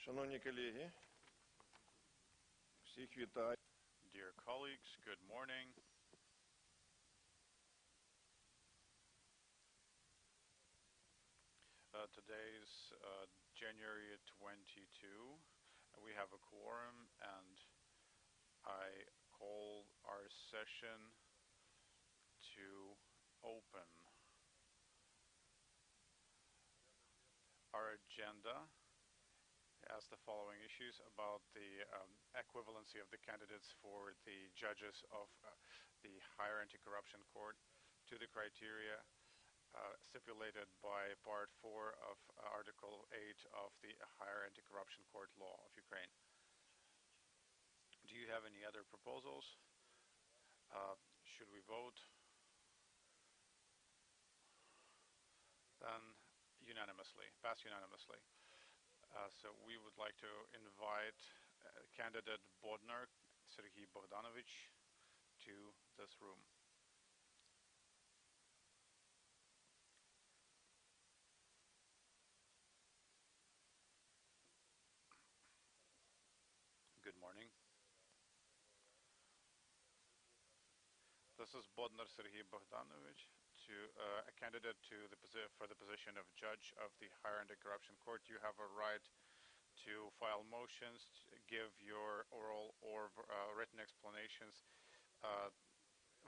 Шановні колеги, всіх вітаю. Dear colleagues, good morning. Today is January 22. We have a quorum, and I call our session to open. Our agenda has the following issues about the equivalency of the candidates for the judges of the Higher Anti-Corruption Court to the criteria stipulated by Part 4 of Article 8 of the Higher Anti-Corruption Court Law of Ukraine. Do you have any other proposals? Should we vote? Then unanimously, pass unanimously. So we would like to invite candidate Bodnar Serhiy Bogdanovich to this room. Good morning. This is Bodnar Serhiy Bogdanovich, a candidate for the position of judge of the Higher Anti-Corruption Court. You have a right to file motions, give your oral or written explanations,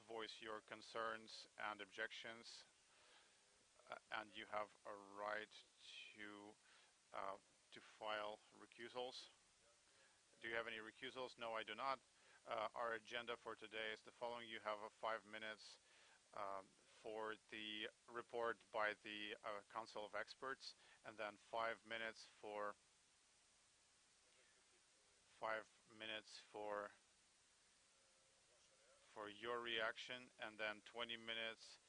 voice your concerns and objections, and you have a right to file recusals. Do you have any recusals? No, I do not. Our agenda for today is the following. You have 5 minutes for the report by the Council of Experts, and then 5 minutes for your reaction, and then 20 minutes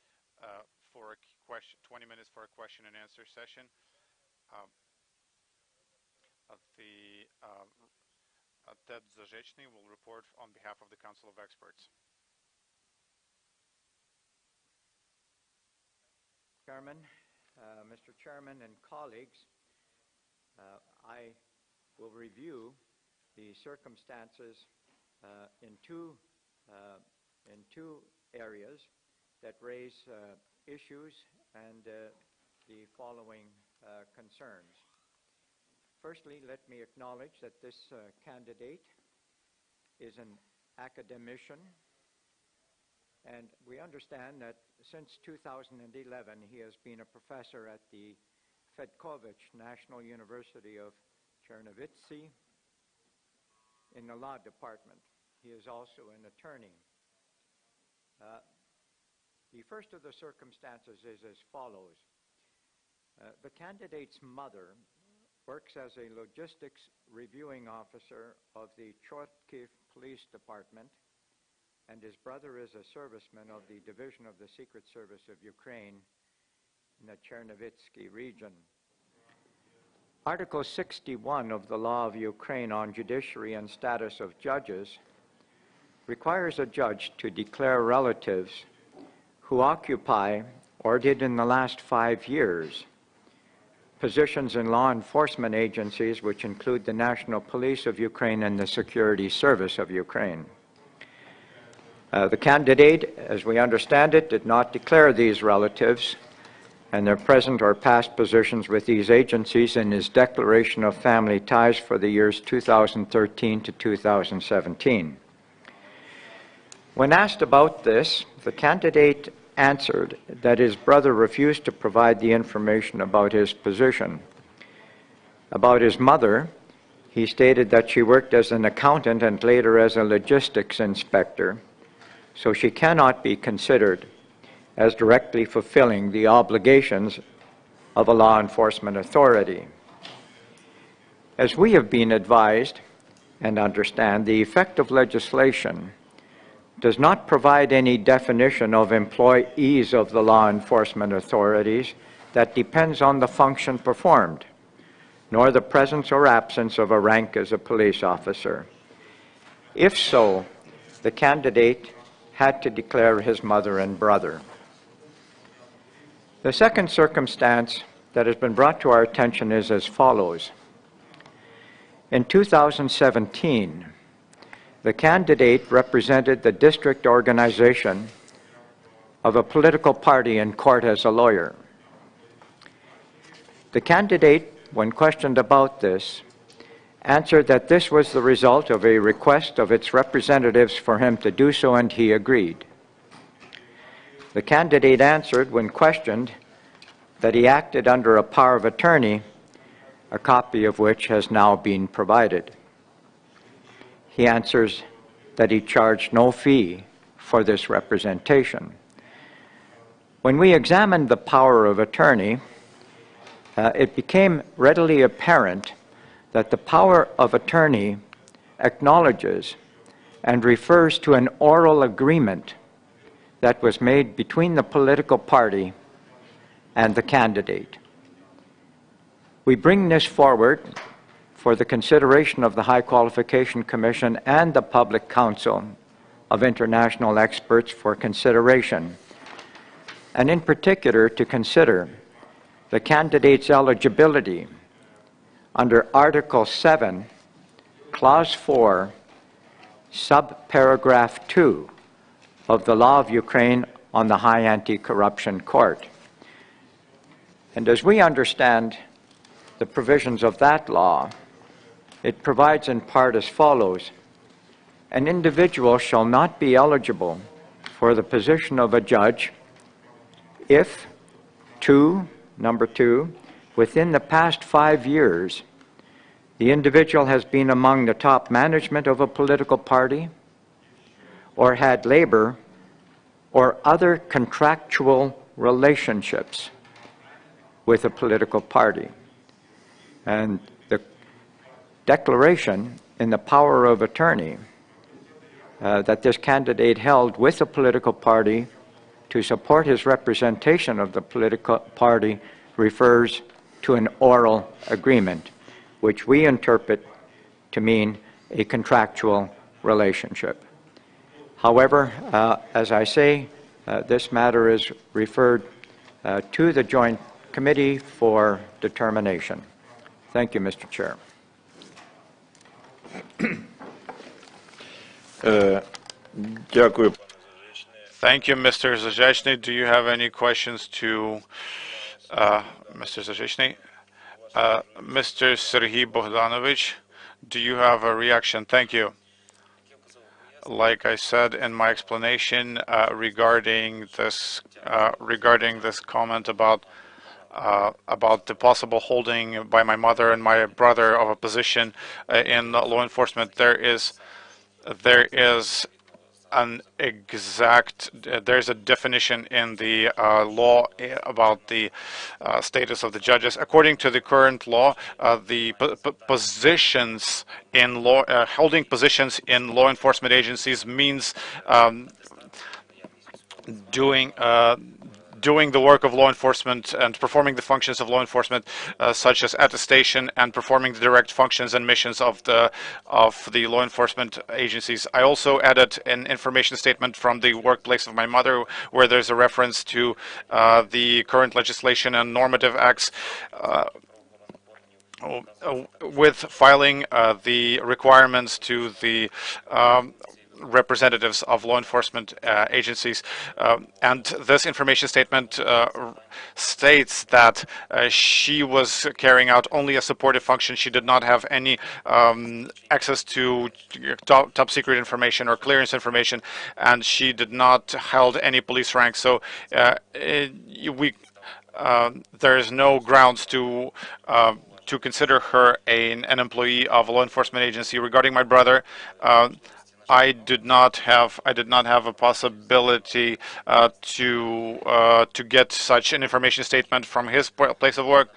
for a question and answer session. Ted Zazhechny will report on behalf of the Council of Experts. Chairman, Mr. Chairman and colleagues, I will review the circumstances in two areas that raise issues and the following concerns. Firstly, let me acknowledge that this candidate is an academician, and we understand that since 2011 he has been a professor at the Fedkovich National University of Chernovitzy in the law department. He is also an attorney. The first of the circumstances is as follows. The candidate's mother works as a logistics reviewing officer of the Chortkiv Police Department, and his brother is a serviceman of the Division of the Secret Service of Ukraine in the Chernovitsky region. Article 61 of the Law of Ukraine on Judiciary and Status of Judges requires a judge to declare relatives who occupy, or did in the last 5 years, positions in law enforcement agencies which include the National Police of Ukraine and the Security Service of Ukraine. The candidate, as we understand it, did not declare these relatives and their present or past positions with these agencies in his declaration of family ties for the years 2013 to 2017. When asked about this, the candidate answered that his brother refused to provide the information about his position. About his mother, he stated that she worked as an accountant and later as a logistics inspector, so she cannot be considered as directly fulfilling the obligations of a law enforcement authority. As we have been advised and understand, the effect of legislation does not provide any definition of employees of the law enforcement authorities that depends on the function performed, nor the presence or absence of a rank as a police officer. If so, the candidate had to declare his mother and brother. The second circumstance that has been brought to our attention is as follows. In 2017, the candidate represented the district organization of a political party in court as a lawyer. The candidate, when questioned about this, answered that this was the result of a request of its representatives for him to do so, and he agreed. The candidate answered, when questioned, that he acted under a power of attorney, a copy of which has now been provided. He answers that he charged no fee for this representation. When we examined the power of attorney, it became readily apparent that the power of attorney acknowledges and refers to an oral agreement that was made between the political party and the candidate. We bring this forward for the consideration of the High Qualification Commission and the Public Council of International Experts for consideration, and in particular to consider the candidate's eligibility under Article 7, Clause 4, Subparagraph 2 of the Law of Ukraine on the High Anti-Corruption Court. And as we understand the provisions of that law, it provides in part as follows: an individual shall not be eligible for the position of a judge if, number two, within the past 5 years, the individual has been among the top management of a political party or had labor or other contractual relationships with a political party. And the declaration in the power of attorney that this candidate held with a political party to support his representation of the political party refers to an oral agreement, which we interpret to mean a contractual relationship. However, as I say, this matter is referred to the Joint Committee for determination. Thank you, Mr. Chair. Thank you, Mr. Zajechny. Do you have any questions to Mr. Zajechny? Mr. Serhiy Bogdanovich, do you have a reaction? Thank you. Like I said in my explanation regarding this comment about the possible holding by my mother and my brother of a position in law enforcement, there's a definition in the law about the status of the judges. According to the current law, the positions in law, holding positions in law enforcement agencies means doing the work of law enforcement and performing the functions of law enforcement, such as attestation and performing the direct functions and missions of the law enforcement agencies. I also added an information statement from the workplace of my mother, where there's a reference to the current legislation and normative acts, with filing the requirements to the representatives of law enforcement agencies, and this information statement states that she was carrying out only a supportive function. She did not have any access to top secret information or clearance information, and she did not held any police rank. So there is no grounds to consider her an employee of a law enforcement agency. Regarding my brother, I did not have a possibility to get such an information statement from his place of work.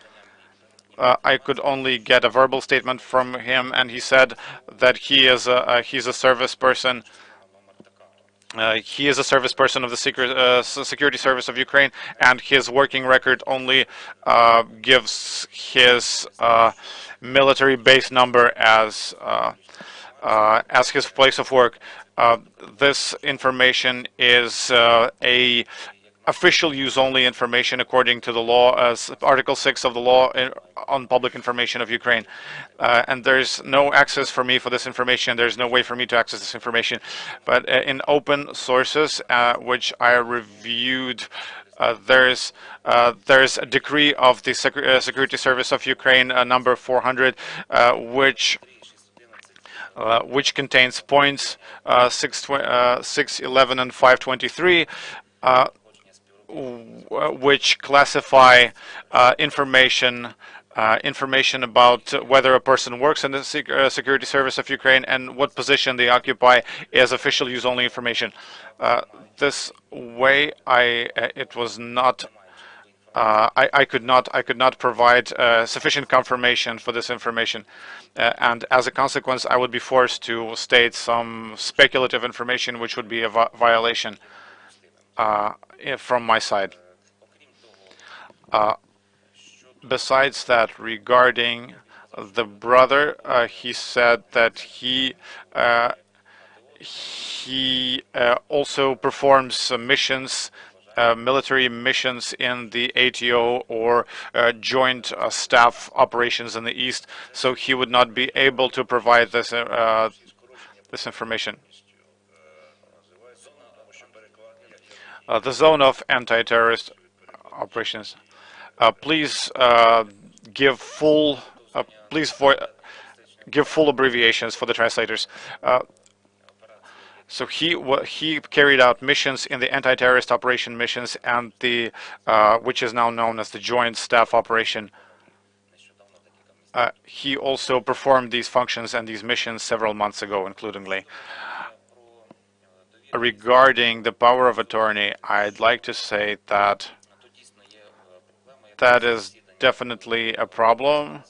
I could only get a verbal statement from him, and he said that he's a service person. He is a service person of the Security Service of Ukraine, and his working record only gives his military base number as his place of work. This information is a official use only information according to the law, as Article 6 of the law on public information of Ukraine. And there's no access for me for this information. There's no way for me to access this information. But in open sources, which I reviewed, there's a decree of the Security Service of Ukraine, number 400, which contains points 611 and 523, which classify information about whether a person works in the Security Service of Ukraine and what position they occupy as official use only information. This way, it was not. I could not provide sufficient confirmation for this information, and as a consequence, I would be forced to state some speculative information, which would be a violation from my side. Besides that, regarding the brother, he said that he also performs missions. Military missions in the ATO or joint staff operations in the East, so he would not be able to provide this this information. The zone of anti-terrorist operations. Please give full abbreviations for the translators. So he carried out missions in the anti-terrorist operation missions and the which is now known as the Joint Staff Operation. He also performed these functions and these missions several months ago, includingly. Regarding the power of attorney, I'd like to say that that is definitely a problem.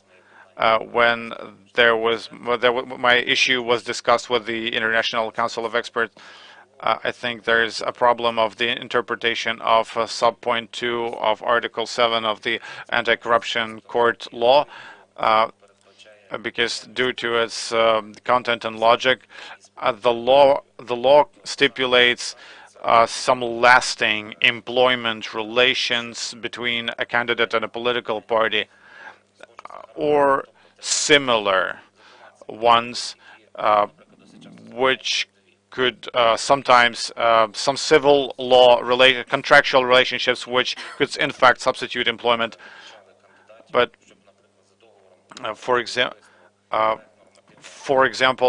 When my issue was discussed with the International Council of Experts, I think there's a problem of the interpretation of sub-point 2 of Article 7 of the Anti-Corruption Court law, because due to its content and logic, the law stipulates some lasting employment relations between a candidate and a political party, or similar ones, which could sometimes some civil law contractual relationships, which could in fact substitute employment. But for example,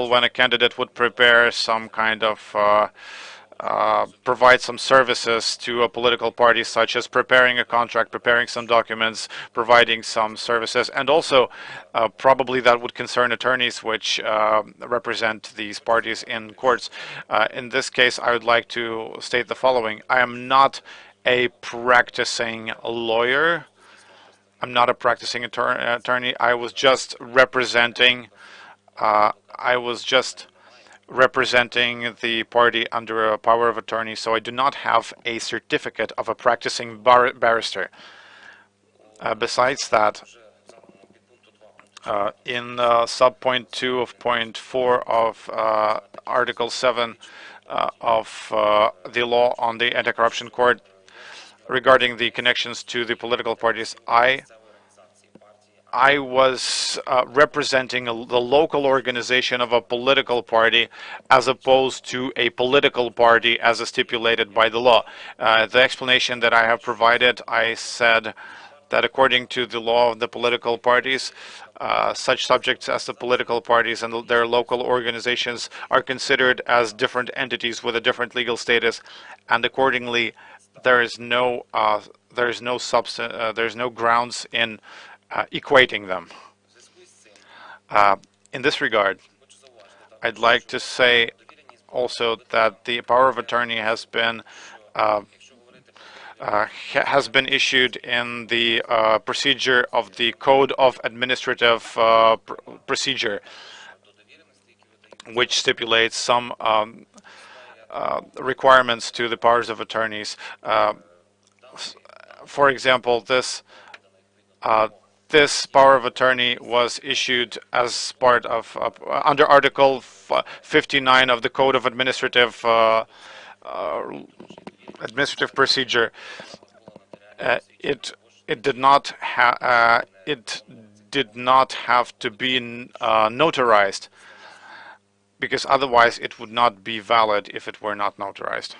when a candidate would prepare some kind of provide some services to a political party, such as preparing a contract, preparing some documents, providing some services, and also probably that would concern attorneys which represent these parties in courts. In this case, I would like to state the following. I am not a practicing lawyer. I'm not a practicing attorney. I was just representing representing the party under a power of attorney, so I do not have a certificate of a practicing barrister. Besides that, in sub-point 2 of point 4 of Article 7 of the law on the Anti-Corruption Court, regarding the connections to the political parties, I was representing the local organization of a political party as opposed to a political party as stipulated by the law. The explanation that I have provided, I said that according to the law of the political parties, such subjects as the political parties and their local organizations are considered as different entities with a different legal status, and accordingly there is no grounds in equating them. In this regard, I'd like to say also that the power of attorney has been issued in the procedure of the Code of Administrative Procedure, which stipulates some requirements to the powers of attorneys. For example, this power of attorney was issued as part of under Article 59 of the Code of Administrative administrative procedure, it did not have to be notarized, because otherwise it would not be valid if it were not notarized.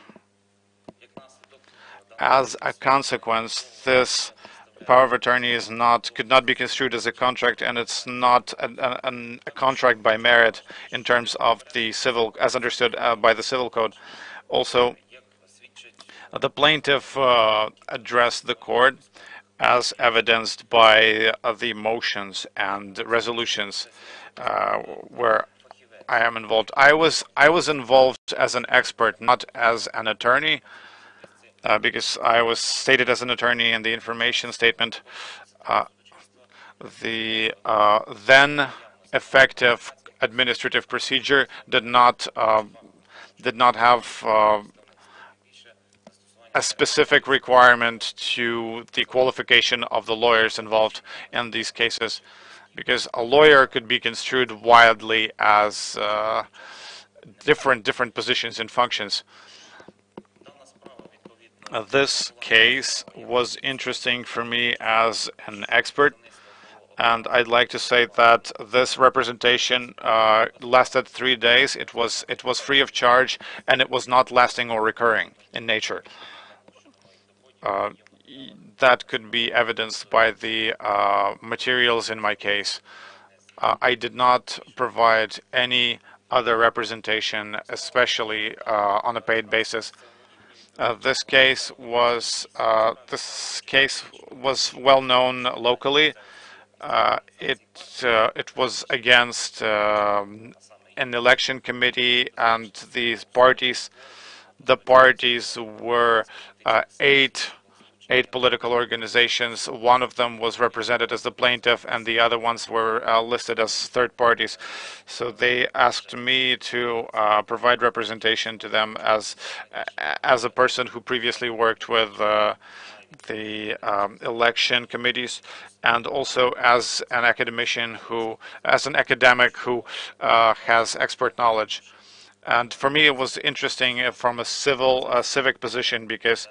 As a consequence, this power of attorney could not be construed as a contract, and it's not a contract by merit in terms of the civil, as understood by the civil code. Also, the plaintiff addressed the court as evidenced by the motions and resolutions where I am involved. I was involved as an expert, not as an attorney, because I was stated as an attorney in the information statement. The then effective administrative procedure did not have a specific requirement to the qualification of the lawyers involved in these cases, because a lawyer could be construed widely as different positions and functions. This case was interesting for me as an expert, and I'd like to say that this representation lasted 3 days. It was free of charge, and it was not lasting or recurring in nature. That could be evidenced by the materials in my case. I did not provide any other representation, especially on a paid basis. This case was well known locally. It was against an election committee and these parties. The parties were eight political organizations. One of them was represented as the plaintiff, and the other ones were listed as third parties. So they asked me to provide representation to them as a person who previously worked with the election committees, and also as an academician as an academic who has expert knowledge. And for me, it was interesting from a civic position, because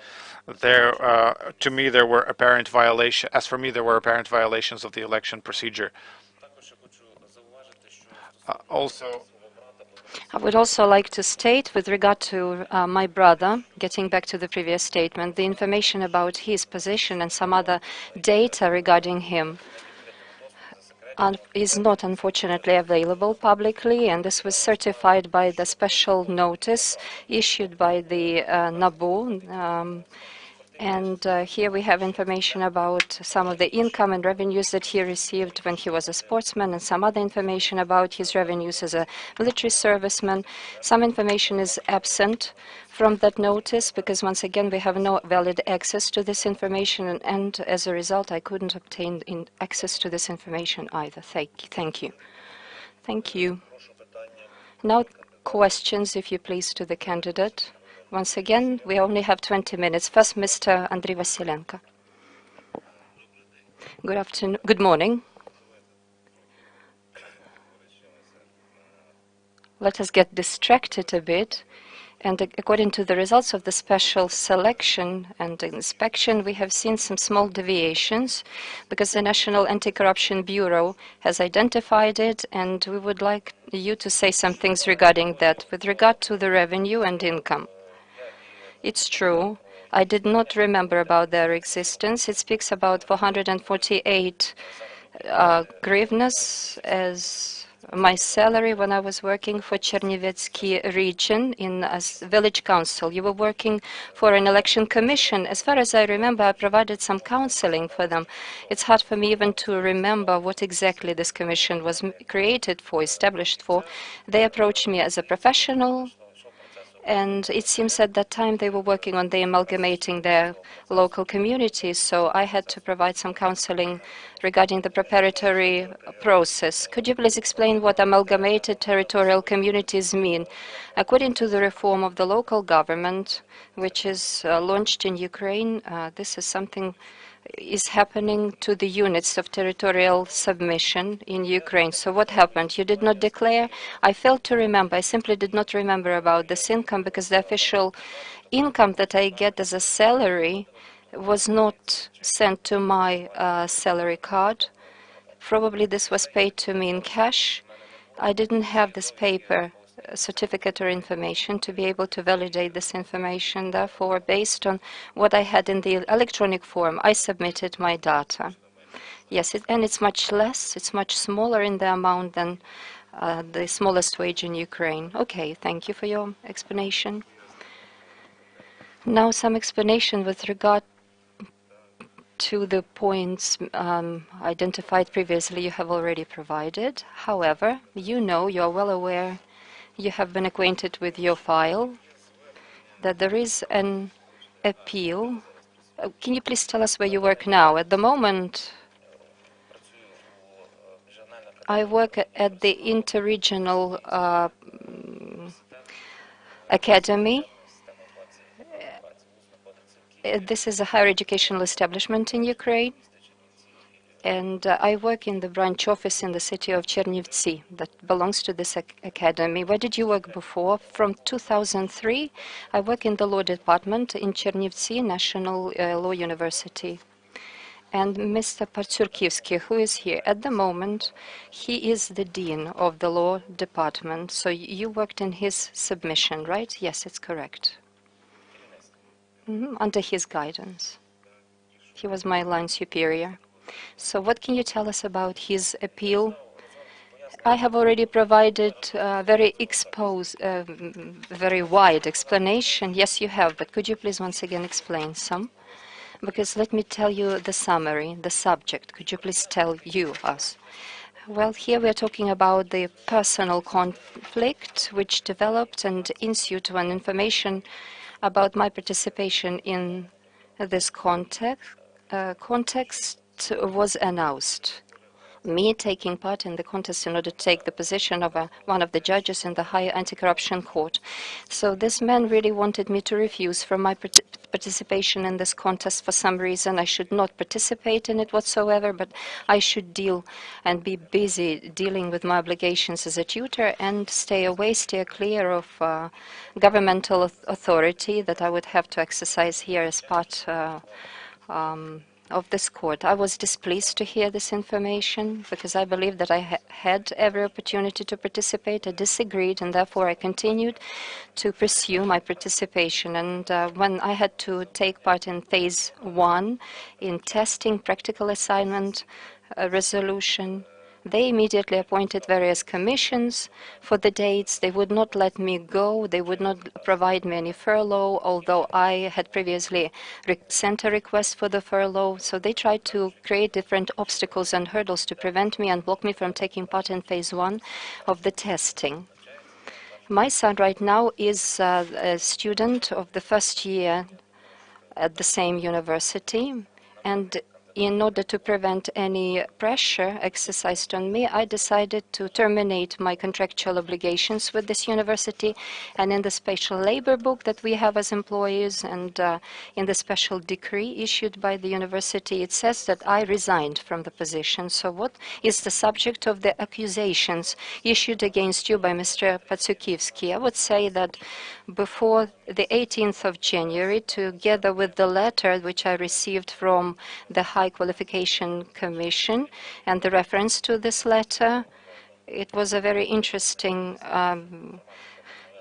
to me there were apparent violations. As for me, there were apparent violations of the election procedure. I would also like to state, with regard to my brother, getting back to the previous statement, the information about his position and some other data regarding him is not, unfortunately, available publicly, and this was certified by the special notice issued by the NABU. Here we have information about some of the income and revenues that he received when he was a sportsman, and some other information about his revenues as a military serviceman. Some information is absent from that notice, because once again we have no valid access to this information, and as a result I couldn't obtain access to this information either. Thank you. Thank you. Now questions, if you please, to the candidate. Once again, we only have 20 minutes. First, Mr. Andriy Vasilenko. Good afternoon. Good morning. Let us get distracted a bit. And according to the results of the special selection and inspection, we have seen some small deviations, because the National Anti-Corruption Bureau has identified it, and we would like you to say some things regarding that. With regard to the revenue and income, it's true, I did not remember about their existence. It speaks about 448 hryvnias as my salary when I was working for Chernivetsky region in a village council. You were working for an election commission. As far as I remember, I provided some counseling for them. It's hard for me even to remember what exactly this commission was created for, established for. They approached me as a professional, and it seems at that time they were working on amalgamating their local communities, so I had to provide some counseling regarding the preparatory process. Could you please explain what amalgamated territorial communities mean? According to the reform of the local government, which is launched in Ukraine, this is something is happening to the units of territorial submission in Ukraine. So what happened? You did not declare? I failed to remember. I simply did not remember about this income because the official income that I get as a salary was not sent to my salary card. Probably this was paid to me in cash. I didn't have this paper certificate or information to be able to validate this information. Therefore, based on what I had in the electronic form, I submitted my data. Yes, and it's much less, it's much smaller in the amount than the smallest wage in Ukraine. Okay, thank you for your explanation. Now some explanation with regard to the points identified previously you have already provided. However, you know, you are well aware, you have been acquainted with your file, that there is an appeal. Can you please tell us where you work now? At the moment, I work at the Interregional Academy. This is a higher educational establishment in Ukraine. And I work in the branch office in the city of Chernivtsi that belongs to this academy. Where did you work before? From 2003, I work in the law department in Chernivtsi National Law University. And Mr. Parturkivsky, who is here at the moment, he is the dean of the law department. So you worked in his submission, right? Yes, it's correct. Under his guidance. He was my line superior. So what can you tell us about his appeal? I have already provided very wide explanation. Yes, you have, but could you please once again explain some? Because let me tell you the summary, the subject. Could you please tell us? Well, here we are talking about the personal conflict which developed and ensued when information about my participation in this context was announced. Me taking part in the contest in order to take the position of one of the judges in the higher anti-corruption court. So this man really wanted me to refuse from my participation in this contest for some reason. I should not participate in it whatsoever, but I should deal and be busy dealing with my obligations as a tutor and stay away, steer clear of governmental authority that I would have to exercise here as part of this court. I was displeased to hear this information because I believed that I had every opportunity to participate. I disagreed, and therefore I continued to pursue my participation. And when I had to take part in phase 1 in testing, practical assignment, resolution, they immediately appointed various commissions for the dates. They would not let me go. They would not provide me any furlough, although I had previously sent a request for the furlough. So they tried to create different obstacles and hurdles to prevent me and block me from taking part in phase 1 of the testing. My son right now is a student of the first year at the same university, and in order to prevent any pressure exercised on me, I decided to terminate my contractual obligations with this university. And in the special labor book that we have as employees and in the special decree issued by the university, it says that I resigned from the position. So what is the subject of the accusations issued against you by Mr. Patsukivsky? I would say that before the 18th of January, together with the letter which I received from the High Qualification Commission and the reference to this letter, it was a very interesting, in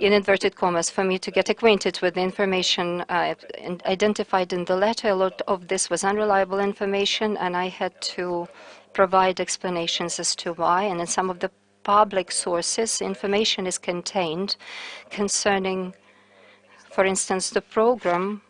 inverted commas, for me to get acquainted with the information identified in the letter. A lot of this was unreliable information, and I had to provide explanations as to why. And in some of the public sources, information is contained concerning, for instance, the program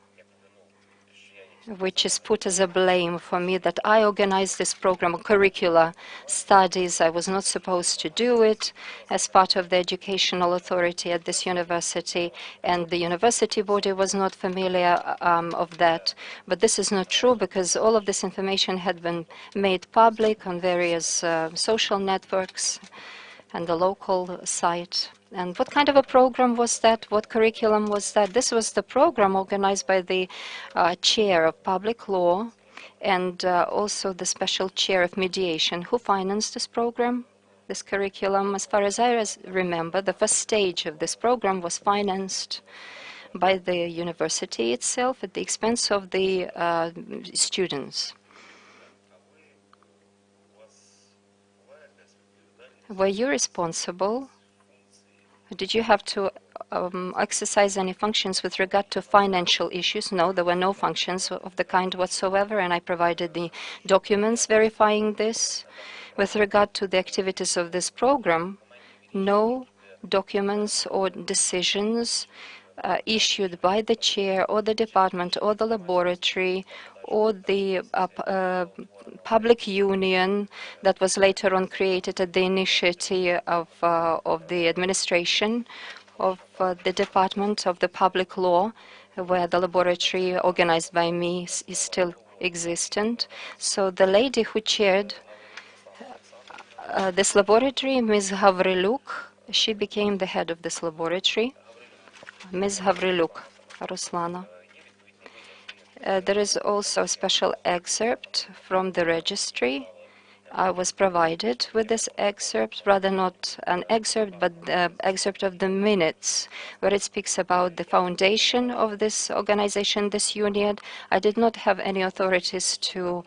which is put as a blame for me that I organized this program, curricula studies. I was not supposed to do it as part of the educational authority at this university, and the university body was not familiar of that. But this is not true, because all of this information had been made public on various social networks and the local site. And what kind of a program was that? What curriculum was that? This was the program organized by the chair of public law and also the special chair of mediation. Who financed this program, this curriculum? As far as I remember, the first stage of this program was financed by the university itself at the expense of the students. Were you responsible? Did you have to exercise any functions with regard to financial issues? No, there were no functions of the kind whatsoever, and I provided the documents verifying this. With regard to the activities of this program, no documents or decisions issued by the chair or the department or the laboratory or the public union that was later on created at the initiative of the administration of the Department of the Public Law, where the laboratory organized by me is still existent. So the lady who chaired this laboratory, Ms. Havriluk, she became the head of this laboratory. Ms. Havriluk, Ruslana. There is also a special excerpt from the registry. I was provided with this excerpt, rather not an excerpt, but the excerpt of the minutes, where it speaks about the foundation of this organization, this union. I did not have any authorities to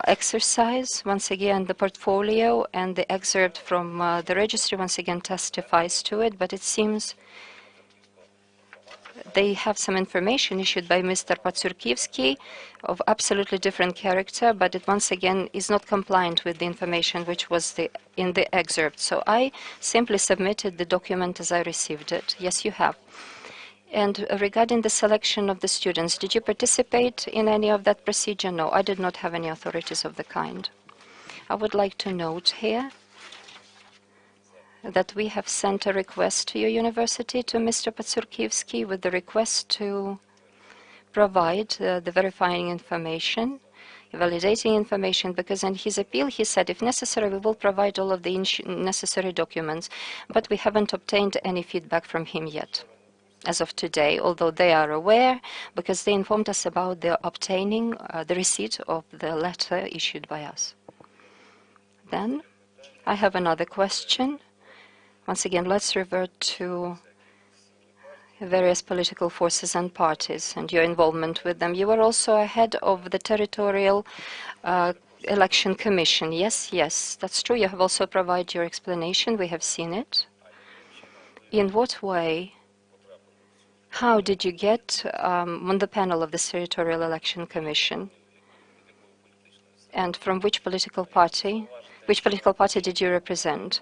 exercise. Once again, the portfolio and the excerpt from the registry once again testifies to it, but it seems they have some information issued by Mr. Patsurkivsky of absolutely different character, but it once again is not compliant with the information which was in the excerpt. So I simply submitted the document as I received it. Yes, you have. And regarding the selection of the students, did you participate in any of that procedure? No, I did not have any authorities of the kind. I would like to note here that we have sent a request to your university, to Mr. Patsurkivsky, with the request to provide the verifying information, validating information, because in his appeal he said, if necessary, we will provide all of the necessary documents, but we haven't obtained any feedback from him yet, as of today, although they are aware, because they informed us about the obtaining the receipt of the letter issued by us. Then I have another question. Once again, let's revert to various political forces and parties and your involvement with them. You were also a head of the Territorial Election Commission. Yes, yes, that's true. You have also provided your explanation. We have seen it. In what way? How did you get on the panel of the Territorial Election Commission? And from which political party? Which political party did you represent?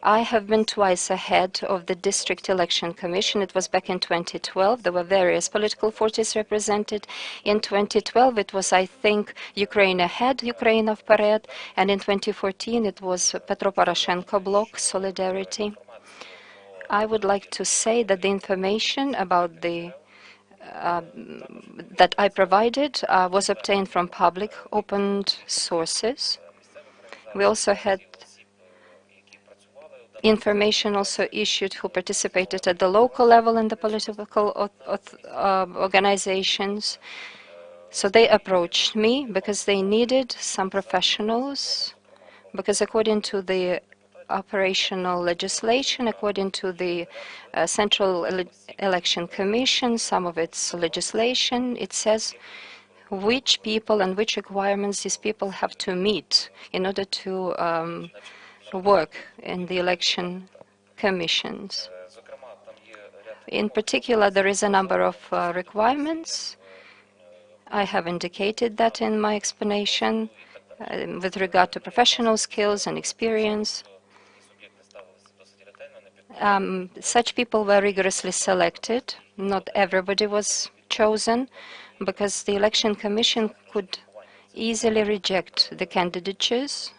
I have been twice ahead of the District Election Commission. It was back in 2012. There were various political forces represented. In 2012, it was, I think, Ukraine Ahead, Ukraine of Pared, and in 2014, it was Petro Poroshenko Bloc, Solidarity. I would like to say that the information about that I provided was obtained from public, opened sources. We also had information also issued who participated at the local level in the political organizations. So they approached me because they needed some professionals, because according to the operational legislation, according to the Central Election Commission, some of its legislation, it says which people and which requirements these people have to meet in order to work in the election commissions. In particular, there is a number of requirements. I have indicated that in my explanation with regard to professional skills and experience. Such people were rigorously selected. Not everybody was chosen, because the Election Commission could easily reject the candidatures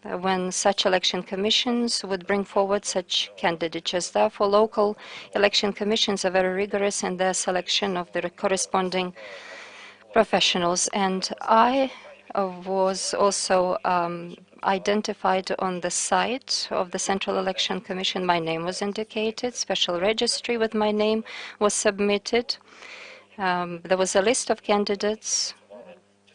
when such election commissions would bring forward such candidatures. Therefore, local election commissions are very rigorous in their selection of the corresponding professionals. And I was also identified on the site of the Central Election Commission. My name was indicated. Special registry with my name was submitted. There was a list of candidates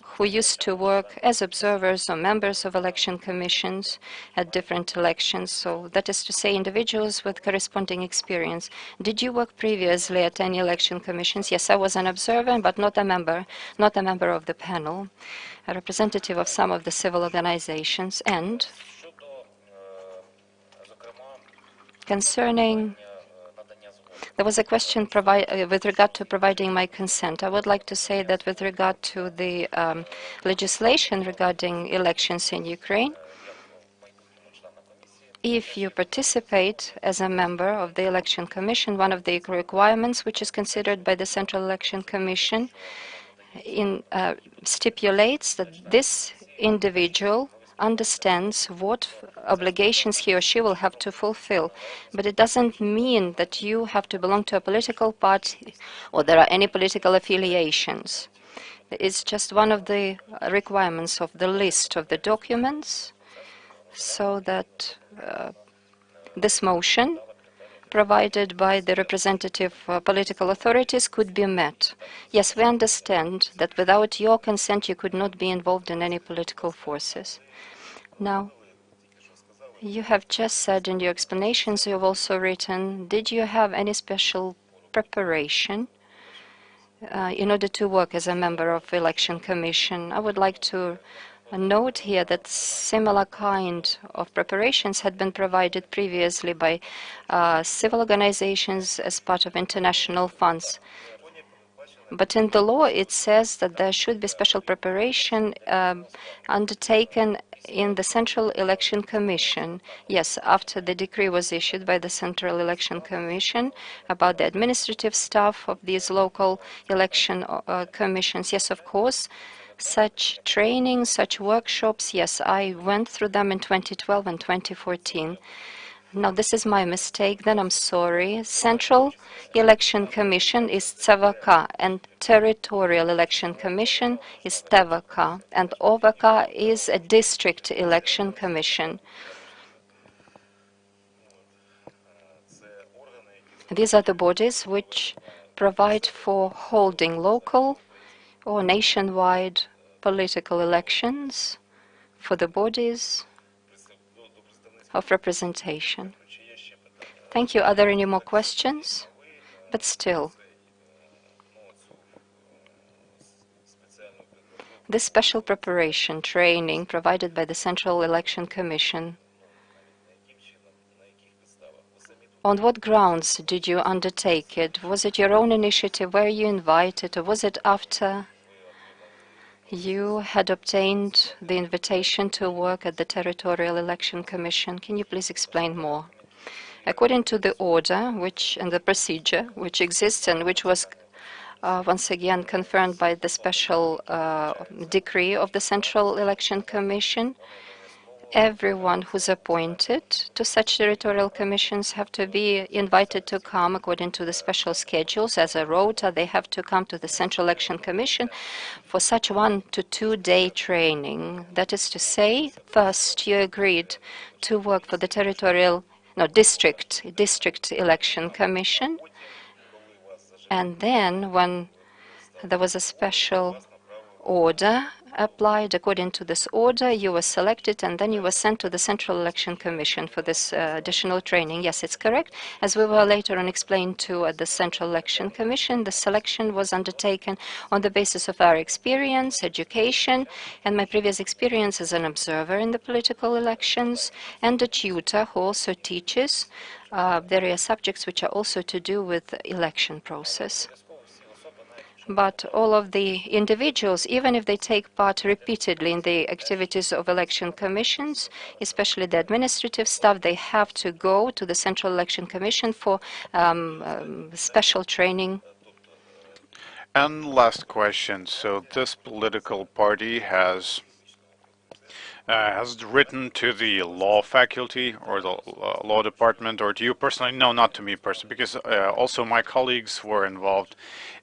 who used to work as observers or members of election commissions at different elections. So that is to say, individuals with corresponding experience. Did you work previously at any election commissions? Yes, I was an observer, but not a member of the panel, a representative of some of the civil organizations. And concerning, there was a question with regard to providing my consent. I would like to say that with regard to the legislation regarding elections in Ukraine, if you participate as a member of the Election Commission, one of the requirements which is considered by the Central Election Commission stipulates that this individual understands what obligations he or she will have to fulfill. But it doesn't mean that you have to belong to a political party or there are any political affiliations. It's just one of the requirements of the list of the documents, so that this motion provided by the representative political authorities could be met. Yes, we understand that without your consent you could not be involved in any political forces. Now, you have just said in your explanations, you have also written, did you have any special preparation in order to work as a member of the Election Commission? I would like to note here that similar kind of preparations had been provided previously by civil organizations as part of international funds. But in the law, it says that there should be special preparation undertaken in the Central Election Commission. Yes, after the decree was issued by the Central Election Commission about the administrative staff of these local election commissions. Yes, of course, such training, such workshops, yes, I went through them in 2012 and 2014. Now, this is my mistake, then I'm sorry. Central Election Commission is ЦВК, and Territorial Election Commission is ТВК, and OVK is a District Election Commission. These are the bodies which provide for holding local or nationwide political elections for the bodies of representation. Thank you. Are there any more questions? But still, this special preparation training provided by the Central Election Commission, on what grounds did you undertake it? Was it your own initiative? Were you invited, or was it after you had obtained the invitation to work at the Territorial Election Commission? Can you please explain more? According to the order and the procedure which exists and which was once again confirmed by the special decree of the Central Election Commission, everyone who's appointed to such territorial commissions have to be invited to come according to the special schedules as a rota. They have to come to the Central Election Commission for such 1 to 2 day training. That is to say, first you agreed to work for the district election commission, and then when there was a special order applied, according to this order, you were selected and then you were sent to the Central Election Commission for this additional training. Yes, it's correct. As we will later on explain to at the Central Election Commission, the selection was undertaken on the basis of our experience, education, and my previous experience as an observer in the political elections, and a tutor who also teaches various subjects which are also to do with the election process. But all of the individuals, even if they take part repeatedly in the activities of election commissions, especially the administrative staff, they have to go to the Central Election Commission for special training. And last question. So this political party has written to the law faculty or the law department, or to you personally? No, not to me personally, because also my colleagues were involved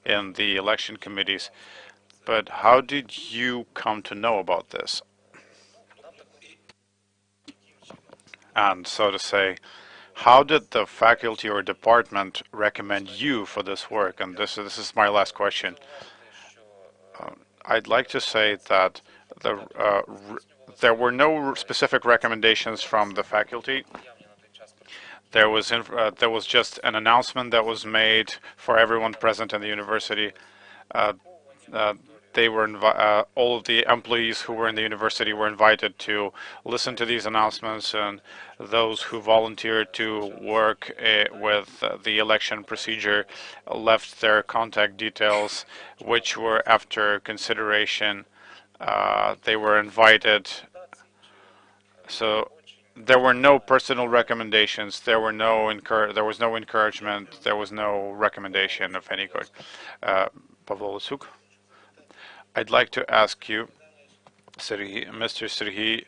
in the election committees. But how did you come to know about this? And so to say, How did the faculty or department recommend you for this work? And this is my last question. I'd like to say that there were no specific recommendations from the faculty. There was just an announcement that was made for everyone present in the university. Uh, uh, all of the employees who were in the university were invited to listen to these announcements, and those who volunteered to work with the election procedure left their contact details, which were after consideration. They were invited. So there were no personal recommendations. There was no encouragement. There was no recommendation of any kind. Pavel Suk. I'd like to ask you, Mr. Serhiy,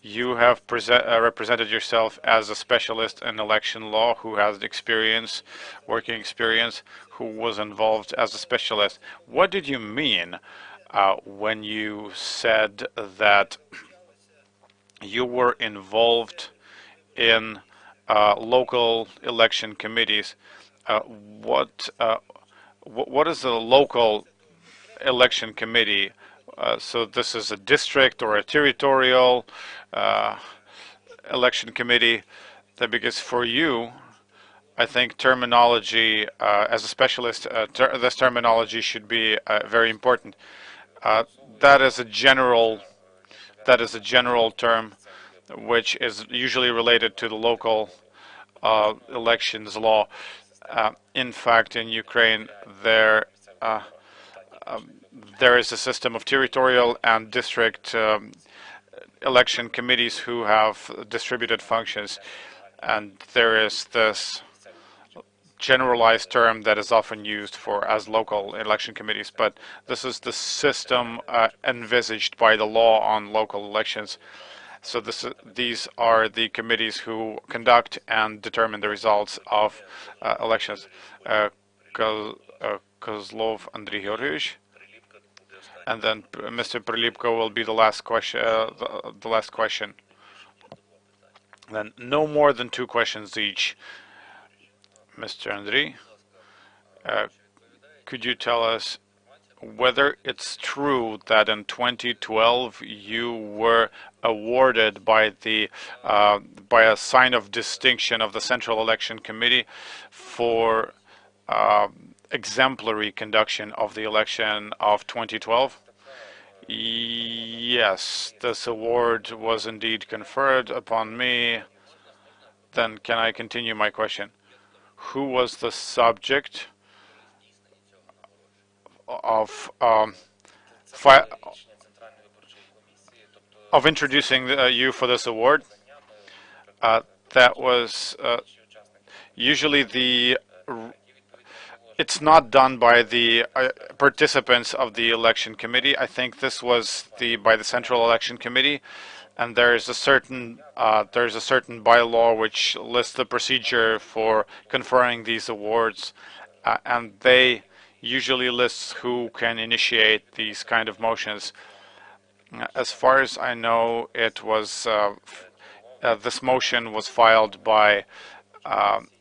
you have represented yourself as a specialist in election law who has working experience, who was involved as a specialist. What did you mean when you said that you were involved in local election committees? What is the local election committee? So this is a district or a territorial election committee. Because for you, I think terminology, as a specialist, this terminology should be very important. That is a general term, which is usually related to the local elections law. In fact, in Ukraine, there is a system of territorial and district election committees who have distributed functions, and there is this generalized term that is often used as local election committees, but this is the system envisaged by the law on local elections. So these are the committees who conduct and determine the results of elections. Kozlov Andriy Georgievich, and then Mr. Prilipko will be the last question. Then no more than 2 questions each. Mr. Andriy, could you tell us whether it's true that in 2012 you were awarded by a sign of distinction of the Central Election Committee for exemplary conduction of the election of 2012? Yes, this award was indeed conferred upon me. Then can I continue my question? Who was the subject of introducing you for this award? That was usually it's not done by the participants of the election committee. I think this was by the Central Election Committee, and there's a certain bylaw which lists the procedure for conferring these awards, and they usually lists who can initiate these kind of motions. As far as I know, it was this motion was filed by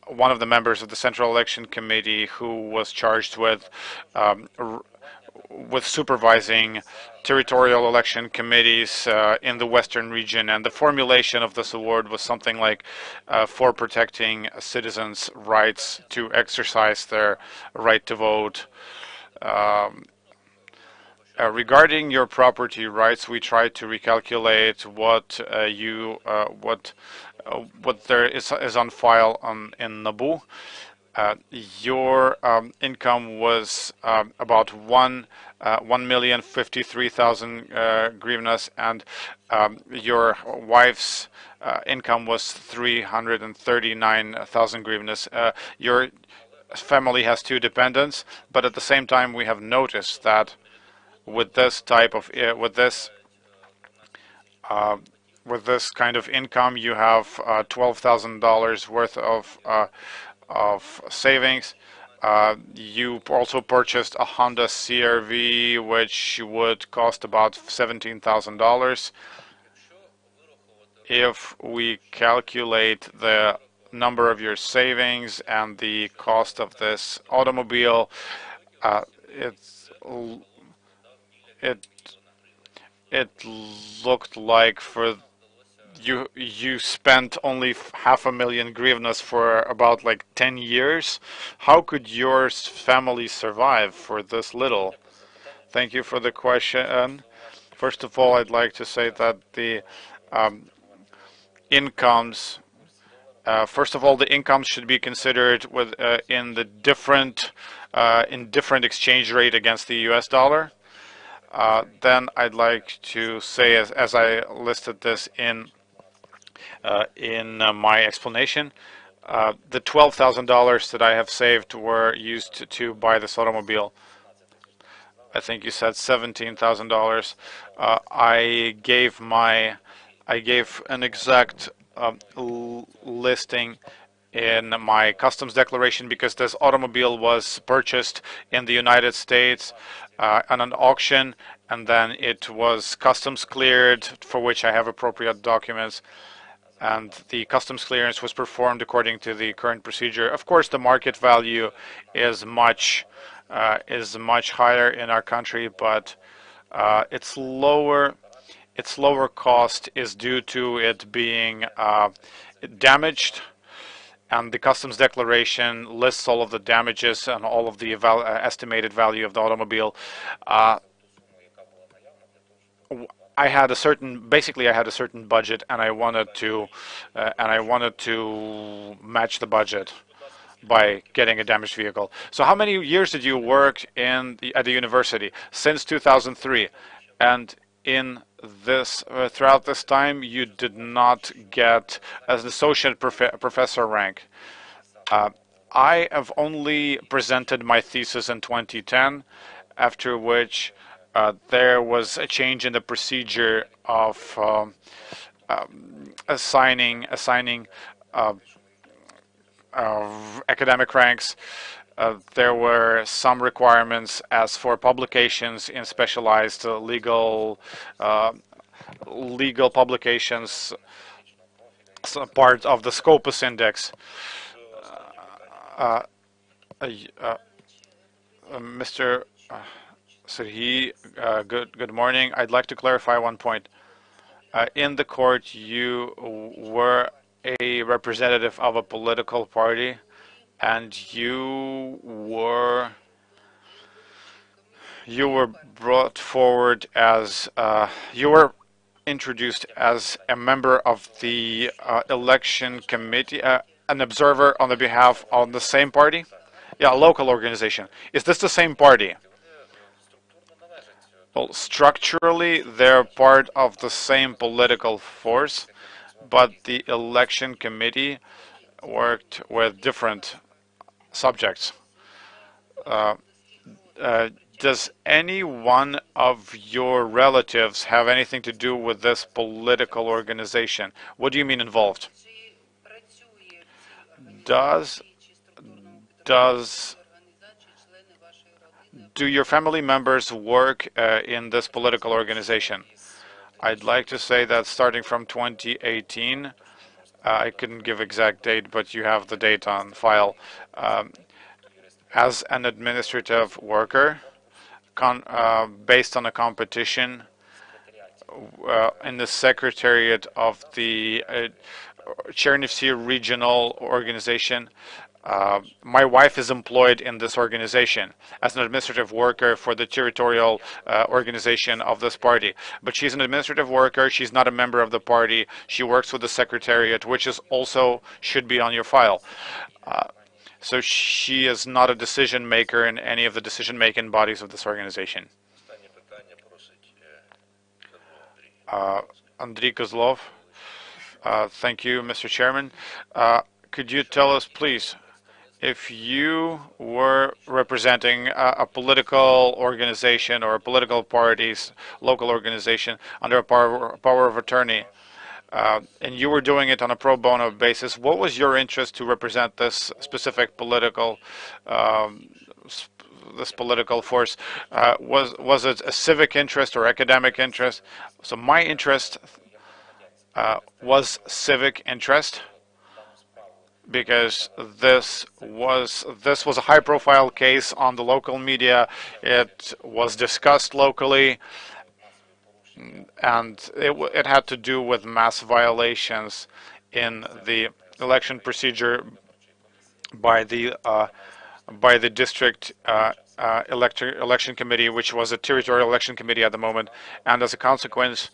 one of the members of the Central Election Committee who was charged with supervising territorial election committees in the Western region, and the formulation of this award was something like for protecting citizens' rights to exercise their right to vote. Regarding your property rights, we tried to recalculate what there is on file in NABU. Your income was about 1,053,000 hryvnias, and your wife's income was 339,000 hryvnias. Your family has 2 dependents, but at the same time, we have noticed that with this kind of income, you have $12,000 worth of savings. You also purchased a Honda CR-V, which would cost about $17,000. If we calculate the number of your savings and the cost of this automobile. It's it it looked like for you spent only half a million hryvnias for about like 10 years. How could your family survive for this little? Thank you for the question. First of all, I'd like to say that the um, incomes, first of all, the incomes should be considered with in the different exchange rate against the U.S. dollar. Then I'd like to say, as I listed this in my explanation, the $12,000 that I have saved were used to buy this automobile. I think you said $17,000. I gave an exact listing in my customs declaration because this automobile was purchased in the United States on an auction, and then it was customs cleared, for which I have appropriate documents. And the customs clearance was performed according to the current procedure. Of course, the market value is much higher in our country, but its lower cost is due to it being damaged, and the customs declaration lists all of the damages and all of the estimated value of the automobile. I had a certain budget, and I wanted to match the budget by getting a damaged vehicle. So how many years did you work at the university? Since 2003, and in this throughout this time you did not get an associate professor rank. I have only presented my thesis in 2010, after which there was a change in the procedure of assigning academic ranks. There were some requirements as for publications in specialized legal publications, part of the Scopus Index. Mr. Serhi, good morning. I'd like to clarify one point. In the court, you were a representative of a political party, and you were brought forward as you were introduced as a member of the election committee, an observer on the behalf of the same party. Yeah, a local organization. Is this the same party? Well, structurally, they're part of the same political force, but the election committee worked with different subjects. Does any one of your relatives have anything to do with this political organization? What do you mean involved? Do your family members work in this political organization? I'd like to say that starting from 2018, I couldn't give exact date, but you have the date on file. As an administrative worker, based on a competition in the secretariat of the Chernivtsi regional organization, my wife is employed in this organization as an administrative worker for the territorial organization of this party. But she's an administrative worker. She's not a member of the party. She works with the secretariat, which is also should be on your file. So she is not a decision maker in any of the decision-making bodies of this organization. Andriy Kozlov. Thank you, Mr. Chairman. Could you tell us, please, if you were representing a political organization or a political party's local organization under a power of attorney, and you were doing it on a pro bono basis, what was your interest to represent this specific political force? Was it a civic interest or academic interest? So my interest was civic interest, because this was a high-profile case on the local media. It was discussed locally, and it had to do with mass violations in the election procedure by the district election committee, which was a territorial election committee at the moment. And as a consequence,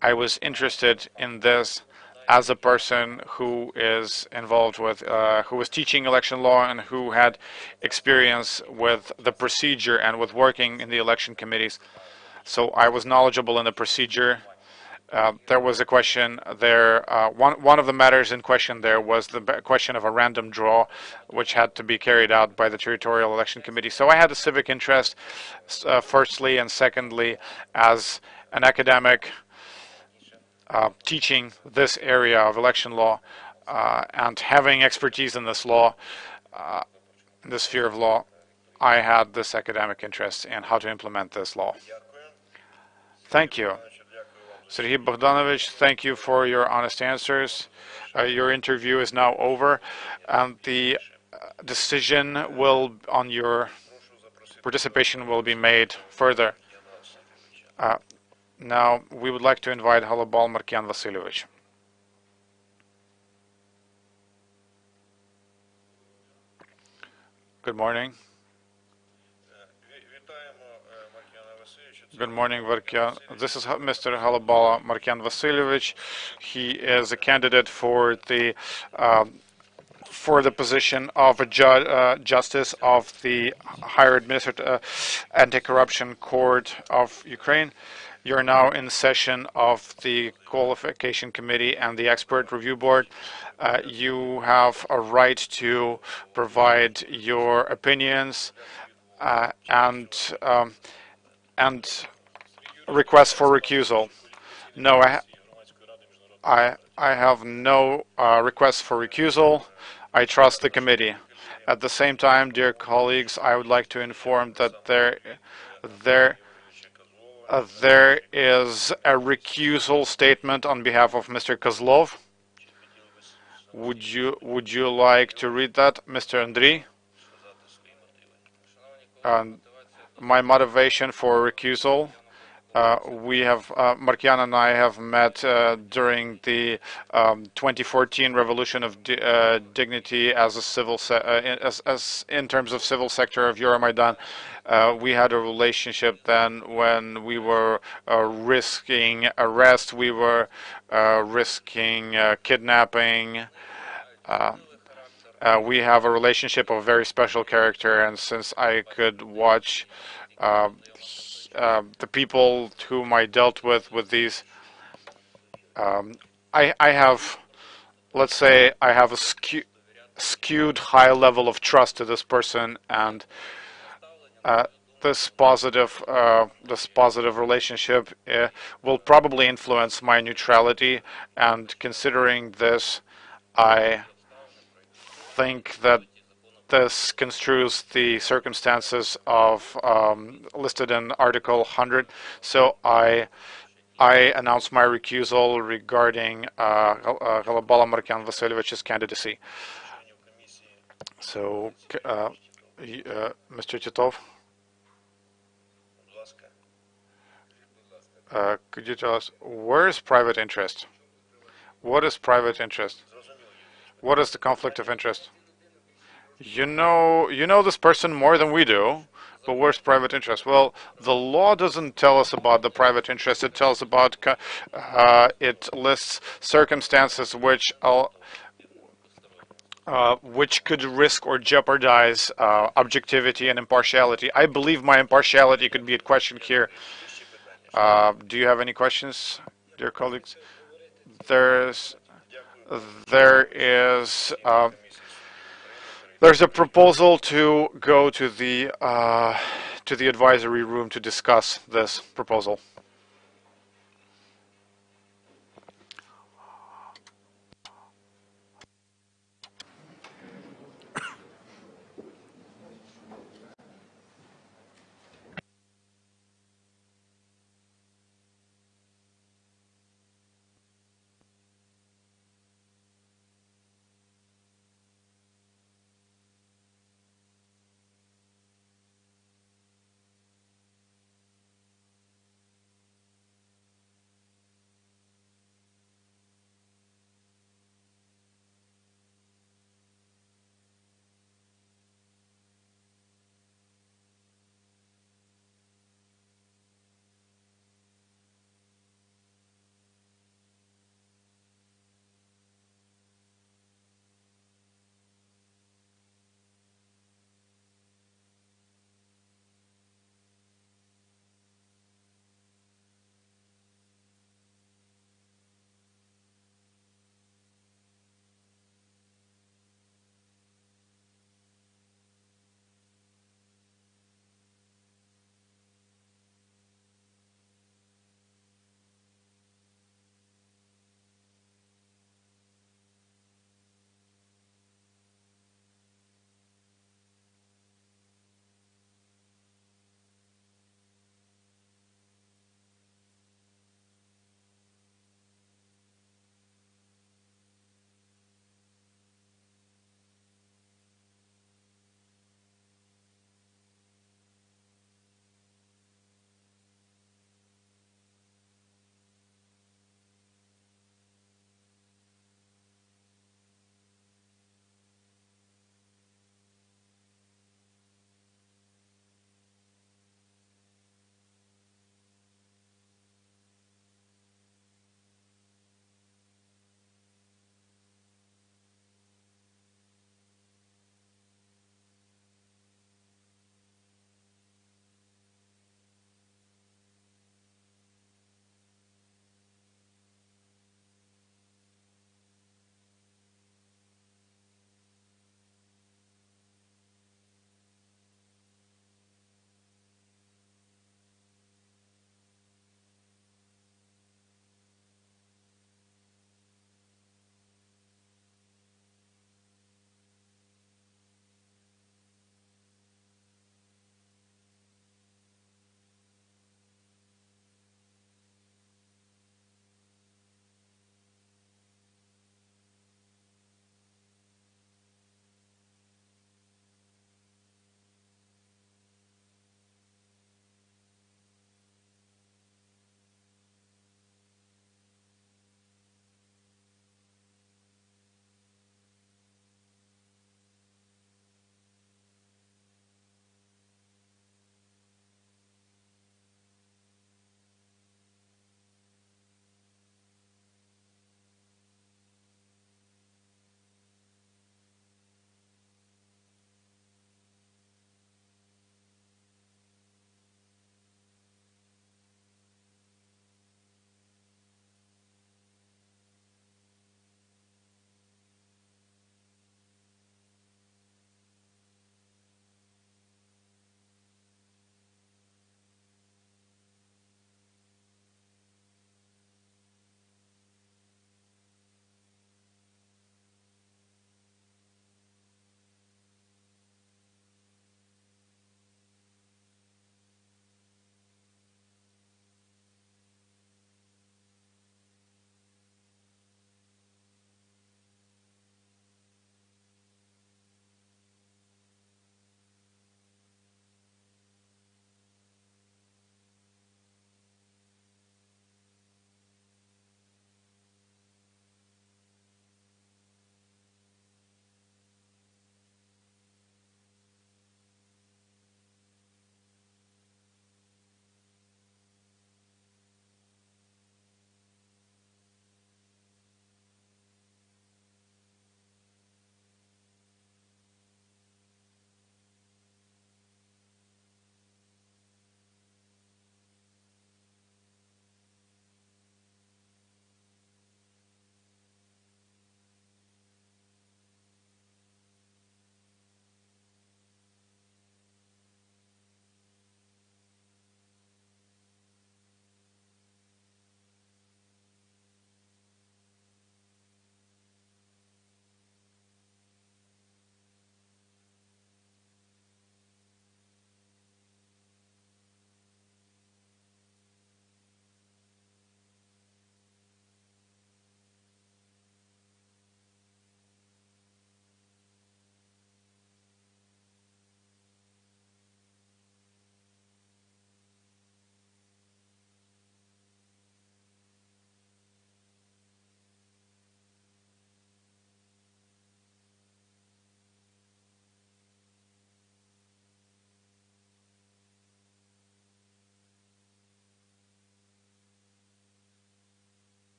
I was interested in this as a person who is involved with, who was teaching election law and who had experience with the procedure and with working in the election committees. So I was knowledgeable in the procedure. There was a question there. One of the matters in question there was the question of a random draw, which had to be carried out by the territorial election committee. So I had a civic interest, firstly, and secondly, as an academic teaching this area of election law and having expertise in this law, in this sphere of law, I had this academic interest in how to implement this law. Thank you. Sergei Bogdanovich, thank you for your honest answers. Your interview is now over, and the decision on your participation will be made further. Now, we would like to invite Halabal Markian Vasilyevich. Good morning. Good morning, Markian. This is Mr. Halabal Markian Vasilyevich. He is a candidate for the position of a justice of the Higher Administrative Anti-Corruption Court of Ukraine. You're now in session of the Qualification Committee and the Expert Review Board. You have a right to provide your opinions and request for recusal. No, I have no request for recusal. I trust the committee. At the same time, dear colleagues, I would like to inform that there is a recusal statement on behalf of Mr. Kozlov. Would you like to read that, Mr. Andriy? My motivation for recusal. Markian and I have met during the 2014 Revolution of Dignity as a civil as in terms of civil sector of Euromaidan. We had a relationship then when we were risking arrest, we were risking kidnapping. We have a relationship of very special character, and since I could watch the people whom I dealt with these, I have, let's say, I have a skewed high level of trust to this person, and this positive relationship will probably influence my neutrality. And considering this, I think that this construes the circumstances of listed in Article 100. So I announce my recusal regarding Halabal Markian Vasilyevich's candidacy. So, Mr. Titov, could you tell us, where is private interest? What is private interest? What is the conflict of interest? You know this person more than we do, but where's private interest? Well, the law doesn't tell us about the private interest. It tells about, it lists circumstances which could risk or jeopardize objectivity and impartiality. I believe my impartiality could be at question here. Do you have any questions, dear colleagues? There's a proposal to go to the advisory room to discuss this proposal.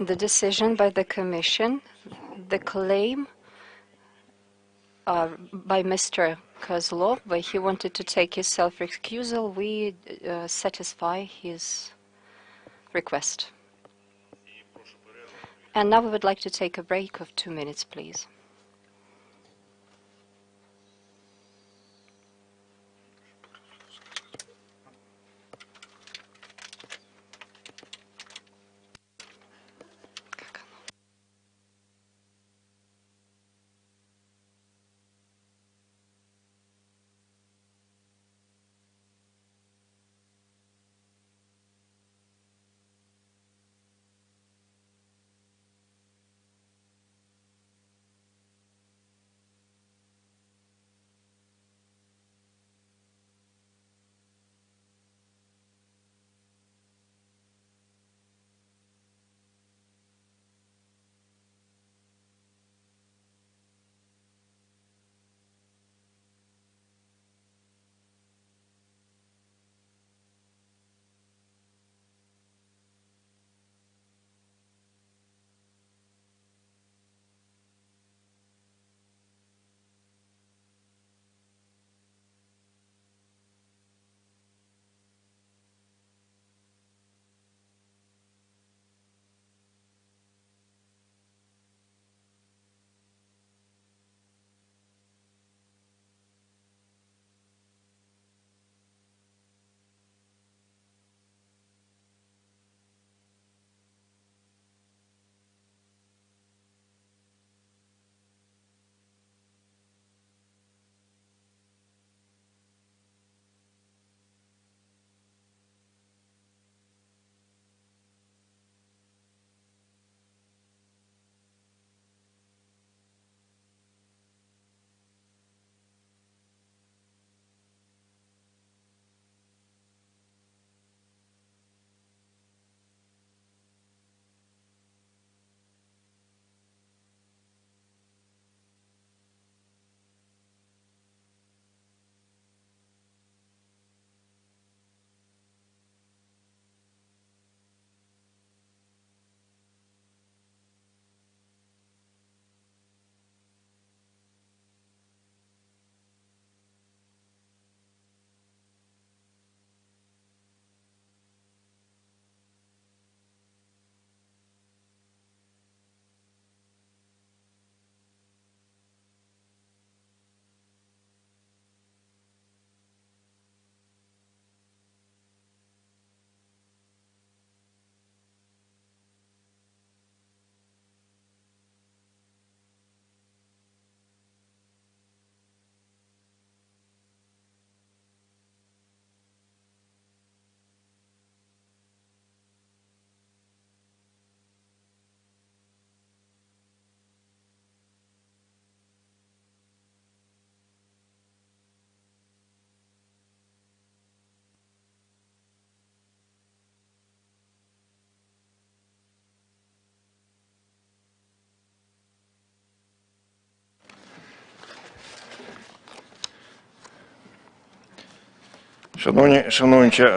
the decision by the Commission, the claim by Mr. Kozlov, where he wanted to take his self-recusal, we satisfy his request. And now we would like to take a break of 2 minutes, please.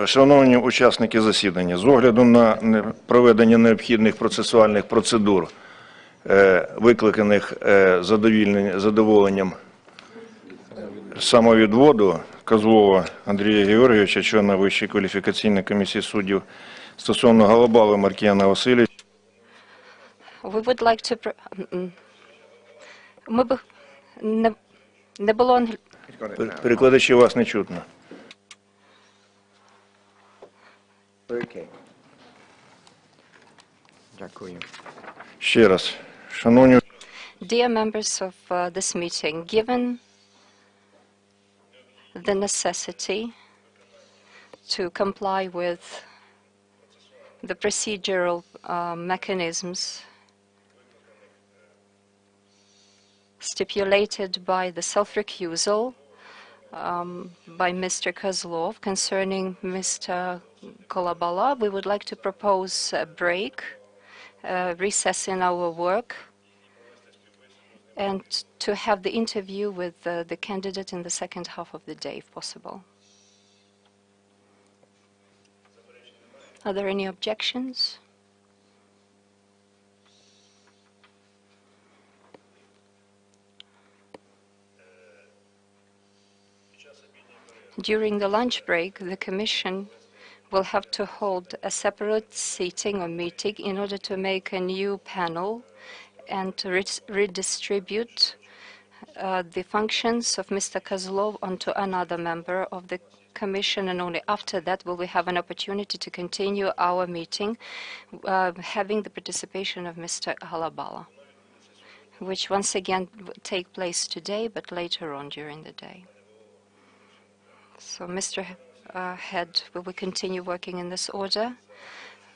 Шановні учасники засідання, з огляду на проведення необхідних процесуальних процедур, викликаних задоволенням самовідводу Козлова Андрія Георгійовича, члена Вищої кваліфікаційної комісії суддів, стосовно Голобави Маркіяна Васильовича, We would like to... Ми б... Не було... перекладачі, вас не чутно. Okay. Дякую. Ще раз. Шановні Dear members of this meeting, given the necessity to comply with the procedural mechanisms stipulated by the self-recusal by Mr. Kozlov concerning Mr. Kolabala, we would like to propose a break, recess in our work, and to have the interview with the candidate in the second half of the day, if possible. Are there any objections? During the lunch break, the Commission will have to hold a separate sitting or meeting in order to make a new panel and to redistribute the functions of Mr. Kozlov onto another member of the Commission, and only after that will we have an opportunity to continue our meeting, having the participation of Mr. Halabala, which once again will take place today, but later on during the day. So, Mr. Head, will we continue working in this order?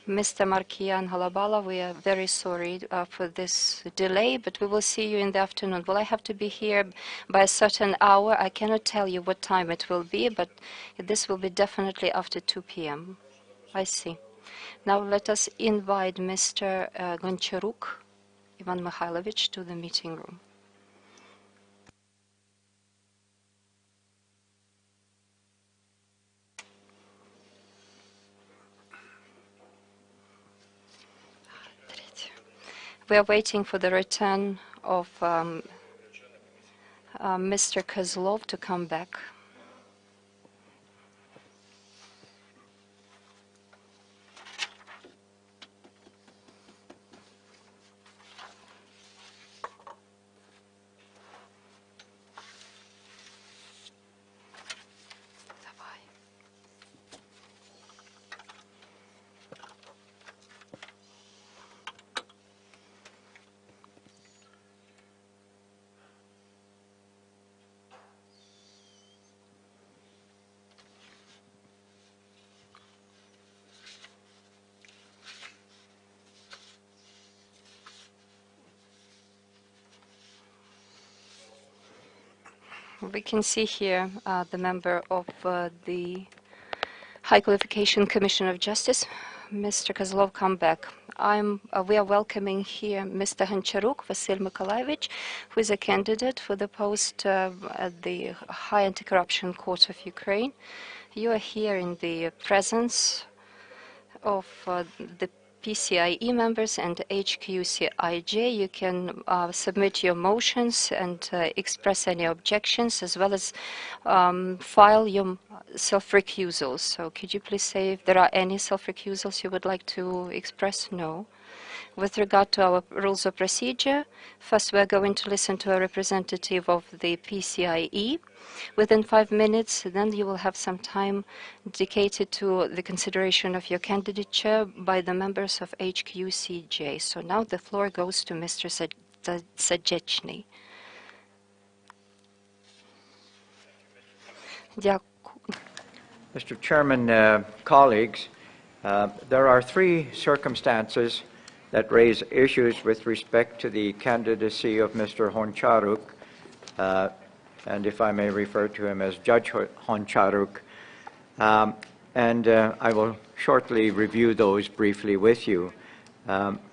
Mr. Markian Halabala, we are very sorry for this delay, but we will see you in the afternoon. Will I have to be here by a certain hour? I cannot tell you what time it will be, but this will be definitely after 2 p.m. I see. Now let us invite Mr. Goncharuk, Ivan Mikhailovich, to the meeting room. We are waiting for the return of Mr. Kozlov to come back. We can see here the member of the High Qualification Commission of Justice, Mr. Kozlov, come back. We are welcoming here Mr. Goncharuk Vasil Mykolaievich, who is a candidate for the post at the High Anti-Corruption Court of Ukraine. You are here in the presence of the PCIe members and HQCIJ. You can submit your motions and express any objections, as well as file your self-recusals. So could you please say if there are any self-recusals you would like to express? No. With regard to our rules of procedure, first we're going to listen to a representative of the PCIe. Within 5 minutes, then you will have some time dedicated to the consideration of your candidature by the members of HQCJ. So now the floor goes to Mr. Sajechny. Mr. Chairman, colleagues, there are 3 circumstances that raise issues with respect to the candidacy of Mr. Goncharuk, and if I may refer to him as Judge Goncharuk, and I will shortly review those briefly with you.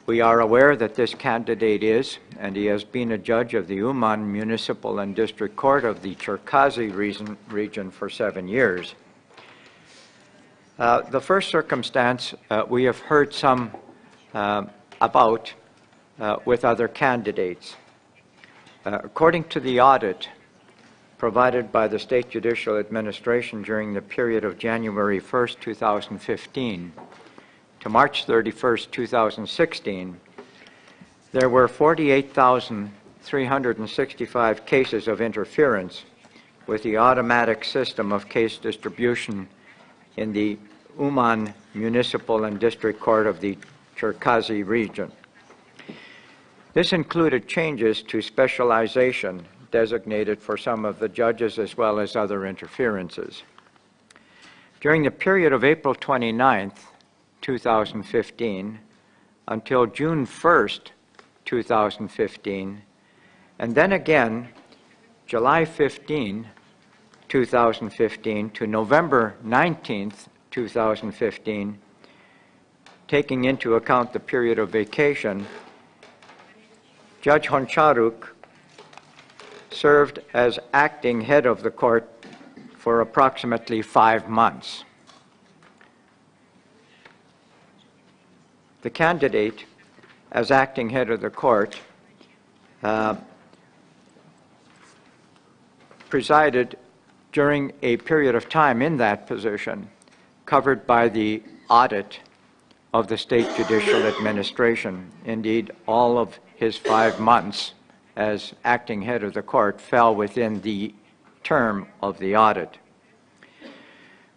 We are aware that this candidate is, and he has been a judge of the Uman Municipal and District Court of the Cherkasy region for 7 years. The first circumstance we have heard some about with other candidates. According to the audit provided by the State Judicial Administration during the period of January 1st, 2015 to March 31st, 2016, there were 48,365 cases of interference with the automatic system of case distribution in the Uman Municipal and District Court of the Cherkasy region. This included changes to specialization designated for some of the judges, as well as other interferences. During the period of April 29th, 2015 until June 1st, 2015, and then again July 15, 2015 to November 19th, 2015, taking into account the period of vacation, Judge Goncharuk served as acting head of the court for approximately 5 months. The candidate, as acting head of the court, presided during a period of time in that position covered by the audit of the State Judicial Administration. Indeed, all of his 5 months as acting head of the court fell within the term of the audit.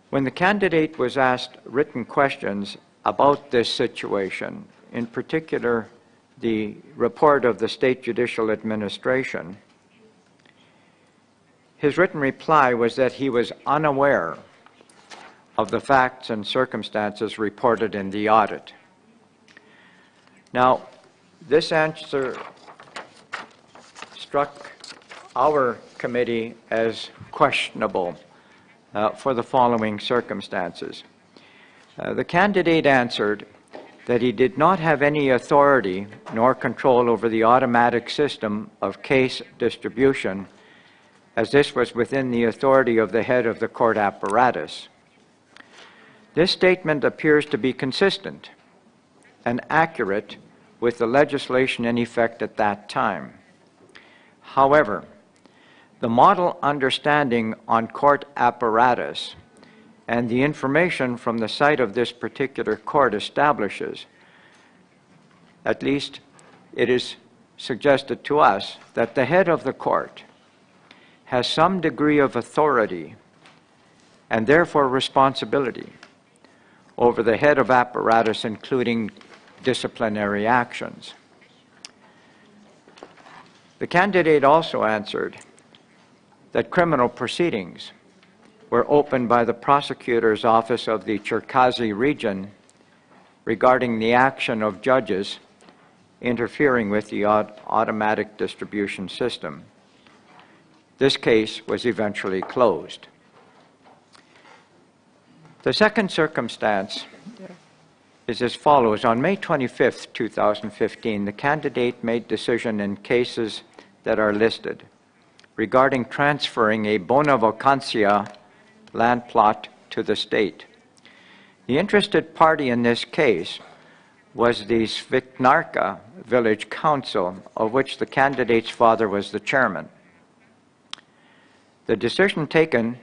When the candidate was asked written questions about this situation, in particular the report of the State Judicial Administration, his written reply was that he was unaware of the facts and circumstances reported in the audit. Now, this answer struck our committee as questionable for the following circumstances. The candidate answered that he did not have any authority nor control over the automatic system of case distribution, as this was within the authority of the head of the court apparatus. This statement appears to be consistent and accurate with the legislation in effect at that time. However, the model understanding on court apparatus and the information from the site of this particular court establishes, at least it is suggested to us, that the head of the court has some degree of authority and therefore responsibility over the head of apparatus, including disciplinary actions. The candidate also answered that criminal proceedings were opened by the prosecutor's office of the Cherkasy region regarding the action of judges interfering with the automatic distribution system. This case was eventually closed. The second circumstance is as follows. On May 25, 2015, the candidate made decision in cases that are listed regarding transferring a bona vacancia land plot to the state. The interested party in this case was the Sviknarka Village Council, of which the candidate's father was the chairman. The decision taken,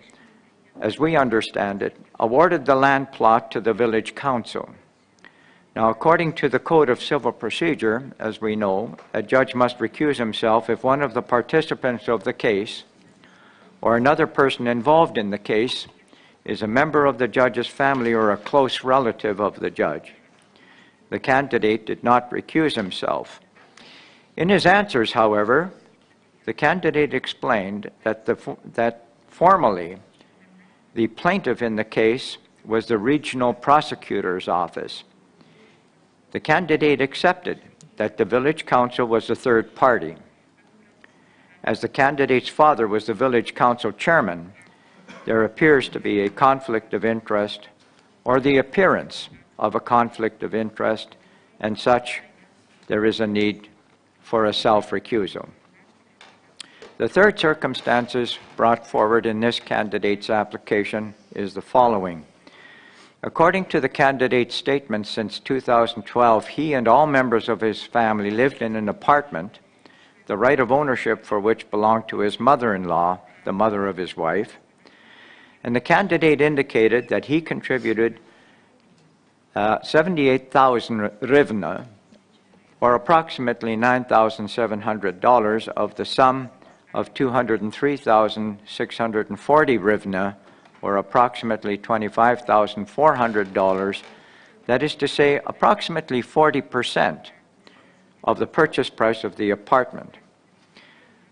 as we understand it, awarded the land plot to the village council. Now, according to the Code of Civil Procedure, as we know, a judge must recuse himself if one of the participants of the case or another person involved in the case is a member of the judge's family or a close relative of the judge. The candidate did not recuse himself. In his answers, however, the candidate explained that formally the plaintiff in the case was the regional prosecutor's office. The candidate accepted that the village council was a third party. As the candidate's father was the village council chairman, there appears to be a conflict of interest or the appearance of a conflict of interest, and such there is a need for a self-recusal. The third circumstances brought forward in this candidate's application is the following. According to the candidate's statement, since 2012, he and all members of his family lived in an apartment, the right of ownership for which belonged to his mother-in-law, the mother of his wife, and the candidate indicated that he contributed 78,000 hryvnia, or approximately $9,700 of the sum of 203,640 hryvnia, or approximately $25,400, that is to say, approximately 40% of the purchase price of the apartment.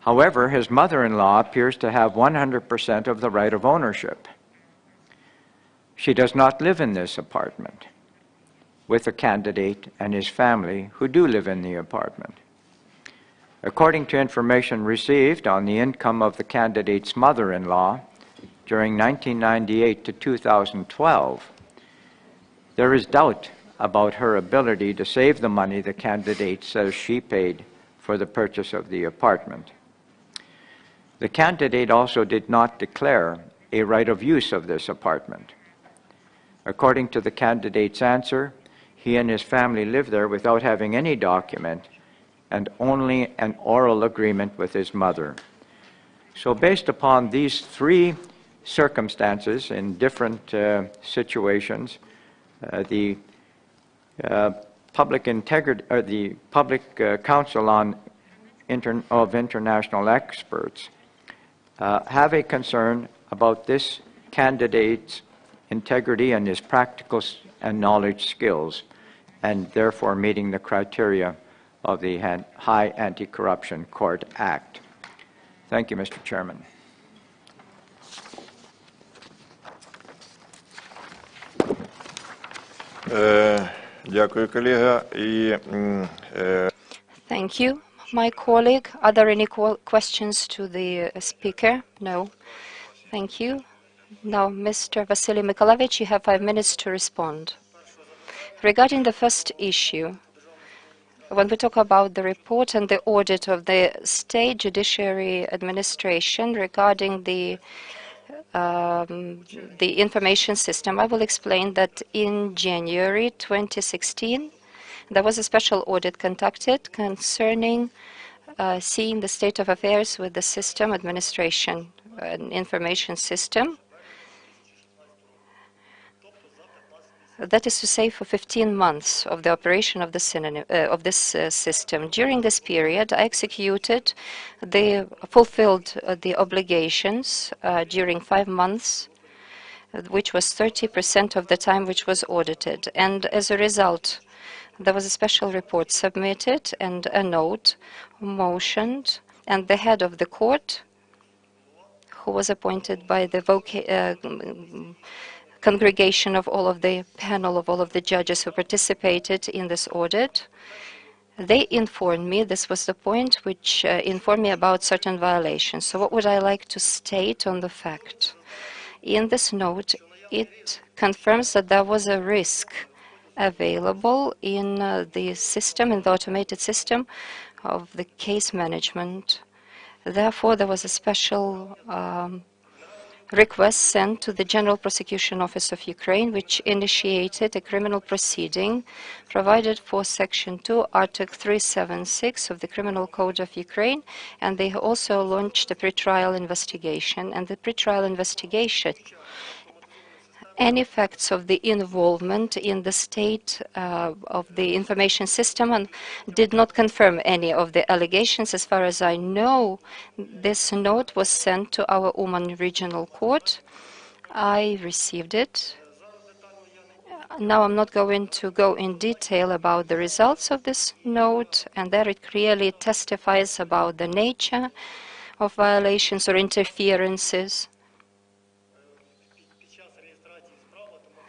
However, his mother-in-law appears to have 100% of the right of ownership. She does not live in this apartment with the candidate and his family who do live in the apartment. According to information received on the income of the candidate's mother-in-law during 1998 to 2012, there is doubt about her ability to save the money the candidate says she paid for the purchase of the apartment. The candidate also did not declare a right of use of this apartment. According to the candidate's answer, he and his family live there without having any document and only an oral agreement with his mother. So based upon these three circumstances, in different situations, the Public Integrity, or the Public Council of International Experts have a concern about this candidate's integrity and his practical and knowledge skills, and therefore meeting the criteria of the High Anti-Corruption Court Act. Thank you, Mr. Chairman. Дякую, колега. Thank you, my colleague. Are there any questions to the speaker? No. Thank you. Now, Mr. Vasily Mykolaievich, you have 5 minutes to respond. Regarding the first issue, when we talk about the report and the audit of the State Judiciary Administration regarding the information system, I will explain that in January 2016, there was a special audit conducted concerning seeing the state of affairs with the system administration and information system. That is to say, for 15 months of the operation of this system. During this period, I fulfilled the obligations during 5 months, which was 30% of the time which was audited. And as a result, there was a special report submitted and a note motioned, and the head of the court, who was appointed by the congregation of all of the panel of all of the judges who participated in this audit, they informed me, this was the point which informed me about certain violations. So what would I like to state on the fact? In this note, it confirms that there was a risk available in the system, in the automated system of the case management. Therefore, there was a special request sent to the General Prosecution Office of Ukraine, which initiated a criminal proceeding provided for Section 2, Article 376 of the Criminal Code of Ukraine, and they also launched a pretrial investigation. And the pretrial investigation, any facts of the involvement in the state of the information system, and did not confirm any of the allegations. As far as I know, this note was sent to our Uman Regional Court. I received it. Now I'm not going to go in detail about the results of this note, and there it clearly testifies about the nature of violations or interferences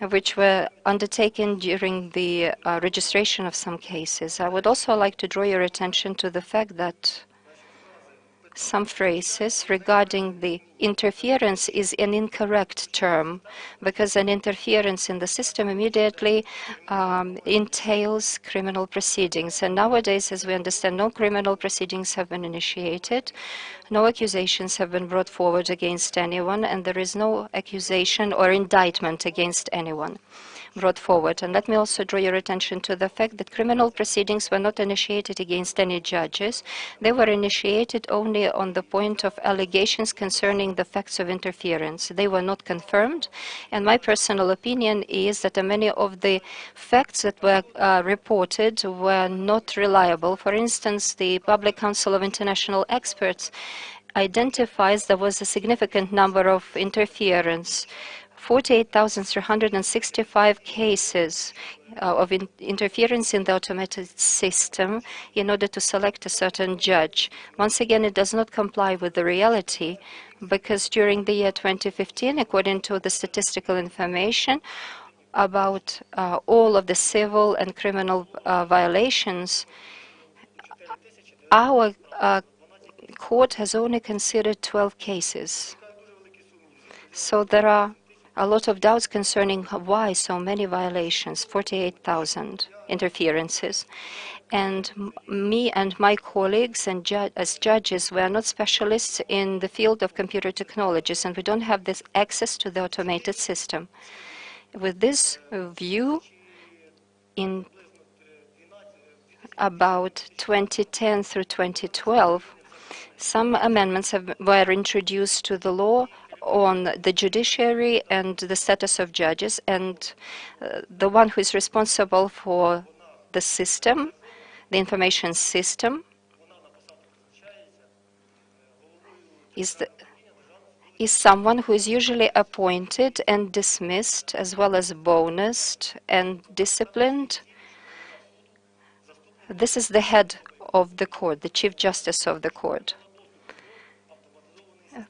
which were undertaken during the registration of some cases. I would also like to draw your attention to the fact that some phrases regarding the interference is an incorrect term, because an interference in the system immediately entails criminal proceedings. And nowadays, as we understand, no criminal proceedings have been initiated, no accusations have been brought forward against anyone, and there is no accusation or indictment against anyone brought forward. And let me also draw your attention to the fact that criminal proceedings were not initiated against any judges. They were initiated only on the point of allegations concerning the facts of interference. They were not confirmed, and my personal opinion is that many of the facts that were reported were not reliable. For instance, the Public Council of International Experts identifies there was a significant number of interference. 48,365 cases of interference in the automated system in order to select a certain judge. Once again, it does not comply with the reality, because during the year 2015, according to the statistical information about all of the civil and criminal violations, our court has only considered 12 cases. So there are a lot of doubts concerning why so many violations, 48,000 interferences. And me and my colleagues and as judges, we are not specialists in the field of computer technologies, and we don't have this access to the automated system. With this view, in about 2010 through 2012, some amendments were introduced to the law on the judiciary and the status of judges, and the one who is responsible for the system, the information system, is someone who is usually appointed and dismissed, as well as bonused and disciplined. This is the head of the court, the Chief Justice of the court.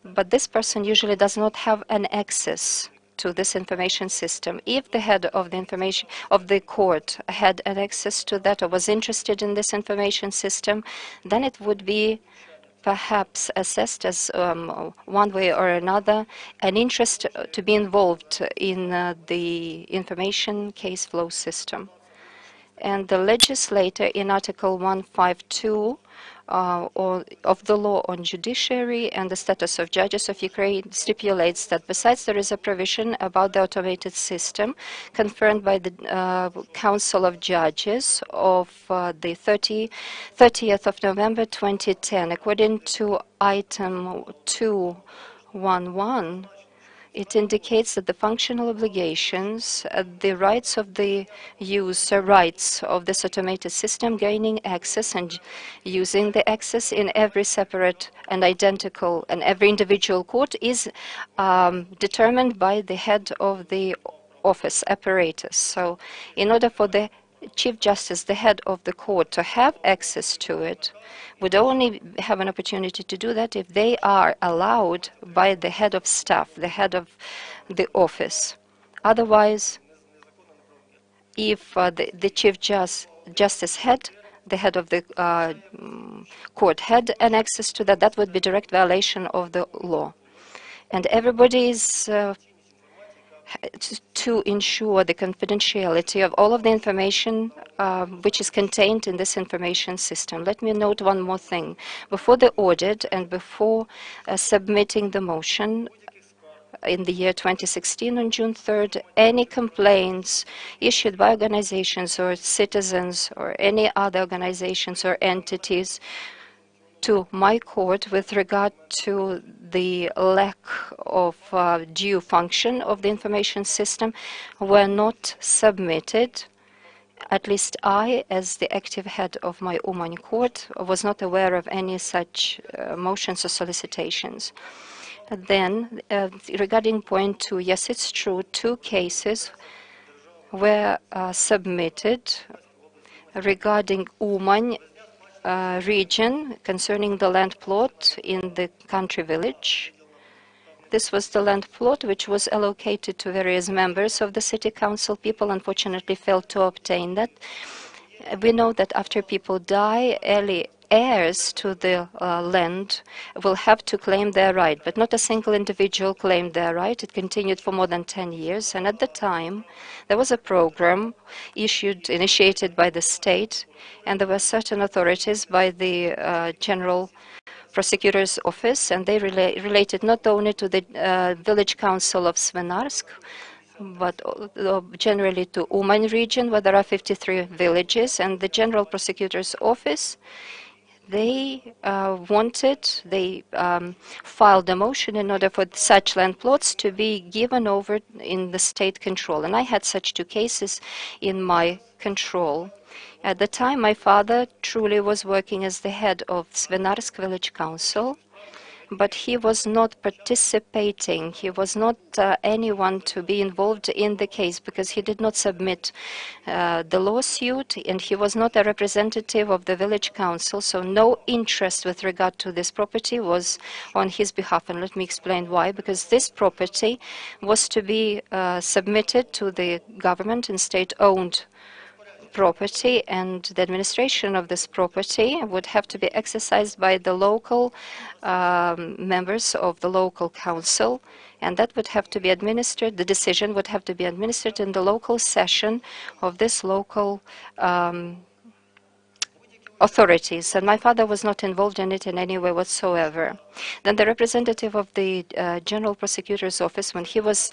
But this person usually does not have an access to this information system. If the head of the information of the court had an access to that or was interested in this information system, then it would be perhaps assessed as one way or another an interest to be involved in the information case flow system. And the legislator in Article 152 of the law on judiciary and the status of judges of Ukraine stipulates that besides there is a provision about the automated system confirmed by the Council of Judges of the 30th of November 2010. According to item 211, it indicates that the functional obligations, the rights of the user, rights of this automated system gaining access and using the access in every separate and identical and every individual court is determined by the head of the office apparatus. So in order for the Chief Justice, the head of the court, to have access to it, would only have an opportunity to do that if they are allowed by the head of staff, the head of the office. Otherwise, if the Chief Justice had, the head of the court had an access to that, that would be direct violation of the law. And everybody is to ensure the confidentiality of all of the information which is contained in this information system. Let me note one more thing. Before the audit and before submitting the motion in the year 2016 on June 3rd, any complaints issued by organizations or citizens or any other organizations or entities to my court with regard to the lack of due function of the information system were not submitted. At least I, as the active head of my Uman court, was not aware of any such motions or solicitations. And then, regarding point 2, yes, it's true, 2 cases were submitted regarding Uman region concerning the land plot in the country village. This was the land plot which was allocated to various members of the city council. People unfortunately failed to obtain that. We know that after people die, early heirs to the land will have to claim their right, but not a single individual claimed their right. It continued for more than 10 years, and at the time there was a program initiated by the state, and there were certain authorities by the General Prosecutor's Office, and they related not only to the village council of Svenarsk, but generally to Uman region, where there are 53 villages, and the General Prosecutor's Office, they filed a motion in order for such land plots to be given over in the state control. And I had such 2 cases in my control. At the time, my father truly was working as the head of Svenarsk Village Council, but he was not participating. He was not anyone to be involved in the case because he did not submit the lawsuit, and he was not a representative of the village council, so no interest with regard to this property was on his behalf. And let me explain why. Because this property was to be submitted to the government and state-owned property, and the administration of this property would have to be exercised by the local members of the local council, and that would have to be administered, the decision would have to be administered in the local session of this local authorities, and my father was not involved in it in any way whatsoever. Then the representative of the General Prosecutor's Office, when he was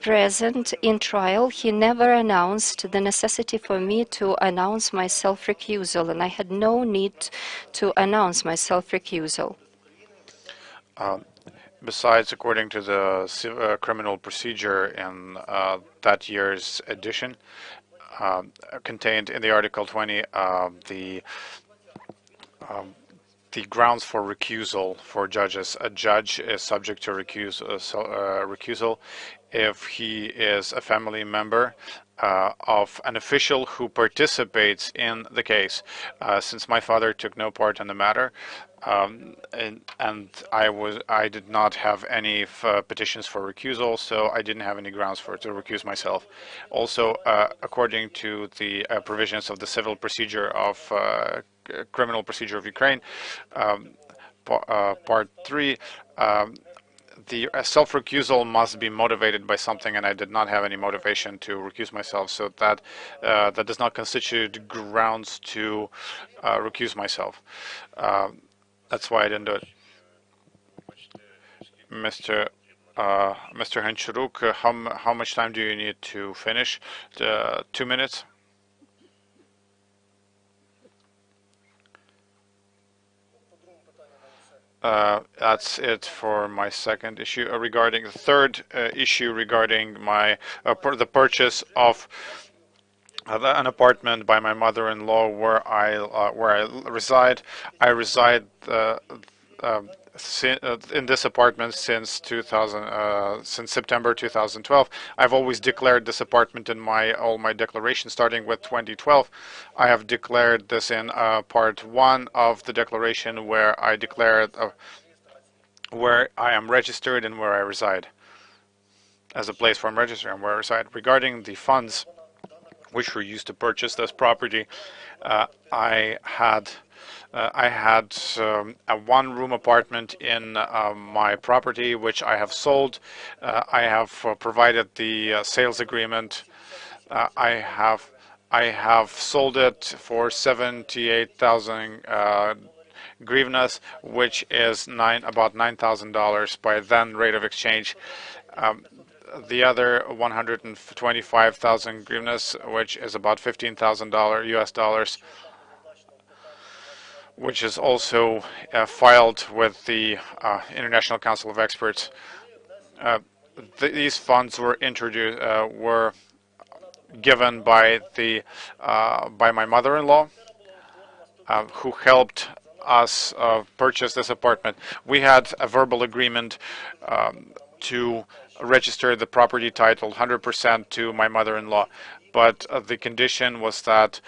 present in trial, he never announced the necessity for me to announce my self-recusal, and I had no need to announce my self-recusal. Besides, according to the criminal procedure in that year's edition, contained in the Article 20, the grounds for recusal for judges. A judge is subject to recusal if he is a family member of an official who participates in the case. Since my father took no part in the matter, and I did not have any petitions for recusal, so I didn't have any grounds to recuse myself. Also, according to the provisions of the civil procedure of criminal procedure of Ukraine, part 3, the self-recusal must be motivated by something, and I did not have any motivation to recuse myself, so that that does not constitute grounds to recuse myself. That's why I didn't do it. Mr. Henchuruk, how much time do you need to finish? 2 minutes? That's it for my second issue. Regarding the third issue regarding my the purchase of an apartment by my mother-in-law where I reside. I reside in this apartment since September 2012. I've always declared this apartment in all my declarations, starting with 2012. I have declared this in part 1 of the declaration, where I declared where I am registered and where I reside, as a place where I'm registered and where I reside. Regarding the funds which were used to purchase this property, I had a one-room apartment in my property, which I have sold. I have provided the sales agreement. I have sold it for 78,000 grivnas, which is about $9,000 by then rate of exchange. The other 125,000 grivnas, which is about $15,000 US dollars, which is also filed with the International Council of Experts. These funds were introduced, were given by my mother-in-law, who helped us purchase this apartment. We had a verbal agreement to register the property title 100% to my mother-in-law, but the condition was that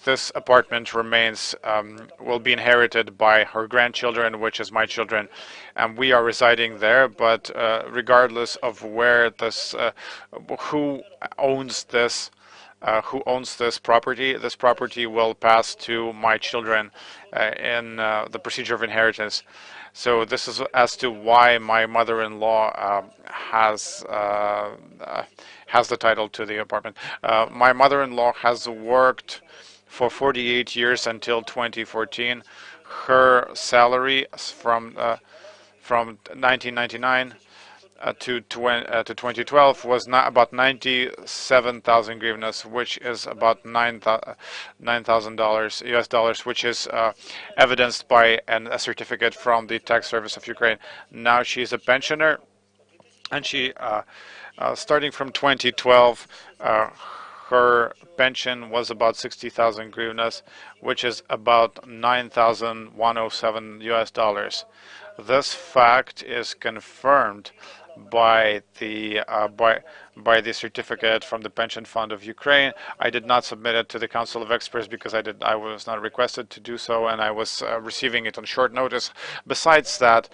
this apartment will be inherited by her grandchildren, which is my children, and we are residing there. But regardless of where who owns this property will pass to my children in the procedure of inheritance. So this is as to why my mother-in-law has the title to the apartment. My mother-in-law has worked for 48 years until 2014. Her salary from 1999 to 2012 was about 97,000 grivnas, which is about $9,000 US dollars, which is evidenced by a certificate from the Tax Service of Ukraine. Now she's a pensioner, and she, starting from 2012, her pension was about 60,000 grivnas, which is about 9,107 US dollars. This fact is confirmed by the certificate from the Pension Fund of Ukraine. I did not submit it to the Council of Experts because I was not requested to do so, and I was receiving it on short notice. Besides that,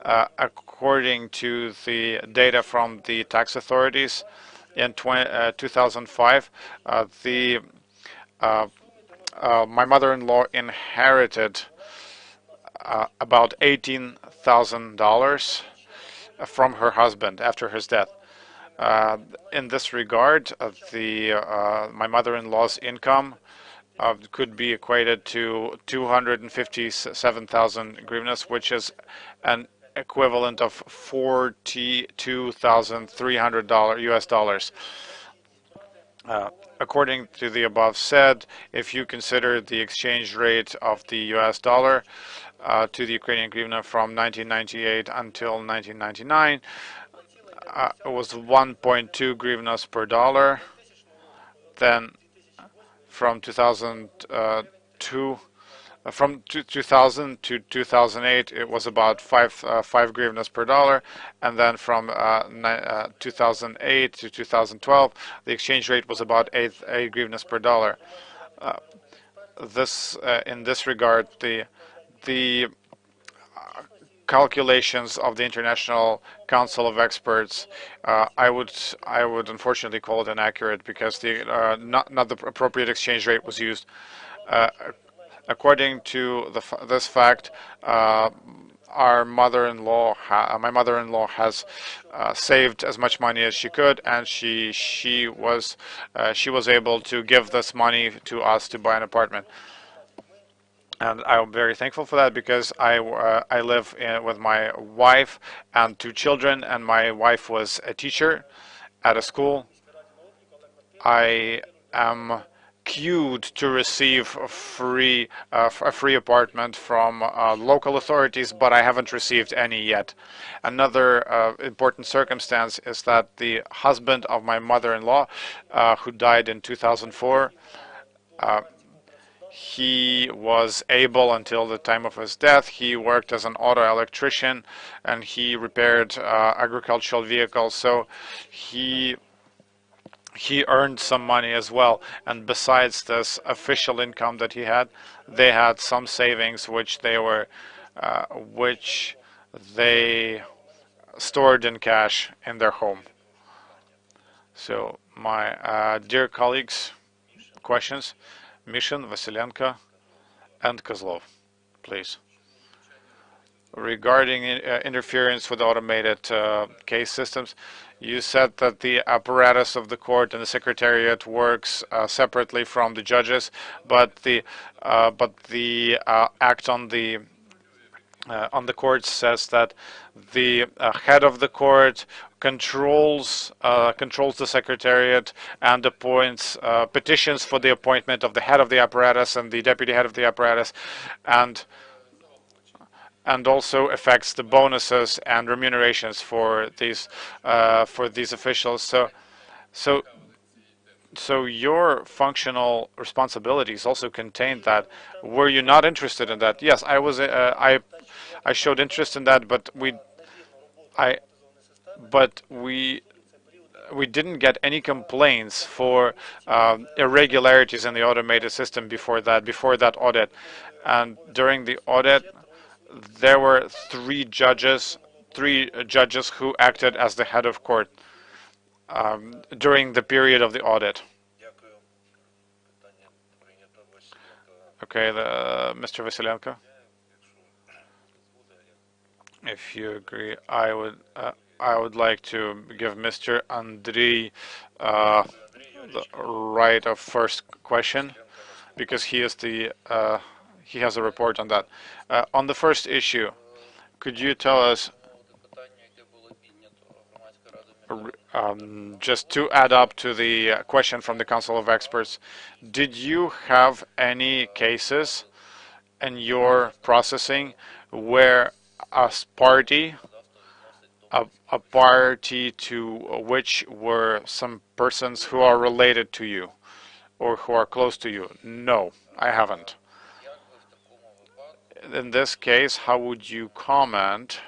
according to the data from the tax authorities, in 2005, my mother-in-law inherited about $18,000 from her husband after his death. In this regard, my mother-in-law's income could be equated to 257,000 grivnas, which is an equivalent of $42,300 US dollars. According to the above said, if you consider the exchange rate of the US dollar to the Ukrainian hryvnia from 1998 until 1999, it was 1.2 hryvnias per dollar. Then from 2002, from 2000 to 2008, it was about 5 hryvnias per dollar, and then from 2008 to 2012, the exchange rate was about 8 hryvnias per dollar. In this regard, the calculations of the International Council of Experts, I would unfortunately call it inaccurate because not the appropriate exchange rate was used. According to this fact, my mother-in-law has saved as much money as she could, and she was able to give this money to us to buy an apartment. And I'm very thankful for that because I live with my wife and 2 children, and my wife was a teacher at a school. I am queued to receive a free apartment from local authorities, but I haven't received any yet. Another important circumstance is that the husband of my mother-in-law, who died in 2004, he was able, until the time of his death, he worked as an auto electrician and he repaired agricultural vehicles, so he earned some money as well. And besides this official income that he had, they had some savings which they stored in cash in their home. So my dear colleagues, questions? Mishin, Vasilenko, and Kozlov, please. Regarding interference with automated case systems, you said that the apparatus of the court and the secretariat works separately from the judges, but the act on the court says that the head of the court controls the secretariat and appoints petitions for the appointment of the head of the apparatus and the deputy head of the apparatus, and also affects the bonuses and remunerations for these officials. So your functional responsibilities also contain that. Were you not interested in that? Yes, I was. I showed interest in that, but we didn't get any complaints for irregularities in the automated system before that audit. And during the audit, there were 3 judges who acted as the head of court during the period of the audit. Okay, Mr. Vasilenko. If you agree, I would like to give Mr. Andriy the right of first question because he has a report on that. On the first issue, could you tell us, just to add up to the question from the Council of Experts, did you have any cases in your processing where a party to which were some persons who are related to you or who are close to you? No, I haven't. In this case, how would you comment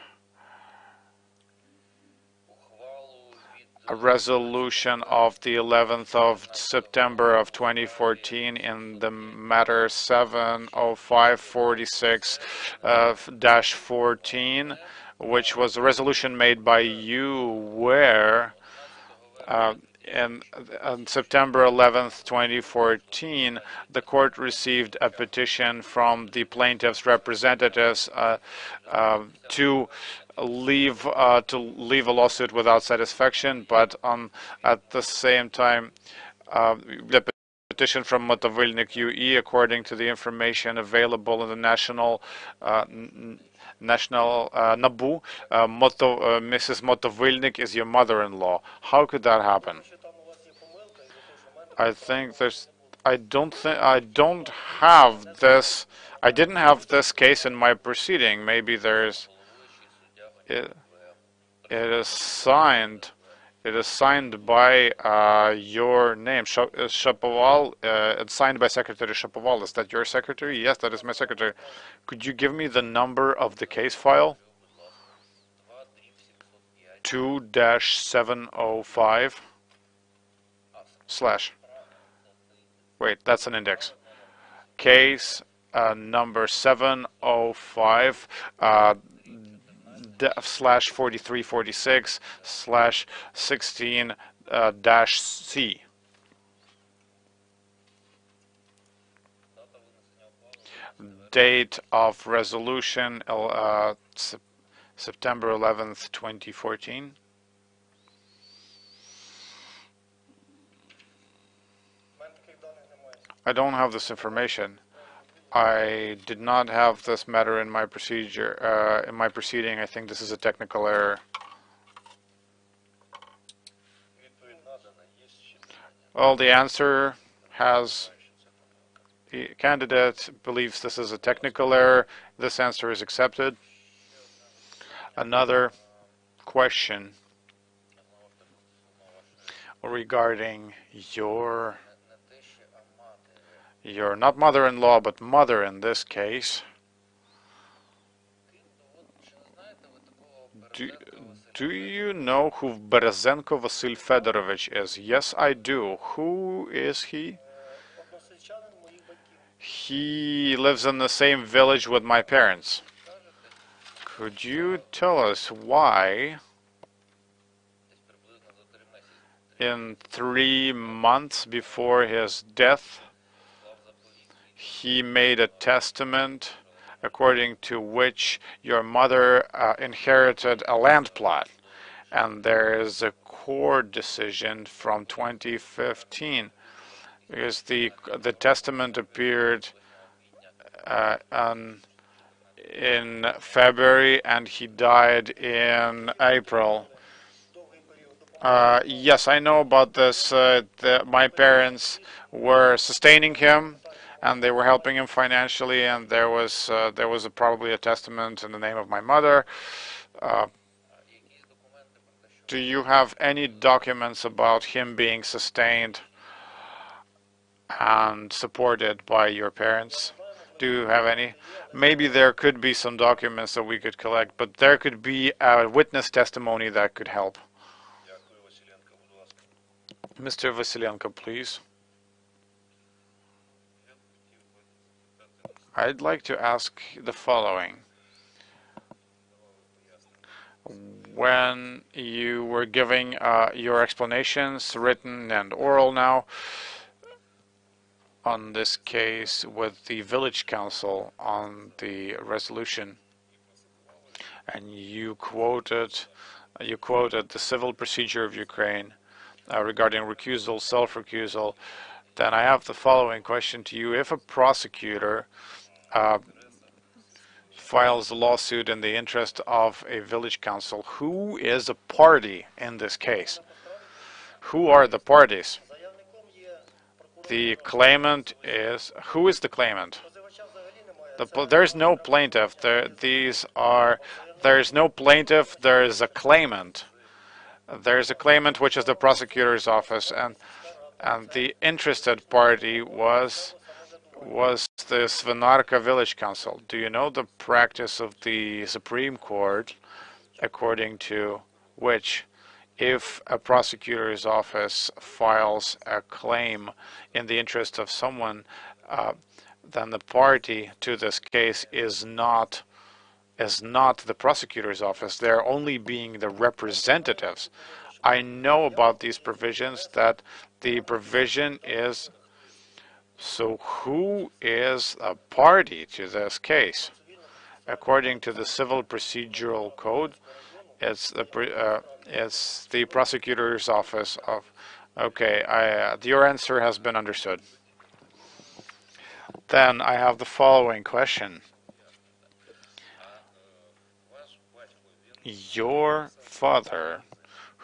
a resolution of the 11th of September of 2014 in the matter 70546-14, which was a resolution made by you where on September 11th, 2014, the court received a petition from the plaintiff's representatives to leave a lawsuit without satisfaction, but at the same time, the petition from Motovylnik UE, according to the information available in the national NABU, Mrs. Motovylnik is your mother-in-law. How could that happen? I think there's. I don't have this. I didn't have this case in my proceeding. Maybe there's. It, it is signed. It is signed by your name, Shapoval. It's signed by Secretary Shapoval. Is that your secretary? Yes, that is my secretary. Could you give me the number of the case file? 2-705 slash. Wait, that's an index. Case number 705 slash 4346 slash 16 dash C. Date of resolution September 11th, 2014. I don't have this information. I did not have this matter in my procedure, in my proceeding. I think this is a technical error. Well, the answer has, the candidate believes this is a technical error. This answer is accepted. Another question regarding your not mother-in-law, but mother in this case. Do you know who Berezenko Vasil Fedorovich is? Yes, I do. Who is he? He lives in the same village with my parents. Could you tell us why in 3 months before his death he made a testament according to which your mother inherited a land plot? And there is a court decision from 2015 because the testament appeared in February and he died in April. Yes, I know about this. My parents were sustaining him, and they were helping him financially. And there was probably a testament in the name of my mother. Do you have any documents about him being sustained and supported by your parents? Do you have any? Maybe there could be some documents that we could collect, but there could be a witness testimony that could help. Mr. Vasilenko, please. I'd like to ask the following. When you were giving your explanations, written and oral now, on this case with the village council on the resolution, and you quoted the civil procedure of Ukraine regarding recusal, self-recusal, then I have the following question to you. If a prosecutor files a lawsuit in the interest of a village council, who is a party in this case? Who are the parties? The claimant is, who is the claimant? There's no plaintiff. There's no plaintiff, there is a claimant. There's a claimant, which is the prosecutor's office, and the interested party was the Svenarka Village Council. Do you know the practice of the Supreme Court, according to which if a prosecutor's office files a claim in the interest of someone, then the party to this case is not the prosecutor's office. They're only being the representatives. I know about these provisions, that the provision is, so who is a party to this case? According to the Civil Procedural Code, it's the prosecutor's office of, okay, your answer has been understood. Then I have the following question. Your father,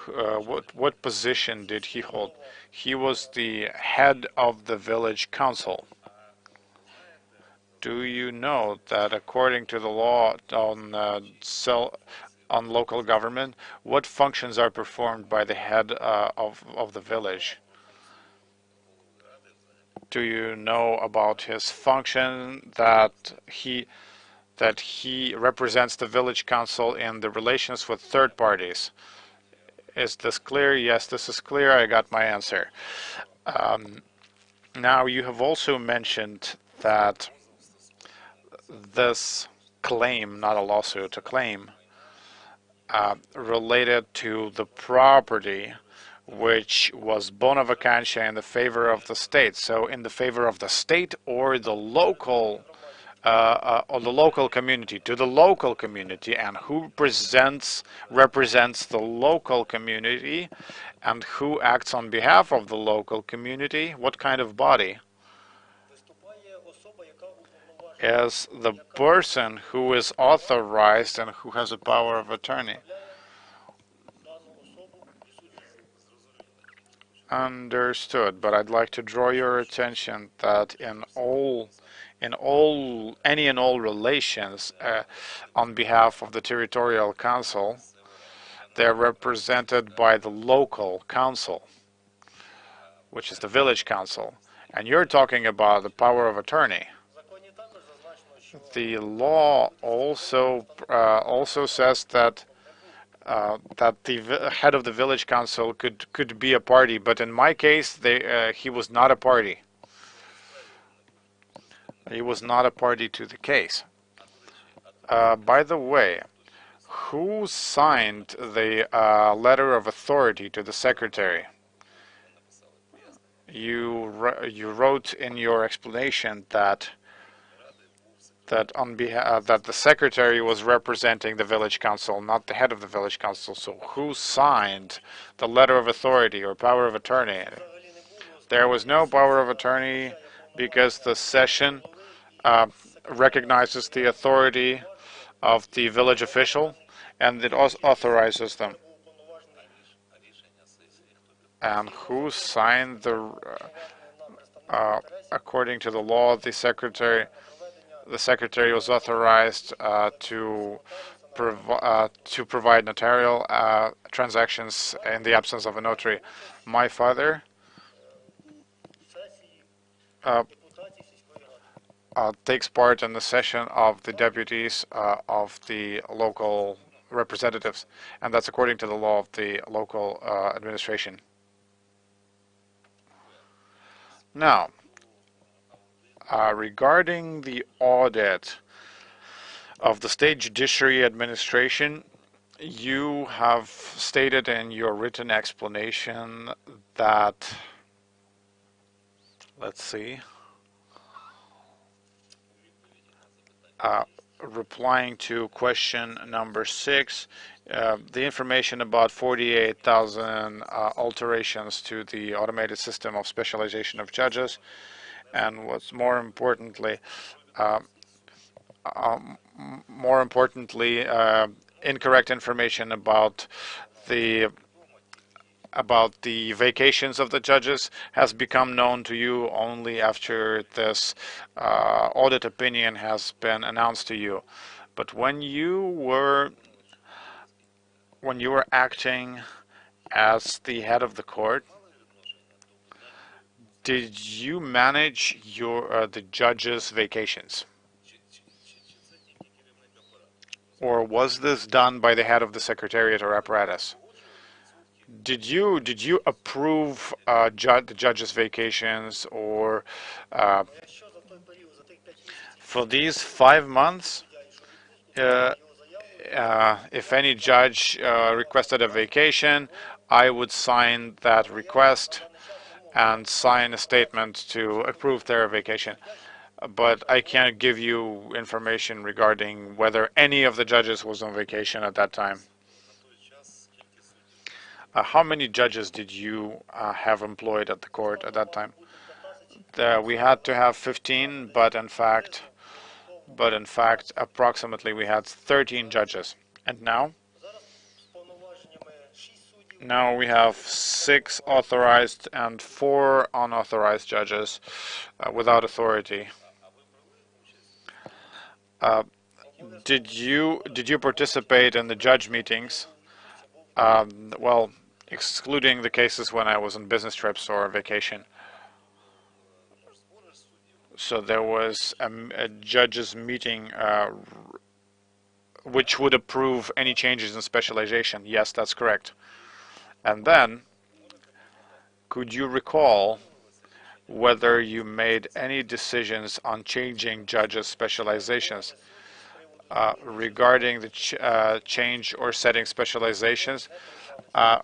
What position did he hold? He was the head of the village council. Do you know that according to the law on local government, what functions are performed by the head of the village? Do you know about his function, that he represents the village council in the relations with third parties? Is this clear? Yes, this is clear. I got my answer. Now, you have also mentioned that this claim, not a lawsuit, a claim, related to the property which was bona vacantia in the favor of the state. So in the favor of the state or the local community, to the local community, and who represents the local community, and who acts on behalf of the local community, what kind of body? Is the person who is authorized and who has a power of attorney. Understood, but I'd like to draw your attention that in all relations on behalf of the territorial council, they're represented by the local council, which is the village council, and you're talking about the power of attorney. The law also says that the head of the village council could be a party, but in my case, he was not a party. He was not a party to the case. By the way, who signed the letter of authority to the secretary? You wrote in your explanation that the secretary was representing the village council, not the head of the village council. So who signed the letter of authority or power of attorney? There was no power of attorney because the session recognizes the authority of the village official, and it authorizes them. And who signed the? According to the law, the secretary was authorized to provide notarial transactions in the absence of a notary. My father takes part in the session of the deputies of the local representatives, and that's according to the law of the local administration. Now, regarding the audit of the state judiciary administration, you have stated in your written explanation that, let's see, replying to question number 6, the information about 48,000 alterations to the automated system of specialization of judges, and what's more importantly, incorrect information about the vacations of the judges has become known to you only after this audit opinion has been announced to you. But when you were acting as the head of the court, did you manage the judges' vacations? Or was this done by the head of the secretariat or apparatus? Did you approve the judges' vacations, or for these 5 months, if any judge requested a vacation, I would sign that request and sign a statement to approve their vacation. But I can't give you information regarding whether any of the judges was on vacation at that time. How many judges did you have employed at the court at that time? We had to have 15, but in fact, approximately we had 13 judges. And now Now we have 6 authorized and 4 unauthorized judges without authority. Did you participate in the judge meetings? Well, excluding the cases when I was on business trips or vacation. So there was a judges meeting which would approve any changes in specialization. Yes, that's correct. And then, could you recall whether you made any decisions on changing judges' specializations? Regarding the change or setting specializations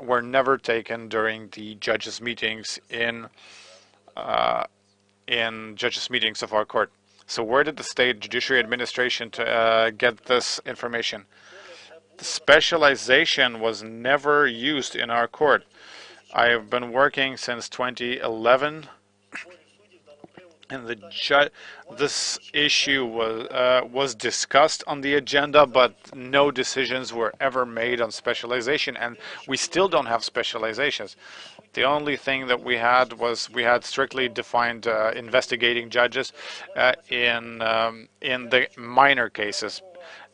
were never taken during the judges' meetings in judges' meetings of our court. So where did the state judiciary administration get this information? The specialization was never used in our court. I have been working since 2011, and this issue was discussed on the agenda, but no decisions were ever made on specialization, and we still don't have specializations. The only thing that we had was strictly defined investigating judges in the minor cases,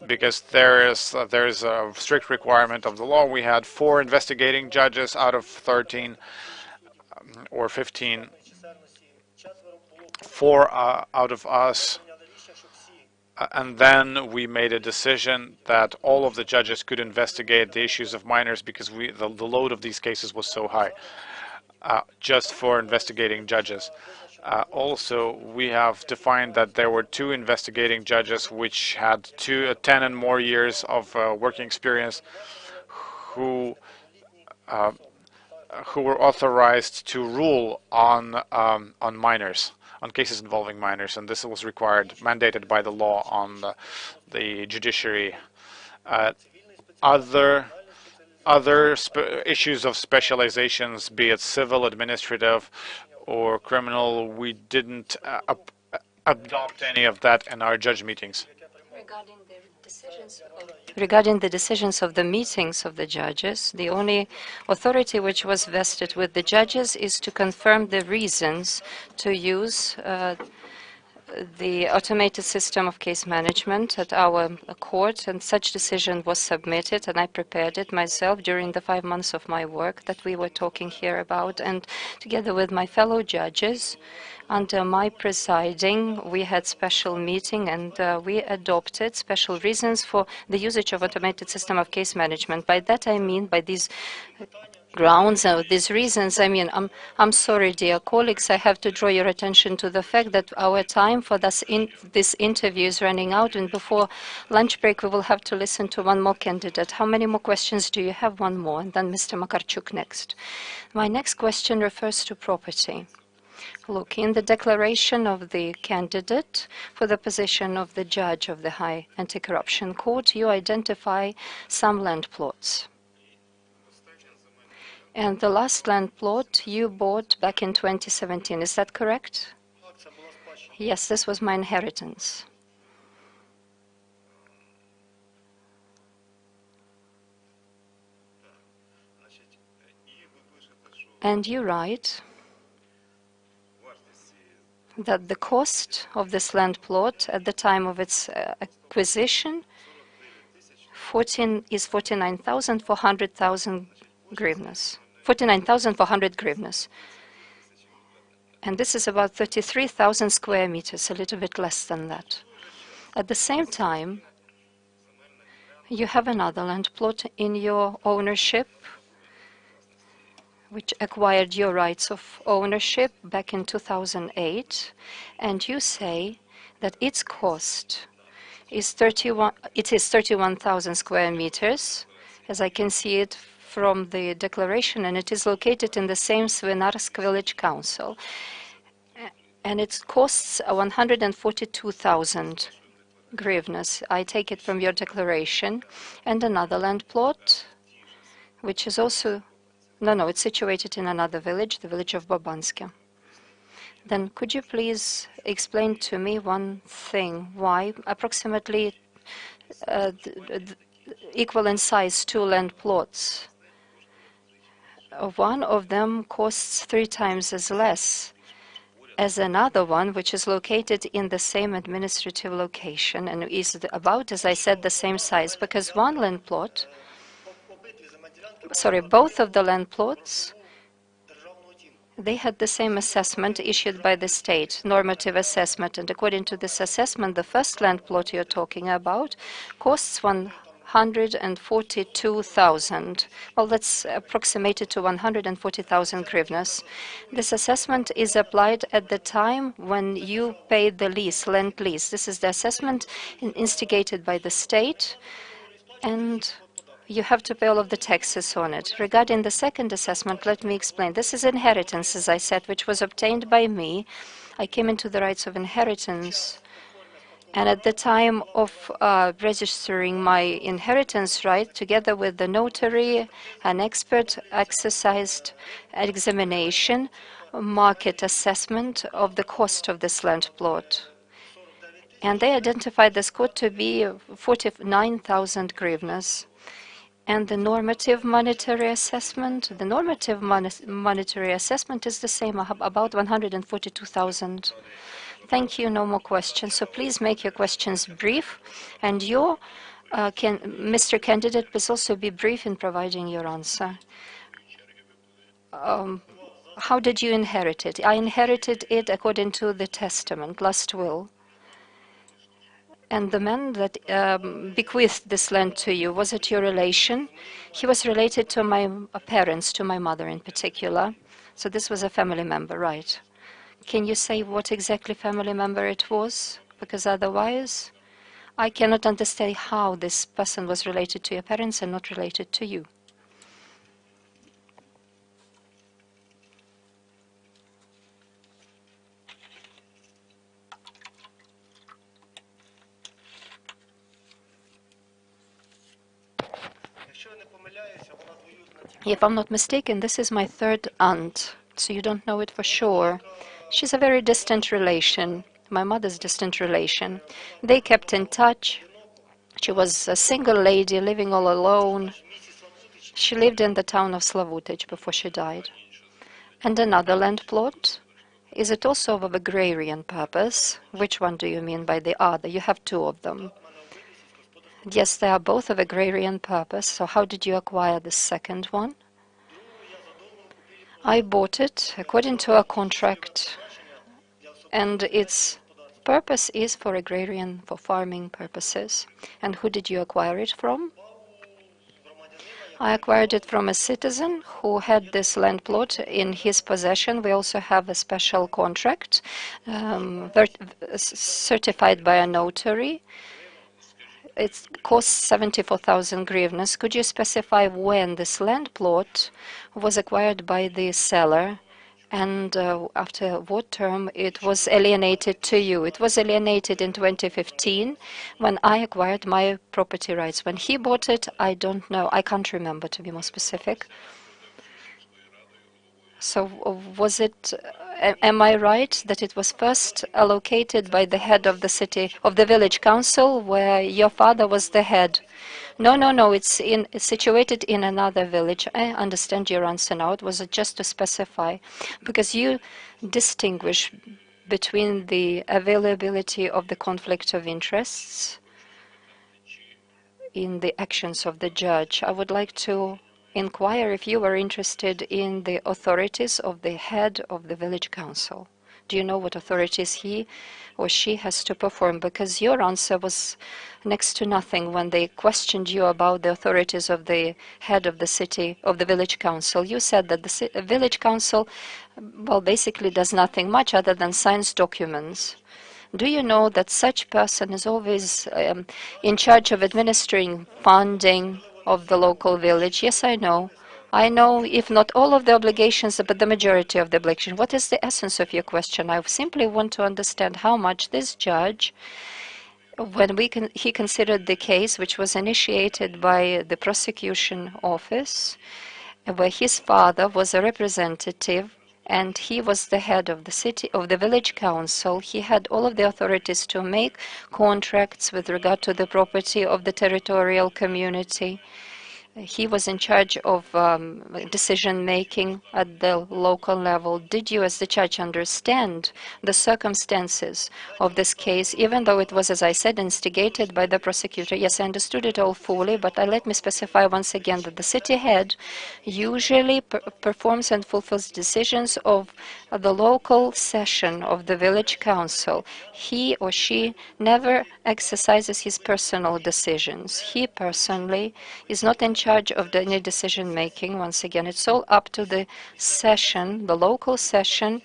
because there is a strict requirement of the law. We had 4 investigating judges out of 13 or 15. 4 out of us, and then we made a decision that all of the judges could investigate the issues of minors because the load of these cases was so high, just for investigating judges. Also, we have defined that there were 2 investigating judges which had 10 and more years of working experience who were authorized to rule on minors, on cases involving minors, and this was mandated by the law on the judiciary. Other issues of specializations, be it civil, administrative, or criminal, we didn't adopt any of that in our judge meetings. Regarding the decisions of the meetings of the judges, the only authority which was vested with the judges is to confirm the reasons to use the automated system of case management at our court, and such decision was submitted, and I prepared it myself during the 5 months of my work that we were talking here about, and together with my fellow judges, under my presiding, we had special meeting, and we adopted special reasons for the usage of automated system of case management. By that I mean, by these grounds of these reasons, I mean, I'm sorry, dear colleagues, I have to draw your attention to the fact that our time for this interview is running out, and before lunch break we will have to listen to one more candidate. How many more questions do you have? One more, and then Mr. Makarchuk next. My next question refers to property. Look, in the declaration of the candidate for the position of the judge of the High Anti-Corruption Court, you identify some land plots. And the last land plot you bought back in 2017, is that correct? Yes, this was my inheritance. And you write that the cost of this land plot at the time of its acquisition is 49,400 hryvnias. 49,400 hryvnias. And this is about 33,000 square meters, a little bit less than that. At the same time, you have another land plot in your ownership, which acquired your rights of ownership back in 2008, and you say that its cost is 31,000 square meters, as I can see it from the declaration, and it is located in the same Svinarsk village council, and it costs 142,000 hryvnias. I take it from your declaration. And another land plot, which is also No, it's situated in another village, the village of Babanske. Then could you please explain to me one thing, why approximately equal in size 2 land plots one of them costs 3 times as less as another one, which is located in the same administrative location and is about, as I said, the same size, because one land plot, both of the land plots, they had the same assessment issued by the state, normative assessment, and according to this assessment, the first land plot you're talking about costs 142,000. Well, that's approximated to 140,000 hryvnias. This assessment is applied at the time when you pay the lease, land lease. This is the assessment instigated by the state, and you have to pay all of the taxes on it. Regarding the second assessment, let me explain. This is inheritance, as I said, which was obtained by me. I came into the rights of inheritance. And at the time of registering my inheritance right, together with the notary, an expert exercised examination, market assessment of the cost of this land plot. And they identified this cost to be 49,000 hryvnias. And the normative monetary assessment, monetary assessment is the same, about 142,000. Thank you. No more questions. So please make your questions brief. And your, Mr. Candidate, please also be brief in providing your answer. How did you inherit it? I inherited it according to the testament, last will. And the man that bequeathed this land to you, was it your relation? He was related to my parents, to my mother in particular. So this was a family member, right? Can you say what exactly family member it was? Because otherwise, I cannot understand how this person was related to your parents and not related to you. If I'm not mistaken, this is my third aunt, so you don't know it for sure. She's a very distant relation, my mother's distant relation. They kept in touch. She was a single lady living all alone. She lived in the town of Slavutic before she died. And another land plot, is it also of agrarian purpose? Which one do you mean by the other? You have two of them. Yes, they are both of agrarian purpose. So how did you acquire the second one? I bought it according to a contract, and its purpose is for agrarian, for farming purposes. And who did you acquire it from? I acquired it from a citizen who had this land plot in his possession. We also have a special contract certified by a notary. It costs 74,000 hryvnias. Could you specify when this land plot was acquired by the seller and after what term it was alienated to you? It was alienated in 2015 when I acquired my property rights. When he bought it, I don't know. I can't remember, to be more specific. So was it, am I right that it was first allocated by the head of the city, of the village council, where your father was the head? No, it's situated in another village. I understand your answer now. It was just to specify, because you distinguish between the availability of the conflict of interests in the actions of the judge. I would like to inquire if you were interested in the authorities of the head of the village council. Do you know what authorities he or she has to perform? Because your answer was next to nothing when they questioned you about the authorities of the head of the city, of the village council. You said that the village council, well, basically does nothing much other than signs documents. Do you know that such person is always in charge of administering funding of the local village? Yes, I know. I know, if not all of the obligations, but the majority of the obligations. What is the essence of your question? I simply want to understand how much this judge, when he considered the case, which was initiated by the prosecution office, where his father was a representative, and he was the head of the city, of the village council. He had all of the authorities to make contracts with regard to the property of the territorial community. He was in charge of decision-making at the local level. Did you, as the judge, understand the circumstances of this case, even though it was, as I said, instigated by the prosecutor? Yes, I understood it all fully, but let me specify once again that the city head usually performs and fulfills decisions of the local session of the village council. He or she never exercises his personal decisions. He personally is not in charge of any decision-making. Once again, it's all up to the session, the local session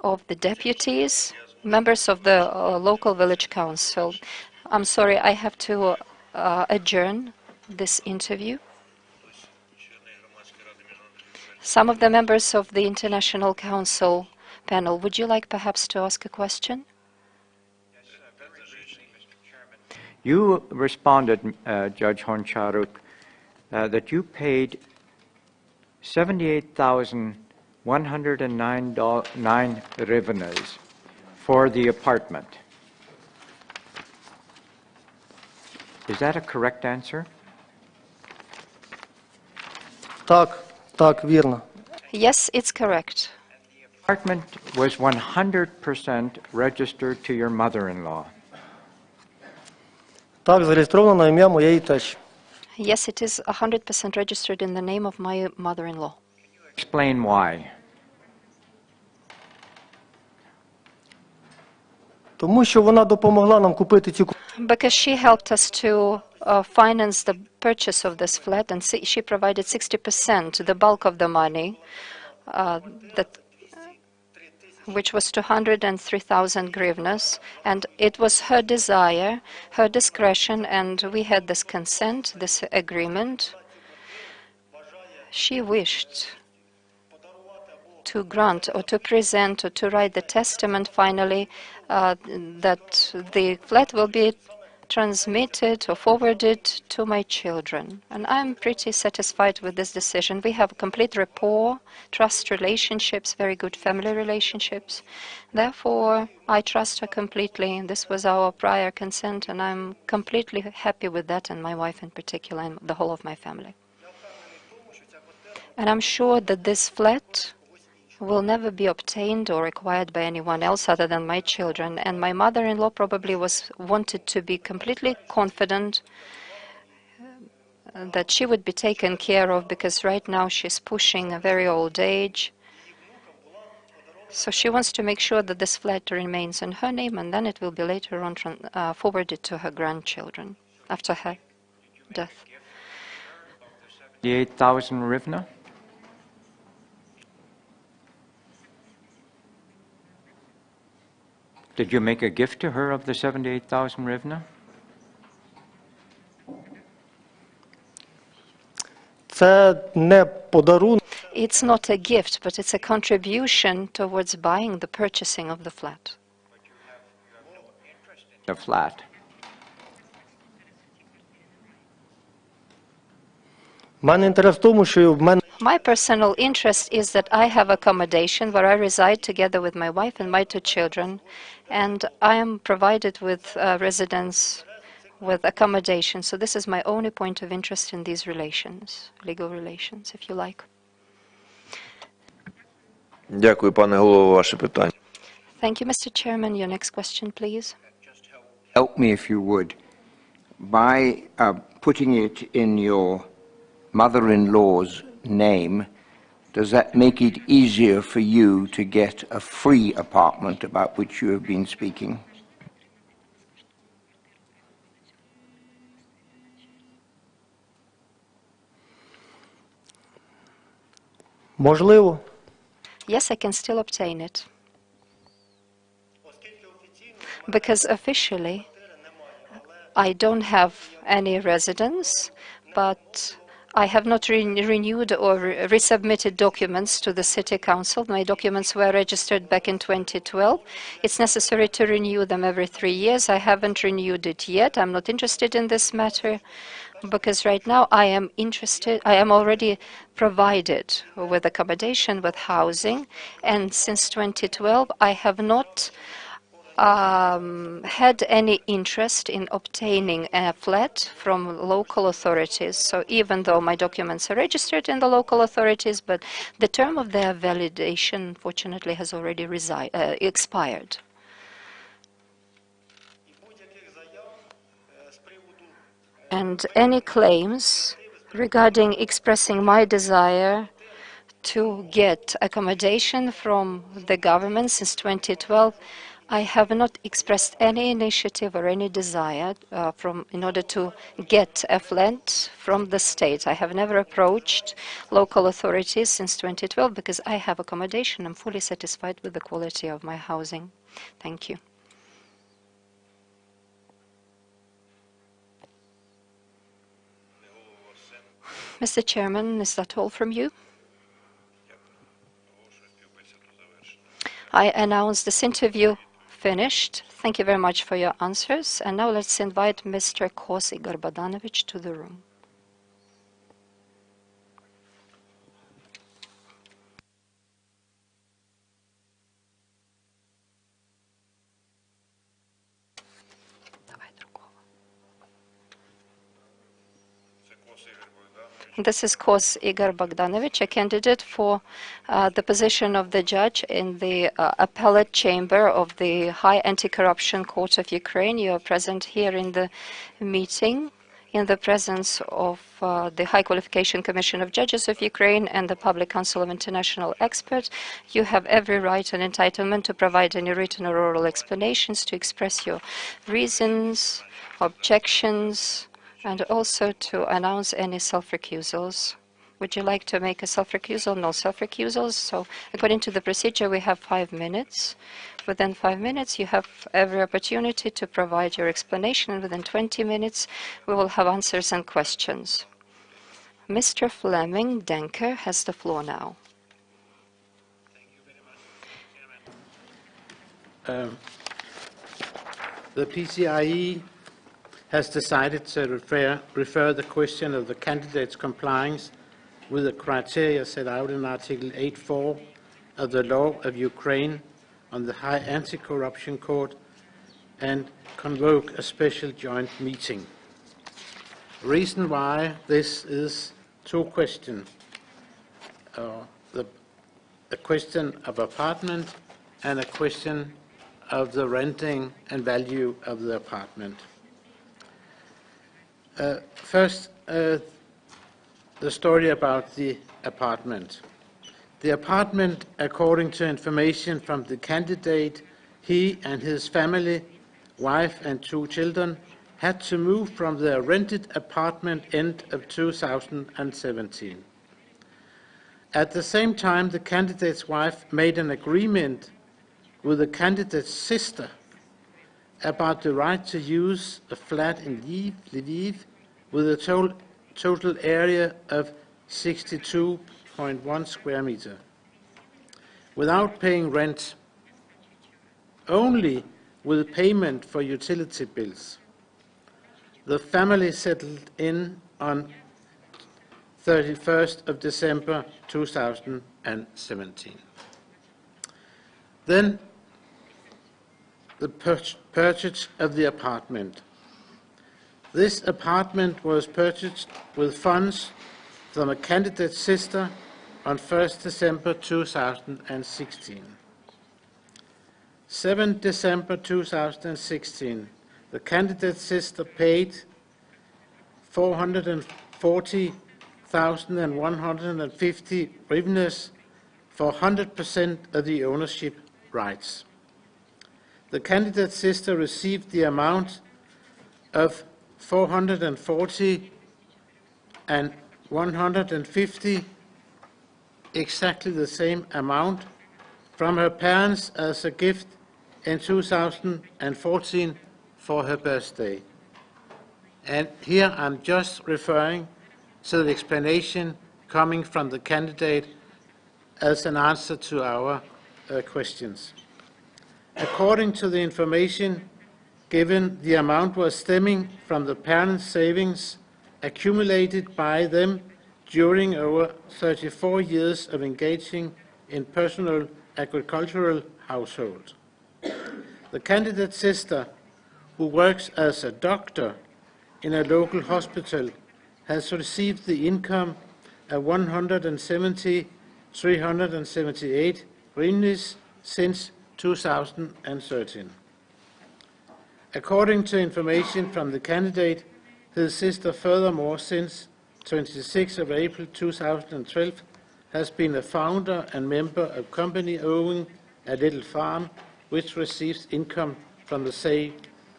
of the deputies, members of the local village council. I'm sorry, I have to adjourn this interview. Some of the members of the International Council panel, would you like perhaps to ask a question? You responded, Judge Honcharuk, that you paid $78,109 hryvnias for the apartment. Is that a correct answer? Так, вірно. Yes, it's correct. The apartment was 100% registered to your mother-in-law. Так, зареєстровано на ім'я моєї тещі. Yes, it is 100% registered in the name of my mother-in-law. Explain why. Тому що вона допомогла нам купити цю Because she helped us to finance the purchase of this flat, and she provided 60%, the bulk of the money, which was 203,000 hryvnias, and it was her desire, her discretion, and we had this consent, this agreement. She wished to grant or to present or to write the testament finally that the flat will be transmitted or forwarded to my children. And I'm pretty satisfied with this decision. We have complete rapport, trust relationships, very good family relationships. Therefore, I trust her completely. And this was our prior consent, and I'm completely happy with that, and my wife in particular, and the whole of my family. And I'm sure that this flat will never be obtained or acquired by anyone else other than my children. And my mother-in-law probably wanted to be completely confident that she would be taken care of, because right now she's pushing a very old age. So she wants to make sure that this flat remains in her name, and then it will be later on forwarded to her grandchildren after her death. The 8,000 hryvnia? Did you make a gift to her of the 78,000 hryvnia? Це не подарунок. It's not a gift, but it's a contribution towards buying the purchasing of the flat. The flat. У мене інтерес в тому, що в мене My personal interest is that I have accommodation where I reside together with my wife and my two children, and I am provided with residence, with accommodation. So this is my only point of interest in these relations, legal relations, if you like. Дякую, пане голово, ваше питання. Thank you, Mr. Chairman. Your next question, please. Help me if you would. By putting it in your mother-in-law's name, does that make it easier for you to get a free apartment about which you have been speaking? можливо. Yes, I can still obtain it. Because officially, I don't have any residence, but I have not renewed or resubmitted documents to the City Council. My documents were registered back in 2012. It's necessary to renew them every 3 years. I haven't renewed it yet. I'm not interested in this matter because right now I am already provided with accommodation, with housing, and since 2012 I have not had any interest in obtaining a flat from local authorities. So even though my documents are registered in the local authorities, but the term of their validation, unfortunately, has already expired. And any claims regarding expressing my desire to get accommodation from the government since 2012, I have not expressed any initiative or any desire in order to get a flat from the state. I have never approached local authorities since 2012 because I have accommodation. I'm fully satisfied with the quality of my housing. Thank you. Mr. Chairman, is that all from you? I announce this interview finished. Thank you very much for your answers. And now let's invite Mr. Kos Igor Bogdanovic to the room. This is Kos Igor Bogdanovic, a candidate for the position of the judge in the appellate chamber of the High Anti-Corruption Court of Ukraine. You are present here in the meeting in the presence of the High Qualification Commission of Judges of Ukraine and the Public Council of International Experts. You have every right and entitlement to provide any written or oral explanations, to express your reasons, objections, and also to announce any self-recusals. Would you like to make a self-recusal? No self-recusals. So according to the procedure, we have 5 minutes. Within 5 minutes, you have every opportunity to provide your explanation, and within 20 minutes, we will have answers and questions. Mr. Fleming Denker has the floor now. The PCIe has decided to refer the question of the candidate's compliance with the criteria set out in Article 8.4 of the law of Ukraine on the High Anti-Corruption Court and convoke a special joint meeting. Reason why this is two questions. A question of apartment and a question of the renting and value of the apartment. First, the story about the apartment. The apartment, according to information from the candidate, he and his family, wife and 2 children, had to move from their rented apartment end of 2017. At the same time, the candidate's wife made an agreement with the candidate's sister about the right to use a flat in Lviv with a total area of 62.1 square meters, without paying rent, only with payment for utility bills. The family settled in on 31st of December 2017. Then the purchase of the apartment. This apartment was purchased with funds from a candidate's sister on 1st December 2016. 7 December 2016, the candidate's sister paid 440,150 hryvnias for 100% of the ownership rights. The candidate's sister received the amount of 440 and 150, exactly the same amount, from her parents as a gift in 2014 for her birthday. And here I'm just referring to the explanation coming from the candidate as an answer to our questions. According to the information given, the amount was stemming from the parents' savings accumulated by them during over 34 years of engaging in personal agricultural household. The candidate sister, who works as a doctor in a local hospital, has received the income of 170,378 hryvnias since 2013. According to information from the candidate, his sister furthermore since 26 of April 2012 has been a founder and member of a company owning a little farm which receives income from the sale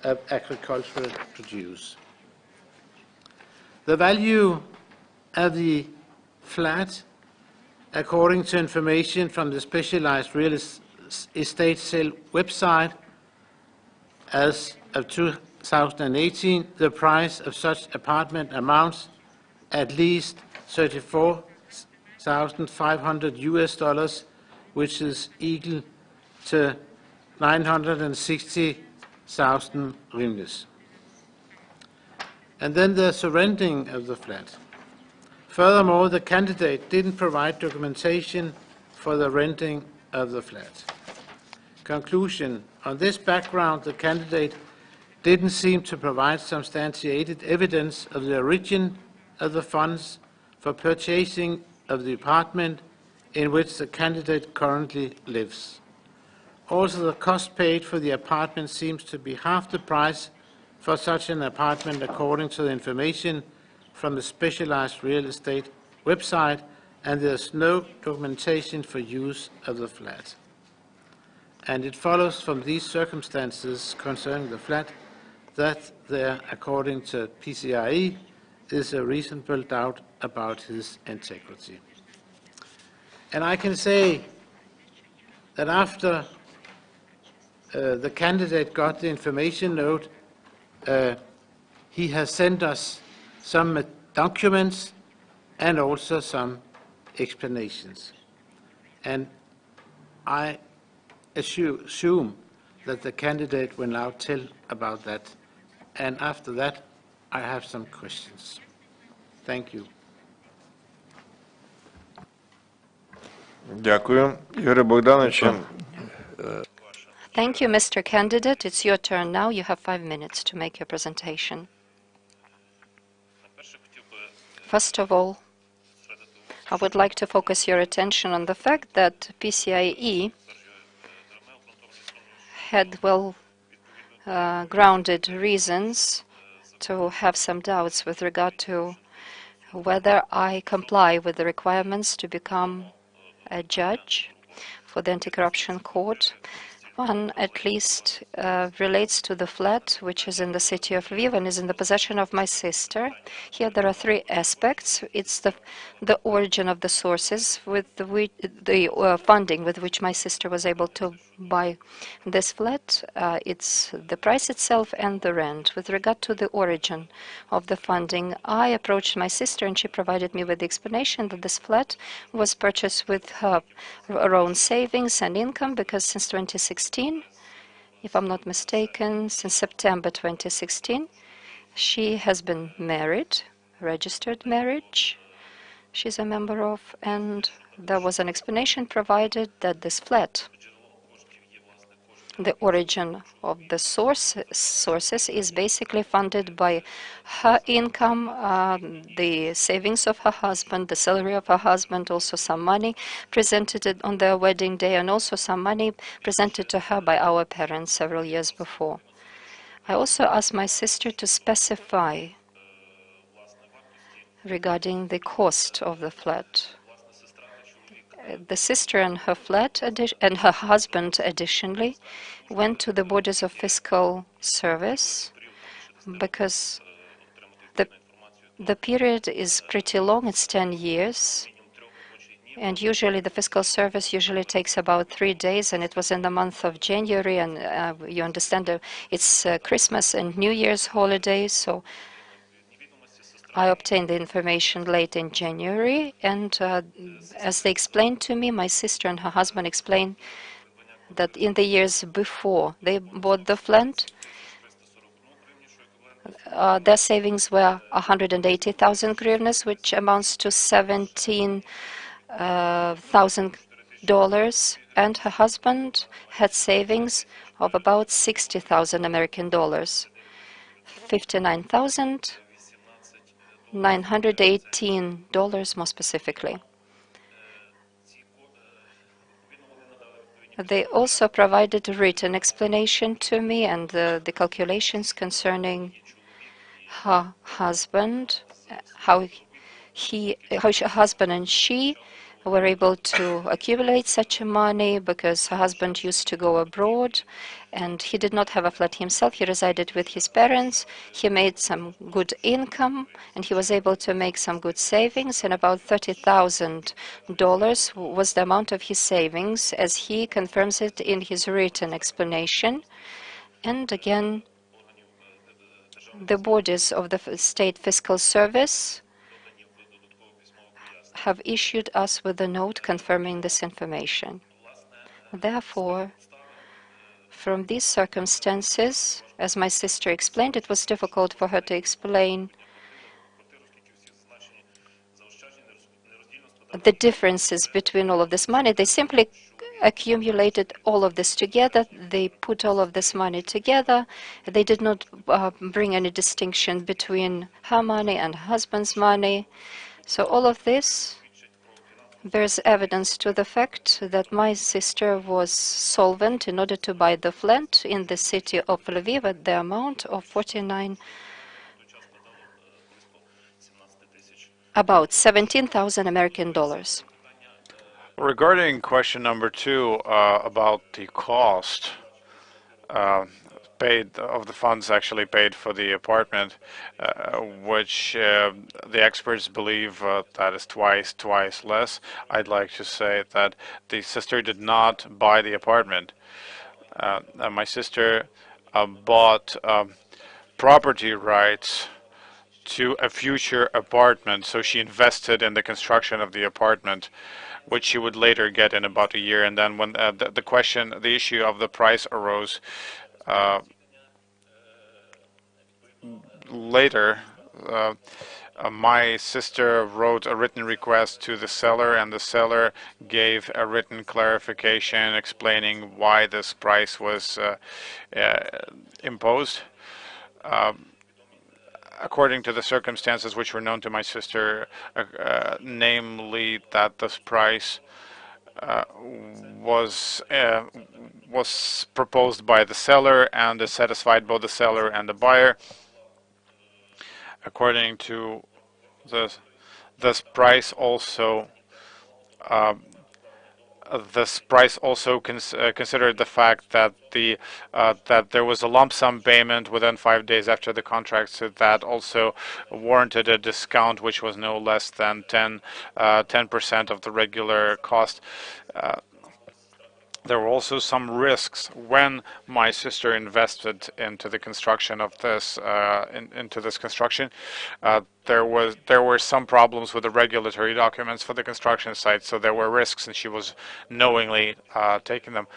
of agricultural produce. The value of the flat, according to information from the specialized real estate sale website, as of 2018, the price of such apartment amounts at least $34,500, which is equal to 960,000 hryvnias. And then the surrendering of the flat. Furthermore, the candidate didn't provide documentation for the renting of the flat. Conclusion: on this background, the candidate didn't seem to provide substantiated evidence of the origin of the funds for purchasing of the apartment in which the candidate currently lives. Also, the cost paid for the apartment seems to be half the price for such an apartment, according to the information from the specialized real estate website, and there's no documentation for use of the flat. And it follows from these circumstances concerning the flat that there, according to PCRE, is a reasonable doubt about his integrity. And I can say that after the candidate got the information note, he has sent us some documents and also some explanations. And I assume that the candidate will now tell about that. And after that, I have some questions. Thank you. Дякую. Ігоре Богдановичу. Thank you, Mr. Candidate. It's your turn now. You have 5 minutes to make your presentation. First of all, I would like to focus your attention on the fact that PCIe had well-grounded reasons to have some doubts with regard to whether I comply with the requirements to become a judge for the Anti-Corruption Court. One, at least, relates to the flat, which is in the city of Lviv and is in the possession of my sister. Here there are 3 aspects. It's the origin of the sources, with the funding with which my sister was able to buy this flat. It's the price itself and the rent. With regard to the origin of the funding, I approached my sister and she provided me with the explanation that this flat was purchased with her own savings and income, because since 2016, if I'm not mistaken, since September 2016, she has been married, registered marriage she's a member of, and there was an explanation provided that this flat, the origin of the sources is basically funded by her income, the savings of her husband, the salary of her husband, also some money presented on their wedding day, and also some money presented to her by our parents several years before. I also asked my sister to specify regarding the cost of the flat. The sister and her flat and her husband additionally went to the borders of fiscal service, because the period is pretty long, it's 10 years, and usually the fiscal service usually takes about 3 days, and it was in the month of January, and you understand it's Christmas and New Year's holidays, so I obtained the information late in January, and as they explained to me, my sister and her husband explained that in the years before they bought the flat, their savings were 180,000 hryvnias, which amounts to $17,000, and her husband had savings of about 60,000 American dollars, $59,918 more specifically. They also provided a written explanation to me and the calculations concerning her husband, how her husband and she were able to accumulate such money because her husband used to go abroad and he did not have a flat himself. He resided with his parents. He made some good income and he was able to make some good savings, and about $30,000 was the amount of his savings, as he confirms it in his written explanation. And again, the bodies of the State Fiscal Service have issued us with a note confirming this information. Therefore, from these circumstances, as my sister explained, it was difficult for her to explain the differences between all of this money. They simply accumulated all of this together. They put all of this money together. They did not bring any distinction between her money and her husband's money. So all of this bears evidence to the fact that my sister was solvent in order to buy the flat in the city of Lviv at the amount of about 17,000 American dollars. Regarding question number 2 about the cost paid of the funds actually paid for the apartment, which the experts believe that is twice less. I'd like to say that the sister did not buy the apartment. My sister bought property rights to a future apartment, so she invested in the construction of the apartment, which she would later get in about a year. And then when the issue of the price arose later, my sister wrote a written request to the seller, and the seller gave a written clarification explaining why this price was imposed. According to the circumstances which were known to my sister, namely that this price was proposed by the seller and satisfied both the seller and the buyer. According to this price also considered the fact that that there was a lump sum payment within 5 days after the contract, so that also warranted a discount which was no less than 10% of the regular cost. There were also some risks when my sister invested into the construction of this into this construction. There were some problems with the regulatory documents for the construction site, so there were risks, and she was knowingly taking them.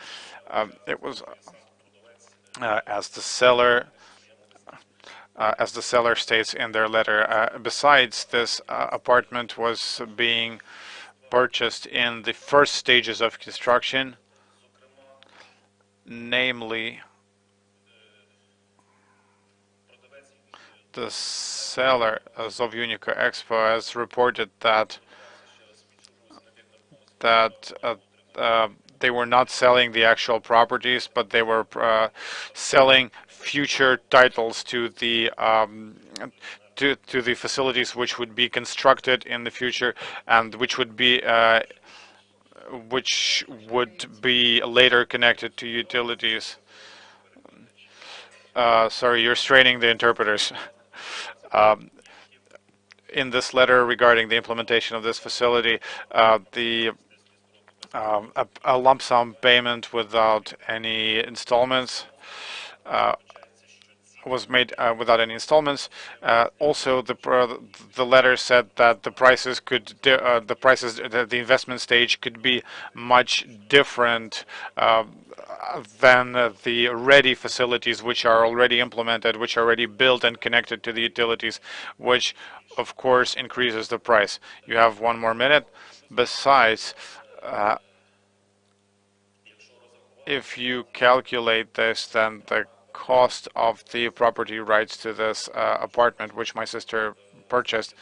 It was as the seller states in their letter. Besides, this apartment was being purchased in the first stages of construction. Namely, the seller, Zovunico Expo, has reported that they were not selling the actual properties, but they were selling future titles to the facilities which would be constructed in the future and which would be later connected to utilities. Sorry, you're straining the interpreters. In this letter regarding the implementation of this facility, a lump sum payment without any installments was made without any installments. Also, the letter said that the investment stage could be much different than the ready facilities which are already implemented, which are already built and connected to the utilities, which of course increases the price. You have 1 more minute. Besides, if you calculate this, then the cost of the property rights to this apartment, which my sister purchased,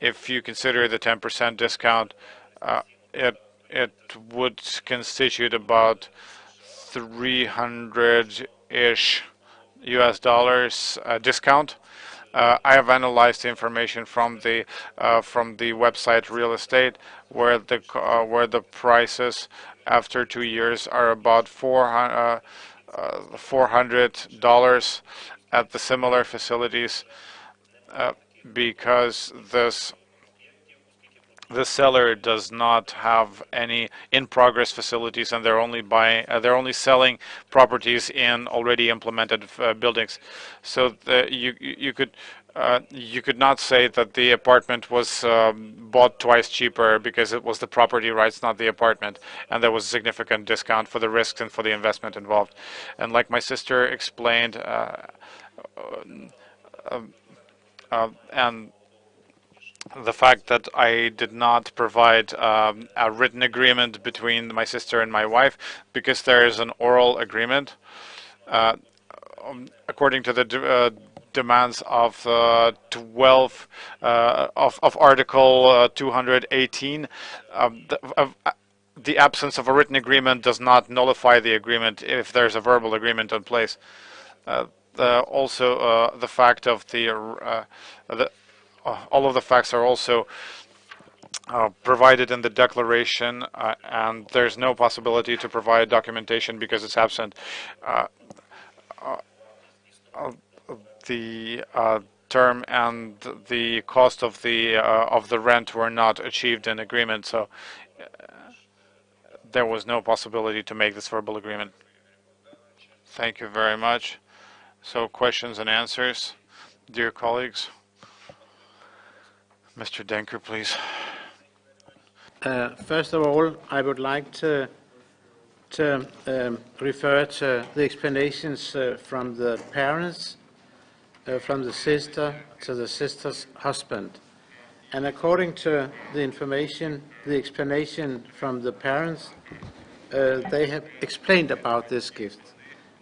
if you consider the 10% discount, it would constitute about 300-ish US dollars discount. I have analyzed the information from the website Real Estate, where the prices after 2 years are about $400 at the similar facilities, because the seller does not have any in-progress facilities, and they're only selling properties in already implemented buildings. So you could not say that the apartment was bought twice cheaper because it was the property rights, not the apartment, and there was a significant discount for the risks and for the investment involved. And like my sister explained, and the fact that I did not provide a written agreement between my sister and my wife, because there is an oral agreement according to the demands of 12 of Article 218. The absence of a written agreement does not nullify the agreement if there's a verbal agreement in place. Also, the fact of all of the facts are also provided in the declaration, and there's no possibility to provide documentation because it's absent. The term and the cost of the rent were not achieved in agreement, so there was no possibility to make this verbal agreement. Thank you very much. So, questions and answers, dear colleagues. Mr. Denker, please. First of all, I would like to refer to the explanations from the parents, from the sister to the sister's husband. And according to the information, the explanation from the parents, they have explained about this gift.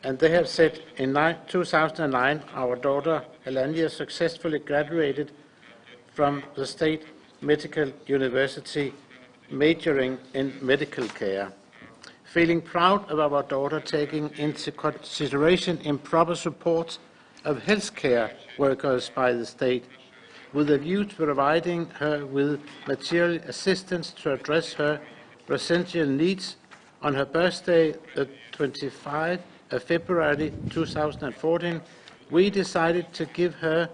And they have said, in 2009, our daughter, Helenia, successfully graduated from the State Medical University, majoring in medical care. Feeling proud of our daughter taking into consideration improper support of healthcare workers by the state, with a view to providing her with material assistance to address her essential needs, on her birthday, the 25th of February 2014, we decided to give her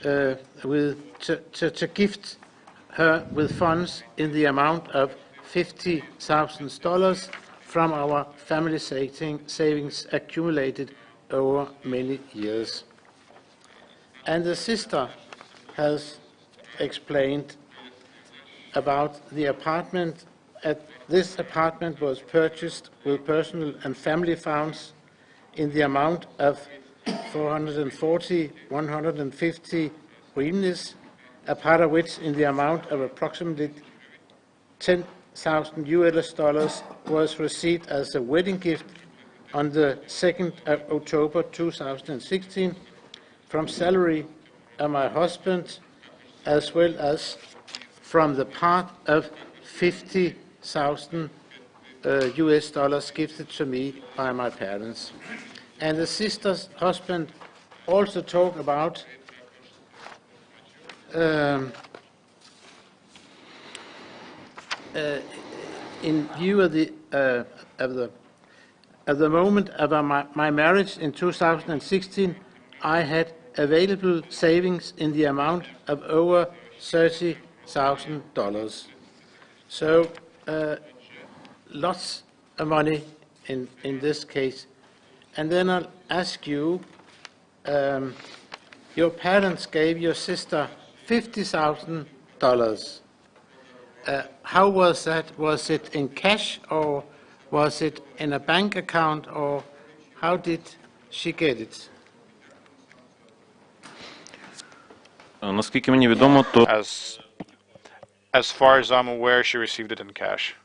to gift her with funds in the amount of $50,000 from our family savings accumulated over many years. And the sister has explained about the apartment. This apartment was purchased with personal and family funds in the amount of 150 hryvnias, a part of which in the amount of approximately $10,000 was received as a wedding gift on the 2nd of October 2016 from salary of my husband, as well as from the part of $50,000 gifted to me by my parents. And the sister's husband also talked about in view of the moment of my marriage in 2016, I had available savings in the amount of over $30,000. So lots of money in this case. And then I'll ask you, your parents gave your sister $50,000. How was that? Was it in cash, or was it in a bank account, or how did she get it? Наскільки мені відомо, то As far as I'm aware, she received it in cash.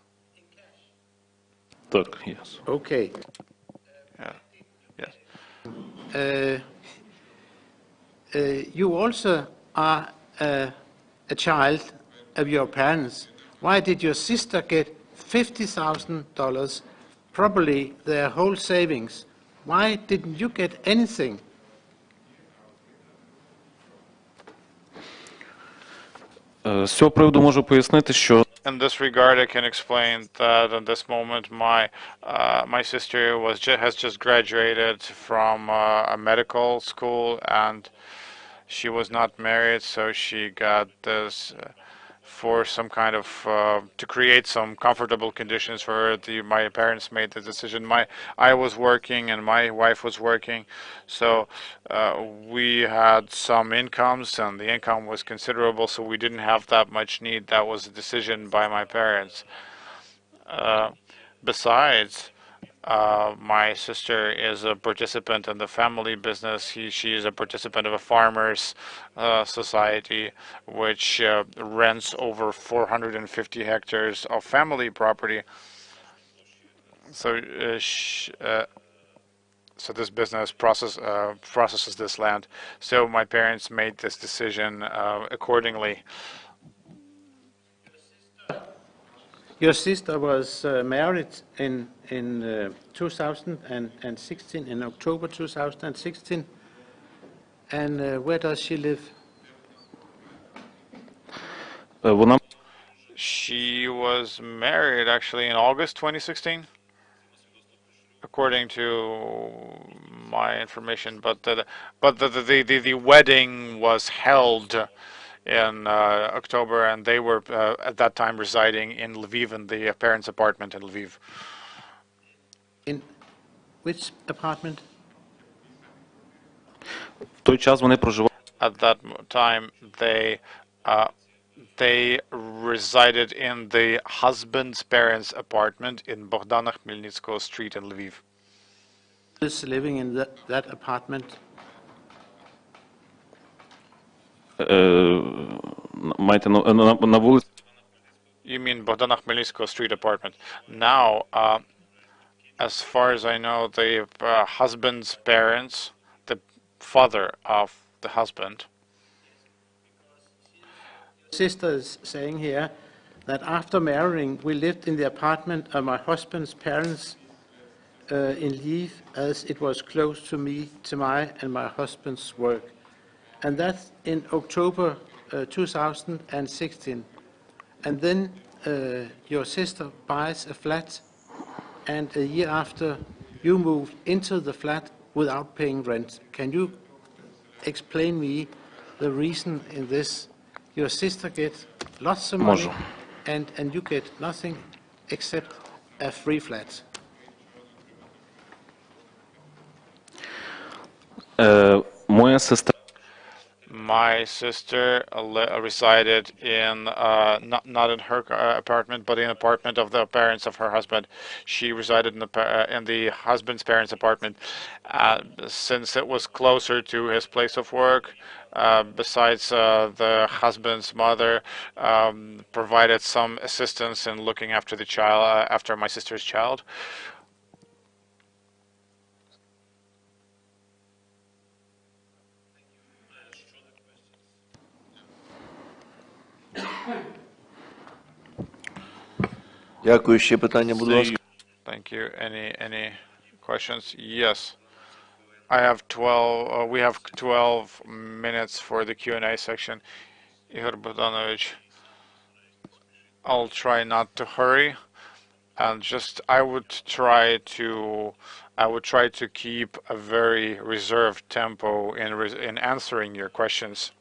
Так, yes. Okay. Yeah. Yes. You also are a child of your parents. Why did your sister get $50,000, probably their whole savings? Why didn't you get anything? З цього приводу можу пояснити, що In this regard, I can explain that at this moment, my sister has just graduated from a medical school, and she was not married, so she got this for some kind of to create some comfortable conditions for her. My parents made the decision. I was working and my wife was working, so we had some incomes, and the income was considerable, so we didn't have that much need. That was a decision by my parents. Besides, my sister is a participant in the family business. She is a participant of a farmers society, which rents over 450 hectares of family property. So, so this business processes this land. So my parents made this decision accordingly. Your sister was married in 2016, in October 2016. And where does she live? вона She was married actually in August 2016, according to my information. But the wedding was held in October, and they were at that time residing in Lviv, in the parents' apartment in Lviv. In which apartment? в той час вони проживали At that time, they resided in the husband's parents' apartment in Bogdana Khmelnytskого street in Lviv. Is living in that apartment? маєте на вулиці. You mean Bogdana Khmelnytskого street apartment? Now, as far as I know, the husband's parents, the father of the husband, Sister is saying here that after marrying, we lived in the apartment of my husband's parents in Lviv, as it was close to me, to my and my husband's work. And that's in October 2016. And then your sister buys a flat, and a year after, you moved into the flat without paying rent. Can you explain me the reason in this? Your sister gets lots of money, Можу. and you get nothing except a free flat. Моя сестра my sister resided in not in her apartment, but in an apartment of the parents of her husband. She resided in the husband's parents' apartment, since it was closer to his place of work. Besides, the husband's mother provided some assistance in looking after the child, after my sister's child. Дякую. Ще питання, будь ласка. Thank you. Any questions? Yes. I have 12. We have 12 minutes for the Q&A section. Igor Bogdanovich, I'll try not to hurry, and just I would try to keep a very reserved tempo in answering your questions.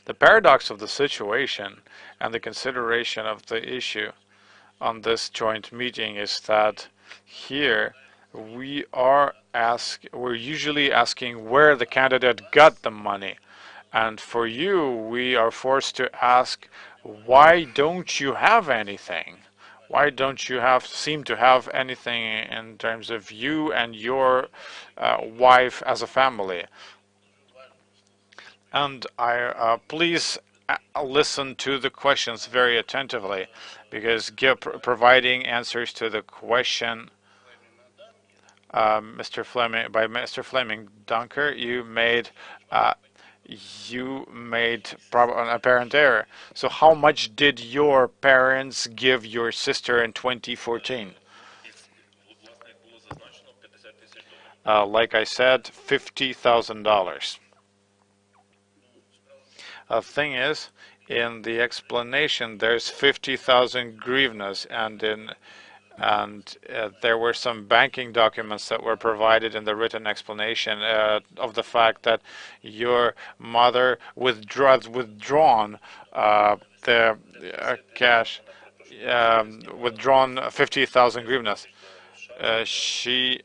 The paradox of the situation and the consideration of the issue on this joint meeting is that here we're usually asking where the candidate got the money, and for you we are forced to ask, why don't you have anything? Why don't you seem to have anything in terms of you and your wife as a family? And please listen to the questions very attentively, because providing answers to the question, Mr. Fleming Dunker, you made an apparent error. So how much did your parents give your sister in 2014? Like I said, $50,000. The thing is, in the explanation, there's 50,000 hryvnias, and there were some banking documents that were provided in the written explanation of the fact that your mother withdrawn the cash, withdrawn 50,000 hryvnias. She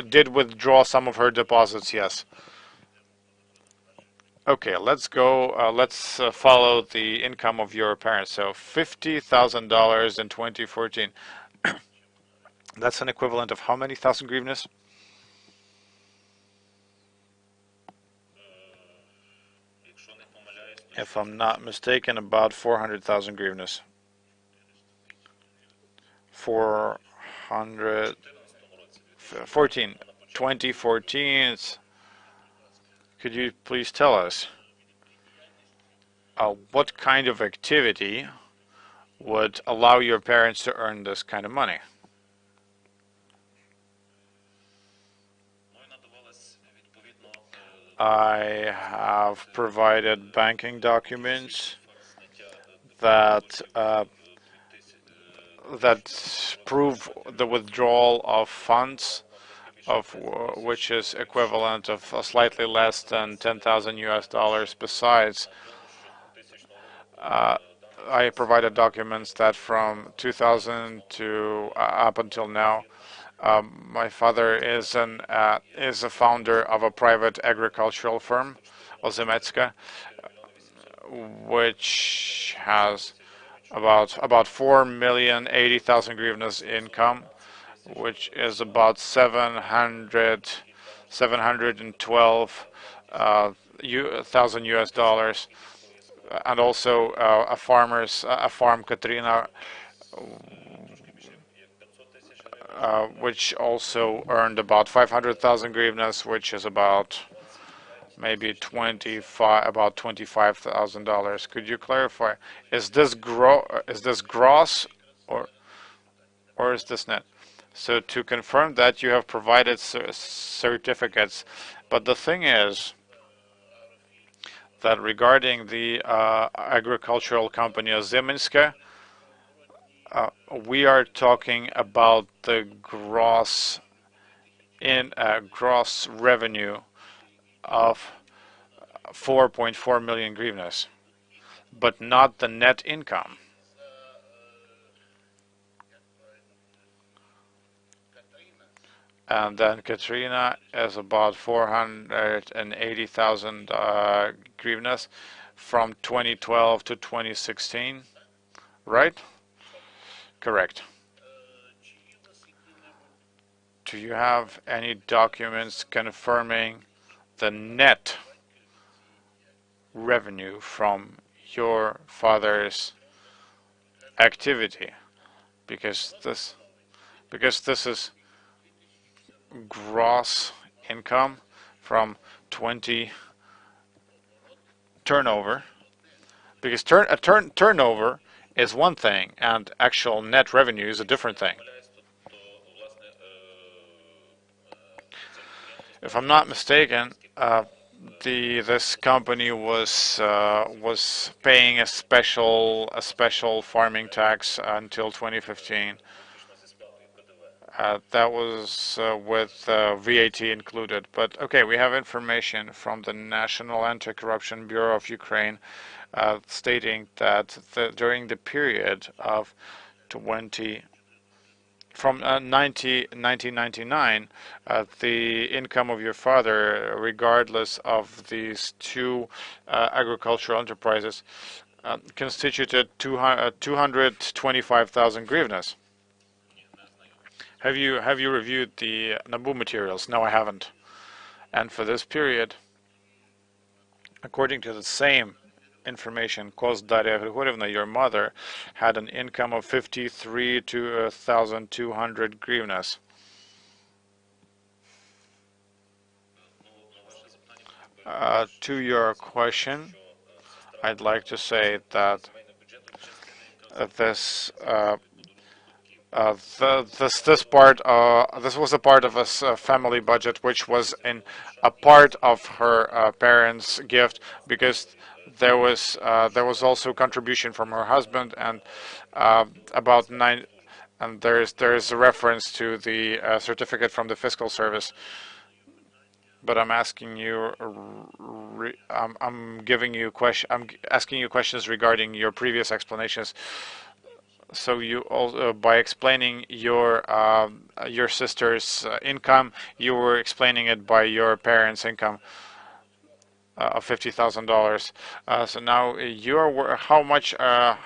did withdraw some of her deposits, yes. Okay, let's go, let's follow the income of your parents. So $50,000 in 2014. That's an equivalent of how many thousand hryvnias? If I'm not mistaken, about 400,000 hryvnias. 2014. Could you please tell us what kind of activity would allow your parents to earn this kind of money? I have provided banking documents that prove the withdrawal of funds, which is equivalent of slightly less than 10,000 US dollars. Besides, I provided documents that from 2000 to up until now, my father is a founder of a private agricultural firm, Ozemecka, which has about 4,080,000 hryvnias income, which is about 712,000 US dollars, and also a farm Katrina, which also earned about 500,000 hryvnias, which is about maybe about $25,000. Could you clarify? Is this gross or is this net? So to confirm that, you have provided certificates, but the thing is that regarding the agricultural company Ozemecka, we are talking about the gross revenue of 4.4 million hryvnias, but not the net income. And then Katrina is about 480,000 hryvnias from 2012 to 2016, right? Correct. Do you have any documents confirming the net revenue from your father's activity? Because this is gross income from 20 turnover, because turnover is one thing and actual net revenue is a different thing. If I'm not mistaken, this company was paying a special farming tax until 2015. That was with VAT included. But okay, we have information from the National Anti-Corruption Bureau of Ukraine stating that during the period of 1999, the income of your father, regardless of these two agricultural enterprises, constituted 225,000 hryvnias. Have you reviewed the NABU materials? No, I haven't. And for this period, According to the same information, Kost Daria Grigorievna, your mother, had an income of 53,200 hryvnias. To your question, I'd like to say that this this was a part of a family budget, which was in a part of her parents' gift, because there was also contribution from her husband, and about nine. And there's a reference to the certificate from the fiscal service. But I'm asking you, I'm asking you questions regarding your previous explanations. So you also, by explaining your sister's income, you were explaining it by your parents' income of $50,000. So now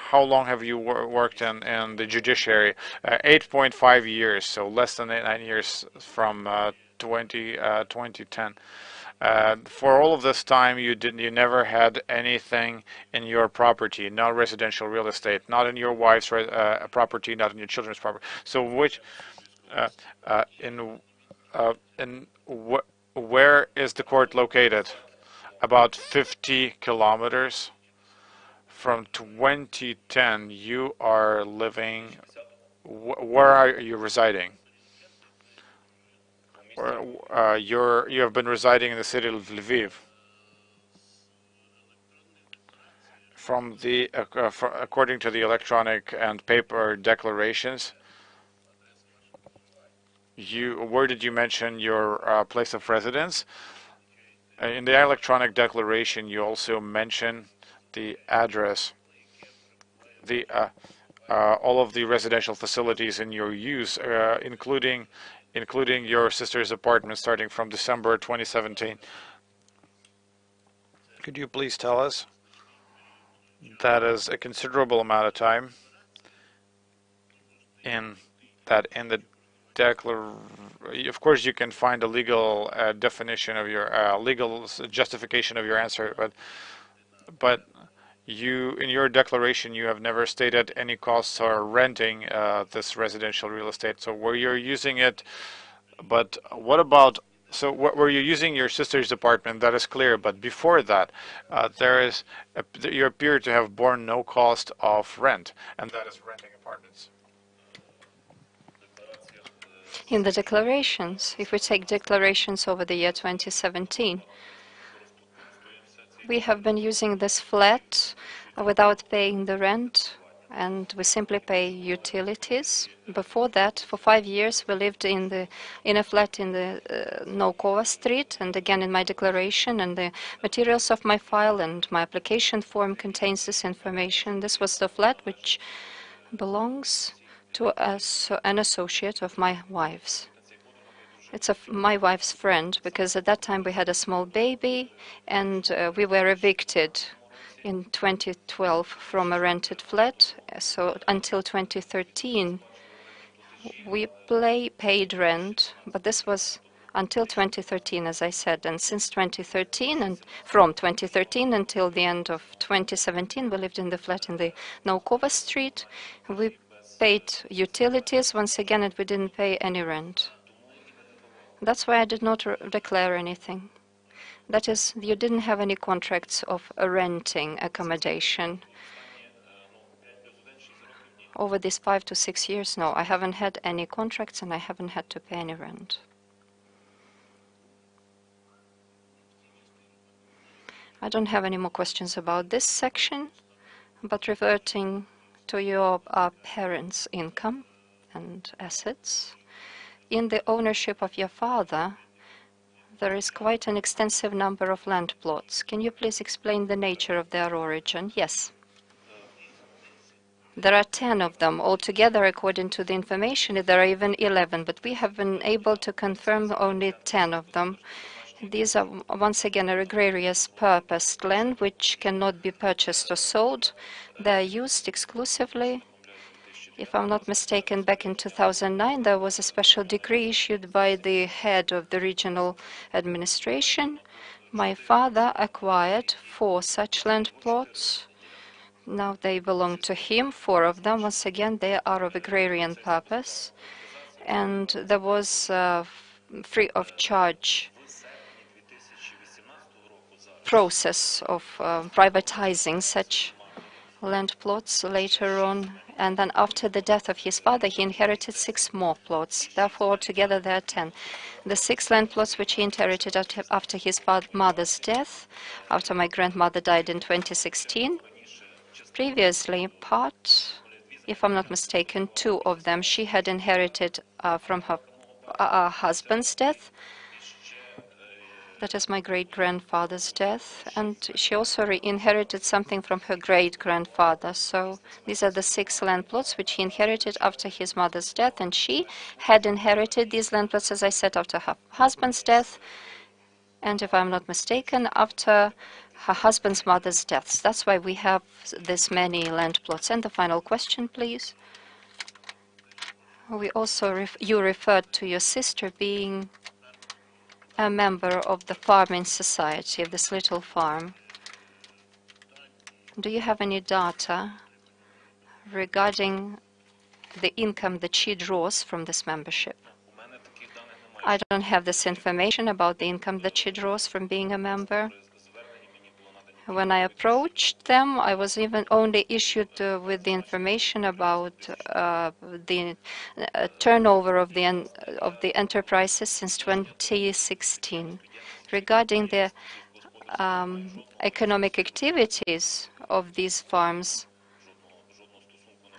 how long have you worked in the judiciary? 8.5 years, so less than 9 years from 2010. For all of this time, you never had anything in your property, not residential real estate, not in your wife's property, not in your children's property. So where is the court located? About 50 kilometers from 2010. You are living. Where are you residing? You have been residing in the city of Lviv. From the according to the electronic and paper declarations, where did you mention your place of residence? In the electronic declaration, you also mention the address, all of the residential facilities in your use, including your sister's apartment starting from December 2017. Could you please tell us? That is a considerable amount of time in the of course you can find a legal definition of your legal justification of your answer, but in your declaration you have never stated any costs or renting this residential real estate. So where you're using it, but what about, so were you using your sister's apartment? That is clear, but before that, you appear to have borne no cost of rent, and that is renting apartments. In the declarations, if we take declarations over the year 2017, we have been using this flat without paying the rent, and we simply pay utilities. Before that, for 5 years, we lived in a flat in the Naukova Street, and again in my declaration and the materials of my file and my application form contains this information. This was the flat which belongs to an associate of my wife's. It's my wife's friend, because at that time we had a small baby, and we were evicted in 2012 from a rented flat. So until 2013, we paid rent, but this was until 2013, as I said. And since 2013, and from 2013 until the end of 2017, we lived in the flat in the Naukova Street. We paid utilities once again, and we didn't pay any rent. That's why I did not declare anything. That is, you didn't have any contracts of renting accommodation. Over these 5 to 6 years, no, I haven't had any contracts and I haven't had to pay any rent. I don't have any more questions about this section, but reverting to your parents' income and assets. In the ownership of your father, there is quite an extensive number of land plots. Can you please explain the nature of their origin? Yes. There are 10 of them altogether, according to the information. There are even 11, but we have been able to confirm only 10 of them. These are, once again, a gregarious purposed land which cannot be purchased or sold. They are used exclusively. If I'm not mistaken, back in 2009, there was a special decree issued by the head of the regional administration My father acquired 4 such land plots. Now they belong to him, 4 of them. Once again, they are of agrarian purpose. And there was free of charge process of privatizing such land plots later on. And then after the death of his father, he inherited 6 more plots. Therefore, altogether there are 10. The 6 land plots which he inherited after his mother's death, after my grandmother died in 2016, previously part, if I'm not mistaken, 2 of them she had inherited from her husband's death. That is my great-grandfather's death. And she also inherited something from her great-grandfather. So these are the 6 land plots which he inherited after his mother's death. And she had inherited these land plots, as I said, after her husband's death. And if I'm not mistaken, after her husband's mother's deaths. That's why we have this many land plots. And the final question, please. We also you referred to your sister being a member of the farming society, of this little farm. Do you have any data regarding the income that she draws from this membership? I don't have this information about the income that she draws from being a member. When I approached them, I was even only issued with the information about the turnover of the enterprises since 2016. Regarding the economic activities of these farms,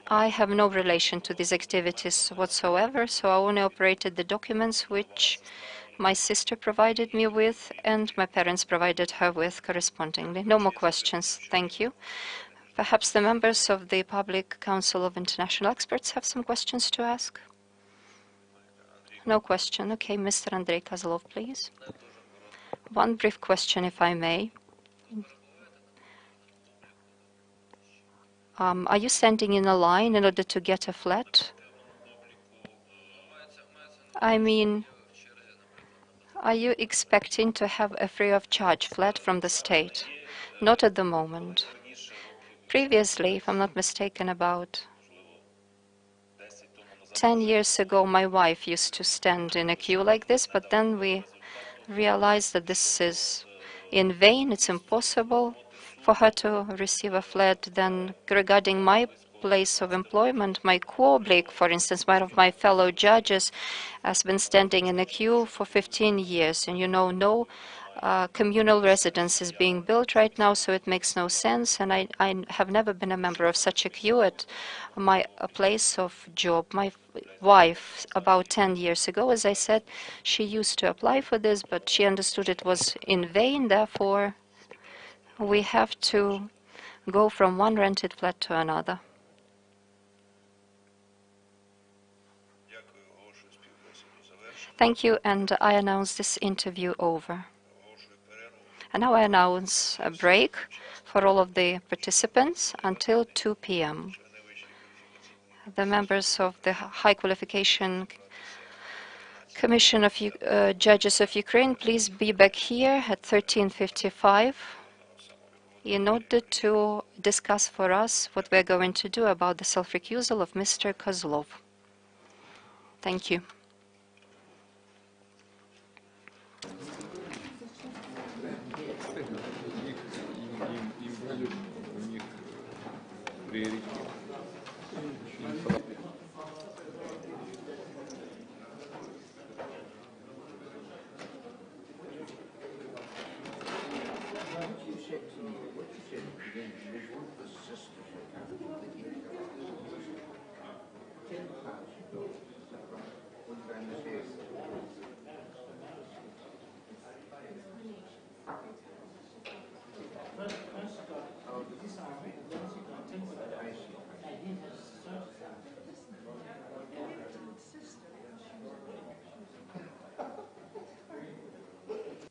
I have no relation to these activities whatsoever, so I only operated the documents which my sister provided me with and my parents provided her with correspondingly. No more questions. Thank you. Perhaps the members of the Public Council of International Experts have some questions to ask? No question. Okay, Mr. Andrei Kozlov, please. One brief question, if I may. Are you standing in a line in order to get a flat? I mean, are you expecting to have a free of charge flat from the state? Not at the moment. Previously, if I'm not mistaken, about 10 years ago, my wife used to stand in a queue like this, but then we realized that this is in vain, it's impossible for her to receive a flat. Then regarding my place of employment, my colleague, for instance, one of my fellow judges, has been standing in a queue for 15 years. And you know, no communal residence is being built right now, so it makes no sense. And I have never been a member of such a queue at my place of job. My wife, about 10 years ago, as I said, she used to apply for this, but she understood it was in vain. Therefore, we have to go from one rented flat to another. Thank you, and I announce this interview over. And now I announce a break for all of the participants until 2 p.m. The members of the High Qualification Commission of Judges of Ukraine, please be back here at 13:55 in order to discuss for us what we're going to do about the self-recusal of Mr. Kozlov. Thank you.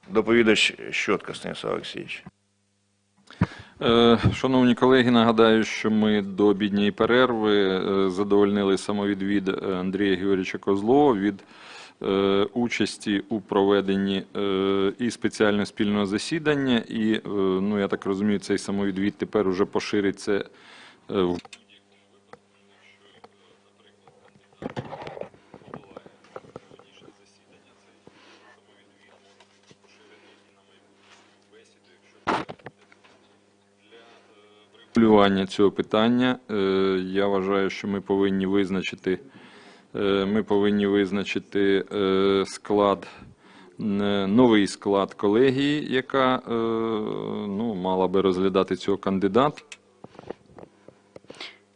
Доповідач Щотка Станіслав Олексійович. Шановні колеги, нагадаю, що ми до обідньої перерви задовольнили самовідвід Андрія Георгійовича Козлова від участі у проведенні і спеціального спільного засідання, і, ну, я так розумію, цей самовідвід тепер уже пошириться в врегулювання цього питання. Я вважаю, що ми повинні визначити склад, новий склад колегії, яка, ну, мала би розглядати цього кандидата.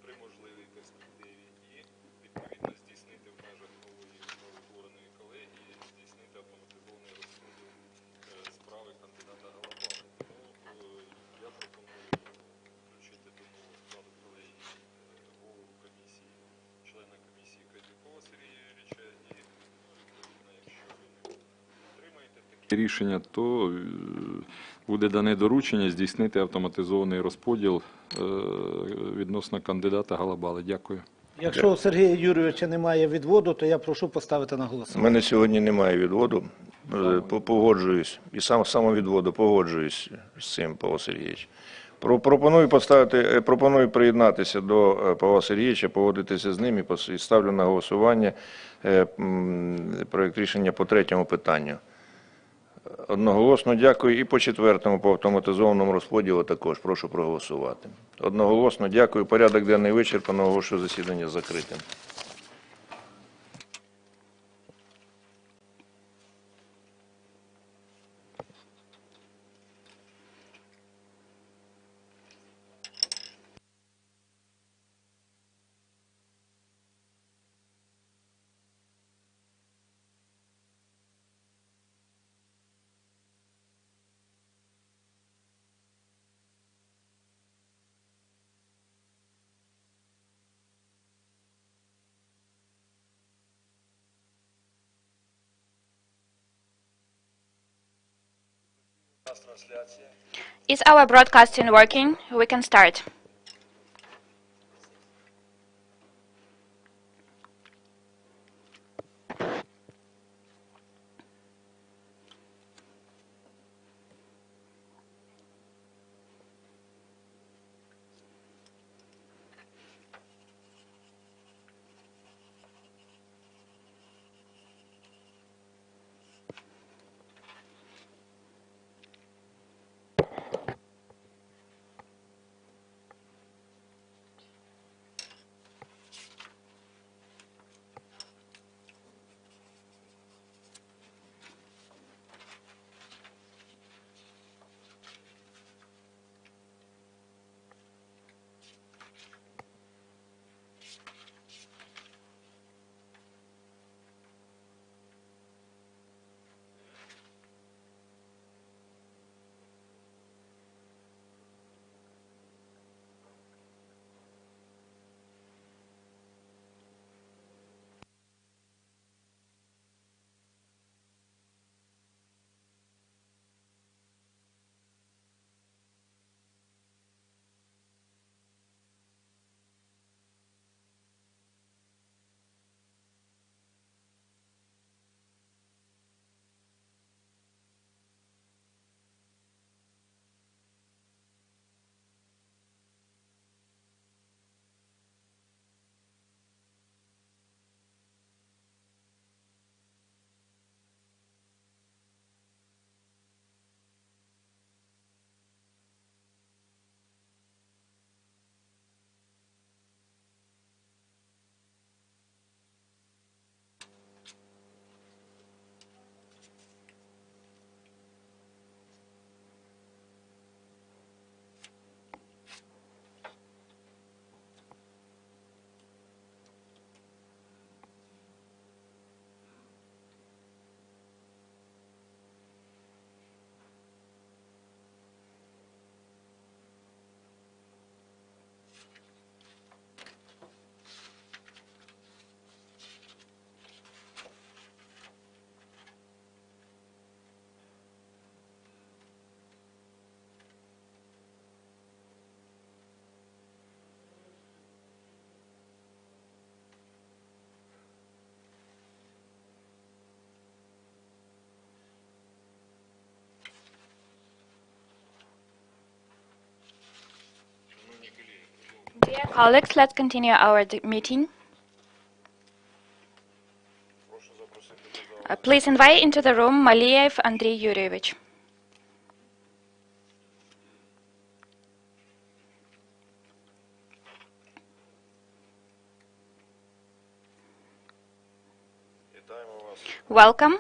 При можливій перспективі і, відповідно, здійснити в межах нової новоутвореної колегії, здійснити автоматизований розподіл справи кандидата Галабали. Тому я пропоную включити до нового складу колегії голову комісії, члена комісії Кадюкова Сергія Юрійовича і, відповідно, якщо ви не підтримаєте таке рішення, то буде дане доручення здійснити автоматизований розподіл відносно кандидата Галабали. Дякую. Якщо у Сергія Юрійовича немає відводу, то я прошу поставити на У голосування. мене сьогодні немає відводу. Погоджуюсь. І самовідводу погоджуюсь з цим, Павло Сергійович. Пропоную приєднатися до Павла Сергійовича, погодитися з ним і ставлю на голосування проєкт рішення по третьому питанню. Одноголосно дякую. І по четвертому, по автоматизованому розподілу також прошу проголосувати. Одноголосно дякую. Порядок денний вичерпано. Оголошую засідання закритим. Is our broadcasting working? We can start. Dear colleagues, let's continue our meeting. Please invite into the room Maliev Andrei Yurievich. Welcome,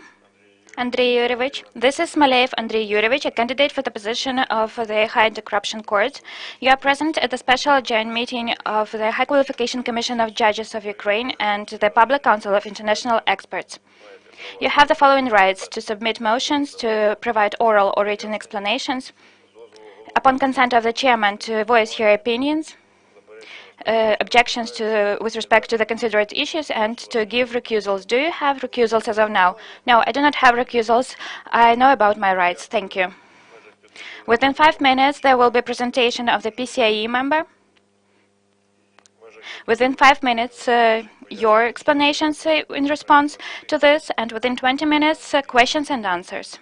Andrei Yurievich. This is Maliev Andrei Yurievich, a candidate for the position of the High Anti-Corruption Court. You are present at the special joint meeting of the High Qualification Commission of Judges of Ukraine and the Public Council of International Experts. You have the following rights: to submit motions, to provide oral or written explanations, upon consent of the chairman to voice your opinions, objections with respect to the considered issues, and to give recusals. Do you have recusals as of now? No, I do not have recusals. I know about my rights. Thank you. Within 5 minutes, there will be a presentation of the PCIe member. Within 5 minutes, your explanations in response to this, and within 20 minutes, questions and answers.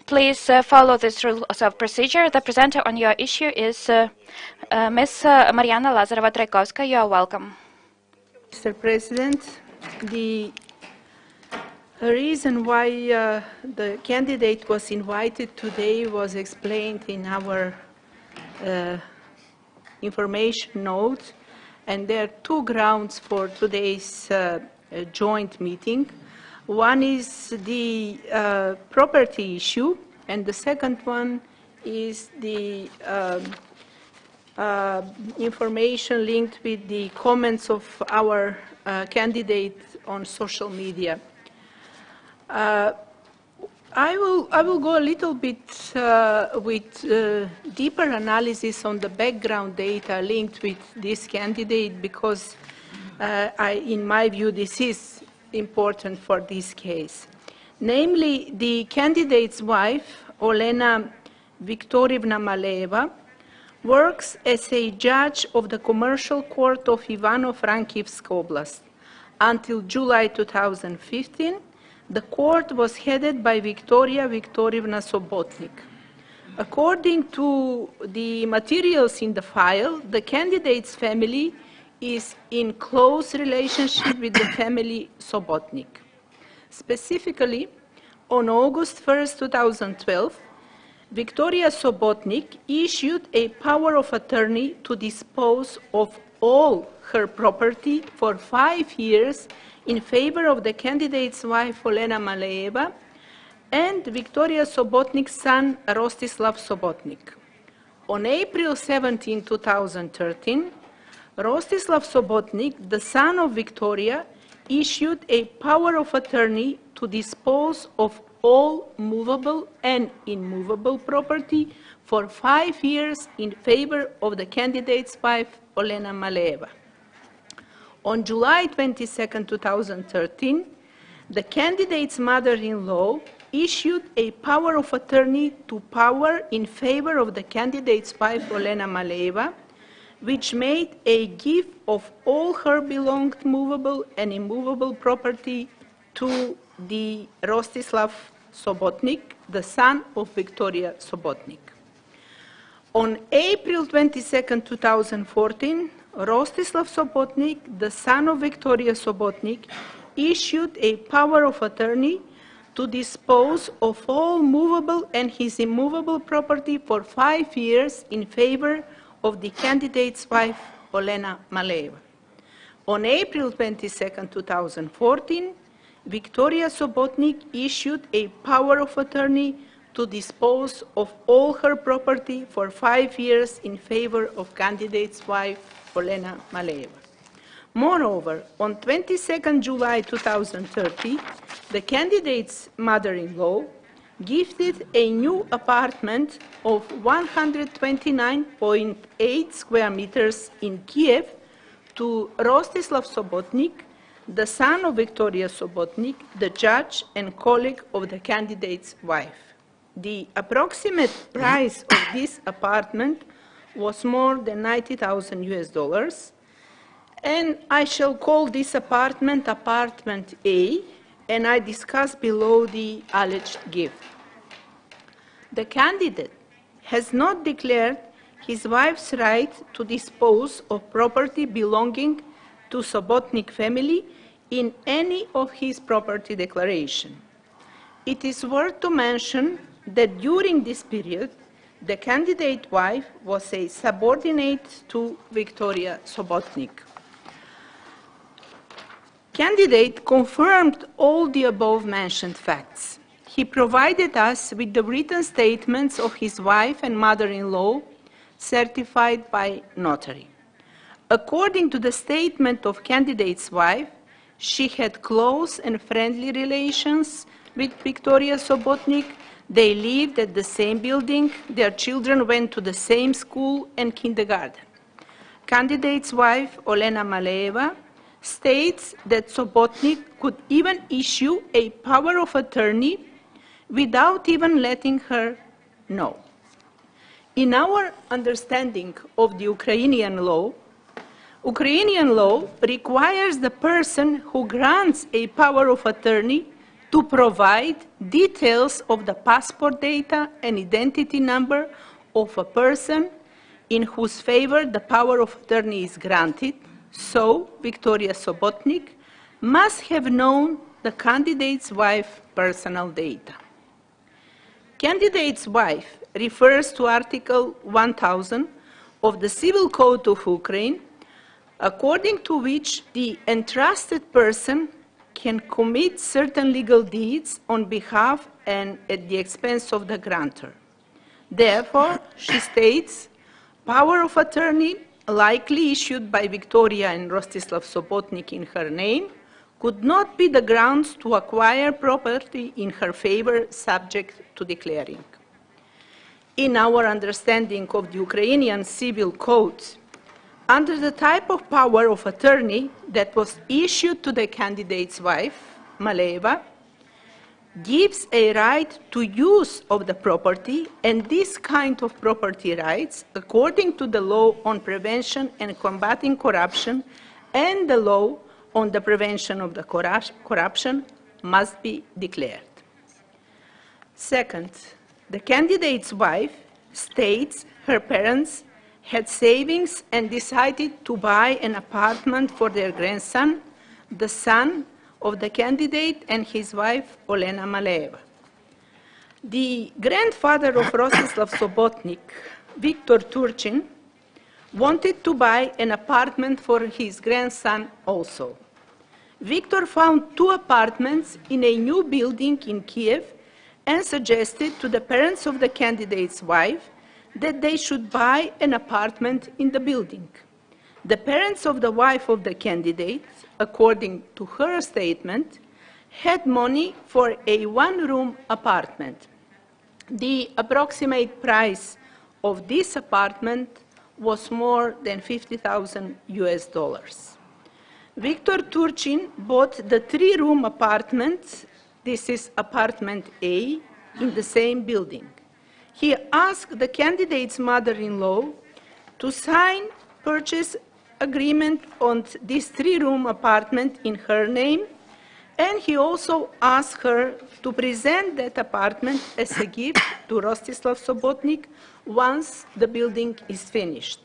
Please follow this rules of procedure. The presenter on your issue is Ms. Mariana Lazarova-Traikovska. You are welcome. Mr. President, the reason why the candidate was invited today was explained in our information note, and there are two grounds for today's joint meeting. One is the property issue, and the second one is the information linked with the comments of our candidate on social media. I will go a little bit with deeper analysis on the background data linked with this candidate, because in my view, this is important for this case. Namely, the candidate's wife, Olena Viktorievna Maleva, works as a judge of the Commercial Court of Ivano-Frankivsk Oblast. Until July 2015, the court was headed by Viktoria Viktorievna Sobotnik. According to the materials in the file, the candidate's family is in close relationship with the family Sobotnik. Specifically, on August 1st, 2012, Viktoria Sobotnik issued a power of attorney to dispose of all her property for 5 years in favor of the candidate's wife, Olena Maleva, and Viktoria Sobotnik's son, Rostislav Sobotnik. On April 17, 2013, Rostislav Sobotnik, the son of Viktoria, issued a power of attorney to dispose of all movable and immovable property for 5 years in favor of the candidate's wife, Olena Maleva. On July 22, 2013, the candidate's mother-in-law issued a power of attorney to power in favor of the candidate's wife, Olena Maleva, which made a gift of all her belonged movable and immovable property to the Rostislav Sobotnik, the son of Viktoria Sobotnik. On April 22, 2014, Rostislav Sobotnik, the son of Viktoria Sobotnik, issued a power of attorney to dispose of all movable and his immovable property for 5 years in favor of the candidate's wife, Olena Maleva. On April 22, 2014, Viktoria Sobotnik issued a power of attorney to dispose of all her property for 5 years in favor of candidate's wife, Olena Maleva. Moreover, on 22 July 2030, the candidate's mother-in-law gifted a new apartment of 129.8 square meters in Kiev to Rostislav Sobotnik, the son of Viktoria Sobotnik, the judge and colleague of the candidate's wife. The approximate price of this apartment was more than $90,000 US, and I shall call this apartment Apartment A, and I discuss below the alleged gift. The candidate has not declared his wife's right to dispose of property belonging to Sobotnik family in any of his property declaration. It is worth to mention that during this period, the candidate wife was a subordinate to Victoria Sobotnik. Candidate confirmed all the above-mentioned facts. He provided us with the written statements of his wife and mother-in-law, certified by notary. According to the statement of candidate's wife, she had close and friendly relations with Victoria Sobotnik. They lived at the same building. Their children went to the same school and kindergarten. Candidate's wife, Olena Maleeva, states that Sobotnik could even issue a power of attorney without even letting her know. In our understanding of the Ukrainian law requires the person who grants a power of attorney to provide details of the passport data and identity number of a person in whose favor the power of attorney is granted. So, Victoria Sobotnik must have known the candidate's wife's personal data. Candidate's wife refers to Article 1000 of the Civil Code of Ukraine, according to which the entrusted person can commit certain legal deeds on behalf and at the expense of the grantor. Therefore, she states, power of attorney likely issued by Victoria and Rostislav Sobotnik in her name could not be the grounds to acquire property in her favor subject to declaring. In our understanding of the Ukrainian Civil Code, under the type of power of attorney that was issued to the candidate's wife, Maleeva, gives a right to use of the property, and this kind of property rights, according to the law on prevention and combating corruption and the law on the prevention of the corruption, must be declared. Second, the candidate's wife states her parents had savings and decided to buy an apartment for their grandson, the son of the candidate and his wife, Olena Maleeva. The grandfather of Rostislav Sobotnik, Victor Turchin, wanted to buy an apartment for his grandson also. Victor found 2 apartments in a new building in Kiev and suggested to the parents of the candidate's wife that they should buy an apartment in the building. The parents of the wife of the candidate, according to her statement, had money for a 1-room apartment. The approximate price of this apartment was more than $50,000 US. Victor Turchin bought the 3-room apartment, this is apartment A, in the same building. He asked the candidate's mother-in-law to sign purchase agreement on this 3-room apartment in her name, and he also asked her to present that apartment as a gift to Rostislav Sobotnik once the building is finished.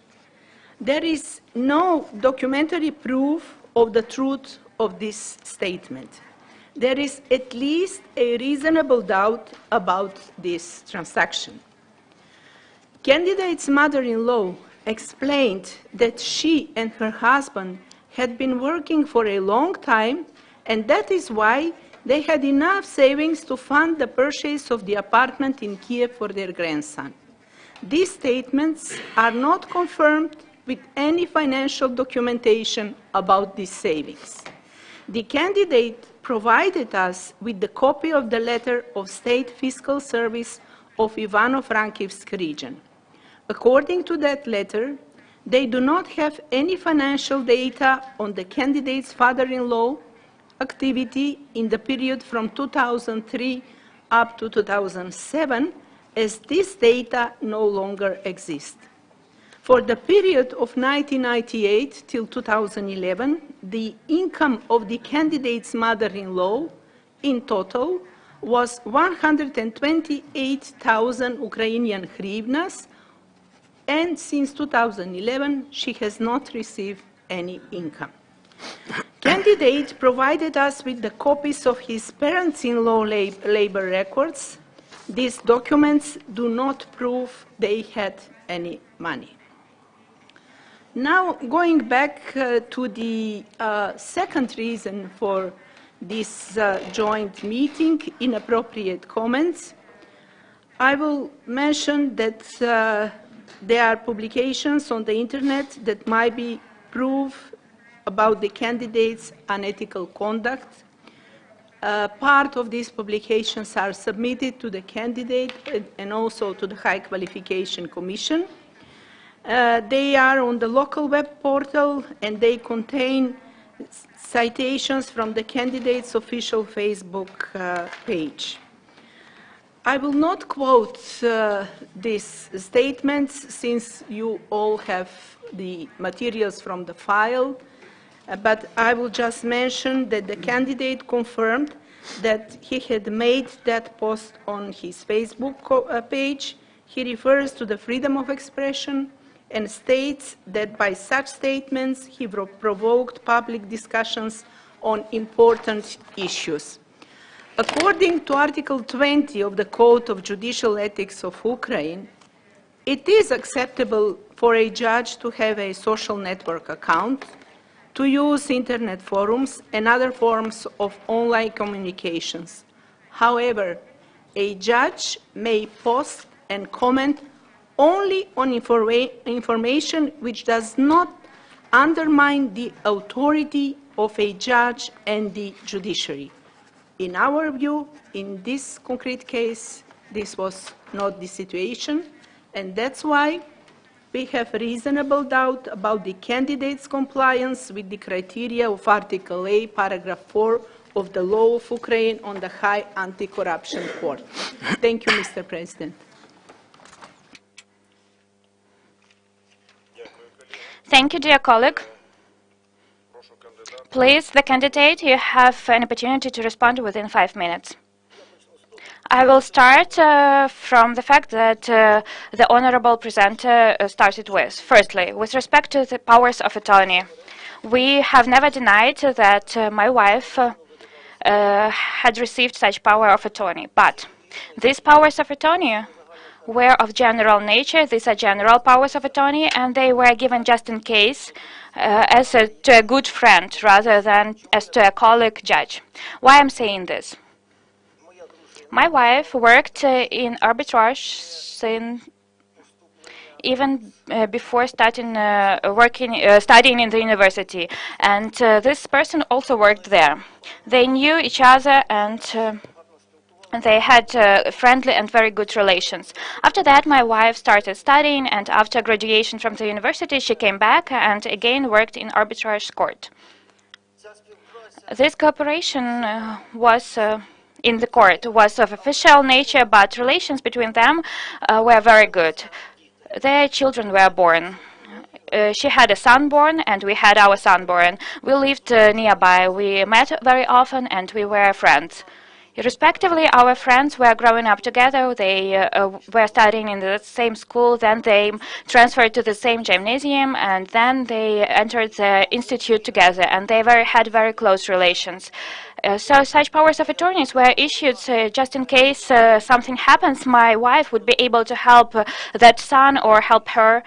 There is no documentary proof of the truth of this statement. There is at least a reasonable doubt about this transaction. Candidate's mother-in-law explained that she and her husband had been working for a long time, and that is why they had enough savings to fund the purchase of the apartment in Kiev for their grandson. These statements are not confirmed with any financial documentation about these savings. The candidate provided us with the copy of the letter of State Fiscal Service of Ivano-Frankivsk region. According to that letter, they do not have any financial data on the candidate's father-in-law activity in the period from 2003 up to 2007, as this data no longer exists. For the period of 1998 till 2011, the income of the candidate's mother-in-law in total was 128,000 Ukrainian hryvnias, and since 2011, she has not received any income. Candidate provided us with the copies of his parents-in-law labor records. These documents do not prove they had any money. Now, going back to the second reason for this joint meeting, inappropriate comments, I will mention that there are publications on the internet that might be proof about the candidates' unethical conduct. Part of these publications are submitted to the candidate and also to the High Qualification Commission. They are on the local web portal and they contain citations from the candidate's official Facebook page. I will not quote these statements since you all have the materials from the file, but I will just mention that the candidate confirmed that he had made that post on his Facebook page. He refers to the freedom of expression and states that by such statements he provoked public discussions on important issues. According to Article 20 of the Code of Judicial Ethics of Ukraine, it is acceptable for a judge to have a social network account, to use internet forums and other forms of online communications. However, a judge may post and comment only on information which does not undermine the authority of a judge and the judiciary. In our view, in this concrete case, this was not the situation, and that's why we have reasonable doubt about the candidate's compliance with the criteria of Article 8, Paragraph 4 of the Law of Ukraine on the High Anti-Corruption Court. Thank you, Mr. President. Thank you, dear colleague. Please, the candidate, you have an opportunity to respond within 5 minutes. I will start from the fact that the honorable presenter started with. Firstly, with respect to the powers of attorney, we have never denied that my wife had received such power of attorney, but these powers of attorney were of general nature. These are general powers of attorney, and they were given just in case to a good friend rather than as to a colleague judge. Why I'm saying this? My wife worked in arbitrage even before starting studying in the university, and this person also worked there. They knew each other and they had friendly and very good relations. After that, my wife started studying, and after graduation from the university, she came back and again worked in arbitrage court. This cooperation was in the court was of official nature, but relations between them were very good. Their children were born. She had a son born, and we had our son born. We lived nearby. We met very often, and we were friends. Respectively, our friends were growing up together. They were studying in the same school. Then they transferred to the same gymnasium, and then they entered the institute together, and they had very close relations. So such powers of attorneys were issued just in case something happens. My wife would be able to help that son or help her.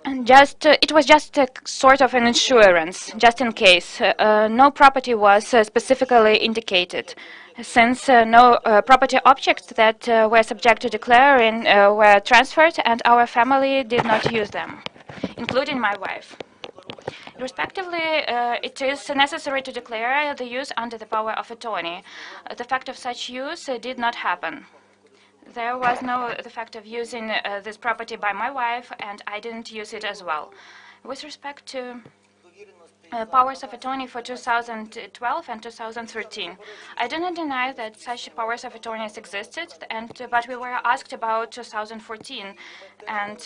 And it was just a sort of an insurance, just in case. No property was specifically indicated, since no property objects that were subject to declaring were transferred, and our family did not use them, including my wife. Respectively, it is necessary to declare the use under the power of attorney. The fact of such use did not happen. There was the fact of using this property by my wife, and I didn't use it as well. With respect to powers of attorney for 2012 and 2013. I do not deny that such powers of attorneys existed, but we were asked about 2014, and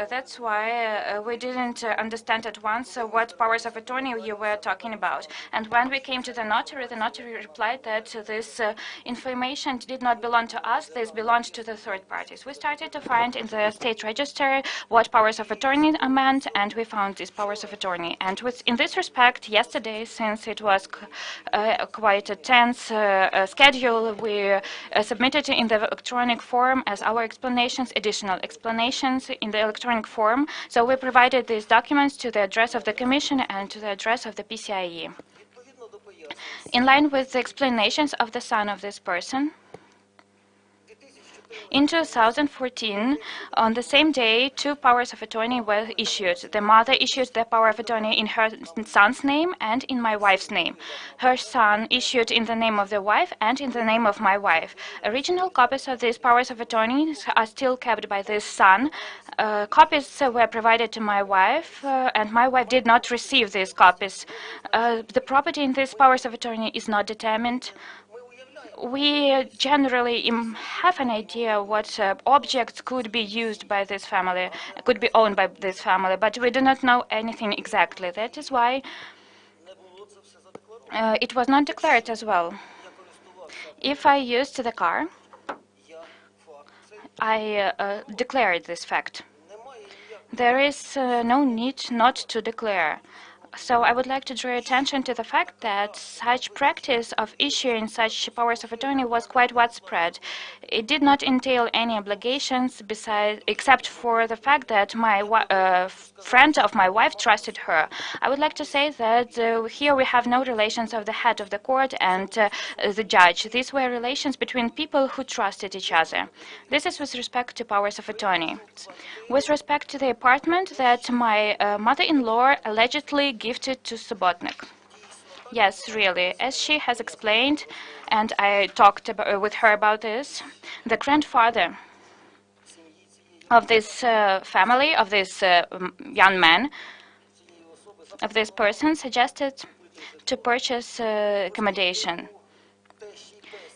that's why we didn't understand at once what powers of attorney you were talking about. And when we came to the notary replied that this information did not belong to us, this belonged to the third parties. We started to find in the state register what powers of attorney meant, and we found these powers of attorney. And in this respect, yesterday, since it was quite a tense schedule, we submitted in the electronic form as our explanations, additional explanations in the electronic form. So we provided these documents to the address of the Commission and to the address of the PCIe. In line with the explanations of the son of this person, in 2014, on the same day, 2 powers of attorney were issued. The mother issued the power of attorney in her son's name and in my wife's name. Her son issued in the name of the wife and in the name of my wife. Original copies of these powers of attorney are still kept by this son. Copies were provided to my wife, and my wife did not receive these copies. The property in these powers of attorney is not determined. We generally have an idea what objects could be used by this family, could be owned by this family, but we do not know anything exactly. That is why it was not declared as well. If I used the car, I declared this fact. There is no need not to declare. So I would like to draw attention to the fact that such practice of issuing such powers of attorney was quite widespread. It did not entail any obligations except for the fact that my friend of my wife trusted her. I would like to say that here we have no relations of the head of the court and the judge. These were relations between people who trusted each other. This is with respect to powers of attorney. With respect to the apartment that my mother-in-law allegedly gifted to Subotnik. Yes, really. As she has explained, and I talked with her about this, the grandfather of this family, of this young man, of this person, suggested to purchase accommodation.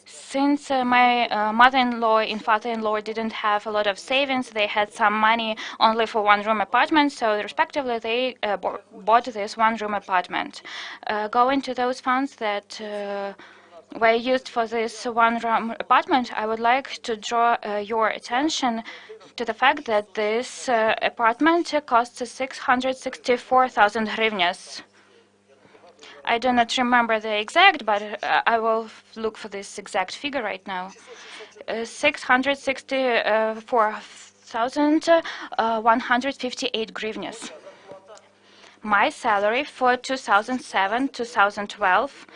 Since my mother-in-law and father-in-law didn't have a lot of savings, they had some money only for one-room apartment, so respectively they bought this one-room apartment. Going to those funds that were used for this one-room apartment, I would like to draw your attention to the fact that this apartment costs 664,000 hryvnias. I do not remember the exact, but I will look for this exact figure right now. 664,158 hryvnias. My salary for 2007-2012,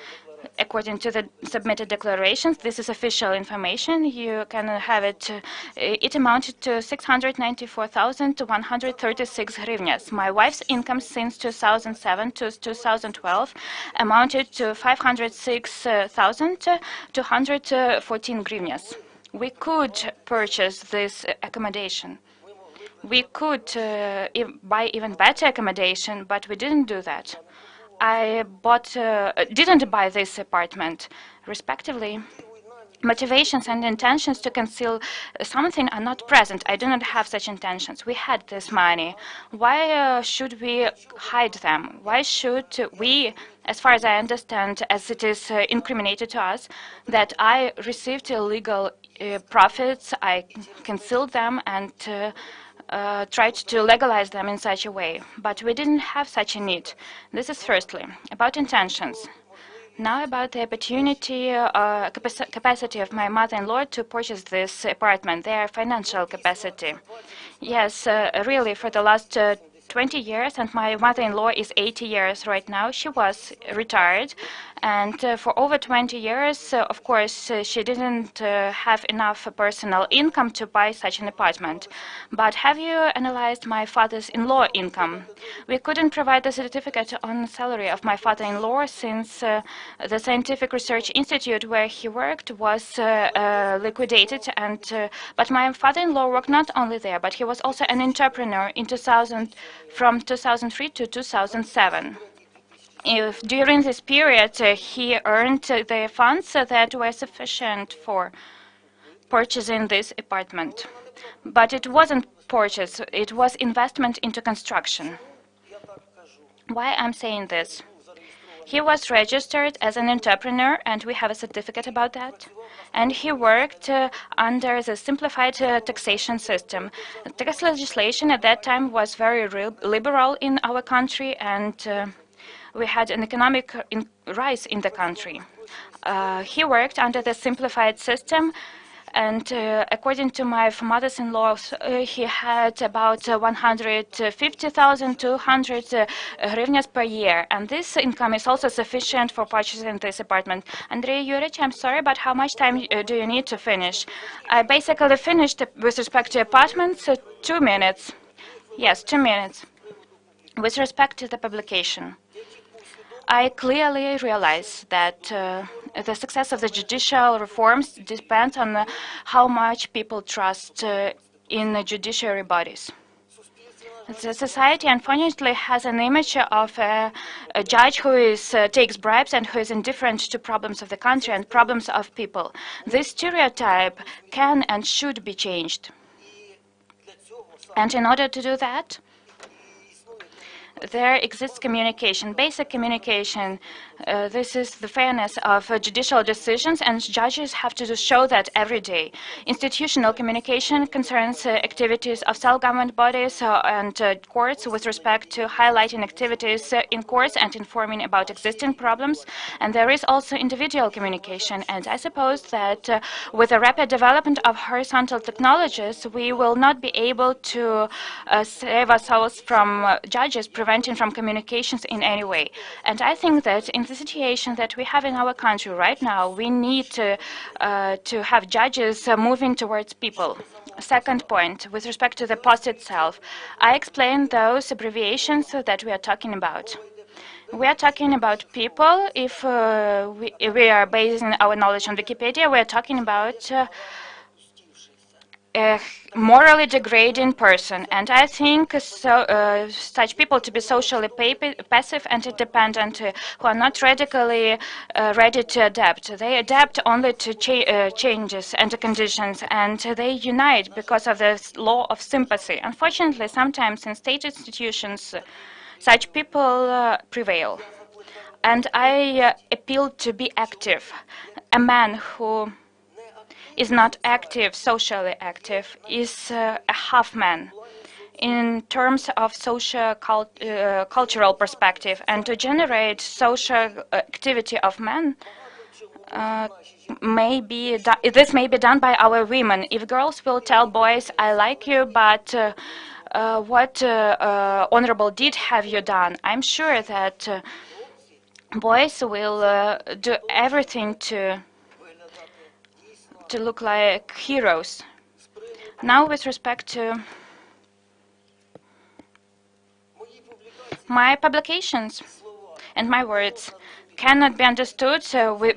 according to the submitted declarations, this is official information, you can have it, it amounted to 694,136 hryvnias. My wife's income since 2007 to 2012 amounted to 506,214 hryvnias. We could purchase this accommodation. We could buy even better accommodation, but we didn't do that. I didn't buy this apartment, respectively. Motivations and intentions to conceal something are not present. I do not have such intentions. We had this money. Why should we hide them? Why should we, as far as I understand, as it is incriminated to us, that I received illegal profits, I concealed them and tried to legalize them in such a way, but we didn't have such a need. This is firstly. About intentions. Now about the opportunity, capacity of my mother-in-law to purchase this apartment, their financial capacity. Yes, really, for the last 20 years, and my mother-in-law is 80 years right now. She was retired, and for over 20 years, of course, she didn't have enough personal income to buy such an apartment. But have you analyzed my father-in-law income? We couldn't provide the certificate on salary of my father-in-law since the Scientific Research Institute where he worked was liquidated, and but my father-in-law worked not only there, but he was also an entrepreneur in from 2003 to 2007. if during this period he earned the funds that were sufficient for purchasing this apartment. But it wasn't purchase, it was investment into construction. Why I'm saying this? He was registered as an entrepreneur, and we have a certificate about that. And he worked under the simplified taxation system. Tax legislation at that time was very liberal in our country, and we had an economic rise in the country. He worked under the simplified system, and according to my mother-in-law, he had about 150,000, 200 hryvnias per year. And this income is also sufficient for purchasing this apartment. Andrei Yurich, I'm sorry, but how much time do you need to finish? I basically finished with respect to apartments, 2 minutes. Yes, 2 minutes. With respect to the publication, I clearly realize that the success of the judicial reforms depends on how much people trust in the judiciary bodies. The society, unfortunately, has an image of a judge who takes bribes and who is indifferent to problems of the country and problems of people. This stereotype can and should be changed. And in order to do that, there exists communication, basic communication. This is the fairness of judicial decisions, and judges have to show that every day. Institutional communication concerns activities of self-government bodies and courts with respect to highlighting activities in courts and informing about existing problems. And there is also individual communication. And I suppose that with the rapid development of horizontal technologies, we will not be able to save ourselves from judges preventing from communications in any way. And I think that in the situation that we have in our country right now, we need to have judges moving towards people. Second point, with respect to the post itself, I explained those abbreviations that we are talking about. We are talking about people. If we are basing our knowledge on Wikipedia, we are talking about a morally degrading person, and I think such people to be socially passive and independent, who are not radically ready to adapt. They adapt only to changes and conditions, and they unite because of the law of sympathy. Unfortunately, sometimes in state institutions, such people prevail. And I appeal to be active. A man who is not active, socially active, is a half man in terms of social cultural perspective. And to generate social activity of men, this may be done by our women. If girls will tell boys, I like you, but what honorable deed have you done? I'm sure that boys will do everything to look like heroes. Now, with respect to my publications and my words, cannot be understood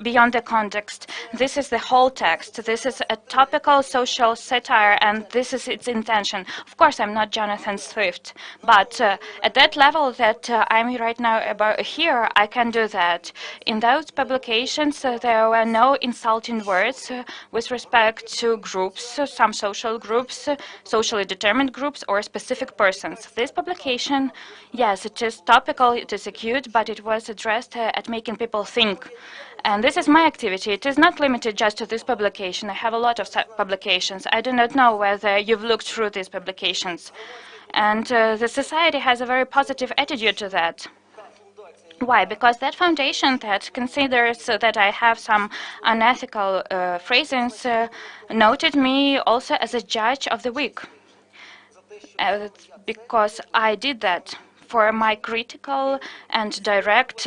beyond the context. This is the whole text. This is a topical social satire, and this is its intention. Of course, I'm not Jonathan Swift, but at that level that I'm right now about here, I can do that. In those publications, there were no insulting words with respect to groups, some social groups, socially determined groups, or specific persons. This publication, yes, it is topical, it is acute, but it was addressed at making people think. And this is my activity. It is not limited just to this publication. I have a lot of publications. I do not know whether you've looked through these publications. And the society has a very positive attitude to that. Why? Because that foundation that considers that I have some unethical phrasings noted me also as a judge of the week. Because I did that for my critical and direct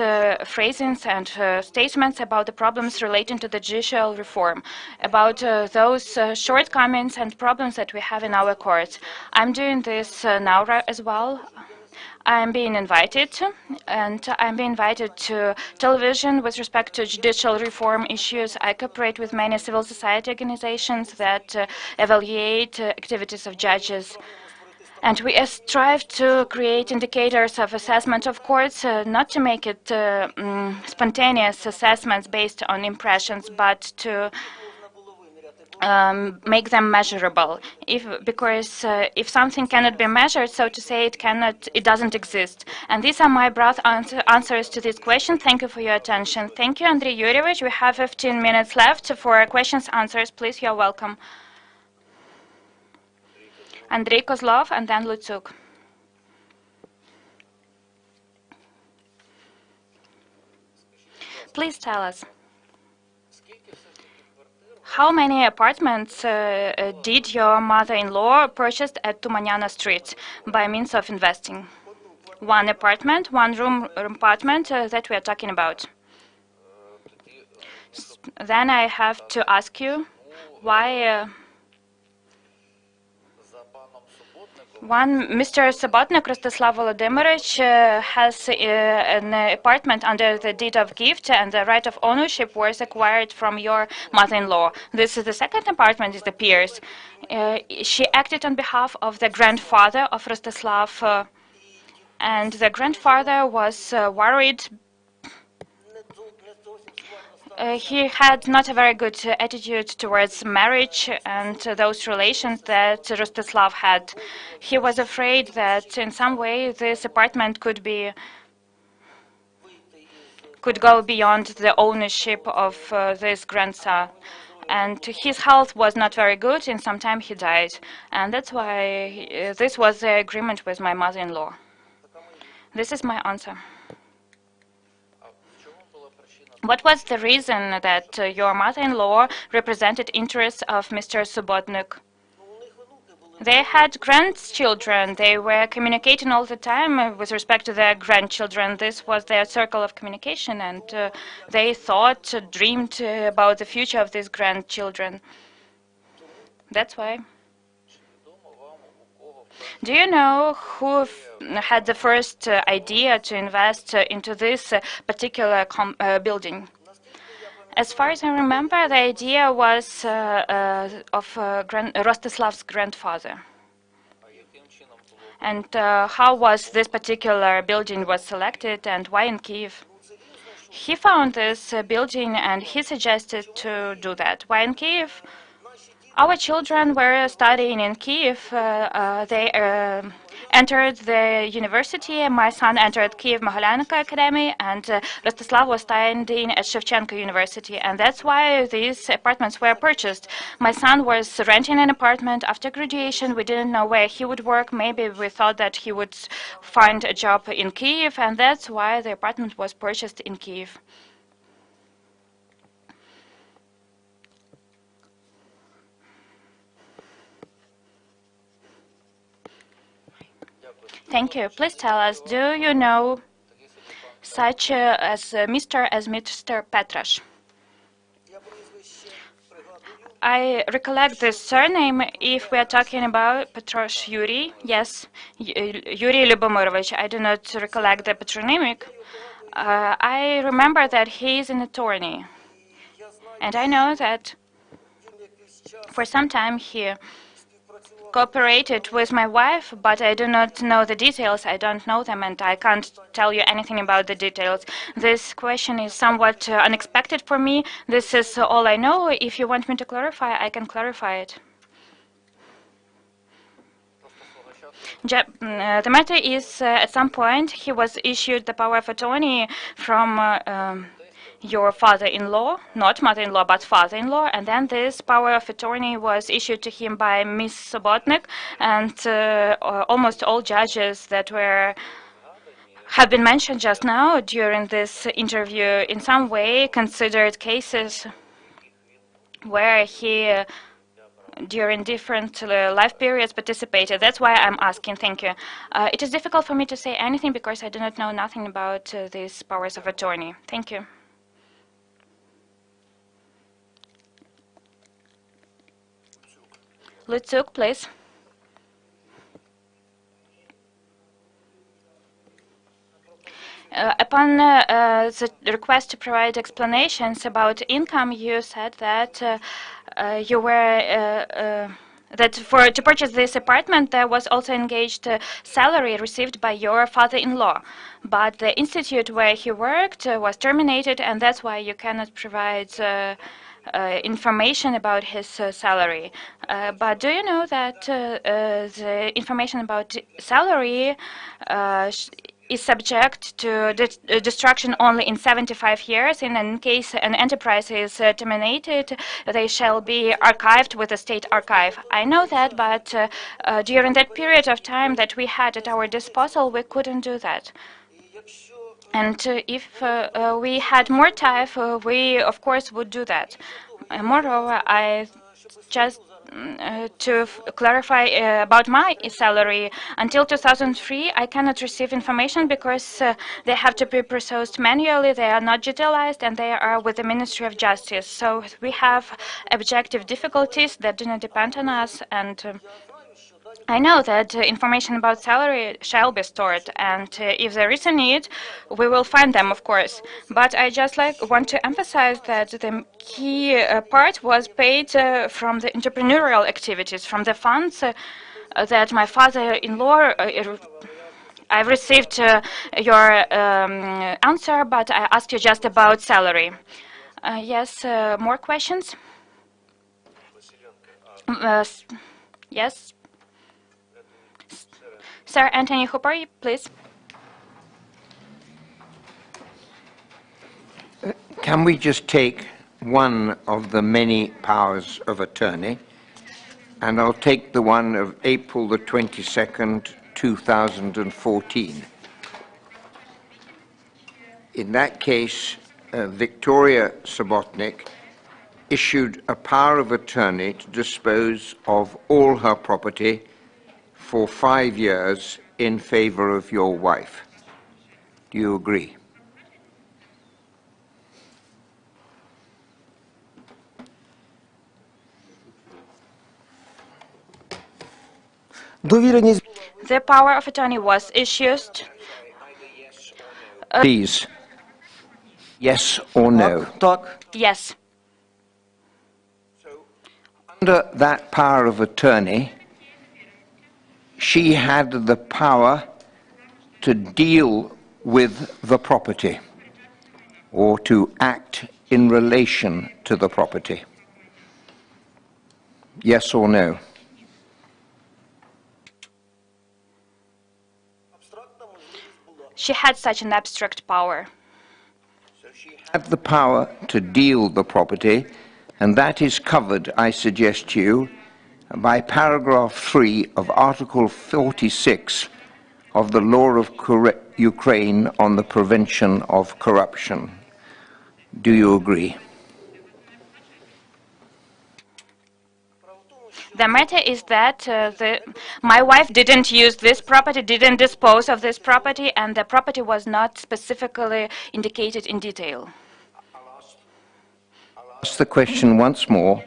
phrasings and statements about the problems relating to the judicial reform, about those shortcomings and problems that we have in our courts. I'm doing this now as well. I'm being invited, and I'm being invited to television with respect to judicial reform issues. I cooperate with many civil society organizations that evaluate activities of judges. And we strive to create indicators of assessment of courts, not to make it spontaneous assessments based on impressions, but to make them measurable. Because if something cannot be measured, so to say, it doesn't exist. And these are my broad answers to this question. Thank you for your attention. Thank you, Andrei Yurievich. We have 15 minutes left for questions, answers. Please, you're welcome. Andrei Kozlov and then Lutsuk. Please tell us, how many apartments did your mother-in-law purchase at Tumaniana Street by means of investing? One apartment, one room apartment that we are talking about. Then I have to ask you why one Mr. Subotnik, Rostislav Volodymyrovich, has an apartment under the deed of gift, and the right of ownership was acquired from your mother-in-law. This is the second apartment, it appears. She acted on behalf of the grandfather of Rostislav, and the grandfather was worried. He had not a very good attitude towards marriage and those relations that Rostislav had. He was afraid that in some way this apartment could go beyond the ownership of this grandson. And his health was not very good. In some time he died. And that's why this was the agreement with my mother-in-law. This is my answer. What was the reason that your mother-in-law represented interests of Mr. Subotnik? They had grandchildren. They were communicating all the time with respect to their grandchildren. This was their circle of communication, and they thought, dreamed about the future of these grandchildren. That's why. Do you know who had the first idea to invest into this particular building? As far as I remember, the idea was of Rostislav's grandfather. And how was this particular building was selected, and why in Kiev? He found this building and he suggested to do that. Why in Kiev? Our children were studying in Kiev. They entered the university. My son entered Kiev Mogilyanka Academy, and Rostislav was studying at Shevchenko University. And that's why these apartments were purchased. My son was renting an apartment after graduation. We didn't know where he would work. Maybe we thought that he would find a job in Kiev, and that's why the apartment was purchased in Kiev. Thank you. Please tell us, do you know such as Mr. Petrash? I recollect this surname if we are talking about Petrash Yuri. Yes, Yuri Lyubomirovich. I do not recollect the patronymic. I remember that he is an attorney. And I know that for some time he cooperated with my wife, but I do not know the details. I don't know them, and I can't tell you anything about the details. This question is somewhat unexpected for me. This is all I know. If you want me to clarify, I can clarify it. The matter is, at some point, he was issued the power of attorney from your father-in-law, not mother-in-law, but father-in-law, and then this power of attorney was issued to him by Ms. Subotnik, and almost all judges that have been mentioned just now during this interview in some way considered cases where he during different life periods participated. That's why I'm asking. Thank you. It is difficult for me to say anything because I do not know nothing about these powers of attorney. Thank you. Lutsuk, please. Upon the request to provide explanations about income, you said that you were that to purchase this apartment there was also engaged salary received by your father-in-law, but the institute where he worked was terminated, and that's why you cannot provide information about his salary. But do you know that the information about salary is subject to destruction only in 75 years. In case an enterprise is terminated, they shall be archived with the state archive. I know that, but during that period of time that we had at our disposal, we couldn't do that. And if we had more time, we, of course, would do that. Moreover, I just to clarify about my salary, until 2003, I cannot receive information because they have to be processed manually, they are not digitalized, and they are with the Ministry of Justice. So we have objective difficulties that do not depend on us, and I know that information about salary shall be stored, and if there is a need, we will find them, of course. But I just want to emphasize that the key part was paid from the entrepreneurial activities, from the funds that my father-in-law. I've received your answer, but I asked you just about salary. Yes, more questions? Yes. Sir Anthony Hooper, please. Can we just take one of the many powers of attorney, and I'll take the one of April the 22nd, 2014. In that case, Victoria Sobotnik issued a power of attorney to dispose of all her property for 5 years in favor of your wife. Do you agree? The power of attorney was issued. Please. Yes or no? Yes. Under that power of attorney, she had the power to deal with the property or to act in relation to the property. Yes or no? She had such an abstract power. She had the power to deal the property, and that is covered, I suggest to you, by paragraph 3 of Article 46 of the law of Ukraine on the prevention of corruption. Do you agree? The matter is that my wife didn't use this property, didn't dispose of this property, and the property was not specifically indicated in detail. I'll ask the question once more.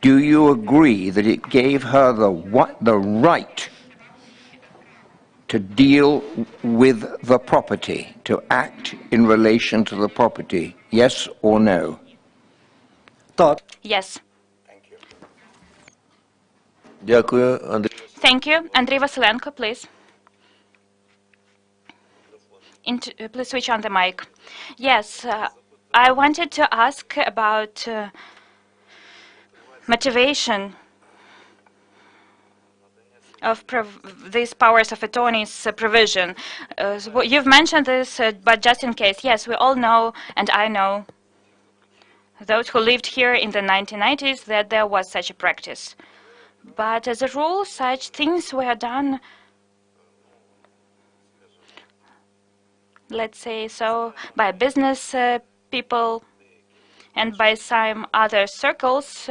Do you agree that it gave her the right to deal with the property, to act in relation to the property? Yes or no? Yes. Дякую, Андрій. Thank you. Andrei Vasilenko, please. Please switch on the mic. Yes, I wanted to ask about motivation of these powers of attorney's provision. You've mentioned this, but just in case, yes, we all know, and I know, those who lived here in the 1990s, that there was such a practice. But as a rule, such things were done, let's say so, by business people and by some other circles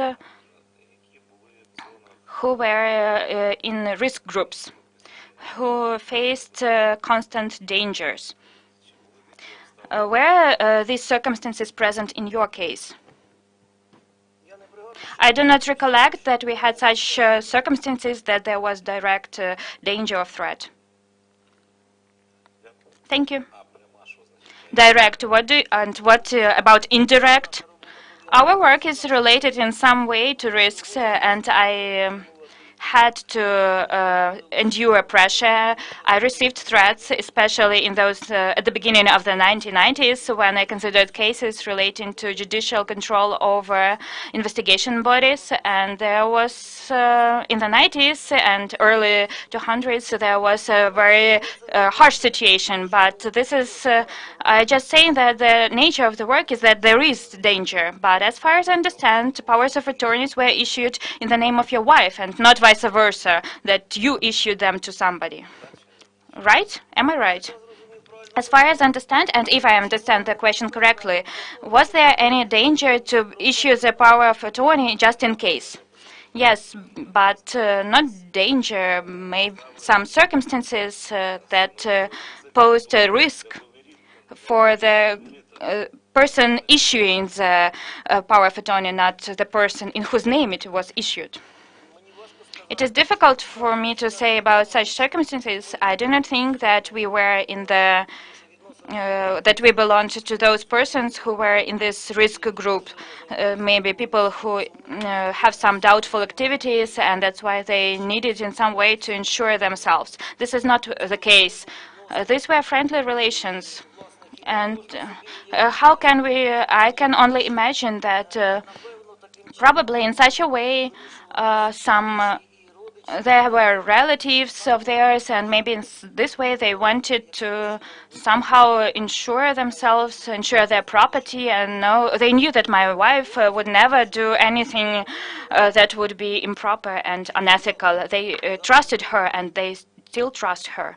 who were in risk groups, who faced constant dangers. Were these circumstances present in your case? I do not recollect that we had such circumstances that there was direct danger of threat. Thank you. Direct, what about indirect? Our work is related in some way to risks, and I had to endure pressure. I received threats, especially in those at the beginning of the 1990s, when I considered cases relating to judicial control over investigation bodies. And there was, in the 90s and early 200s, there was a very harsh situation. But this is, I just saying that the nature of the work is that there is danger. But as far as I understand, powers of attorneys were issued in the name of your wife and not vice versa, that you issued them to somebody. Right? Am I right? As far as I understand, and if I understand the question correctly, was there any danger to issue the power of attorney just in case? Yes, but not danger, maybe some circumstances that posed a risk for the person issuing the power of attorney, not the person in whose name it was issued. It is difficult for me to say about such circumstances. I do not think that we were in the that we belonged to those persons who were in this risk group. Maybe people who have some doubtful activities, and that's why they needed in some way to ensure themselves. This is not the case. These were friendly relations. And how can we, I can only imagine that probably in such a way there were relatives of theirs, and maybe in this way they wanted to somehow ensure themselves, ensure their property, and they knew that my wife would never do anything that would be improper and unethical. They trusted her, and they still trust her.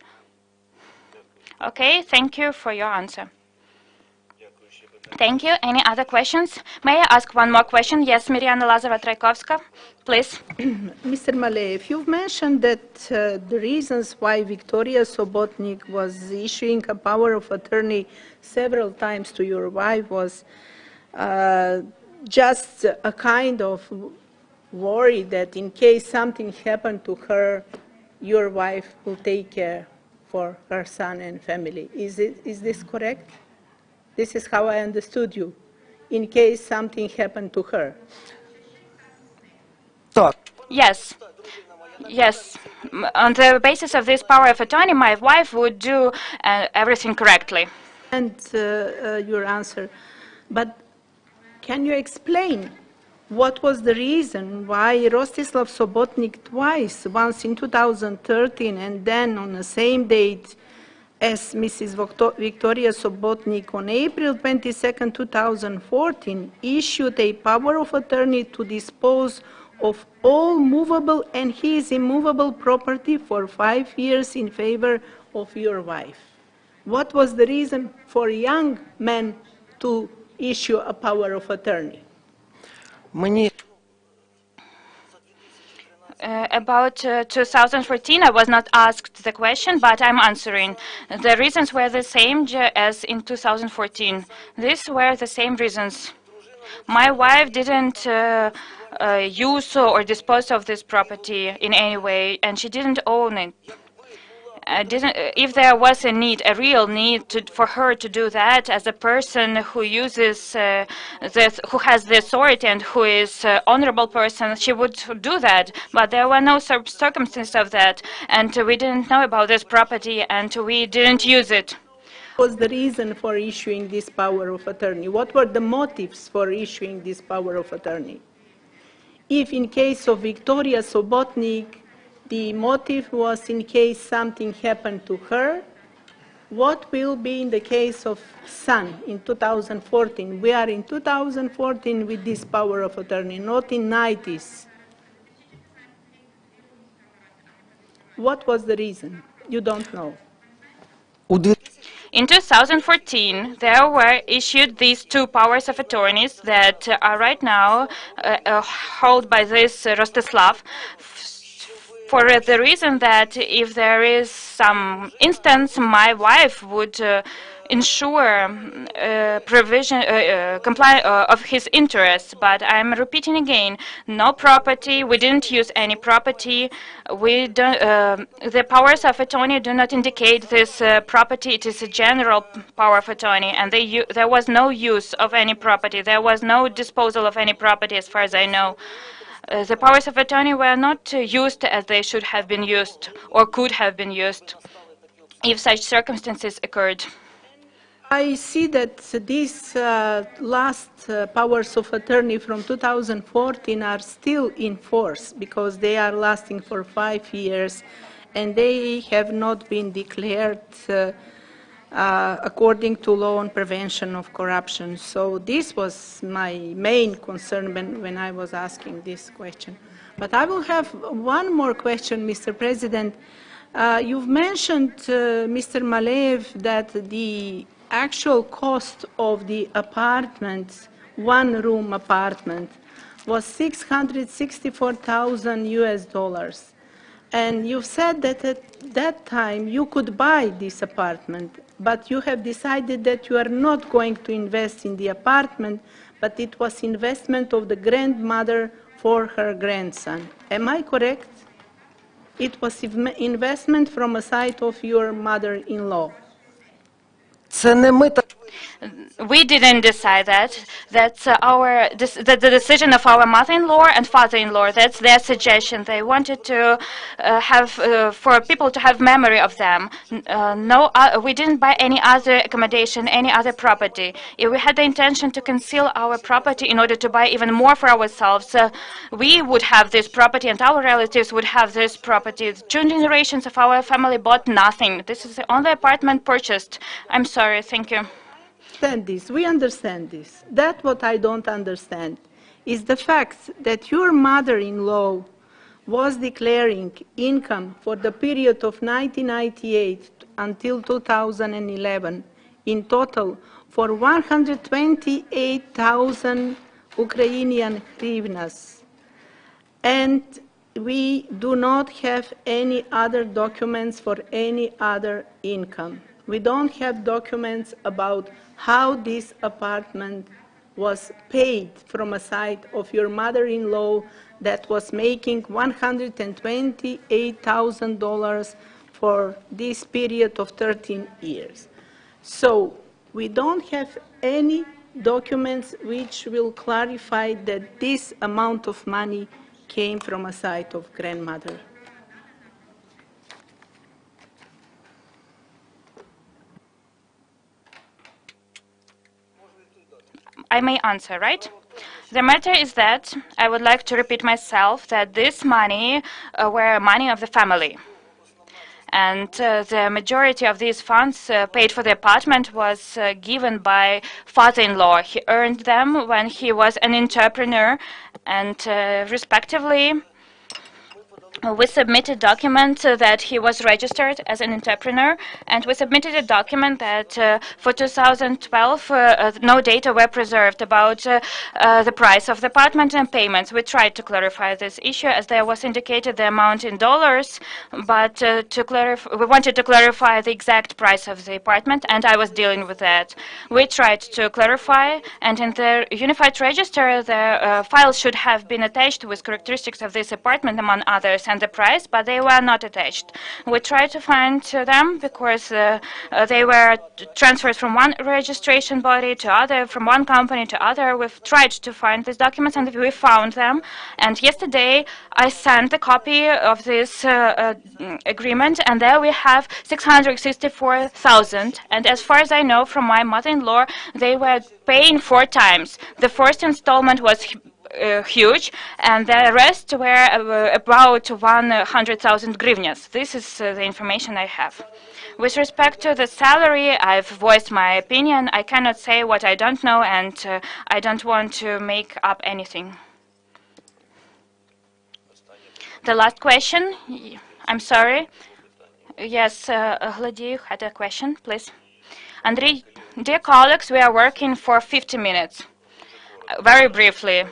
Okay, thank you for your answer. Thank you. Any other questions? May I ask one more question? Yes, Mirjana Lazarova-Trajkovska, please. Mr. Maleev, you've mentioned that the reasons why Victoria Sobotnik was issuing a power of attorney several times to your wife was just a kind of worry that in case something happened to her, your wife will take care for her son and family. Is this correct? This is how I understood you, in case something happened to her. Yes. Yes. On the basis of this power of attorney, my wife would do everything correctly. And your answer. But can you explain what was the reason why Rostislav Sobotnik twice, once in 2013 and then on the same date as Mrs. Victoria Sobotnik on April 22, 2014, issued a power of attorney to dispose of all movable and his immovable property for 5 years in favor of your wife? What was the reason for a young man to issue a power of attorney? About 2014, I was not asked the question, but I'm answering. The reasons were the same as in 2014. These were the same reasons. My wife didn't use or dispose of this property in any way, and she didn't own it. If there was a need, a real need for her to do that as a person who uses, who has the authority and who is an honorable person, she would do that. But there were no circumstances of that, and we didn't know about this property, and we didn't use it. What was the reason for issuing this power of attorney? What were the motives for issuing this power of attorney? If in case of Victoria Sobotnik, the motive was in case something happened to her, what will be in the case of son in 2014? We are in 2014 with this power of attorney, not in 90s. What was the reason? You don't know. In 2014, there were issued these two powers of attorneys that are right now held by this Rostislav, for the reason that if there is some instance, my wife would ensure provision, comply of his interests. But I'm repeating again, no property. We didn't use any property. We don't. The powers of attorney do not indicate this property. It is a general power of attorney, and there was no use of any property. There was no disposal of any property, as far as I know. The powers of attorney were not used as they should have been used or could have been used if such circumstances occurred. I see that these last powers of attorney from 2014 are still in force because they are lasting for 5 years and they have not been declared according to law on prevention of corruption. So this was my main concern when I was asking this question. But I will have one more question, Mr. President. You've mentioned, Mr. Maleev, that the actual cost of the apartment, one-room apartment, was $664,000 US. And you said that at that time you could buy this apartment, but you have decided that you are not going to invest in the apartment, but it was investment of the grandmother for her grandson. Am I correct? It was investment from a side of your mother-in-law. We didn't decide that. That's the decision of our mother-in-law and father-in-law. That's their suggestion. They wanted to for people to have memory of them. We didn't buy any other accommodation, any other property. If we had the intention to conceal our property in order to buy even more for ourselves, we would have this property and our relatives would have this property. 2 generations of our family bought nothing. This is the only apartment purchased. I'm sorry. Thank you. We understand this. That's what I don't understand, is the fact that your mother-in-law was declaring income for the period of 1998 until 2011 in total for 128,000 Ukrainian hryvnias. And we do not have any other documents for any other income. We don't have documents about how this apartment was paid from a side of your mother-in-law that was making $128,000 for this period of 13 years. So we don't have any documents which will clarify that this amount of money came from a side of grandmother. I may answer, right? The matter is that I would like to repeat myself that this money were money of the family. And the majority of these funds paid for the apartment was given by father-in-law. He earned them when he was an entrepreneur, and respectively, we submitted a document that he was registered as an entrepreneur, and we submitted a document that for 2012 no data were preserved about the price of the apartment and payments. We tried to clarify this issue as there was indicated the amount in dollars, but we wanted to clarify the exact price of the apartment, and I was dealing with that. We tried to clarify, and in the Unified Register the files should have been attached with characteristics of this apartment among others and the price, but they were not attached. We tried to find them because they were transferred from one registration body to other, from one company to other. We've tried to find these documents and we found them. And yesterday I sent a copy of this agreement, and there we have 664,000. And as far as I know from my mother-in-law, they were paying 4 times. The first installment was huge, and the rest were about 100,000 hryvnias. This is the information I have. With respect to the salary, I've voiced my opinion. I cannot say what I don't know, and I don't want to make up anything. The last question. I'm sorry. Yes, Gladi had a question, please. Andrei, dear colleagues, we are working for 50 minutes. Very briefly.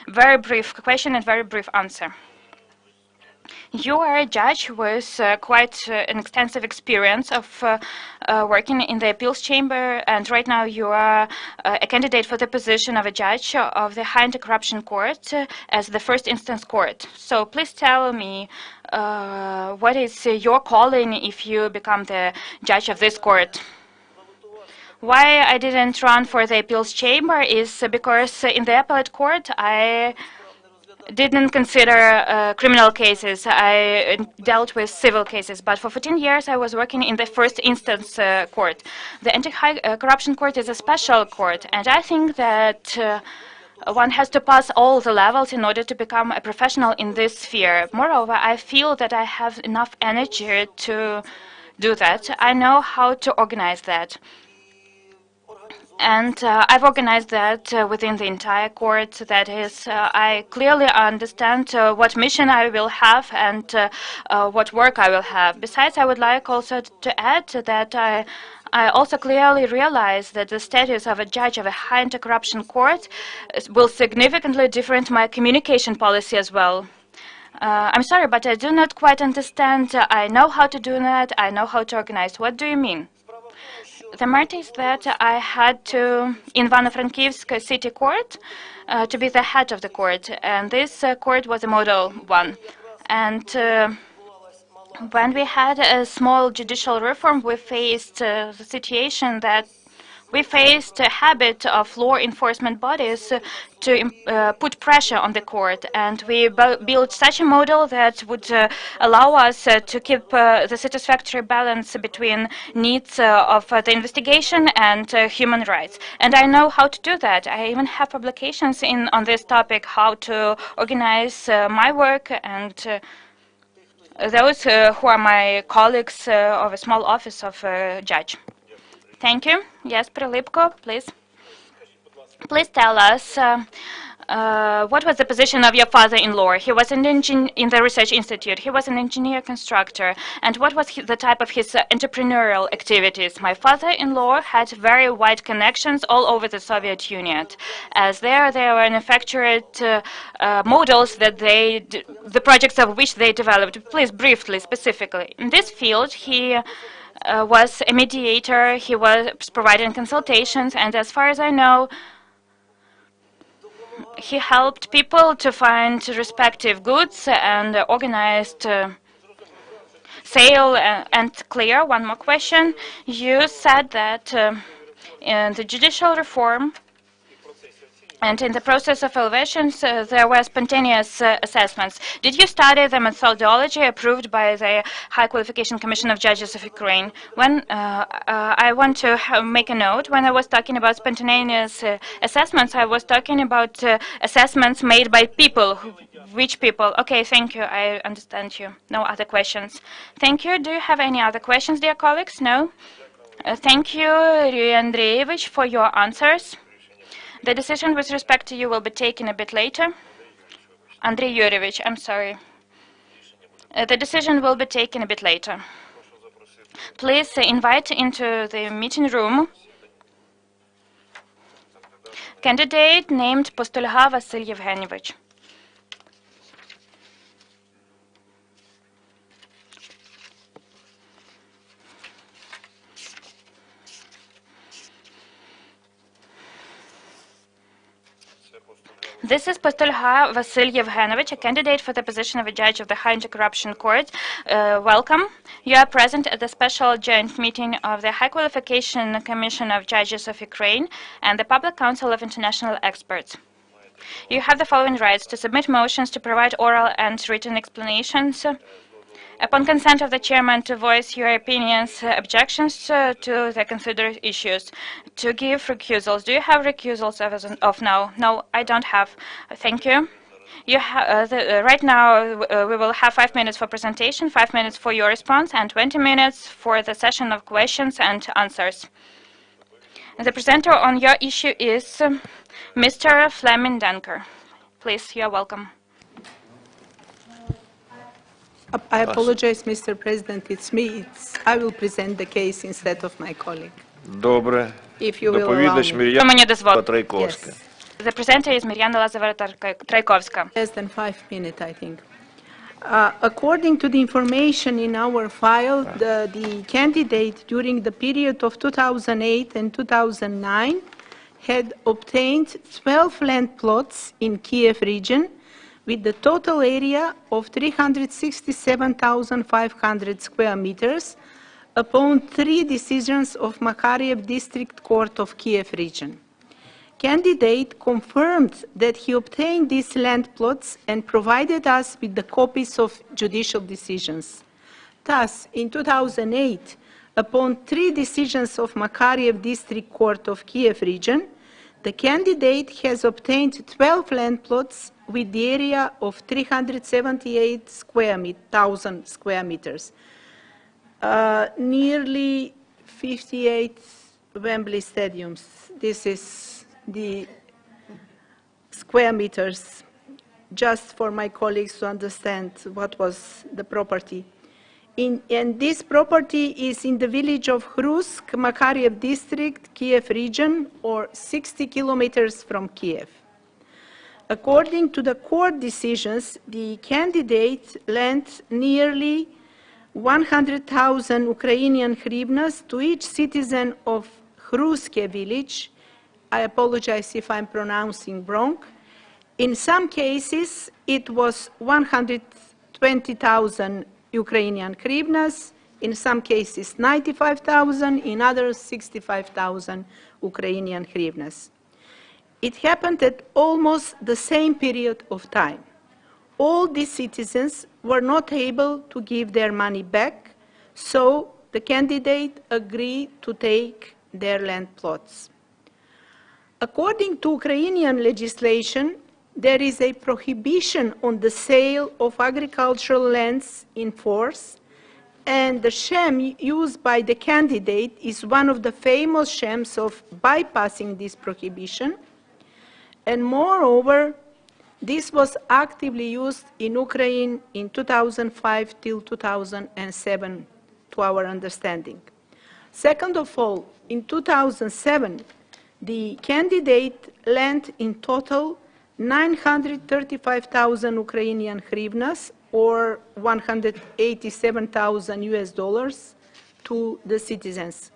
Very brief question and very brief answer. You are a judge with quite an extensive experience of working in the appeals chamber, and right now you are a candidate for the position of a judge of the High Anti-Corruption Court as the first instance court. So please tell me what is your calling if you become the judge of this court? Why I didn't run for the appeals chamber is because in the appellate court I didn't consider criminal cases. I dealt with civil cases. But for 14 years, I was working in the first instance court. The anti-corruption court is a special court, and I think that one has to pass all the levels in order to become a professional in this sphere. Moreover, I feel that I have enough energy to do that. I know how to organize that. And I've organized that within the entire court. That is, I clearly understand what mission I will have and what work I will have. Besides, I would like also to add that I also clearly realize that the status of a judge of a high anti-corruption court will significantly different my communication policy as well. I'm sorry, but I do not quite understand. I know how to do that. I know how to organize. What do you mean? The matter is that I had to, in Ivano-Frankivsk city court, to be the head of the court, and this court was a model one. And when we had a small judicial reform, we faced the situation that we faced a habit of law enforcement bodies to put pressure on the court, and we built such a model that would allow us to keep the satisfactory balance between needs of the investigation and human rights. And I know how to do that. I even have publications on this topic, how to organize my work and those who are my colleagues of a small office of a judge. Thank you. Yes, Prilipko, please. Please tell us what was the position of your father-in-law? He was an engineer in the research institute. He was an engineer constructor. And what was the type of his entrepreneurial activities? My father-in-law had very wide connections all over the Soviet Union, as there were manufactured models that the projects of which they developed. Please, briefly, specifically. In this field, he was a mediator, he was providing consultations, and as far as I know, he helped people to find respective goods and organized sale and clear. One more question. You said that in the judicial reform and in the process of elevations, there were spontaneous assessments. Did you study the methodology approved by the High Qualification Commission of Judges of Ukraine? When I want to make a note, when I was talking about spontaneous assessments, I was talking about assessments made by people. Which people? Okay, thank you. I understand you. No other questions. Thank you. Do you have any other questions, dear colleagues? No? Thank you, Yuri Andreevich, for your answers. The decision with respect to you will be taken a bit later. Andrei Yurievich, I'm sorry. The decision will be taken a bit later. Please invite into the meeting room candidate named Postulha Vasil Yevgenyevich. This is Postulha Vasil Yevgenyevich, a candidate for the position of a judge of the High Anti-Corruption Court. Welcome. You are present at the special joint meeting of the High Qualification Commission of Judges of Ukraine and the Public Council of International Experts. You have the following rights: to submit motions, to provide oral and written explanations, upon consent of the chairman, to voice your opinions, objections to the considered issues, to give recusals. Do you have recusals of now? No, I don't have. Thank you. You right now, we will have 5 minutes for presentation, 5 minutes for your response, and 20 minutes for the session of questions and answers. The presenter on your issue is Mr. Fleming Denker. Please, you are welcome. I apologize, Mr. President. It's me. I will present the case instead of my colleague. Добре. If you will allow Доповідач me. Мір'яна Трайковська. The presenter is Mirjana Lazareva-Traikovska. Less than 5 minutes, I think. According to the information in our file, the candidate during the period of 2008 and 2009 had obtained 12 land plots in Kiev region with the total area of 367,500 square meters upon 3 decisions of Makariev District Court of Kiev region. candidate confirmed that he obtained these land plots and provided us with the copies of judicial decisions. Thus, in 2008, upon 3 decisions of Makariev District Court of Kiev region, the candidate has obtained 12 land plots with the area of 378,000 square meters, nearly 58 Wembley stadiums. This is the square meters, just for my colleagues to understand what was the property. And this property is in the village of Hrusk, Makariev district, Kiev region, or 60 kilometers from Kiev. According to the court decisions, the candidate lent nearly 100,000 Ukrainian hryvnias to each citizen of Hruske village. I apologize if I'm pronouncing wrong. In some cases, it was 120,000 Ukrainian hryvnias, in some cases 95,000, in others 65,000 Ukrainian hryvnias. It happened at almost the same period of time. All these citizens were not able to give their money back, so the candidate agreed to take their land plots. According to Ukrainian legislation, there is a prohibition on the sale of agricultural lands in force, and the sham used by the candidate is one of the famous shams of bypassing this prohibition. And moreover, this was actively used in Ukraine in 2005 till 2007, to our understanding. Second of all, in 2007, the candidate lent in total 935,000 Ukrainian hryvnias, or 187,000 US dollars, to the citizens.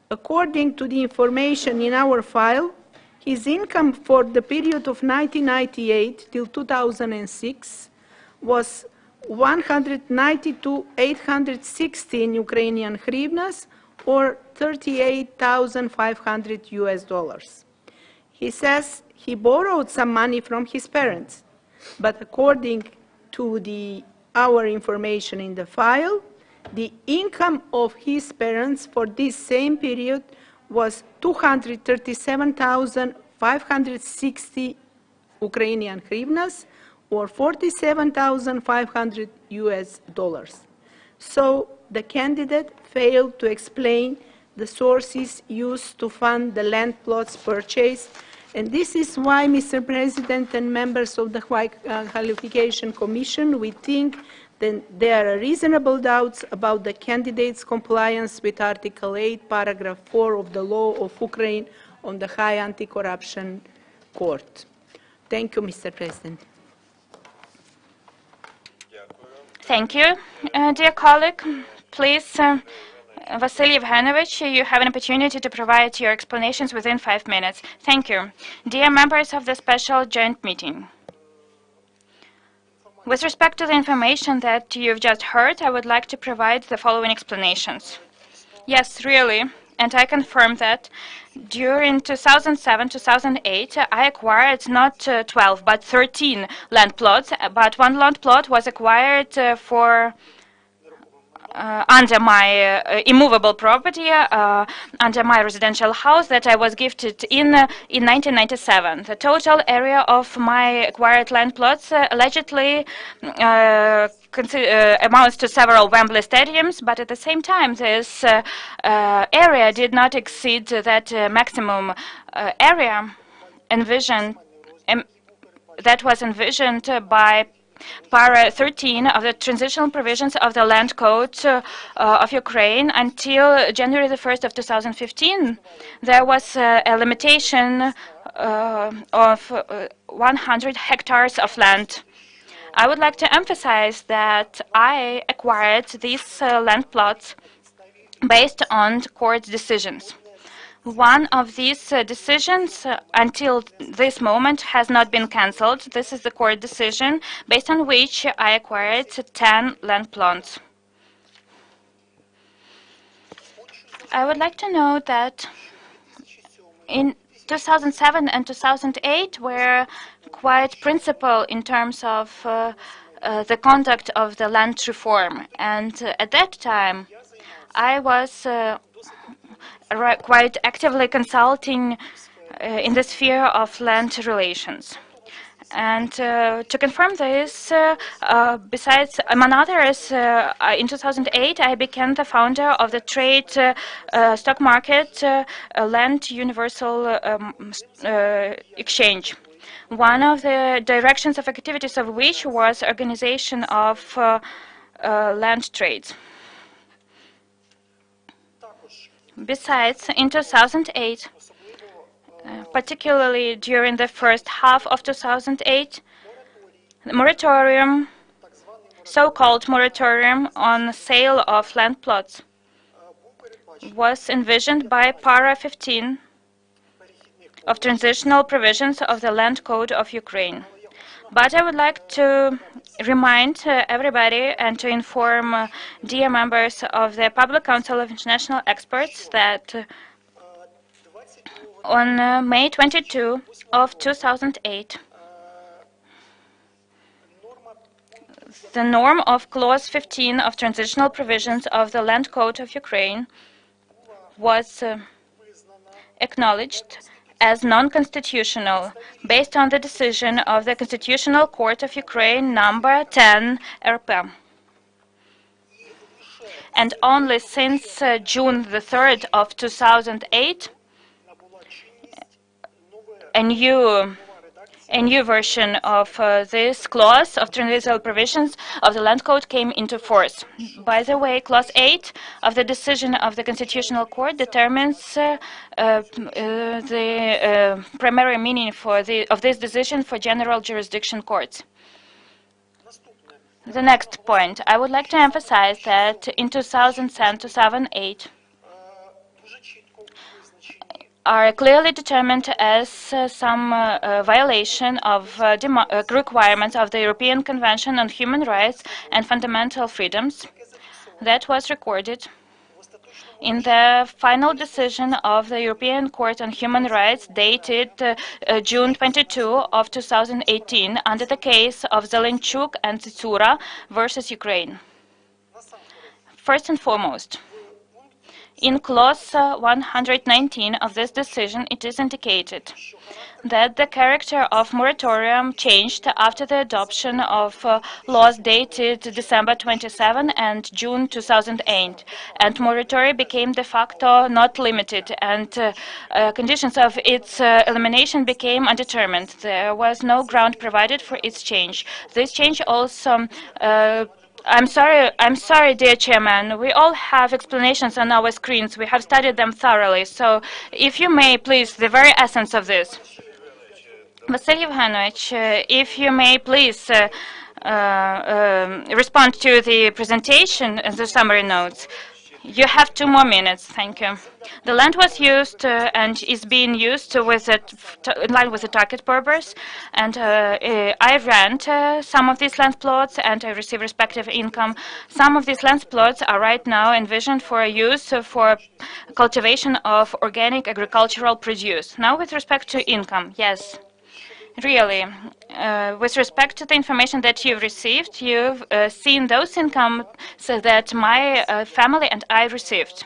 According to the information in our file, his income for the period of 1998 till 2006 was 192,816 Ukrainian hryvnias, or 38,500 US dollars. He says he borrowed some money from his parents, but according to our information in the file, the income of his parents for this same period was 237,560 Ukrainian hryvnias, or 47,500 US dollars. So the candidate failed to explain the sources used to fund the land plots purchased, and this is why, Mr. President and members of the Qualification Commission, we think that there are reasonable doubts about the candidate's compliance with Article 8, Paragraph 4 of the law of Ukraine on the High Anti-Corruption Court. Thank you, Mr. President. Thank you. Dear colleague, please, Vasily Evgenovich, you have an opportunity to provide your explanations within 5 minutes. Thank you. Dear members of the special joint meeting, with respect to the information that you've just heard, I would like to provide the following explanations. Yes, really, and I confirm that during 2007-2008, I acquired not 12, but 13 land plots, but one land plot was acquired for under my immovable property, under my residential house that I was gifted in 1997. The total area of my acquired land plots allegedly amounts to several Wembley stadiums, but at the same time this area did not exceed that maximum area envisioned, that was envisioned by Para 13 of the transitional provisions of the Land Code of Ukraine. Until January the 1st of 2015, there was a limitation of 100 hectares of land. I would like to emphasize that I acquired these land plots based on court decisions. One of these decisions until this moment has not been cancelled. This is the court decision based on which I acquired 10 land plots. I would like to note that in 2007 and 2008 were quite principal in terms of the conduct of the land reform. And at that time, I was quite actively consulting in the sphere of land relations. And to confirm this, besides, among others, in 2008, I became the founder of the trade stock market land universal exchange. One of the directions of activities of which was organization of land trades. Besides, in 2008, particularly during the first half of 2008, the moratorium, so-called moratorium on sale of land plots, was envisioned by Para 15 of transitional provisions of the Land Code of Ukraine. But I would like to remind everybody and to inform dear members of the Public Council of International Experts that on May 22 of 2008, the norm of Clause 15 of transitional provisions of the Land Code of Ukraine was acknowledged as non-constitutional based on the decision of the Constitutional Court of Ukraine number 10 RP. And only since June the 3rd of 2008, a new version of this clause of transitional provisions of the Land Code came into force. By the way, Clause 8 of the decision of the Constitutional Court determines the primary meaning of this decision for general jurisdiction courts. The next point, I would like to emphasize that in 2007-2008, are clearly determined as some violation of requirements of the European Convention on Human Rights and Fundamental Freedoms that was recorded in the final decision of the European Court on Human Rights dated June 22 of 2018 under the case of Zelenchuk and Tsitsura versus Ukraine. First and foremost, in Clause 119 of this decision, it is indicated that the character of moratorium changed after the adoption of laws dated December 27 and June 2008, and moratorium became de facto not limited, and conditions of its elimination became undetermined. There was no ground provided for its change. This change also I'm sorry, dear Chairman. We all have explanations on our screens. We have studied them thoroughly. So, if you may, please, the very essence of this. Vasily Ivanovich, if you may, please respond to the presentation and the summary notes. You have 2 more minutes. Thank you. The land was used and is being used in line with the target purpose. And I rent some of these land plots and I receive respective income. Some of these land plots are right now envisioned for use for cultivation of organic agricultural produce. Now, with respect to income, yes. Really, with respect to the information that you've received, you've seen those incomes that my family and I received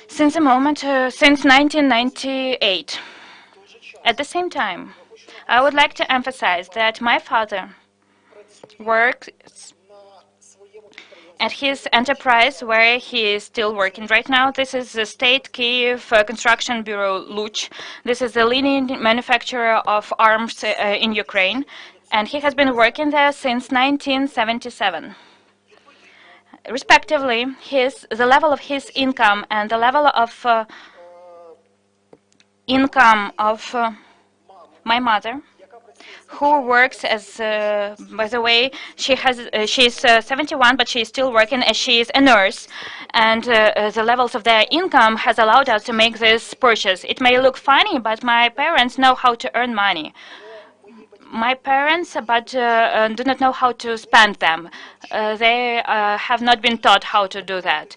since 1998. At the same time, I would like to emphasize that my father works at his enterprise where he is still working right now. This is the State Kyiv Construction Bureau Luch. This is the leading manufacturer of arms in Ukraine, and he has been working there since 1977. Respectively, the level of his income and the level of income of my mother, who works as, by the way, she's 71, but she's still working as she is a nurse, and the levels of their income has allowed us to make this purchase. It may look funny, but my parents know how to earn money. my parents, but do not know how to spend them. They have not been taught how to do that.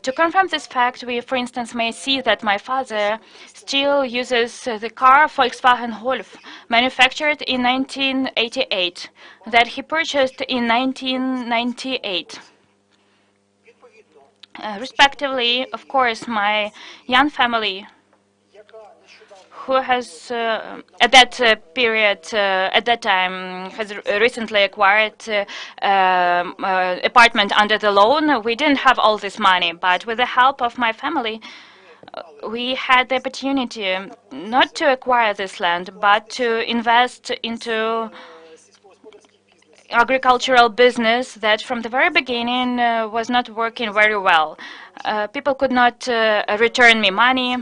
To confirm this fact, we, for instance, may see that my father still uses the car Volkswagen Golf, manufactured in 1988, that he purchased in 1998. Respectively, of course, my young family, who has at that period, at that time, has recently acquired apartment under the loan. We didn't have all this money, but with the help of my family, we had the opportunity not to acquire this land, but to invest into agricultural business that from the very beginning was not working very well. People could not return me money.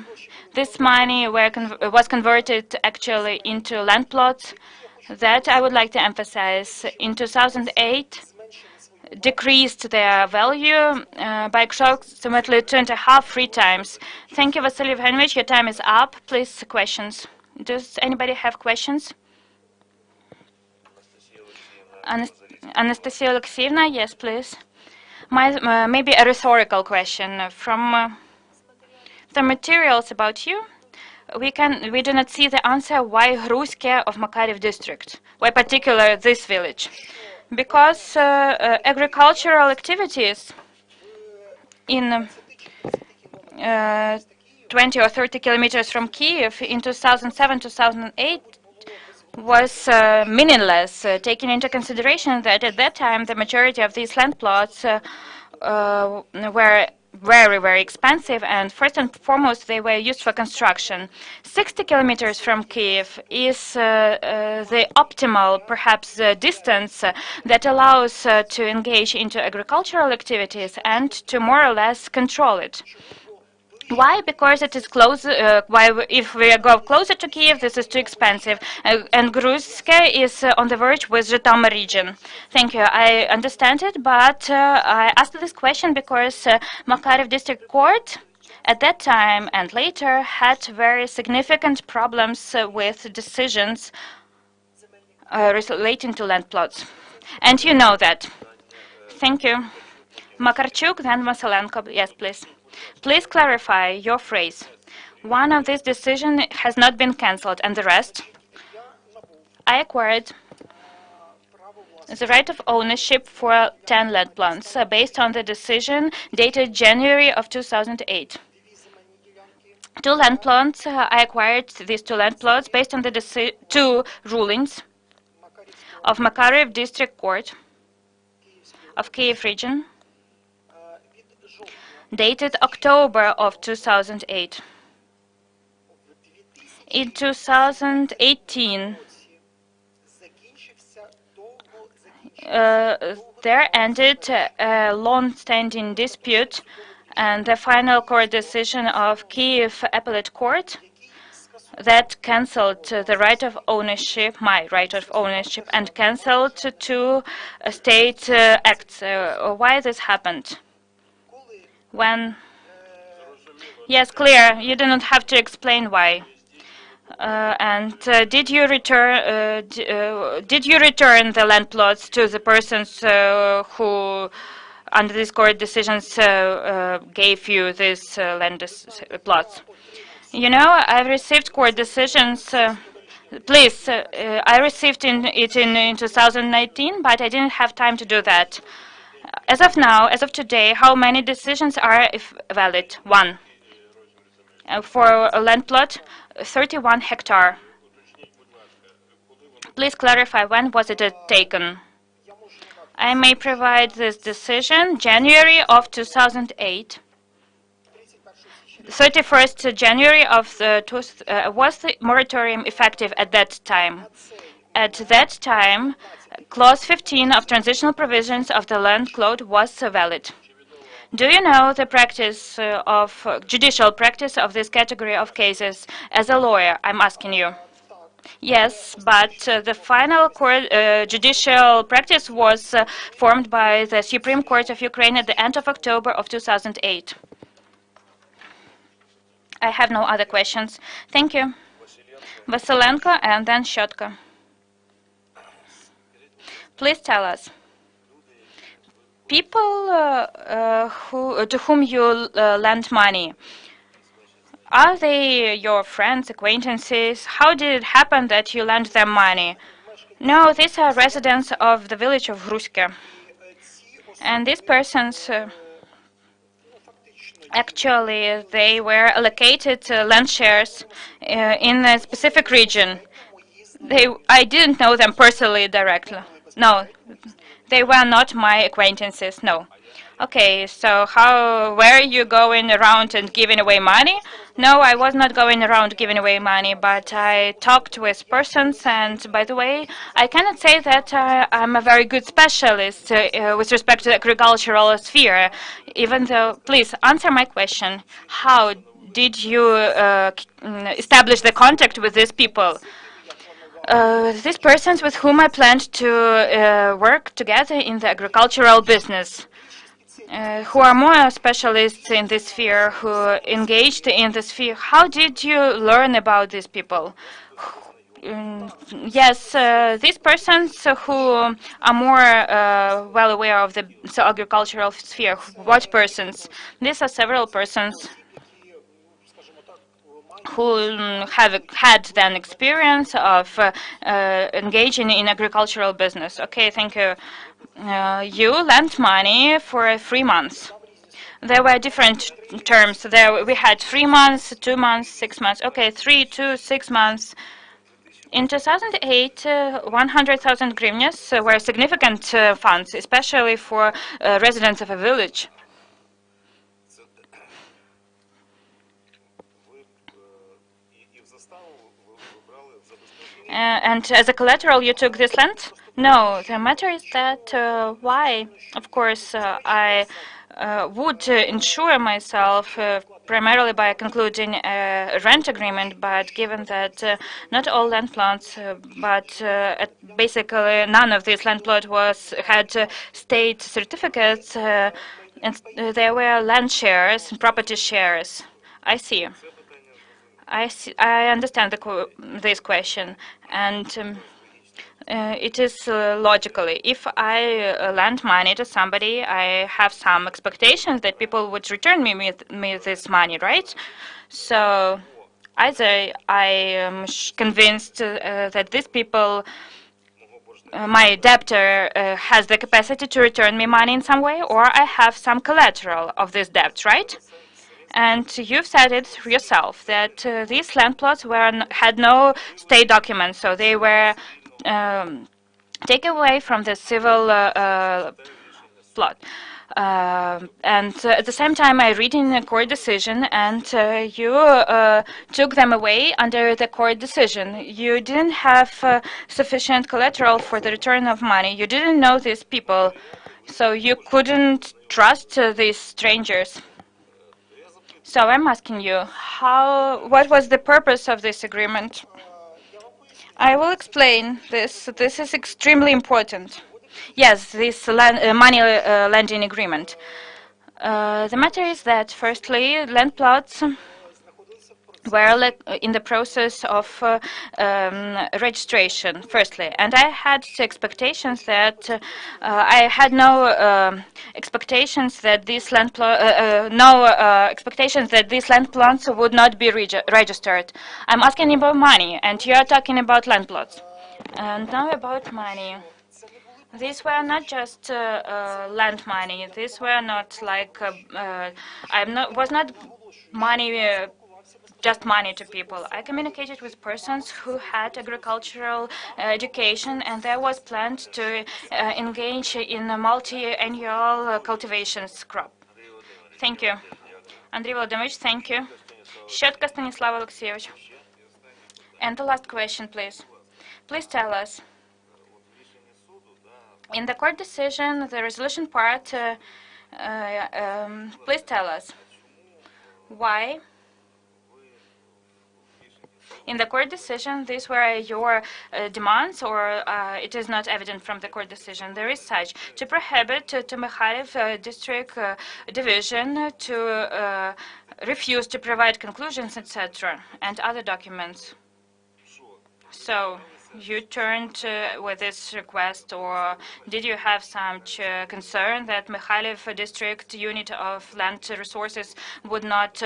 This money was converted actually into land plots that, I would like to emphasize, in 2008 decreased their value by approximately 2.5, 3 times. Thank you, Vasily Evgenovich. Your time is up. Please, questions. Does anybody have questions? Anastasia Alexeyevna, yes, please. Maybe a rhetorical question. From the materials about you, we do not see the answer why Ruske of Makarev district, why particular this village. Because agricultural activities in 20 or 30 kilometers from Kiev in 2007-2008 was meaningless, taking into consideration that at that time the majority of these land plots were very, very expensive, and first and foremost they were used for construction. 60 kilometers from Kiev is the optimal, perhaps, distance that allows to engage into agricultural activities and to more or less control it. Why? Because it is close. If we go closer to Kiev, this is too expensive. And Gruzske is on the verge with Zhytomyr region. Thank you. I understand it, but I asked this question because Makarev District Court at that time and later had very significant problems with decisions relating to land plots. And you know that. Thank you. Makarchuk, then Vasylenko. Yes, please. Please clarify your phrase. One of these decisions has not been cancelled, and the rest? I acquired the right of ownership for 10 land plots based on the decision dated January of 2008. 2 land plots, I acquired these 2 land plots based on the 2 rulings of Makarev District Court of Kiev region, dated October of 2008. In 2018, there ended a long-standing dispute, and the final court decision of Kiev Appellate Court that cancelled the right of ownership, my right of ownership, and cancelled 2 state acts. Why this happened? When? Yes, clear. You do not have to explain why. Did you return the land plots to the persons who, under these court decisions, gave you these land plots? You know, I've received court decisions. Please, I received it in 2019, but I didn't have time to do that. As of now, as of today, how many decisions are valid? 1. For a land plot, 31 hectare. Please clarify, when was it taken? I may provide this decision, January of 2008. 31st January of was the moratorium effective at that time? At that time, Clause 15 of transitional provisions of the Land Code was valid. Do you know the practice of judicial practice of this category of cases? As a lawyer, I'm asking you. Yes, but the final court, judicial practice was formed by the Supreme Court of Ukraine at the end of October of 2008. I have no other questions. Thank you. Vasylenko and then Shotka. Please tell us. People to whom you lend money, are they your friends, acquaintances? How did it happen that you lent them money? No, these are residents of the village of Hruske. And these persons, actually, they were allocated land shares in a specific region. I didn't know them personally directly. No, they were not my acquaintances, no. Okay, so were you going around and giving away money? No, I was not going around giving away money, but I talked with persons, and by the way, I cannot say that I'm a very good specialist with respect to the agricultural sphere, even though, please answer my question. How did you establish the contact with these people? These persons with whom I planned to work together in the agricultural business, who are more specialists in this sphere, who engaged in this sphere. How did you learn about these people? Yes, these persons who are more well aware of the agricultural sphere. What persons? These are several persons who have had then experience of engaging in agricultural business. Okay, thank you. You lent money for 3 months. There were different terms. We had 3 months, 2 months, 6 months. Okay, 3, 2, 6 months. In 2008, 100,000 hryvnias were significant funds, especially for residents of a village. And as a collateral, you took this land? No, the matter is that why? Of course, I would insure myself primarily by concluding a rent agreement, but given that not all land plots, but basically none of these land plots had state certificates, and there were land shares and property shares. I see. I understand this question, and it is logically. If I lend money to somebody, I have some expectations that people would return me this money, right? So either I am convinced that these people, my debtor, has the capacity to return me money in some way, or I have some collateral of this debt, right? And you've said it yourself that these land plots had no state documents, so they were taken away from the civil plot. And at the same time, I read in a court decision, and you took them away under the court decision. You didn't have sufficient collateral for the return of money. You didn't know these people, so you couldn't trust these strangers. So I'm asking you, what was the purpose of this agreement? I will explain this. This is extremely important. Yes, this money lending agreement. The matter is that, firstly, land plots were in the process of registration, firstly, and I had expectations that I had no expectations that these land expectations that these land plots would not be registered. I'm asking about money, and you are talking about land plots. And now about money. These were not just land money. These were not like was not money. Just money to people. I communicated with persons who had agricultural education, and there was planned to engage in a multi-annual cultivations crop. Thank you. Andrei Vladimirovich, thank you. Щетка Stanislav Alexeyevich. And the last question, please. Please tell us. In the court decision, the resolution part, please tell us why. In the court decision, these were your demands, or it is not evident from the court decision? There is such. To prohibit to Mikhailov district division to refuse to provide conclusions, etc., and other documents. So, you turned with this request, or did you have some concern that Mikhailov district unit of land resources would not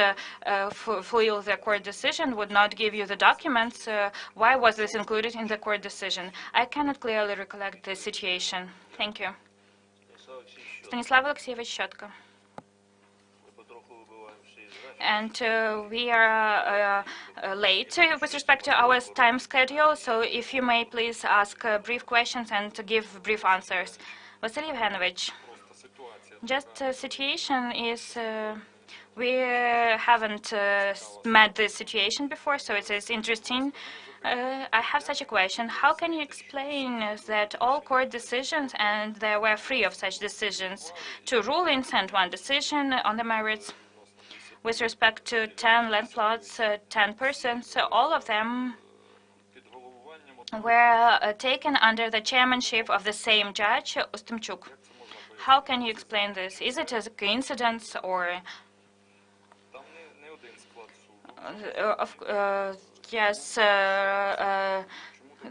fulfill the court decision, would not give you the documents? Why was this included in the court decision? I cannot clearly recollect the situation. Thank you. Stanislav Alexeyevich Щетко. And we are late with respect to our time schedule, so if you may please ask brief questions and give brief answers. Vasily Evgenovich, just situation is we haven't met this situation before, so it is interesting. I have such a question. How can you explain that all court decisions, and there were 3 of such decisions, 2 rulings and 1 decision on the merits, with respect to 10 land plots, 10 persons, all of them were taken under the chairmanship of the same judge, Ustemchuk. How can you explain this? Is it a coincidence, or yes,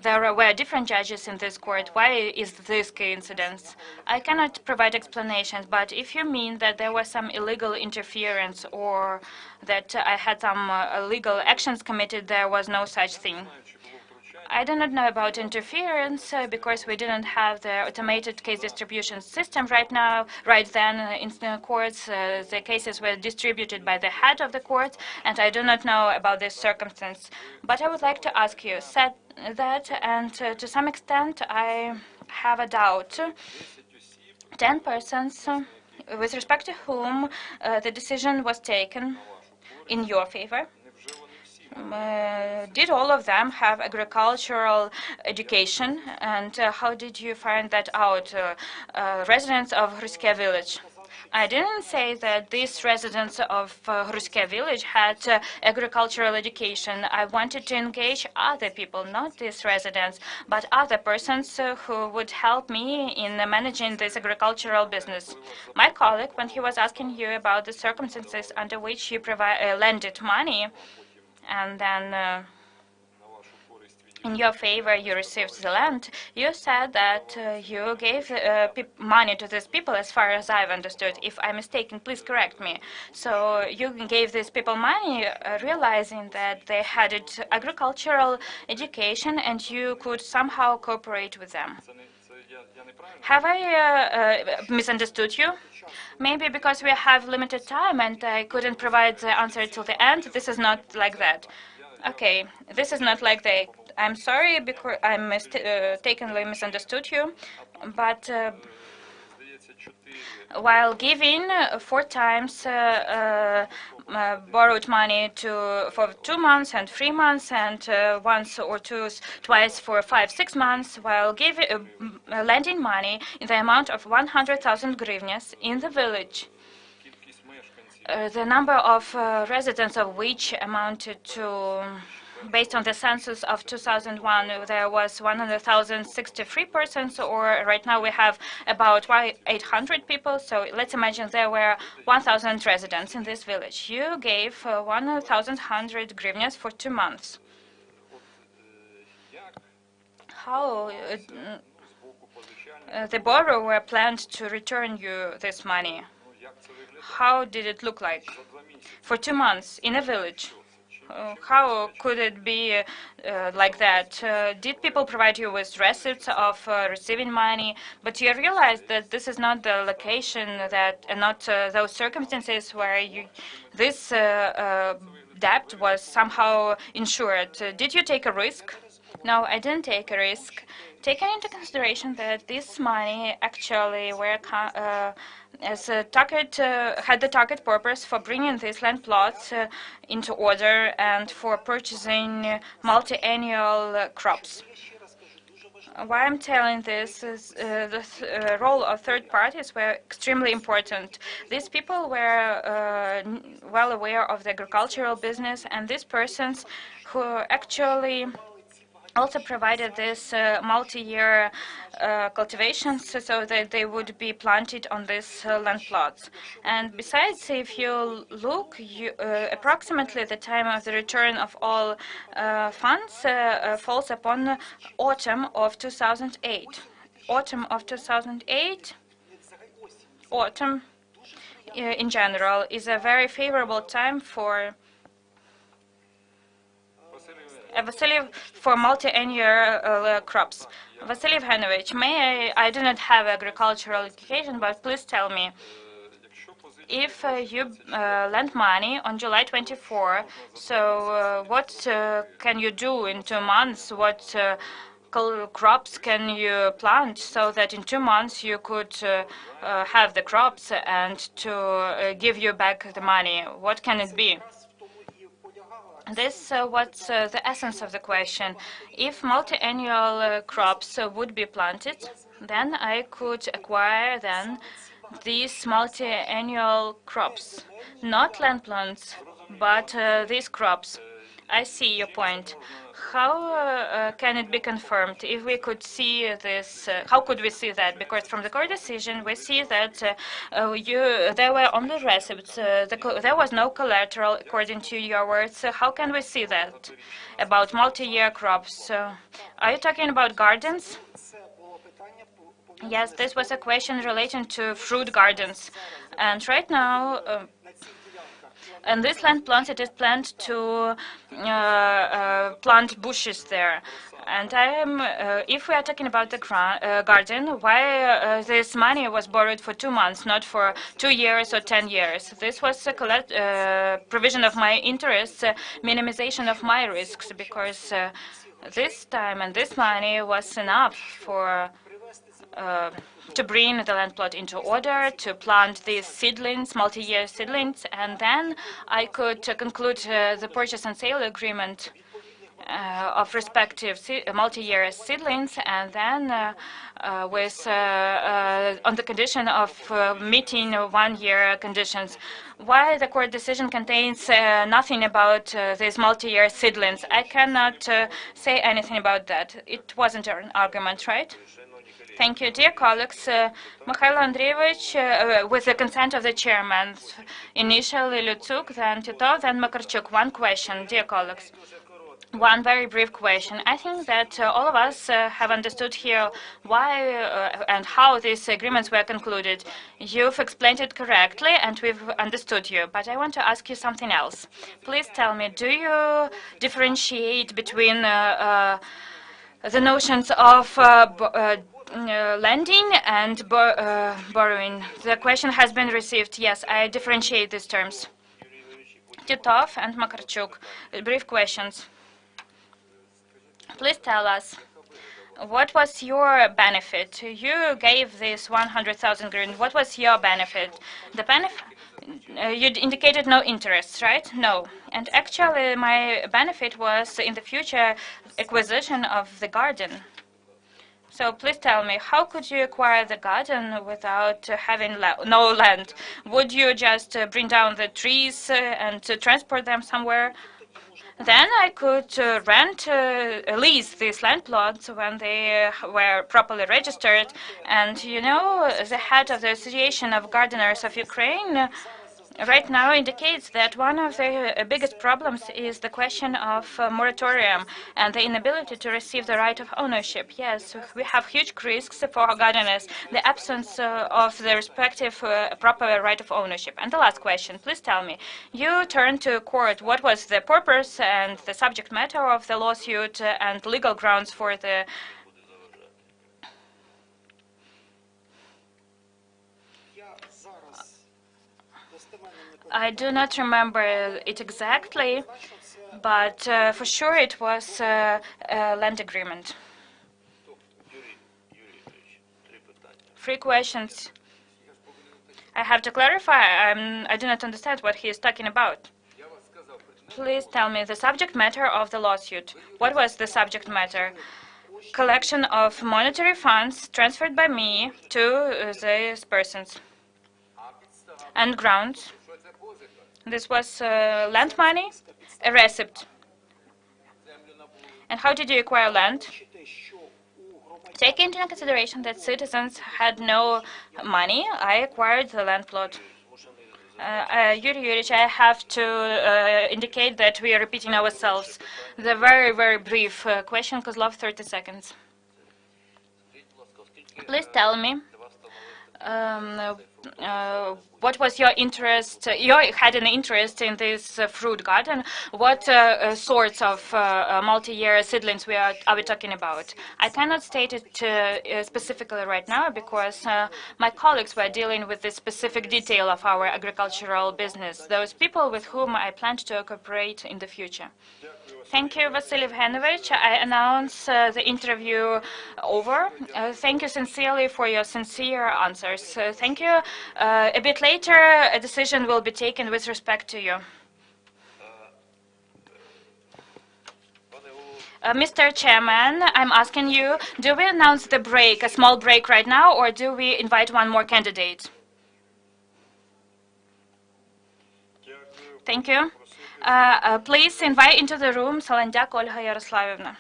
there were different judges in this court. Why is this coincidence? I cannot provide explanations, but if you mean that there was some illegal interference or that I had some illegal actions committed, there was no such thing. I do not know about interference because we didn't have the automated case distribution system right then in the courts. The cases were distributed by the head of the court, and I do not know about this circumstance. But I would like to ask you, said that, and to some extent I have a doubt. 10 persons with respect to whom the decision was taken in your favor. Did all of them have agricultural education, and how did you find that out? Residents of Hruske village. I didn't say that these residents of Hruske village had agricultural education. I wanted to engage other people, not these residents, but other persons who would help me in managing this agricultural business. My colleague, when he was asking you about the circumstances under which you lended money, and then in your favor you received the land, you said that you gave money to these people, as far as I've understood. If I'm mistaken, please correct me. So you gave these people money realizing that they had agricultural education and you could somehow cooperate with them. Have I misunderstood you? Maybe because we have limited time and I couldn't provide the answer till the end. This is not like that. Okay, this is not like that. I'm sorry because I mistakenly misunderstood you, but while giving 4 times borrowed money for 2 months and 3 months and once or twice for 5-6 months, while lending money in the amount of 100,000 hryvnias in the village, the number of residents of which amounted to, based on the census of 2001, there was 100,063 persons, or right now we have about 800 people. So let's imagine there were 1,000 residents in this village. You gave 1,100 hryvnias for 2 months. How the borrower planned to return you this money? How did it look like? For 2 months in a village. How could it be like that? Did people provide you with receipts of receiving money? But you realized that this is not the location that, and not those circumstances where this debt was somehow insured. Did you take a risk? No, I didn't take a risk. Taking into consideration that this money actually were as a target, had the target purpose for bringing these land plots into order and for purchasing multi-annual crops. Why I'm telling this is the role of third parties were extremely important. These people were well aware of the agricultural business, and these persons who actually also provided this multi-year cultivations so that they would be planted on this land plots. And besides, if you look, approximately the time of the return of all funds falls upon autumn of 2008. Autumn of 2008, autumn in general is a very favorable time for Vasily, for multi-annual crops. Vasily Evgenovich, I do not have agricultural education, but please tell me, if you lend money on July 24, so what can you do in 2 months? What crops can you plant so that in 2 months you could have the crops and to give you back the money? What can it be? This what's the essence of the question. If multi-annual crops would be planted, then I could acquire then these multi-annual crops, not land plants, but these crops. I see your point. How can it be confirmed? If we could see this, how could we see that? Because from the court decision, we see that there were only receipts. There was no collateral, according to your words. How can we see that about multi-year crops? Are you talking about gardens? Yes, this was a question relating to fruit gardens. And right now, and this land plant, it is planned to plant bushes there. And if we are talking about the garden, why this money was borrowed for 2 months, not for 2 years or 10 years? This was a provision of my interests, minimization of my risks, because this time and this money was enough for to bring the land plot into order, to plant these seedlings, multi-year seedlings, and then I could conclude the purchase and sale agreement of respective multi-year seedlings, and then with on the condition of meeting 1-year conditions. Why the court decision contains nothing about these multi-year seedlings? I cannot say anything about that. It wasn't an argument, right? Thank you, dear colleagues. Mikhail Andreevich, with the consent of the chairman, initially Lutsuk, then Titov, then Makarchuk. One question, dear colleagues. One very brief question. I think that all of us have understood here why and how these agreements were concluded. You've explained it correctly, and we've understood you. But I want to ask you something else. Please tell me, do you differentiate between the notions of lending and borrowing? The question has been received. Yes, I differentiate these terms. Titov and Makarchuk, brief questions. Please tell us, what was your benefit? You gave this 100,000 green. What was your benefit? The benefit, you indicated no interest, right? No. And actually, my benefit was in the future acquisition of the garden. So please tell me, how could you acquire the garden without having no land? Would you just bring down the trees and transport them somewhere? Then I could lease these land plots when they were properly registered. And you know, the head of the Association of Gardeners of Ukraine right now indicates that one of the biggest problems is the question of moratorium and the inability to receive the right of ownership. Yes, we have huge risks for gardeners, the absence of the respective proper right of ownership. And the last question, please tell me, you turned to court. What was the purpose and the subject matter of the lawsuit and legal grounds for the I do not remember it exactly, but for sure it was a land agreement. 3 questions. I have to clarify. I do not understand what he is talking about. Please tell me the subject matter of the lawsuit. What was the subject matter? Collection of monetary funds transferred by me to these persons. And grounds. This was land money, a receipt. And how did you acquire land? Taking into consideration that citizens had no money, I acquired the land plot. Yuri Yurich, I have to indicate that we are repeating ourselves. The very, very brief question, Kozlov, 30 seconds. Please tell me, what was your interest? You had an interest in this fruit garden. What sorts of multi-year seedlings are we talking about? I cannot state it specifically right now because my colleagues were dealing with this specific detail of our agricultural business, those people with whom I plan to cooperate in the future. Thank you, Vasily Evgenovich. I announce the interview over. Thank you sincerely for your sincere answers. Thank you. A bit later, a decision will be taken with respect to you. Mr. Chairman, I'm asking you, do we announce the break, a small break right now, or do we invite one more candidate? Thank you. Please invite into the room Salandyak Olga Yaroslavovna.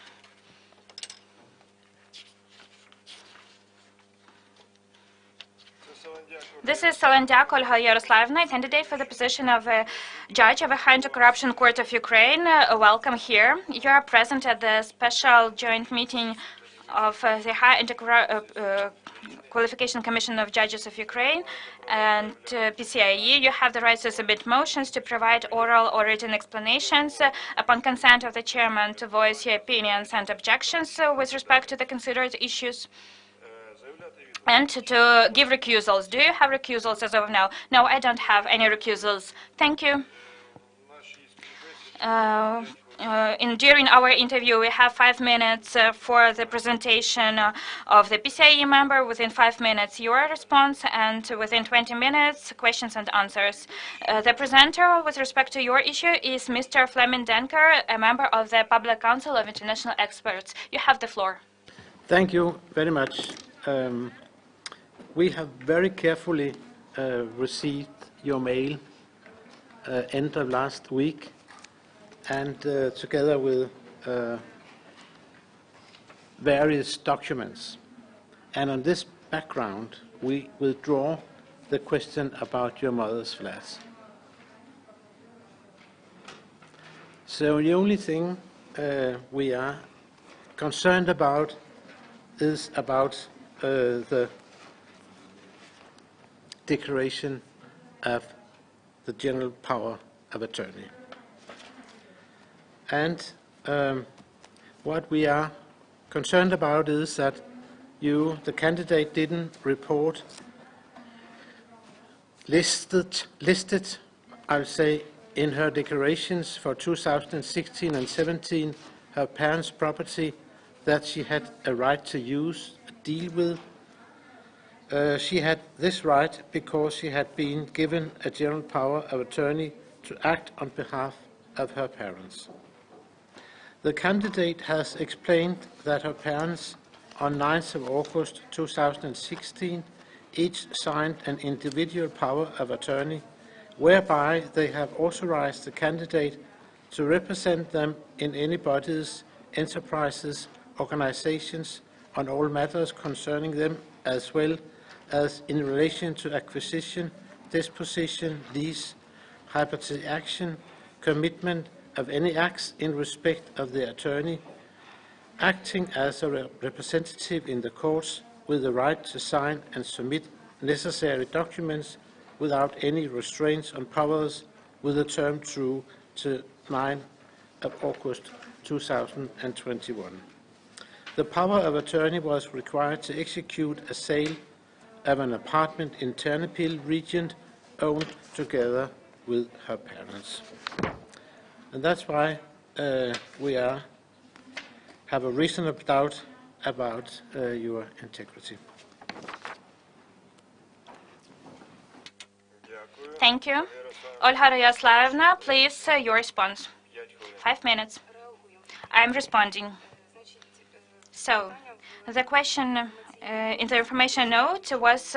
This is Salandyak Olga Yaroslavovna, candidate for the position of a judge of a High Anti-Corruption Court of Ukraine. Welcome here. You are present at the special joint meeting of the High Anti-Qualification Commission of Judges of Ukraine and PCIe. You have the right to submit motions, to provide oral or written explanations, upon consent of the chairman to voice your opinions and objections with respect to the considered issues, and to give recusals. Do you have recusals as of now? No, I don't have any recusals. Thank you. During our interview, we have 5 minutes for the presentation of the PCIe member. Within 5 minutes, your response, and within 20 minutes, questions and answers. The presenter with respect to your issue is Mr. Fleming Denker, a member of the Public Council of International Experts. You have the floor. Thank you very much. We have very carefully received your mail end of last week, and together with various documents. And on this background, we withdraw the question about your mother's flat. So the only thing we are concerned about is about the declaration of the general power of attorney. And what we are concerned about is that you, the candidate, didn't report listed, I'll say, in her declarations for 2016 and 17, her parents' property that she had a right to use, deal with. She had this right because she had been given a general power of attorney to act on behalf of her parents. The candidate has explained that her parents, on 9th of August 2016, each signed an individual power of attorney, whereby they have authorized the candidate to represent them in any bodies, enterprises, organizations on all matters concerning them, as well as in relation to acquisition, disposition, lease, hypothetic action, commitment of any acts in respect of the attorney, acting as a representative in the courts with the right to sign and submit necessary documents without any restraints on powers, with the term through to 9th of August 2021. The power of attorney was required to execute a sale of an apartment in Ternopil region owned together with her parents. And that's why we have a reasonable doubt about your integrity. Thank you. Olga Yaroslavovna, please, your response. 5 minutes. I'm responding. So, the question in the information note was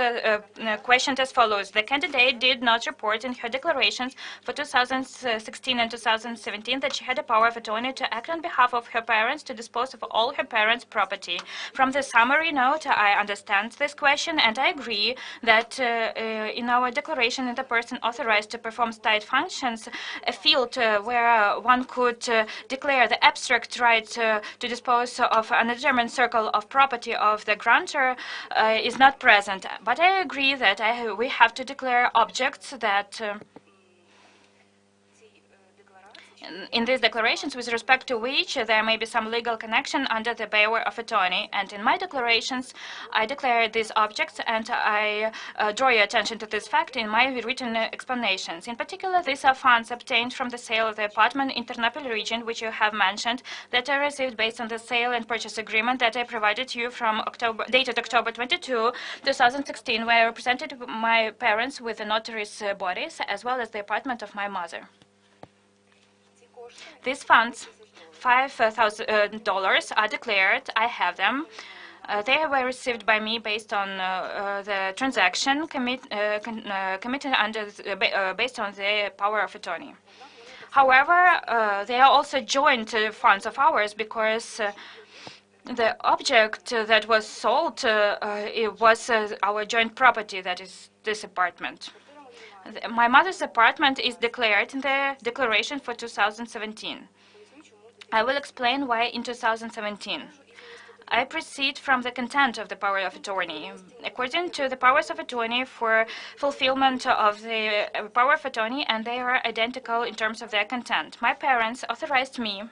questioned as follows. The candidate did not report in her declarations for 2016 and 2017 that she had a power of attorney to act on behalf of her parents to dispose of all her parents' property. From the summary note, I understand this question, and I agree that in our declaration, the person authorized to perform state functions, a field where one could declare the abstract right to dispose of an undetermined circle of property of the grantor is not present. But I agree that we have to declare objects that in these declarations with respect to which there may be some legal connection under the power of attorney. And in my declarations, I declare these objects, and I draw your attention to this fact in my written explanations. In particular, these are funds obtained from the sale of the apartment in Ternopil region, which you have mentioned, that I received based on the sale and purchase agreement that I provided you from dated October 22, 2016, where I represented my parents with the notary's bodies, as well as the apartment of my mother. These funds, $5,000, are declared. I have them. They were received by me based on the transaction committed under based on the power of attorney. However, they are also joint funds of ours because the object that was sold it was our joint property, that is this apartment. My mother's apartment is declared in the declaration for 2017. I will explain why in 2017. I proceed from the content of the power of attorney. According to the powers of attorney for fulfillment of the power of attorney, and they are identical in terms of their content. My parents authorized me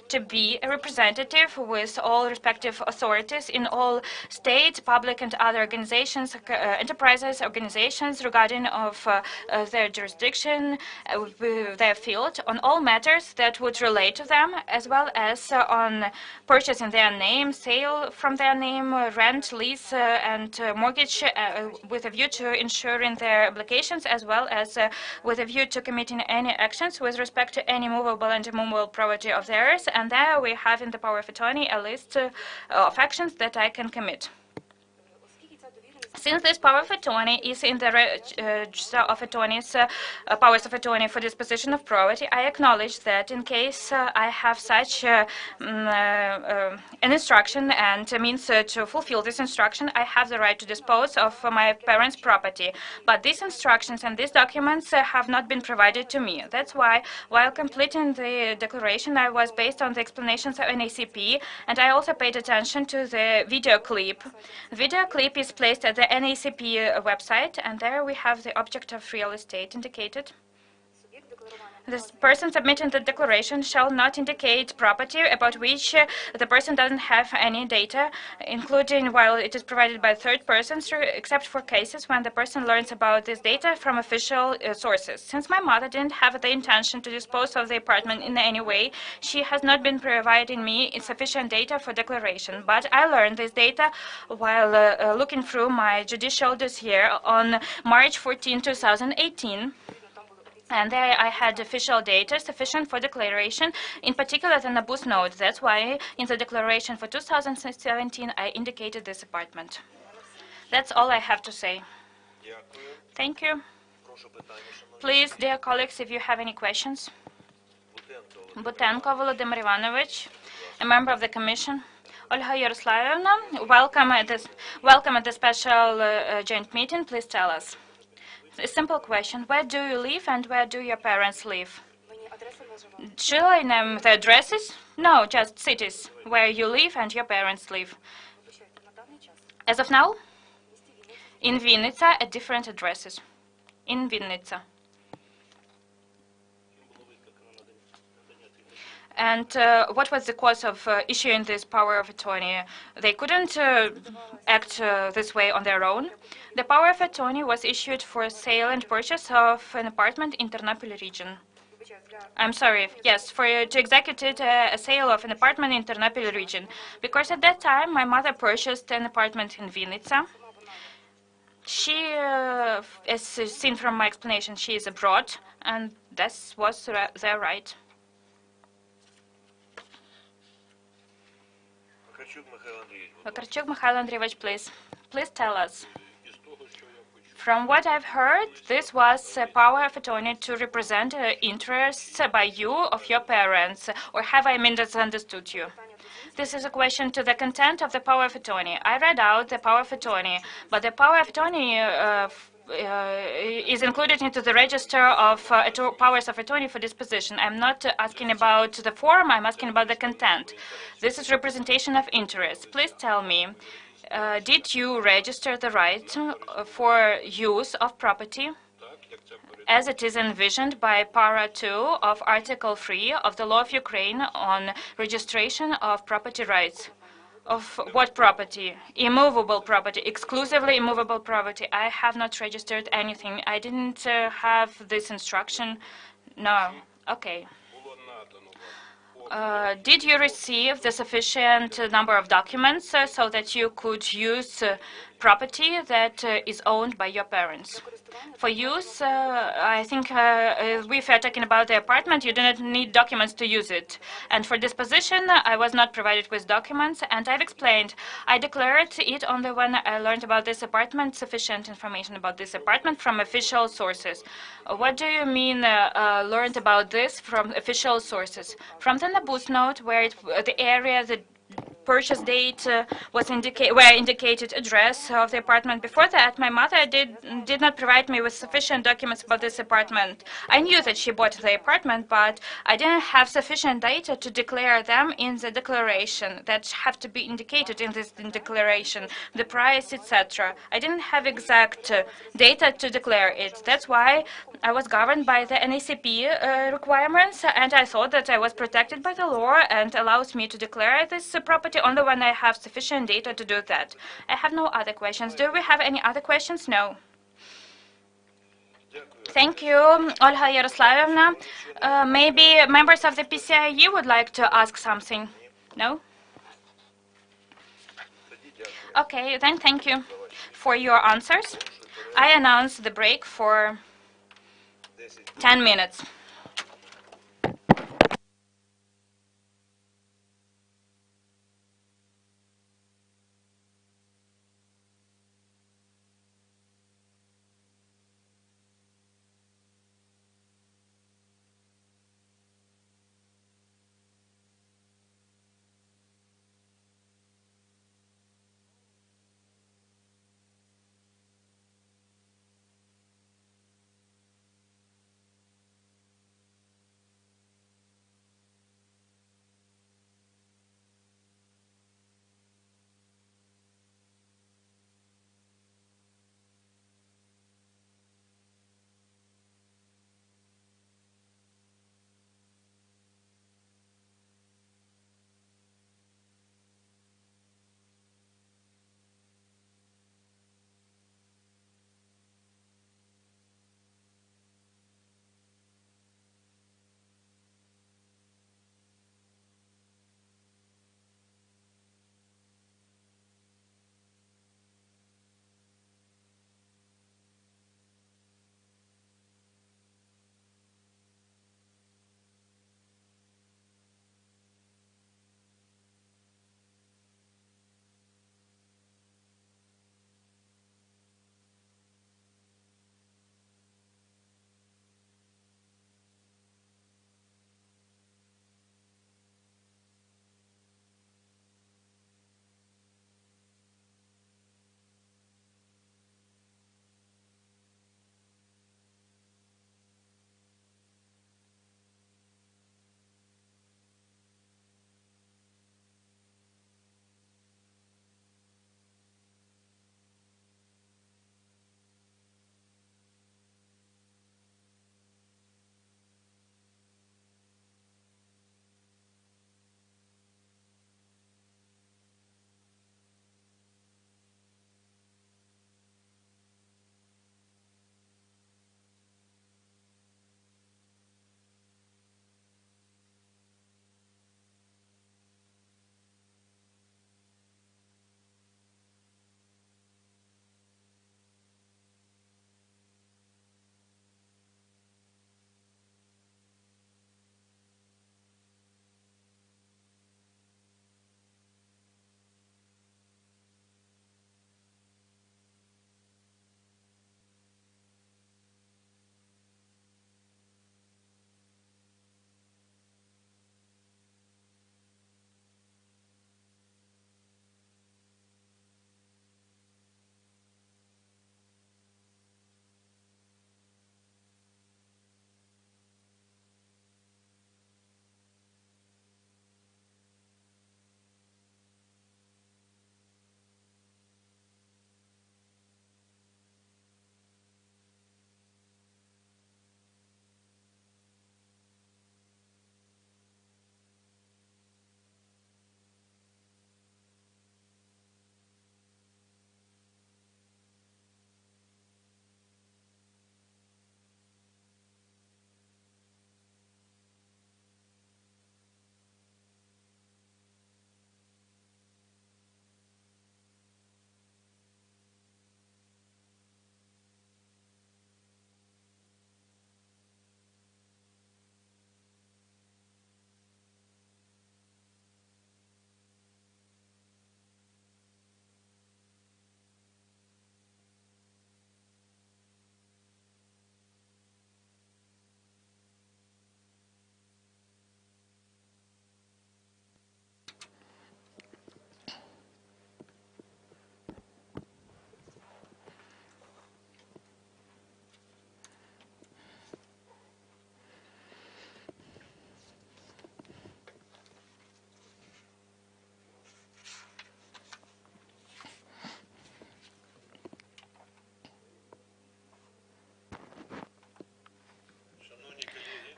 to be a representative with all respective authorities in all state, public, and other organizations, enterprises, organizations regarding of their jurisdiction, their field, on all matters that would relate to them, as well as on purchase in their name, sale from their name, rent, lease, and mortgage, with a view to ensuring their obligations, as well as with a view to committing any actions with respect to any movable and immovable property of theirs. And there we have in the power of attorney a list of actions that I can commit. Since this power of attorney is in the register of attorneys, powers of attorney for disposition of property, I acknowledge that in case I have such an instruction and means to fulfill this instruction, I have the right to dispose of my parents' property. But these instructions and these documents have not been provided to me. That's why, while completing the declaration, I was based on the explanations of NACP, and I also paid attention to the video clip. The video clip is placed at the NACP website, and there we have the object of real estate indicated. This person submitting the declaration shall not indicate property about which the person doesn't have any data, including while it is provided by third persons, except for cases when the person learns about this data from official sources. Since my mother didn't have the intention to dispose of the apartment in any way, she has not been providing me sufficient data for declaration. But I learned this data while looking through my judicial dossier on March 14, 2018. And there I had official data sufficient for declaration, in particular the NABU's note. That's why in the declaration for 2017 I indicated this apartment. That's all I have to say. Thank you. Please, dear colleagues, if you have any questions. Butenko Volodymyr Ivanovich, a member of the Commission. Olga Yaroslavovna, welcome at the special joint meeting. Please tell us. A simple question. Where do you live and where do your parents live? Should I name the addresses? No, just cities where you live and your parents live. As of now? In Vinnytsia at different addresses. In Vinnytsia. And what was the cause of issuing this power of attorney? They couldn't act this way on their own. The power of attorney was issued for sale and purchase of an apartment in Ternopil region. I'm sorry, yes, to execute a sale of an apartment in Ternopil region. Because at that time, my mother purchased an apartment in Vinnytsia. She, as seen from my explanation, she is abroad, and that was their right. Вакарчук Михайло Andreevich, please. Please tell us. From what I've heard, this was a power of attorney to represent interests by you of your parents, or have I misunderstood you? This is a question to the content of the power of attorney. I read out the power of attorney, but the power of attorney is included into the register of powers of attorney for this position. I'm not asking about the form, I'm asking about the content. This is representation of interest. Please tell me, did you register the right for use of property as it is envisioned by para 2 of Article 3 of the law of Ukraine on registration of property rights? Of what property? Immovable property, exclusively immovable property. I have not registered anything. I didn't have this instruction. No. Okay. Did you receive the sufficient number of documents so that you could use property that is owned by your parents? For use, I think if you're talking about the apartment, you do not need documents to use it. And for this position, I was not provided with documents, and I've explained. I declared it only when I learned about this apartment, sufficient information about this apartment from official sources. What do you mean learned about this from official sources? From the Nabus note, where the area, the purchase date was indicated address of the apartment. Before that, my mother did not provide me with sufficient documents about this apartment. I knew that she bought the apartment, but I didn't have sufficient data to declare them in the declaration that have to be indicated in this declaration, the price, etc. I didn't have exact data to declare it. That's why I was governed by the NACP requirements, and I thought that I was protected by the law and allows me to declare this property only when I have sufficient data to do that. I have no other questions. Do we have any other questions? No. Thank you, Olga Yaroslavovna. Maybe members of the PCIE would like to ask something. No? Okay, then thank you for your answers. I announce the break for 10 minutes.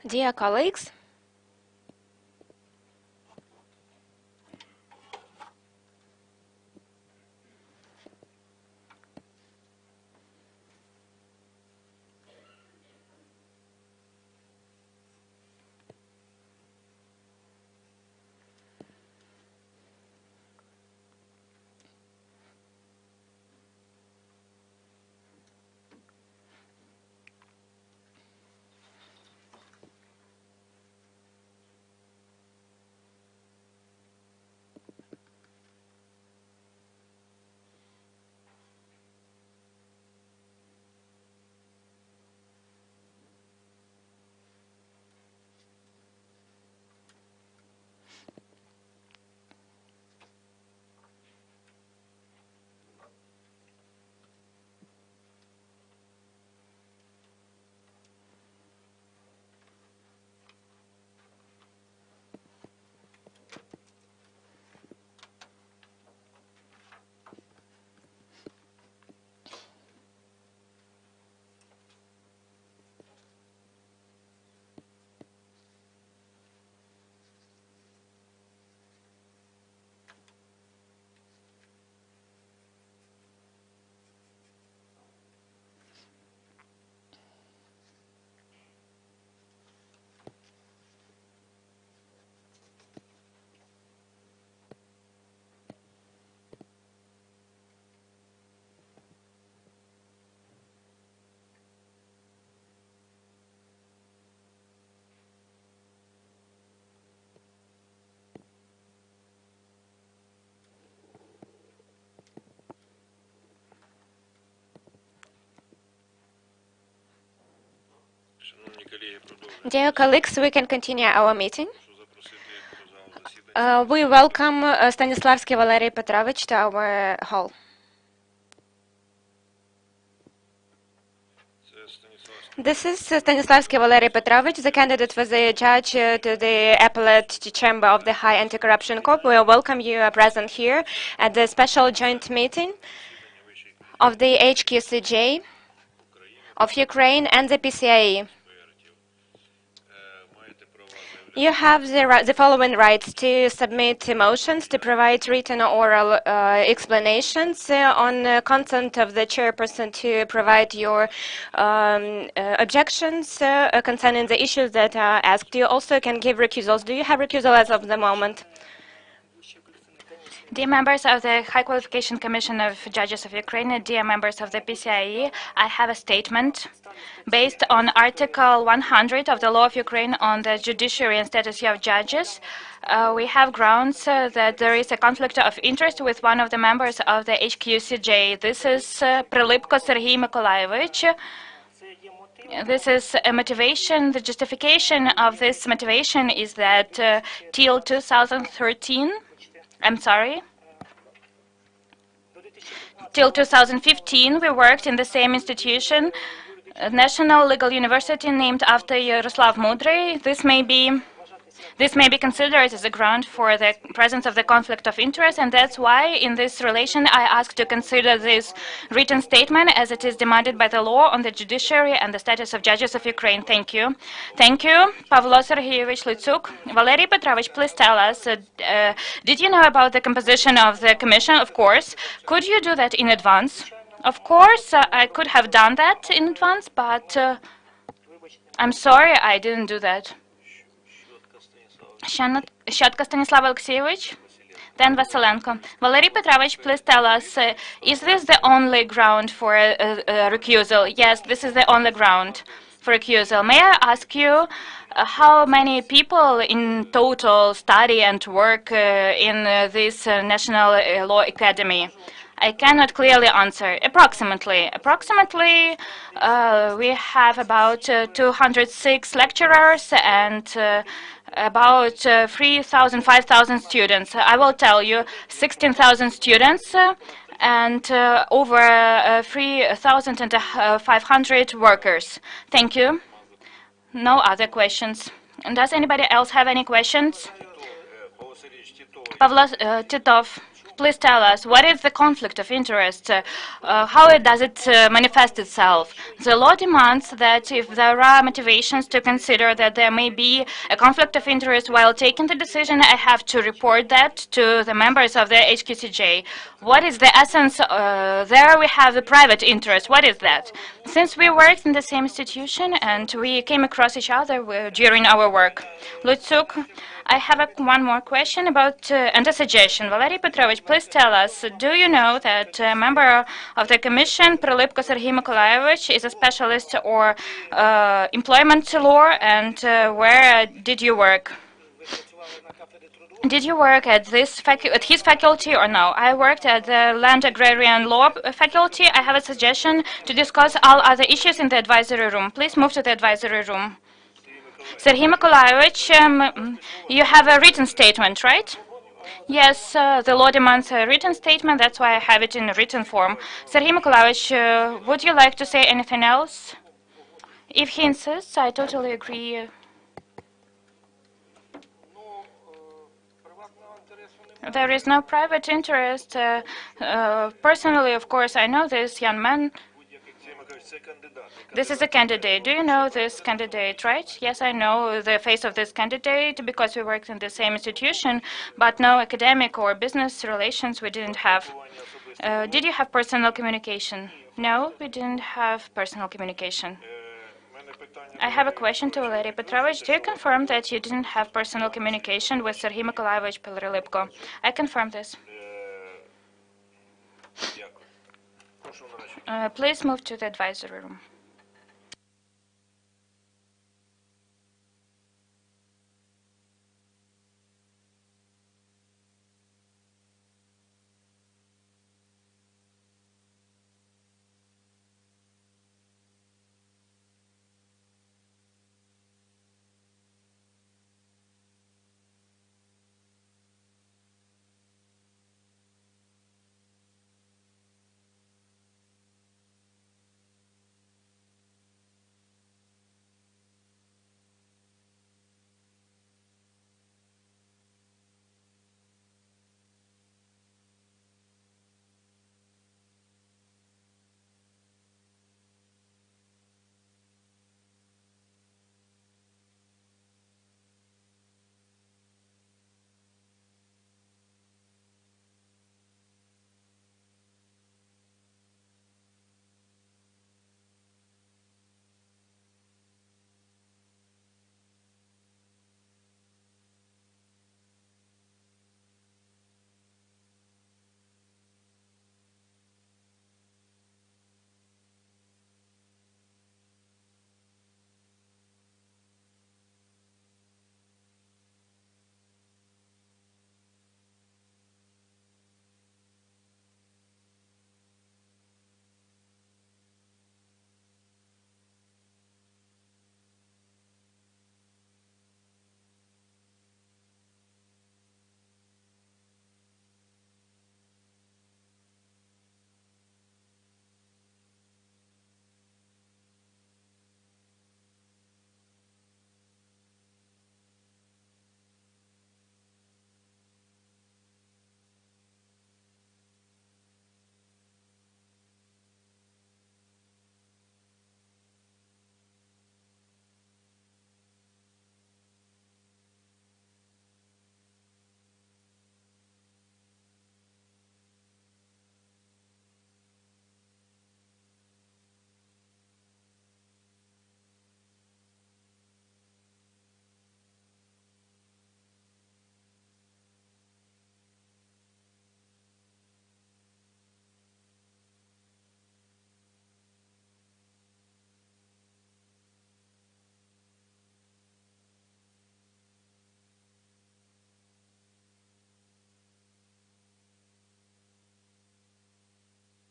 Dear colleagues, dear colleagues, we can continue our meeting. We welcome Stanislavski Valery Petrovich to our hall. This is Stanislavski Valery Petrovich, the candidate for the judge to the appellate chamber of the High Anti-Corruption Court. We welcome you present here at the special joint meeting of the HQCJ of Ukraine and the PCIe. You have the following rights: to submit motions, to provide written or oral explanations on the content of the chairperson, to provide your objections concerning the issues that are asked. You also can give recusals. Do you have recusal as of the moment? Dear members of the High Qualification Commission of Judges of Ukraine, dear members of the PCIe, I have a statement based on Article 100 of the Law of Ukraine on the judiciary and status of judges. We have grounds that there is a conflict of interest with one of the members of the HQCJ. This is Prilipko Sergei Mykolaievich. This is a motivation. The justification of this motivation is that till 2013, till 2015, we worked in the same institution, a National Legal University named after Yaroslav Mudry. This may be considered as a ground for the presence of the conflict of interest, and that's why, in this relation, I ask to consider this written statement as it is demanded by the law on the judiciary and the status of judges of Ukraine. Thank you. Thank you, Pavlo Sergeyevich Lytsuk. Valery Petrovich, please tell us, did you know about the composition of the commission? Of course. Could you do that in advance? Of course, I could have done that in advance, but I'm sorry I didn't do that. Щетка Stanislav Alexeyevich, then Vasilenko. Valery Petrovich, please tell us, is this the only ground for recusal? Yes, this is the only ground for recusal. May I ask you how many people in total study and work in this National Law Academy? I cannot clearly answer. Approximately, we have about 206 lecturers and about 3,000, 5,000 students. I will tell you, 16,000 students and over 3,500 workers. Thank you. No other questions. And does anybody else have any questions? Pavlo Titov. please tell us, what is the conflict of interest? How does it manifest itself? The law demands that if there are motivations to consider that there may be a conflict of interest while taking the decision, I have to report that to the members of the HQCJ. What is the essence? There we have the private interest. What is that? Since we worked in the same institution and we came across each other during our work. Lutsuk, I have one more question about and a suggestion. Valery Petrovich, please tell us, do you know that a member of the Commission, Prolipko Sergei Nikolaevich, is a specialist or employment law, and where did you work? Did you work at his faculty or no? I worked at the Land Agrarian Law faculty. I have a suggestion to discuss all other issues in the advisory room. Please move to the advisory room. Sergei Nikolaevich, you have a written statement, right? Yes, the law demands a written statement. That's why I have it in written form. Sergei Nikolaevich, would you like to say anything else? If he insists, I totally agree. There is no private interest. Personally, of course, I know this young man. This is a candidate. Do you know this candidate, right? Yes, I know the face of this candidate because we worked in the same institution, but no academic or business relations we didn't have. Did you have personal communication? No, we didn't have personal communication. I have a question to Valery Petrovich. Do you confirm that you didn't have personal communication with Sergei Nikolaevich Prolipko? I confirm this. Please move to the advisory room.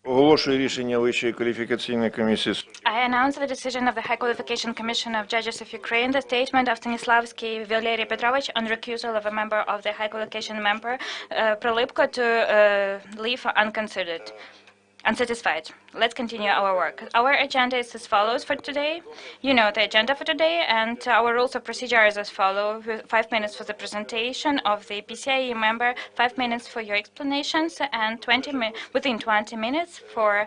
Оголошую рішення Вищої кваліфікаційної комісії. I announce the decision of the High Qualification Commission of Judges of Ukraine, the statement of Stanislavski Valery Petrovich on recusal of a member of the High Qualification member, Prolipko, to leave unconsidered. unsatisfied. Let's continue our work. Our agenda is as follows for today. You know the agenda for today, and our rules of procedure is as follows: 5 minutes for the presentation of the PCIe member, 5 minutes for your explanations, and within 20 minutes for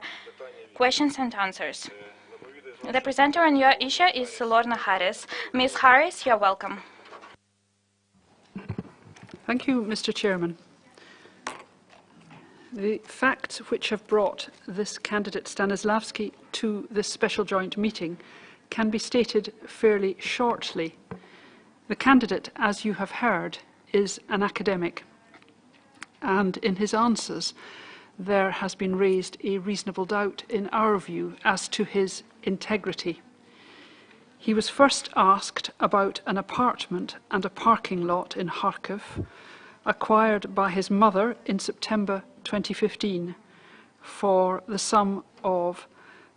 questions and answers. The presenter on your issue is Lorna Harris. Ms. Harris, you're welcome. Thank you, Mr. Chairman. The facts which have brought this candidate Stanislavski to this special joint meeting can be stated fairly shortly. The candidate, as you have heard, is an academic, and in his answers there has been raised a reasonable doubt in our view as to his integrity. He was first asked about an apartment and a parking lot in Kharkiv acquired by his mother in September 2015 for the sum of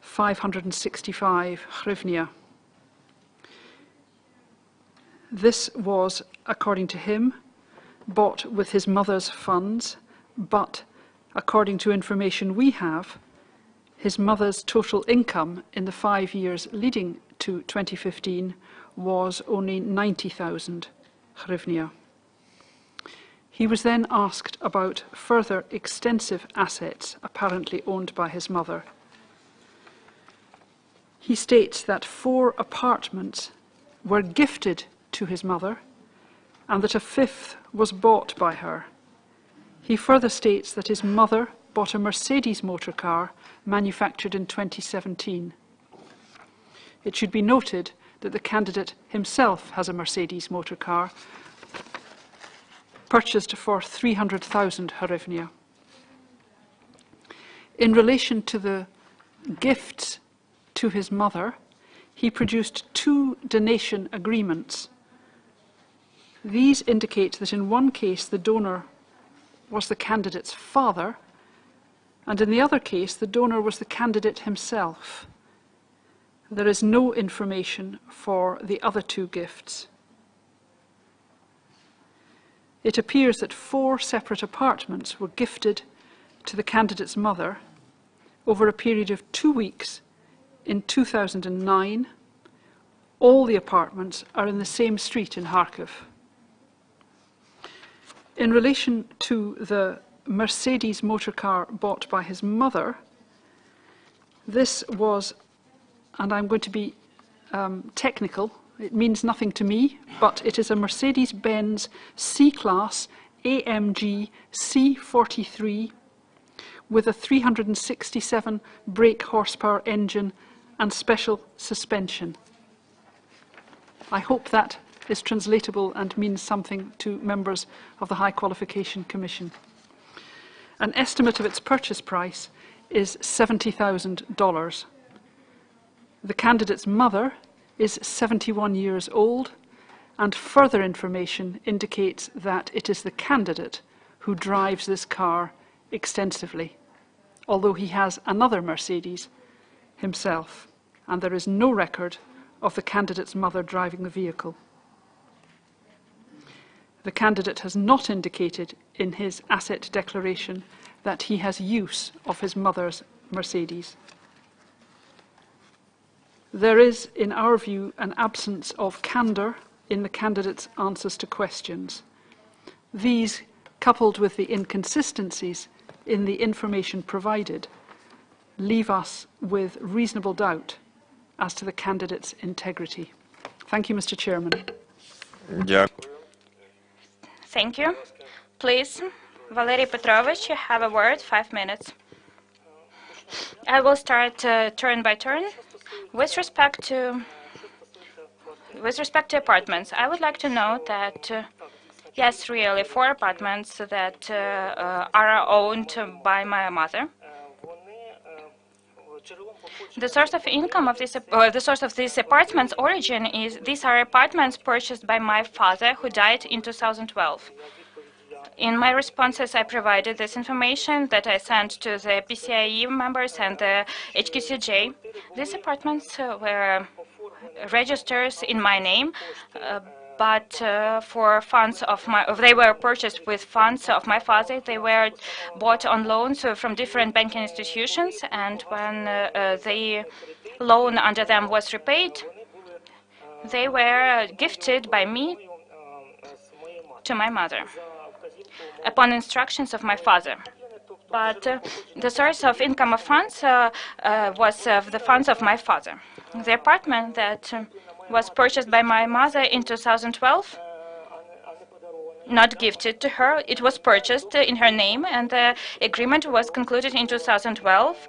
565 hryvnia. This was, according to him, bought with his mother's funds, but according to information we have, his mother's total income in the 5 years leading to 2015 was only 90,000 hryvnia. He was then asked about further extensive assets apparently owned by his mother. He states that 4 apartments were gifted to his mother and that a 5th was bought by her. He further states that his mother bought a Mercedes motor car manufactured in 2017. It should be noted that the candidate himself has a Mercedes motor car purchased for 300,000 hryvnia. In relation to the gifts to his mother, he produced 2 donation agreements. These indicate that in one case the donor was the candidate's father, and in the other case the donor was the candidate himself. There is no information for the other 2 gifts. It appears that 4 separate apartments were gifted to the candidate's mother over a period of 2 weeks in 2009. All the apartments are in the same street in Kharkiv. In relation to the Mercedes motor car bought by his mother, this was, and I'm going to be technical, it means nothing to me, but it is a Mercedes-Benz C-Class AMG C43 with a 367 brake horsepower engine and special suspension. I hope that is translatable and means something to members of the High Qualification Commission. An estimate of its purchase price is $70,000. The candidate's mother is 71 years old, and further information indicates that it is the candidate who drives this car extensively, although he has another Mercedes himself, and there is no record of the candidate's mother driving the vehicle. The candidate has not indicated in his asset declaration that he has use of his mother's Mercedes. There is, in our view, an absence of candour in the candidate's answers to questions. These, coupled with the inconsistencies in the information provided, leave us with reasonable doubt as to the candidate's integrity. Thank you, Mr. Chairman. Thank you. Please, Valery Petrovich, you have a word, 5 minutes. I will start turn by turn. With respect to apartments, I would like to note that, yes, really, 4 apartments that are owned by my mother. The source of income of this, the source of these apartments' origin is these are apartments purchased by my father, who died in 2012. In my responses, I provided this information that I sent to the PCIe members and the HQCJ. These apartments were registered in my name, but for funds of they were purchased with funds of my father. They were bought on loans from different banking institutions, and when the loan under them was repaid, they were gifted by me to my mother upon instructions of my father. But the source of income of funds was the funds of my father. The apartment that was purchased by my mother in 2012, not gifted to her, it was purchased in her name, and the agreement was concluded in 2012.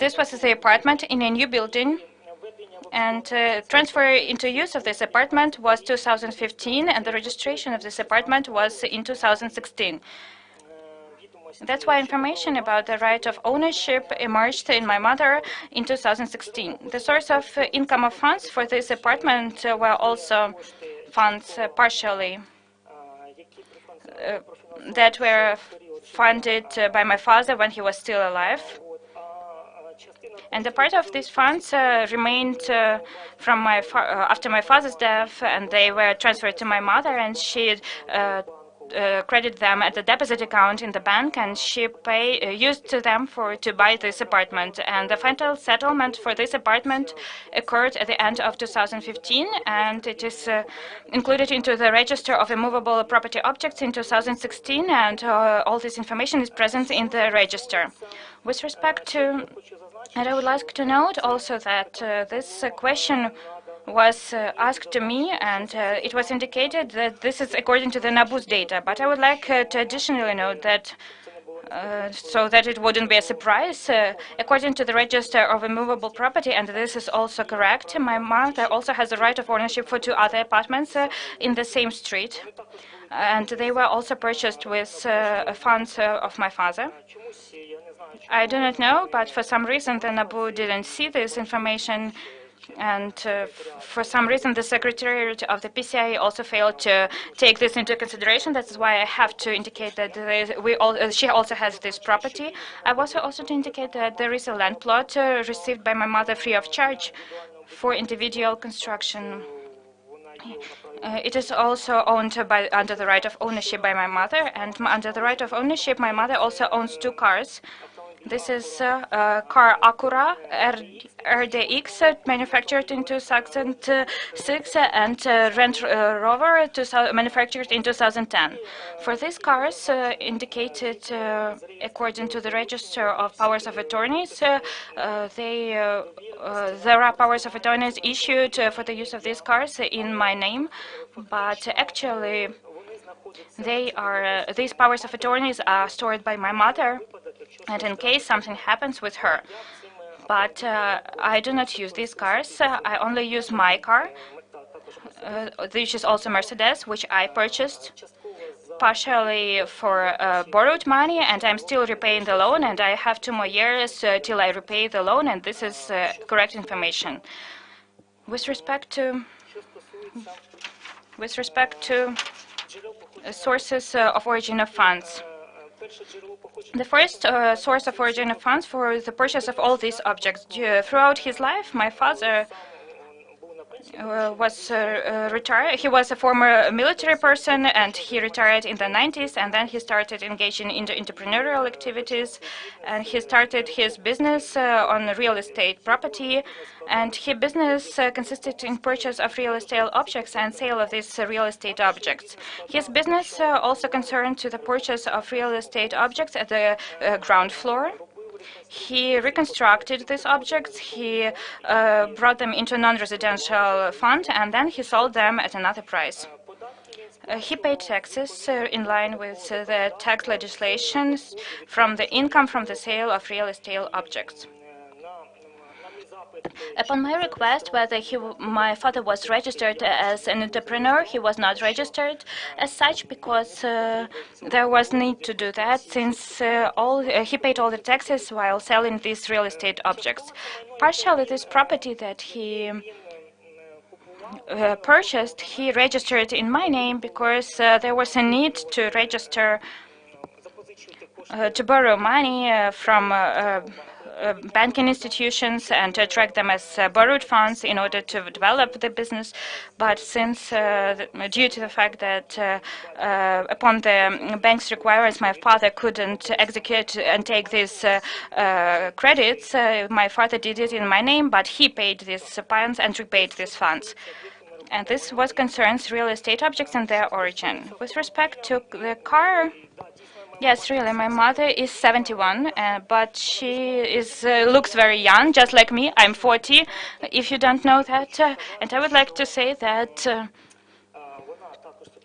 This was the apartment in a new building, and transfer into use of this apartment was 2015, and the registration of this apartment was in 2016. That's why information about the right of ownership emerged in my mother in 2016. The source of income of funds for this apartment were also funds partially that were funded by my father when he was still alive. And a part of these funds remained from after my father's death, and they were transferred to my mother, and she credited them at the deposit account in the bank, and she used them to buy this apartment. And the final settlement for this apartment occurred at the end of 2015, and it is included into the register of immovable property objects in 2016, and all this information is present in the register. With respect to, and I would like to note also that this question was asked to me, and it was indicated that this is according to the NABU's data. But I would like to additionally note that, so that it wouldn't be a surprise, according to the Register of Immovable Property, and this is also correct, my mother also has a right of ownership for 2 other apartments in the same street, and they were also purchased with funds of my father. I do not know, but for some reason the NABU didn't see this information, and for some reason the Secretariat of the PCI also failed to take this into consideration. That's why I have to indicate that she also has this property. I was also to indicate that there is a land plot received by my mother free of charge for individual construction. It is also owned under the right of ownership by my mother, and under the right of ownership my mother also owns 2 cars. This is car Acura RDX, manufactured in 2006, and Range Rover manufactured in 2010. For these cars, indicated according to the Register of Powers of Attorneys, there are powers of attorneys issued for the use of these cars in my name, but actually these powers of attorneys are stored by my mother, and in case something happens with her. But I do not use these cars. I only use my car, which is also Mercedes, which I purchased partially for borrowed money, and I'm still repaying the loan, and I have 2 more years till I repay the loan, and this is correct information. With respect to sources of origin of funds. The first source of origin of funds for the purchase of all these objects. Throughout his life, my father was retired. He was a former military person, and he retired in the 90s, and then he started engaging in entrepreneurial activities, and he started his business on real estate property, and his business consisted in purchase of real estate objects and sale of these real estate objects. His business also concerned to the purchase of real estate objects at the ground floor. He reconstructed these objects, he brought them into a non-residential fund, and then he sold them at another price. He paid taxes in line with the tax legislation from the income from the sale of real estate objects. Upon my request whether my father was registered as an entrepreneur, he was not registered as such because there was need to do that, since he paid all the taxes while selling these real estate objects. Partially this property that he purchased, he registered in my name because there was a need to register to borrow money from banking institutions and to attract them as borrowed funds in order to develop the business. But since, due to the fact that upon the bank's requirements, my father couldn't execute and take these credits, my father did it in my name, but he paid these funds and repaid these funds. And this was concerns real estate objects and their origin. With respect to the car, yes, really, my mother is 71, but she looks very young, just like me. I'm 40, if you don't know that. And I would like to say that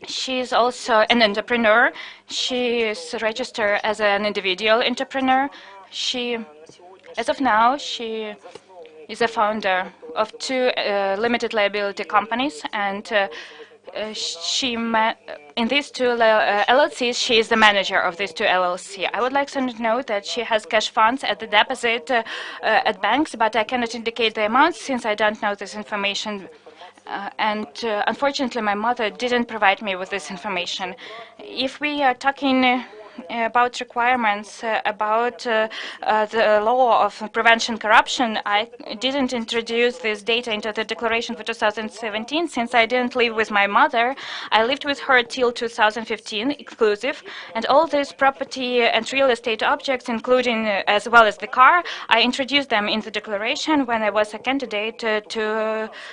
she is also an entrepreneur. She is registered as an individual entrepreneur. As of now, she is a founder of 2 limited liability companies, and in these 2 LLCs, she is the manager of these 2 LLC. I would like to note that she has cash funds at the deposit at banks, but I cannot indicate the amounts since I don't know this information. Unfortunately, my mother didn't provide me with this information. If we are talking about requirements about the law of prevention corruption, I didn't introduce this data into the declaration for 2017 since I didn't live with my mother. I lived with her till 2015 exclusive, and all these property and real estate objects, including as well as the car, I introduced them in the declaration when I was a candidate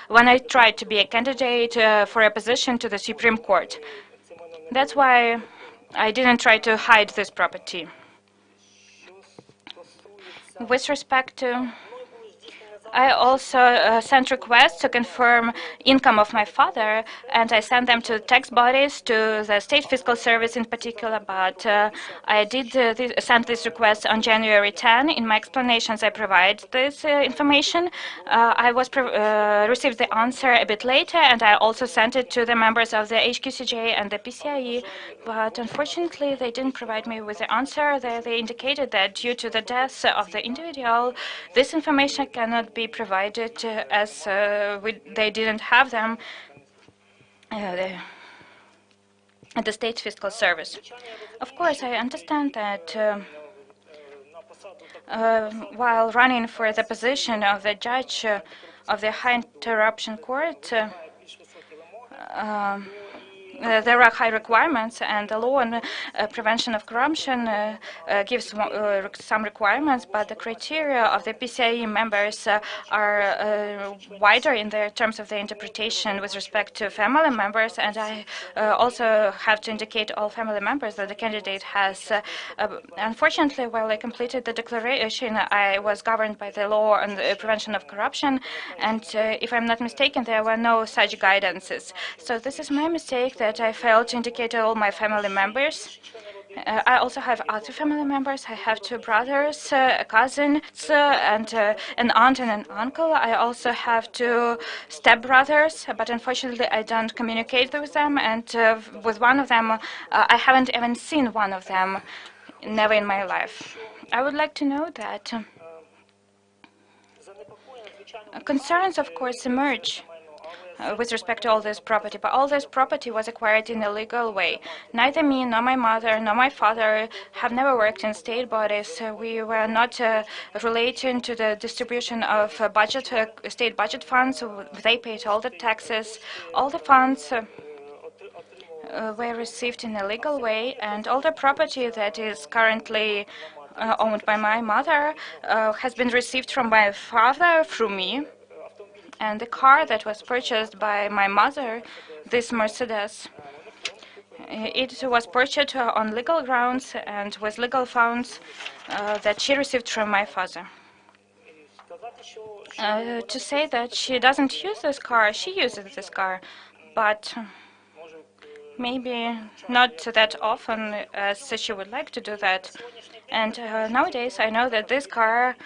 when I tried to be a candidate for a position to the Supreme Court. That's why I didn't try to hide this property. With respect to, I also sent requests to confirm income of my father, and I sent them to tax bodies, to the State Fiscal Service in particular, but I did send this request on January 10. In my explanations, I provide this information. I received the answer a bit later, and I also sent it to the members of the HQCJ and the PCIe, but unfortunately, they didn't provide me with the answer. They indicated that due to the death of the individual, this information cannot be provided as they didn't have them at the State Fiscal Service. Of course, I understand that while running for the position of the judge of the High Anti-Corruption Court, there are high requirements, and the law on prevention of corruption gives some requirements, but the criteria of the PCIe members are wider in their terms of the interpretation with respect to family members, and I also have to indicate all family members that the candidate has. Unfortunately, while I completed the declaration, I was governed by the law on the prevention of corruption, and if I'm not mistaken, there were no such guidances. So this is my mistake, that I failed to indicate all my family members. I also have other family members. I have 2 brothers, cousins, and an aunt and an uncle. I also have 2 stepbrothers, but unfortunately I don't communicate with them, and with one of them, I haven't even seen one of them, never in my life. I would like to know that concerns, of course, emerge with respect to all this property, but all this property was acquired in a legal way. Neither me, nor my mother, nor my father have never worked in state bodies. We were not related to the distribution of state budget funds. They paid all the taxes. All the funds were received in a legal way, and all the property that is currently owned by my mother has been received from my father through me. And the car that was purchased by my mother, this Mercedes, it was purchased on legal grounds and with legal funds that she received from my father. To say that she doesn't use this car, she uses this car, but maybe not that often as she would like to do that. And nowadays I know that this car,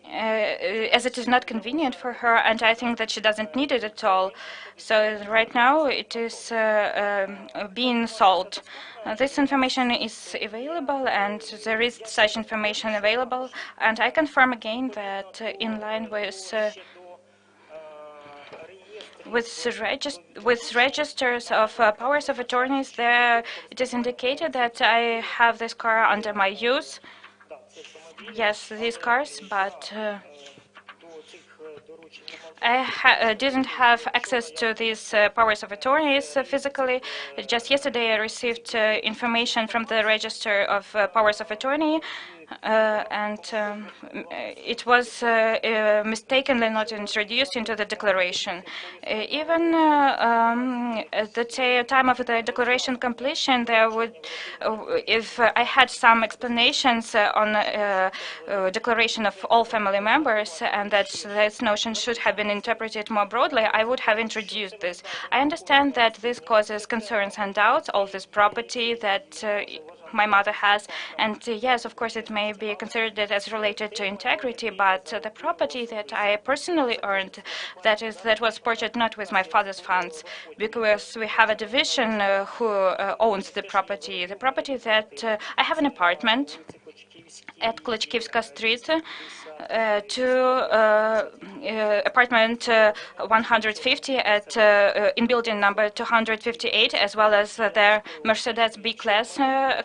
as it is not convenient for her, and I think that she doesn't need it at all. So right now it is being sold. This information is available, and there is such information available, and I confirm again that in line with registers of powers of attorneys, there it is indicated that I have this car under my use. yes, these cars, but I didn't have access to these powers of attorneys physically. Just yesterday I received information from the register of powers of attorney, and it was mistakenly not introduced into the declaration. Even at the time of the declaration completion, there would, if I had some explanations on declaration of all family members, and that this notion should have been interpreted more broadly, I would have introduced this. I understand that this causes concerns and doubts, all this property that my mother has, and yes, of course, it may be considered as related to integrity, but the property that I personally earned, that was purchased not with my father's funds, because we have a division who owns the property. The property that I have an apartment at Klitschkivska Street, apartment 150 at in building number 258, as well as their Mercedes B-Class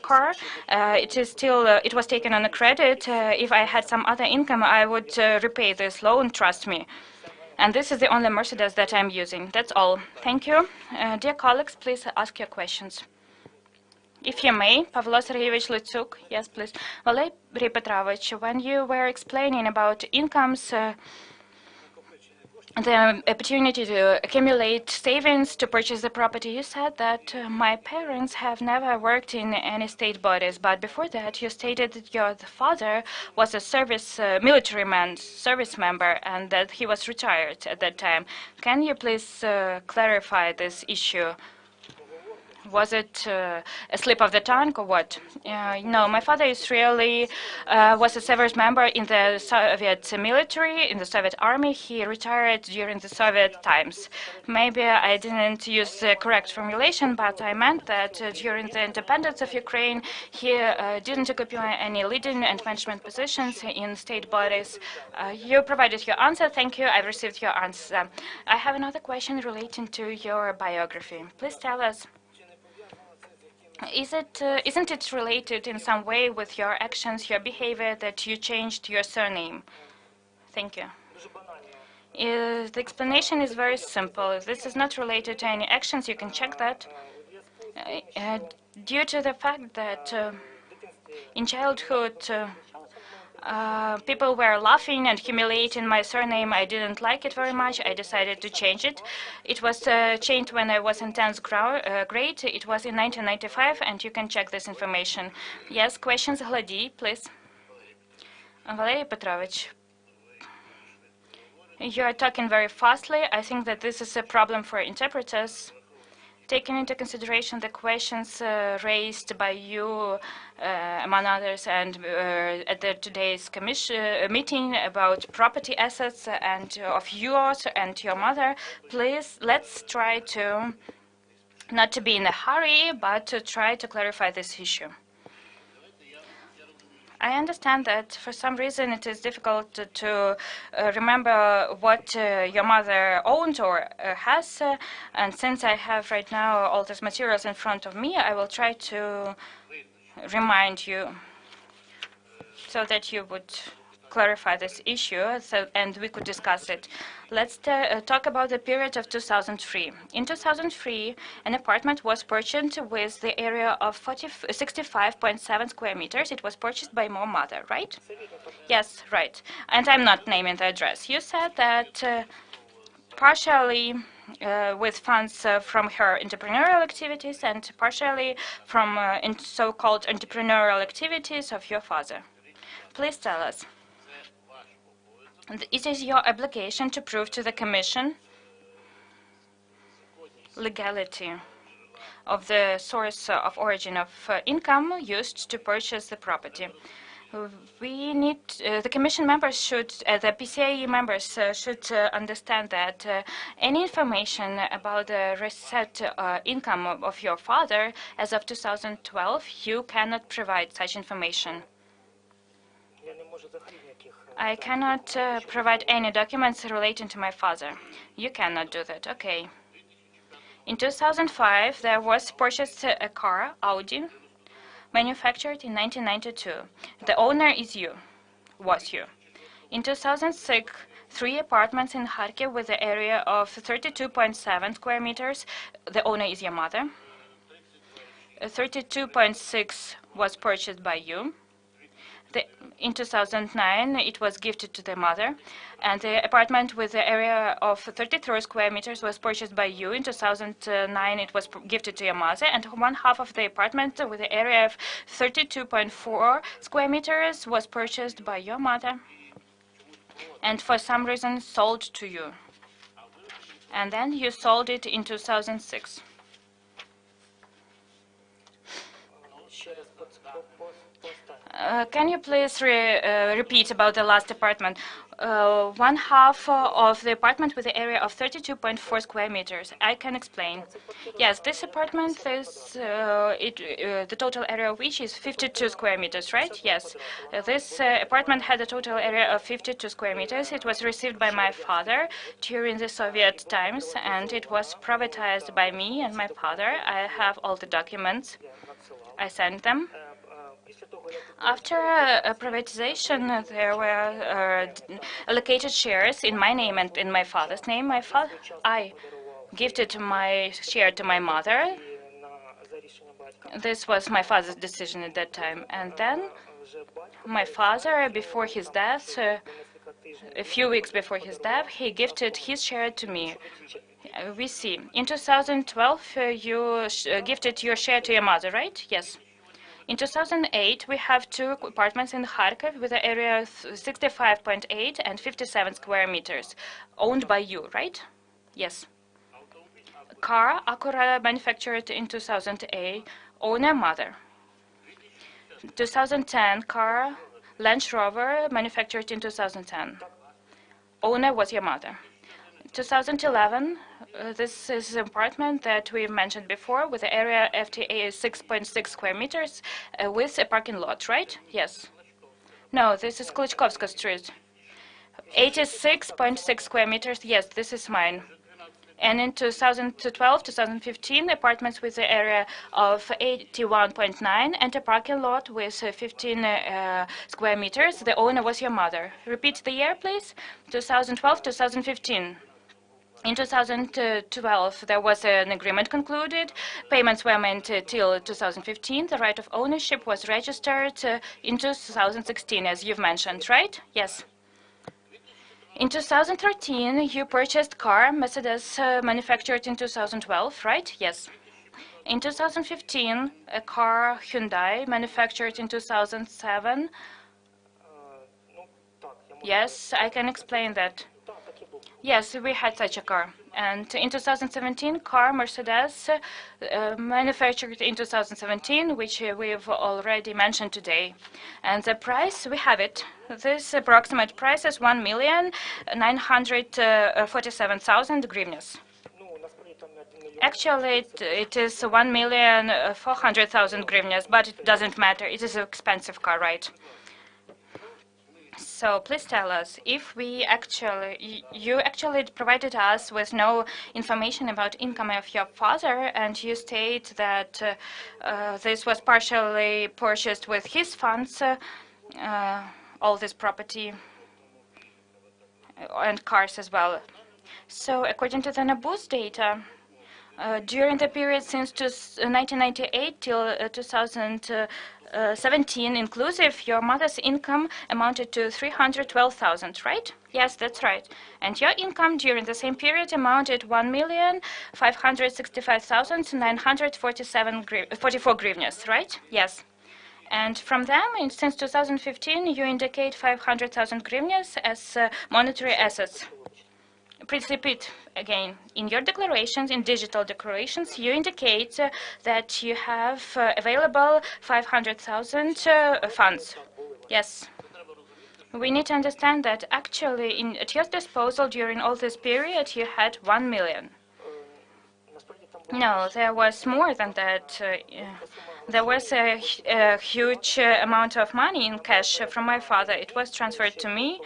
car. It was taken on a credit. If I had some other income, I would repay this loan, trust me. And this is the only Mercedes that I'm using. That's all. Thank you. Dear colleagues, please ask your questions. If you may, Pavlo Sergeyevich Litsuk. Yes, please. Valery Petrovich, when you were explaining about incomes, the opportunity to accumulate savings to purchase the property, you said that my parents have never worked in any state bodies, but before that you stated that your father was a military man, service member, and that he was retired at that time. Can you please clarify this issue? Was it a slip of the tongue or what? No, my father is really was a service member in the Soviet military, in the Soviet army. He retired during the Soviet times. Maybe I didn't use the correct formulation, but I meant that during the independence of Ukraine, he didn't occupy any leading and management positions in state bodies. You provided your answer. Thank you. I've received your answer. I have another question relating to your biography. Please tell us. Isn't it related in some way with your actions, your behavior, that you changed your surname? Thank you. The explanation is very simple. This is not related to any actions. You can check that. Due to the fact that in childhood, people were laughing and humiliating my surname. I didn't like it very much. I decided to change it. It was changed when I was in 10th grade. It was in 1995, and you can check this information. Yes, questions? Gladi, please. Valery Petrovich, you are talking very fastly. I think that this is a problem for interpreters. Taking into consideration the questions raised by you, among others, and at today's meeting about property assets and of yours and your mother, please let's try to not to be in a hurry, but to try to clarify this issue. I understand that for some reason it is difficult to remember what your mother owned or has, and since I have right now all these materials in front of me, I will try to remind you so that you would clarify this issue and we could discuss it. Let's talk about the period of 2003. In 2003, an apartment was purchased with the area of 65.7 square meters. It was purchased by my mother, right? Yes, right. And I'm not naming the address. You said that partially with funds from her entrepreneurial activities and partially from so-called entrepreneurial activities of your father. Please tell us. It is your obligation to prove to the Commission legality of the source of origin of income used to purchase the property. We need, the Commission members should, the PCAE members should understand that any information about the reset income of your father as of 2012, you cannot provide such information. I cannot provide any documents relating to my father. You cannot do that. Okay. In 2005, there was purchased a car, Audi, manufactured in 1992. The owner is you. was you. In 2006, 3 apartments in Kharkiv with the area of 32.7 square meters. The owner is your mother. 32.6 was purchased by you. In 2009, it was gifted to the mother. And the apartment with the area of 33 square meters was purchased by you. In 2009, it was gifted to your mother. And 1/2 of the apartment with the area of 32.4 square meters was purchased by your mother. And for some reason sold to you. And then you sold it in 2006. Can you please repeat about the last apartment? 1/2 of the apartment with the area of 32.4 square meters. I can explain. Yes, this apartment is the total area of which is 52 square meters, right? Yes. This apartment had a total area of 52 square meters. It was received by my father during the Soviet times, and it was privatized by me and my father. I have all the documents. I sent them. After privatization, there were allocated shares in my name and in my father's name. I gifted my share to my mother. This was my father's decision at that time. And then my father, before his death, a few weeks before his death, he gifted his share to me. We see. In 2012, you gifted your share to your mother, right? Yes. In 2008, we have 2 apartments in Kharkiv with an area of 65.8 and 57 square meters, owned by you, right? Yes. Car, Acura, manufactured in 2008, owner, mother. 2010, car, Land Rover, manufactured in 2010. Owner was your mother. 2011, this is an apartment that we mentioned before with the area FTA 6.6 square meters with a parking lot, right? Yes. No, this is Klitschkovska Street. 86.6 square meters. Yes, this is mine. And in 2012, 2015, apartments with the area of 81.9 and a parking lot with 15 square meters. The owner was your mother. Repeat the year, please. 2012, 2015. In 2012, there was an agreement concluded. Payments were made till 2015. The right of ownership was registered in 2016, as you've mentioned, right? Yes. In 2013, you purchased car, Mercedes, manufactured in 2012, right? Yes. In 2015, a car, Hyundai, manufactured in 2007. Yes, I can explain that. Yes, we had such a car. And in 2017, car Mercedes manufactured in 2017, which we've already mentioned today. And the price, we have it. This approximate price is 1,947,000 hryvnias. Actually, it is 1,400,000 hryvnias, but it doesn't matter. It is an expensive car, right? So please tell us if you actually provided us with no information about income of your father, and you state that this was partially purchased with his funds, all this property and cars as well. So according to the NABU's data, during the period since 1998 till 2017 inclusive, your mother's income amounted to 312,000, right? Yes, that's right. And your income during the same period amounted 1,565,944 hryvnias, right? Yes. And from them, since 2015, you indicate 500,000 hryvnias as monetary assets. Please repeat again. In your declarations, in digital declarations, you indicate that you have available 500,000 funds. Yes. We need to understand that actually at your disposal during all this period, you had 1 million. No, there was more than that. There was a huge amount of money in cash from my father. It was transferred to me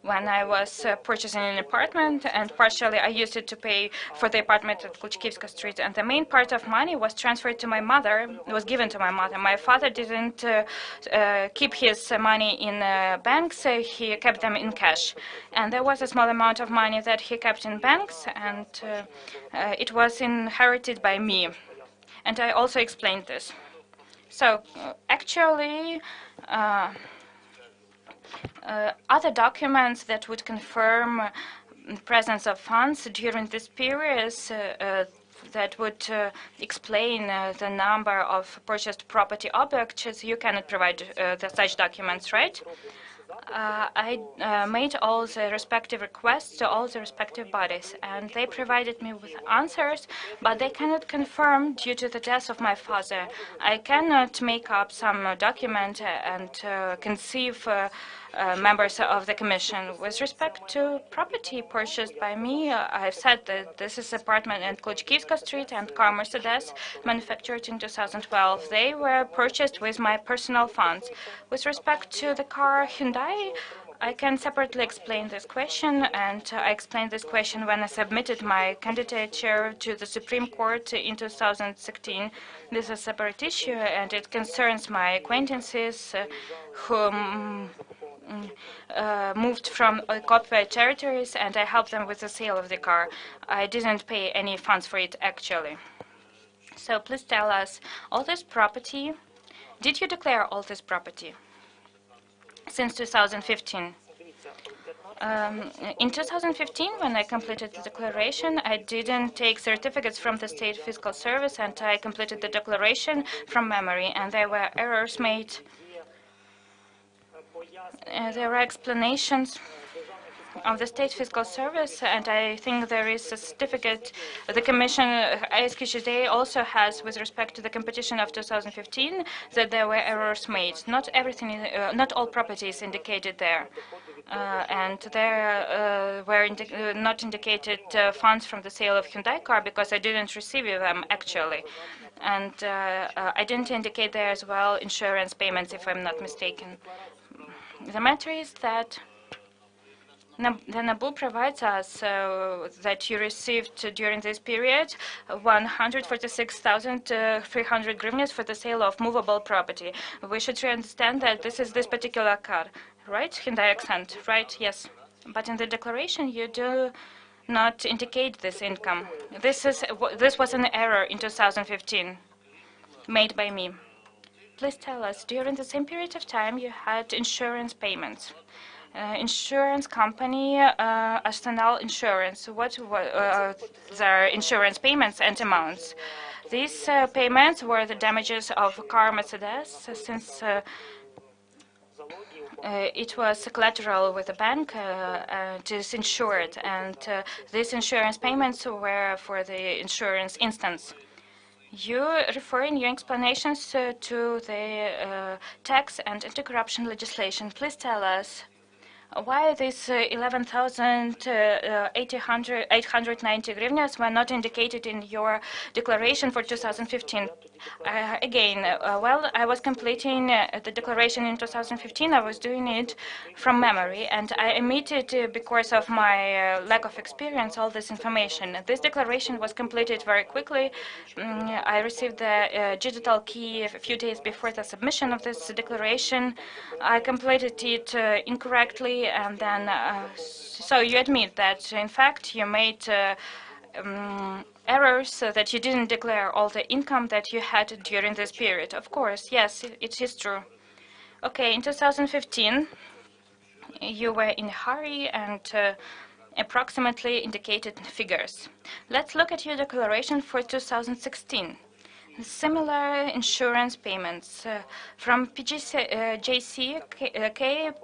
when I was purchasing an apartment, and partially I used it to pay for the apartment at Kluchkivska Street, and the main part of money was transferred to my mother, was given to my mother. My father didn't keep his money in banks, he kept them in cash. And there was a small amount of money that he kept in banks, and it was inherited by me. And I also explained this. So actually, other documents that would confirm presence of funds during this period that would explain the number of purchased property objects, you cannot provide such documents, right? I made all the respective requests to all the respective bodies, and they provided me with answers, but they cannot confirm due to the death of my father. I cannot make up some document and conceive members of the Commission. With respect to property purchased by me, I've said that this is apartment in Kluchkivska Street and car Mercedes manufactured in 2012. They were purchased with my personal funds. With respect to the car Hyundai, I can separately explain this question, and I explained this question when I submitted my candidature to the Supreme Court in 2016. This is a separate issue, and it concerns my acquaintances who moved from occupied territories, and I helped them with the sale of the car. I didn't pay any funds for it, actually. So please tell us, all this property, did you declare all this property since 2015? In 2015, when I completed the declaration, I didn't take certificates from the State Fiscal Service, and I completed the declaration from memory, and there were errors made. There are explanations of the State Fiscal Service, and I think there is a certificate the Commission, ISKHD, also has with respect to the competition of 2015 that there were errors made. Not everything, not all properties indicated there. And there were not indicated funds from the sale of Hyundai car because I didn't receive them, actually. And I didn't indicate there as well insurance payments, if I'm not mistaken. The matter is that the NABU provides us that you received during this period 146,300 hryvnias for the sale of movable property. We should understand that this is this particular car, right? Hyundai Accent, right? Yes. But in the declaration, you do not indicate this income. This was an error in 2015 made by me. Please tell us, during the same period of time, you had insurance payments. Insurance company, Arsenal Insurance, what were their insurance payments and amounts? These payments were the damages of car Mercedes, since it was collateral with the bank, it is insured, and these insurance payments were for the insurance instance. You refer in your explanations to the tax and anti-corruption legislation. Please tell us why these 11,890 hryvnias were not indicated in your declaration for 2015. While I was completing the declaration in 2015, I was doing it from memory, and I omitted, because of my lack of experience, all this information. This declaration was completed very quickly. I received the digital key a few days before the submission of this declaration. I completed it incorrectly, and then, so you admit that, in fact, you made errors, that you didn't declare all the income that you had during this period. Of course, yes, it is true. Okay, in 2015, you were in a hurry and approximately indicated figures. Let's look at your declaration for 2016. Similar insurance payments from JCK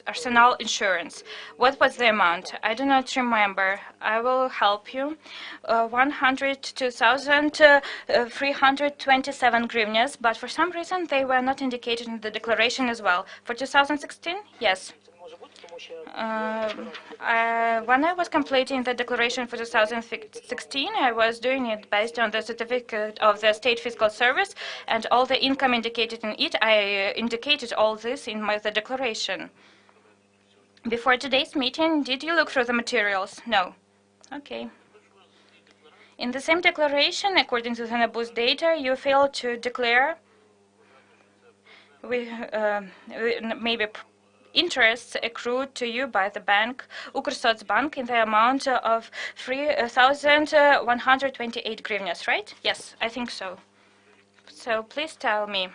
Arsenal Insurance. What was the amount? I do not remember. I will help you. 102,327 hryvnias, but for some reason they were not indicated in the declaration as well. For 2016, yes. When I was completing the declaration for 2016, I was doing it based on the certificate of the State Fiscal Service and all the income indicated in it. I indicated all this in the declaration. Before today's meeting, did you look through the materials? No. Okay. In the same declaration, according to the NABU's data, you failed to declare maybe interests accrued to you by the bank, Ukrsocbank, in the amount of 3,128 hryvnias, right? Yes, I think so. So please tell me.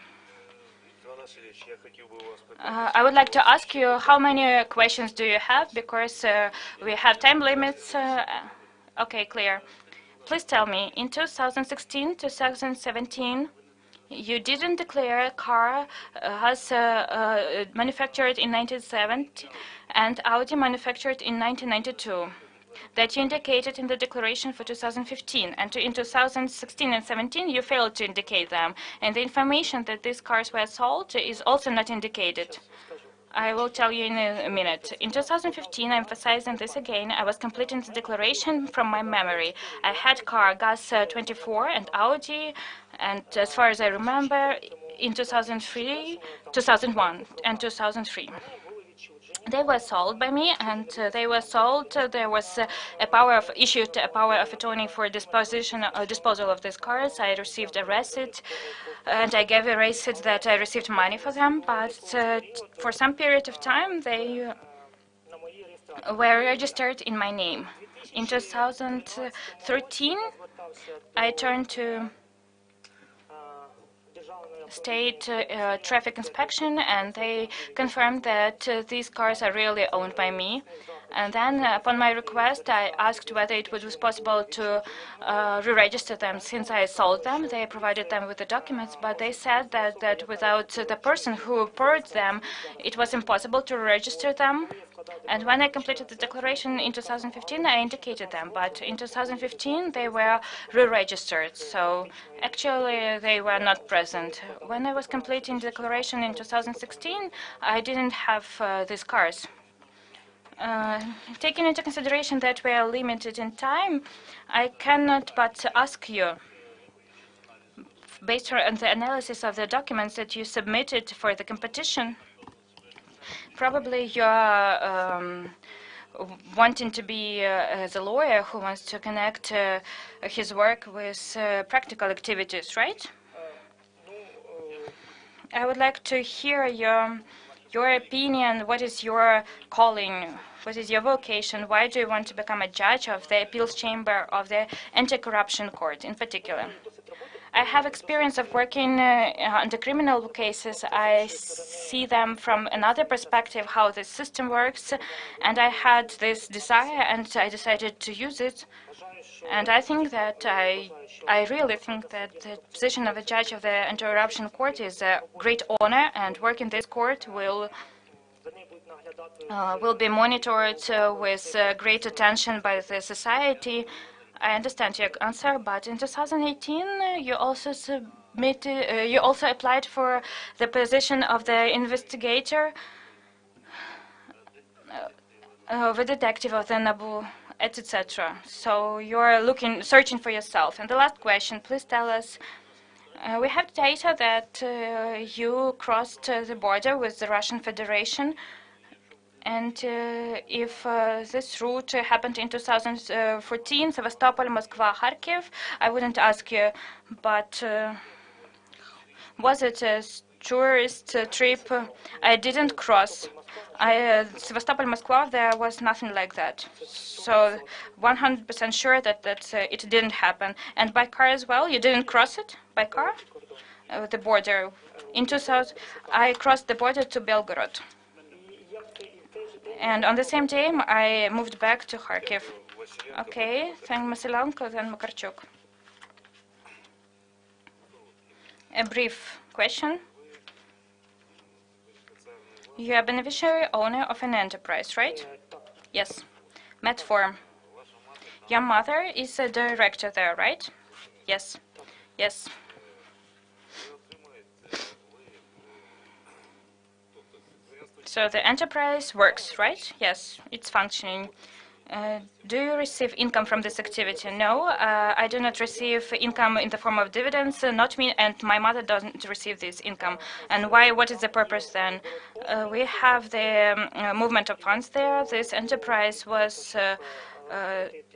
I would like to ask you how many questions do you have, because we have time limits. Okay, clear. Please tell me, in 2016, 2017, you didn't declare a car as manufactured in 1970 and Audi manufactured in 1992 that you indicated in the declaration for 2015, and in 2016 and 17 you failed to indicate them, and the information that these cars were sold is also not indicated. I will tell you in a minute. In 2015, I'm emphasizing this again, I was completing the declaration from my memory. I had car GAZ 24 and Audi, and as far as I remember, in 2003, 2001 and 2003. They were sold by me, and they were sold. There was issued a power of attorney for disposal of these cars. I received a receipt, and I gave a receipt that I received money for them. But for some period of time, they were registered in my name. In 2013, I turned to state traffic inspection, and they confirmed that these cars are really owned by me. And then, upon my request, I asked whether it was possible to re-register them since I sold them. They provided them with the documents, but they said that without the person who purchased them, it was impossible to register them. And when I completed the declaration in 2015, I indicated them, but in 2015 they were re-registered, so actually they were not present. When I was completing the declaration in 2016, I didn't have these cars. Taking into consideration that we are limited in time, I cannot but ask you, based on the analysis of the documents that you submitted for the competition, probably you're wanting to be the lawyer who wants to connect his work with practical activities, right? I would like to hear your opinion. What is your calling? What is your vocation? Why do you want to become a judge of the appeals chamber of the anti-corruption court in particular? I have experience of working on the criminal cases. I see them from another perspective, how the system works, and I had this desire, and I decided to use it. And I think that I really think that the position of a judge of the anti-corruption court is a great honor, and work in this court will be monitored with great attention by the society. I understand your answer, but in 2018 you also applied for the position of the investigator, the detective of the NABU, etc. So you're searching for yourself. And the last question, please tell us. We have data that you crossed the border with the Russian Federation. And if this route happened in 2014, Sevastopol, Moscow, Kharkiv, I wouldn't ask you, but was it a tourist trip? I didn't cross. Sevastopol, Moscow, there was nothing like that. So 100% sure that it didn't happen. And by car as well, you didn't cross it by car? The border. In 2000, I crossed the border to Belgorod. And on the same day, I moved back to Kharkiv. Okay, thank Masilanko, then Makarchuk. A brief question. You are beneficiary owner of an enterprise, right? Yes. Medform. Your mother is a director there, right? Yes. Yes. So the enterprise works, right? Yes, it's functioning. Do you receive income from this activity? No, I do not receive income in the form of dividends, not me, and my mother doesn't receive this income. And why? What is the purpose then? We have the movement of funds there. This enterprise was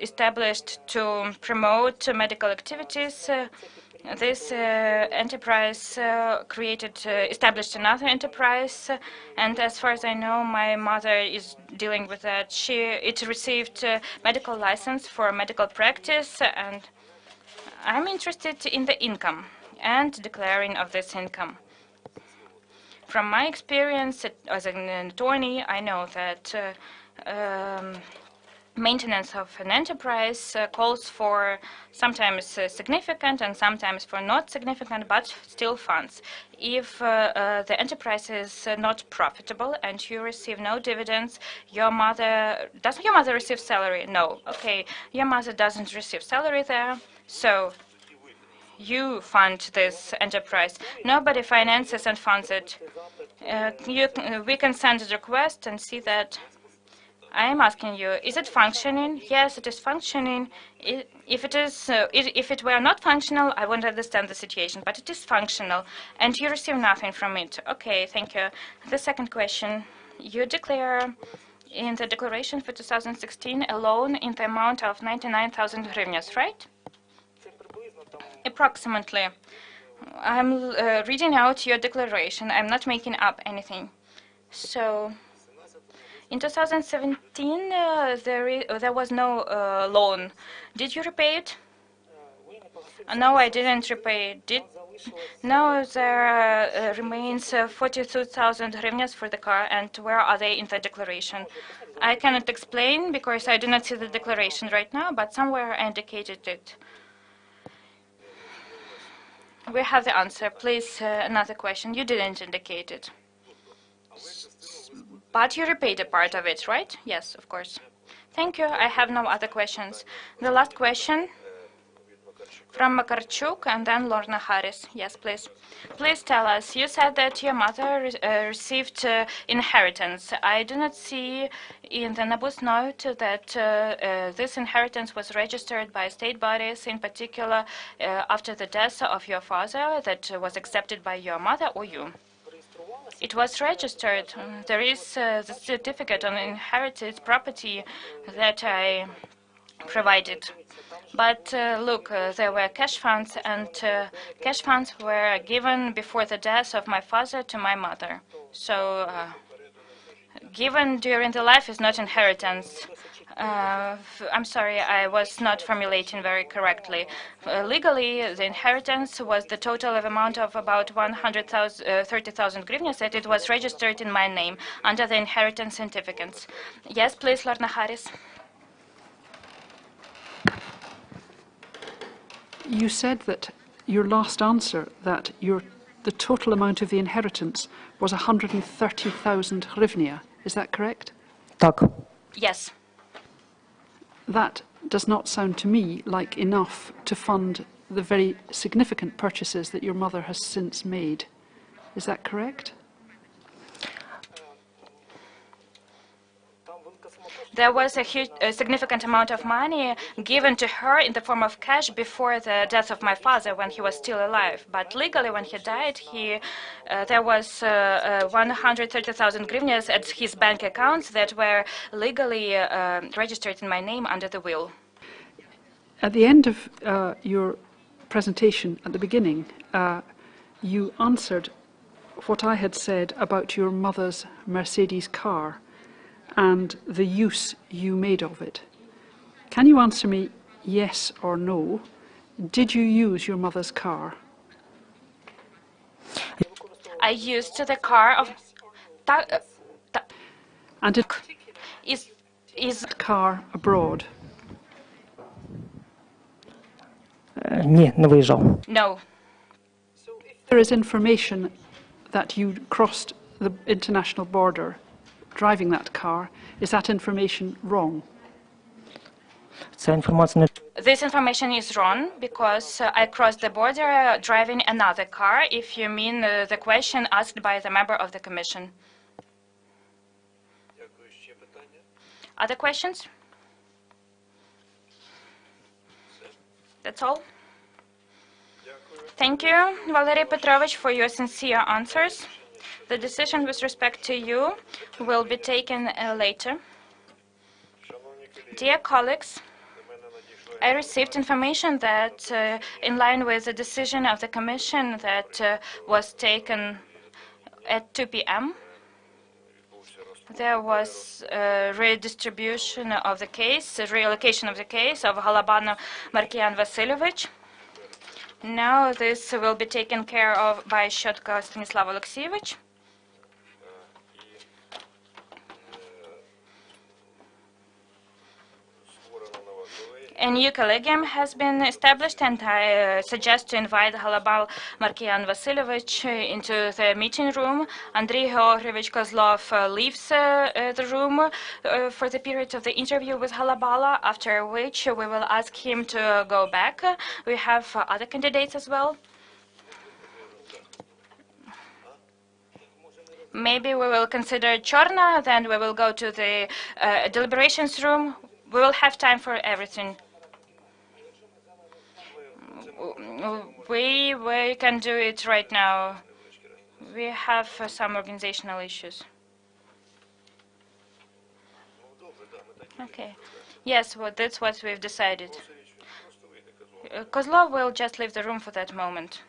established to promote medical activities. This enterprise established another enterprise, and as far as I know, my mother is dealing with that. It received medical license for medical practice, and I'm interested in the income and declaring of this income. From my experience as an attorney, I know that maintenance of an enterprise calls for sometimes significant and sometimes for not significant, but still funds. If the enterprise is not profitable and you receive no dividends, doesn't your mother receive salary? No. Okay, your mother doesn't receive salary there, so you fund this enterprise. Nobody finances and funds it. We can send a request and see that. I am asking you, is it functioning? Yes, it is functioning. If it were not functional, I wouldn't understand the situation, but it is functional, and you receive nothing from it. Okay, thank you. The second question, you declare in the declaration for 2016 a loan in the amount of 99,000 hryvnias, right? Approximately. I'm reading out your declaration. I'm not making up anything. So, in 2017, there was no loan. Did you repay it? No, I didn't repay it. No, there remains 42,000 hryvnias for the car, and where are they in the declaration? I cannot explain because I do not see the declaration right now, but somewhere I indicated it. We have the answer. Please, another question. You didn't indicate it. But you repaid a part of it, right? Yes, of course. Thank you. I have no other questions. The last question from Makarchuk and then Lorna Harris. Yes, please. Please tell us, you said that your mother received inheritance. I do not see in the NABU's note that this inheritance was registered by state bodies, in particular after the death of your father, that was accepted by your mother or you. It was registered. There is the certificate on inherited property that I provided. But look, there were cash funds, and cash funds were given before the death of my father to my mother. So given during the life is not inheritance. I'm sorry, I was not formulating very correctly. Legally, the inheritance was the total of amount of about 130,000 hryvnias, that it was registered in my name under the inheritance certificates. Yes, please, Lorna Harris. You said that your last answer, that the total amount of the inheritance was 130,000 hryvnia. Is that correct? Так. Yes. That does not sound to me like enough to fund the very significant purchases that your mother has since made. Is that correct? There was a significant amount of money given to her in the form of cash before the death of my father when he was still alive. But legally, when he died, there was 130,000 hryvnias at his bank accounts that were legally registered in my name under the will. At the end of your presentation, at the beginning, you answered what I had said about your mother's Mercedes car and the use you made of it. Can you answer me yes or no? Did you use your mother's car? I used the car of... And it is car abroad? Ні, не виїжджав. No. There is information that you crossed the international border driving that car. Is that information wrong? Ця інформація не... This information is wrong because I crossed the border driving another car, if you mean the question asked by the member of the Commission. Other questions? That's all. Thank you, Valery Petrovich, for your sincere answers. The decision with respect to you will be taken later. Dear colleagues, I received information that, in line with the decision of the Commission that was taken at 2 p.m., there was a redistribution of the case, a reallocation of the case of Halabano Markian Vasilyevich. Now this will be taken care of by Shotka Stanislav Alexievich. A new collegium has been established, and I suggest to invite Halabal Markian Vasilyevich into the meeting room. Andrei Georgievich Kozlov leaves the room for the period of the interview with Halabala, after which we will ask him to go back. We have other candidates as well. Maybe we will consider Chorna, then we will go to the deliberations room. We will have time for everything. We can do it right now. We have some organizational issues. Okay. Yes, well, that's what we've decided. Kozlov will just leave the room for that moment.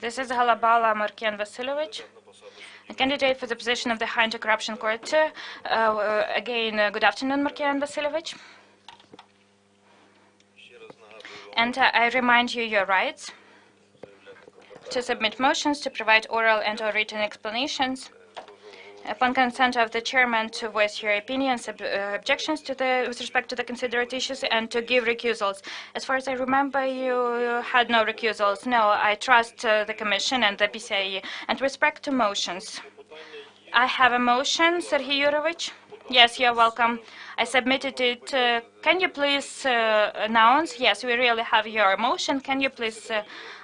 This is Halabala Markian Vasilyevich, a candidate for the position of the High Anti-Corruption Court. Again, good afternoon, Markian Vasilyevich. And I remind you your rights to submit motions, to provide oral and or written explanations, upon consent of the chairman, to voice your opinions, objections to with respect to the considered issues, and to give recusals. As far as I remember, you had no recusals. No, I trust the Commission and the PCIe. And with respect to motions, I have a motion, Sergei Yurovich. Yes, you're welcome. I submitted it. Can you please announce? Yes, we really have your motion. Can you please?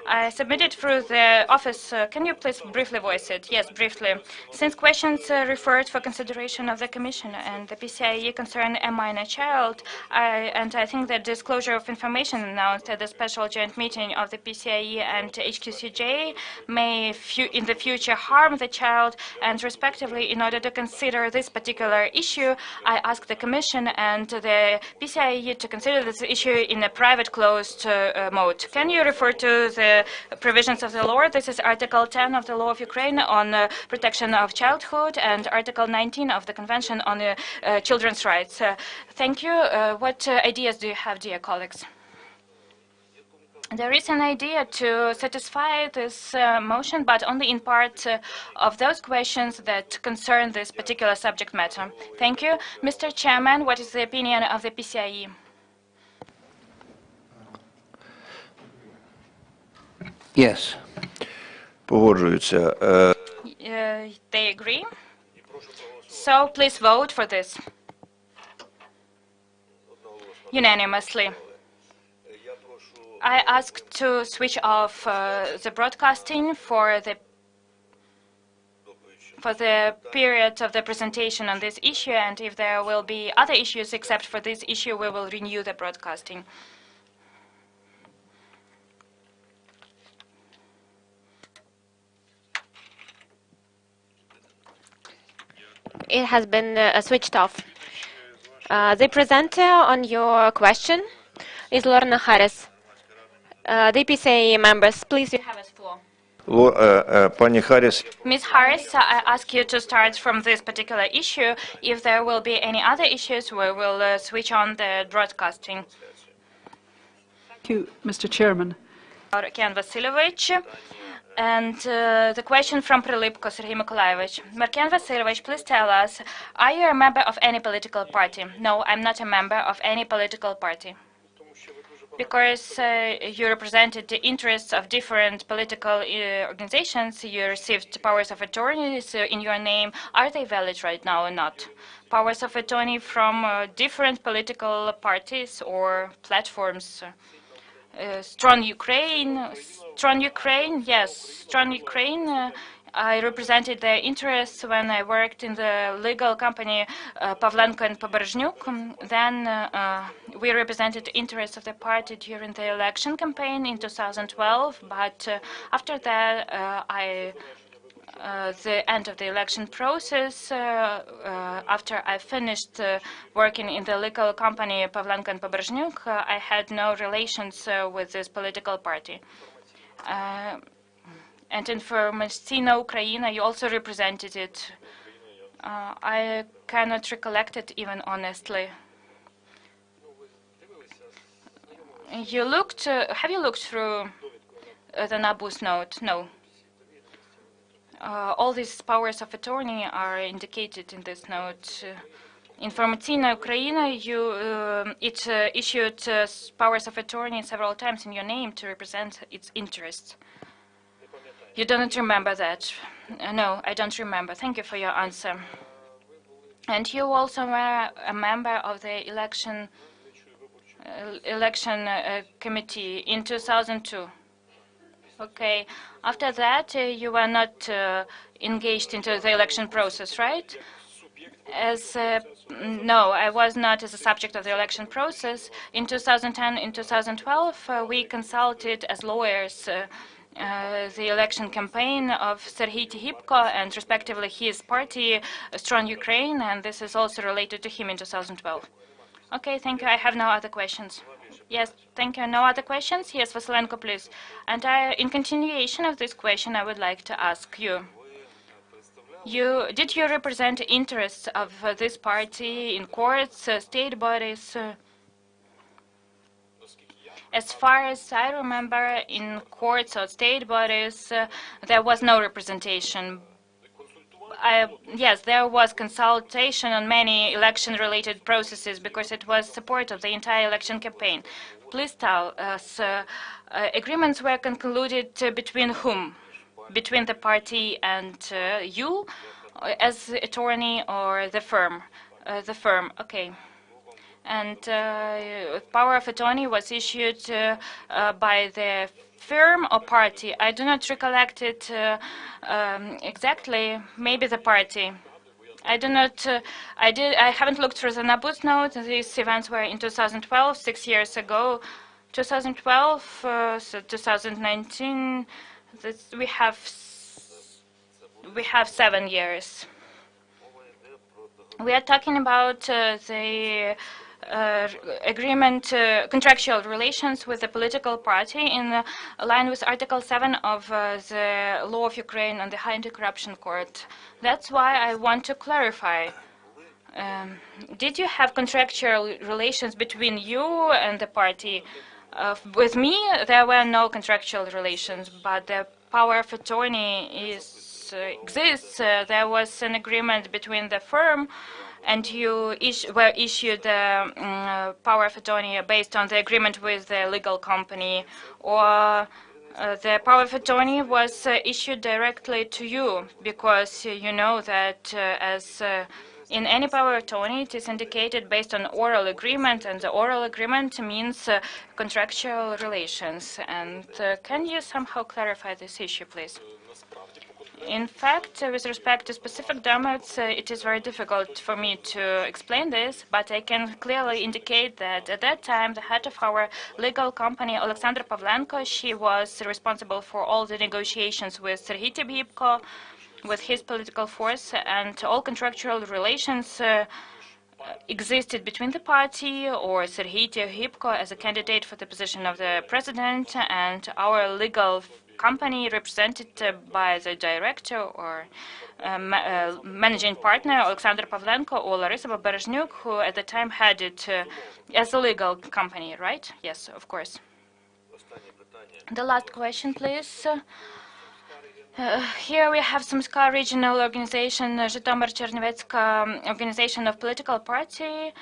I submitted through the office. Can you please briefly voice it? Yes, briefly. Since questions referred for consideration of the Commission and the PCIe concern a minor child, and I think that disclosure of information announced at the special joint meeting of the PCIe and HQCJ may in the future harm the child, and respectively, in order to consider this particular issue, I ask the Commission and the PCIe to consider this issue in a private closed mode. Can you refer to the provisions of the law? This is Article 10 of the Law of Ukraine on protection of childhood and Article 19 of the Convention on Children's Rights. Thank you. What ideas do you have, dear colleagues? There is an idea to satisfy this motion, but only in part of those questions that concern this particular subject matter. Thank you. Mr. Chairman, what is the opinion of the PCIe? Yes. Погоджуються. They agree. So please vote for this unanimously. I ask to switch off the broadcasting for the period of the presentation on this issue, and if there will be other issues except for this issue, we will renew the broadcasting. It has been switched off. The presenter on your question is Lorna Harris. The PCIe members, please, you have the floor. Пані Харріс. Ms. Harris, I ask you to start from this particular issue. If there will be any other issues, we will switch on the broadcasting. Thank you, Mr. Chairman. Markian Vasilyevich. And the question from Prilipko, Sergei Mykolaievich. Markian Vasilyevich, please tell us, are you a member of any political party? No, I'm not a member of any political party. Because you represented the interests of different political organizations, you received powers of attorney in your name. Are they valid right now or not? Powers of attorney from different political parties or platforms. Strong Ukraine, Strong Ukraine, yes, Strong Ukraine. I represented their interests when I worked in the legal company Pavlenko and Poberezhnyuk. Then we represented the interests of the party during the election campaign in 2012. But after that, the end of the election process, after I finished working in the legal company Pavlenko and Poberezhnyuk, I had no relations with this political party. And in Informacyjna Ukraina, you also represented it. I cannot recollect it even honestly. You looked, have you looked through the NABU's note? No. All these powers of attorney are indicated in this note. Informacyjna Ukraina, it issued powers of attorney several times in your name to represent its interests. You don't remember that? No, I don't remember. Thank you for your answer. And you also were a member of the election committee in 2002. Okay. After that, you were not engaged into the election process, right? No, I was not as a subject of the election process. In 2010, in 2012, we consulted as lawyers the election campaign of Serhiy Tihipko and respectively his party, Strong Ukraine, and this is also related to him in 2012. Okay, thank you. I have no other questions. Yes, thank you. No other questions? Yes, Vasilenko, please. And in continuation of this question, I would like to ask you. Did you represent interests of this party in courts, state bodies? As far as I remember, in courts or state bodies, there was no representation. Yes, there was consultation on many election-related processes because it was support of the entire election campaign. Please tell us, agreements were concluded between whom? Between the party and you as attorney or the firm? The firm, okay. And power of attorney was issued by the firm or party? I do not recollect it exactly. Maybe the party. I do not. I haven't looked through the NABU's note. These events were in 2012, 6 years ago. 2012, so 2019. We have 7 years. We are talking about the agreement, contractual relations with the political party in line with Article 7 of the law of Ukraine on the High Anti-Corruption Court. That's why I want to clarify. Did you have contractual relations between you and the party? With me, there were no contractual relations, but the power of attorney exists. There was an agreement between the firm and you were issued power of attorney based on the agreement with the legal company, or the power of attorney was issued directly to you, because you know that as in any power of attorney, it is indicated based on oral agreement, and the oral agreement means contractual relations. And can you somehow clarify this issue, please? In fact, with respect to specific domains, it is very difficult for me to explain this, but I can clearly indicate that at that time, the head of our legal company, Alexander Pavlenko, she was responsible for all the negotiations with Serhiy Tihipko, with his political force, and all contractual relations existed between the party or Serhiy Tihipko as a candidate for the position of the president and our legal company represented by the director or managing partner Alexander Pavlenko or Larisa Poberezhnyuk, who at the time had it as a legal company, right? Yes, of course. The last question, please. Here we have Sumska regional organization, Zhytomyr-Chernivetska organization of political party,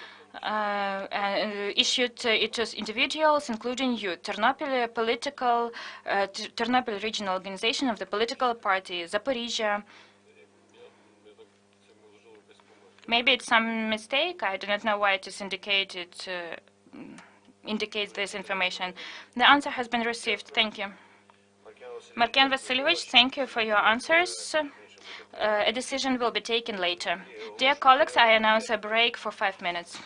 issued it to individuals, including you. Ternopil Ternopil regional organization of the political party, Zaporizhia. Maybe it's some mistake. I do not know why it is indicated. Indicates this information. The answer has been received. Thank you. Markian Vasilyevich, thank you for your answers. A decision will be taken later. Dear colleagues, I announce a break for 5 minutes.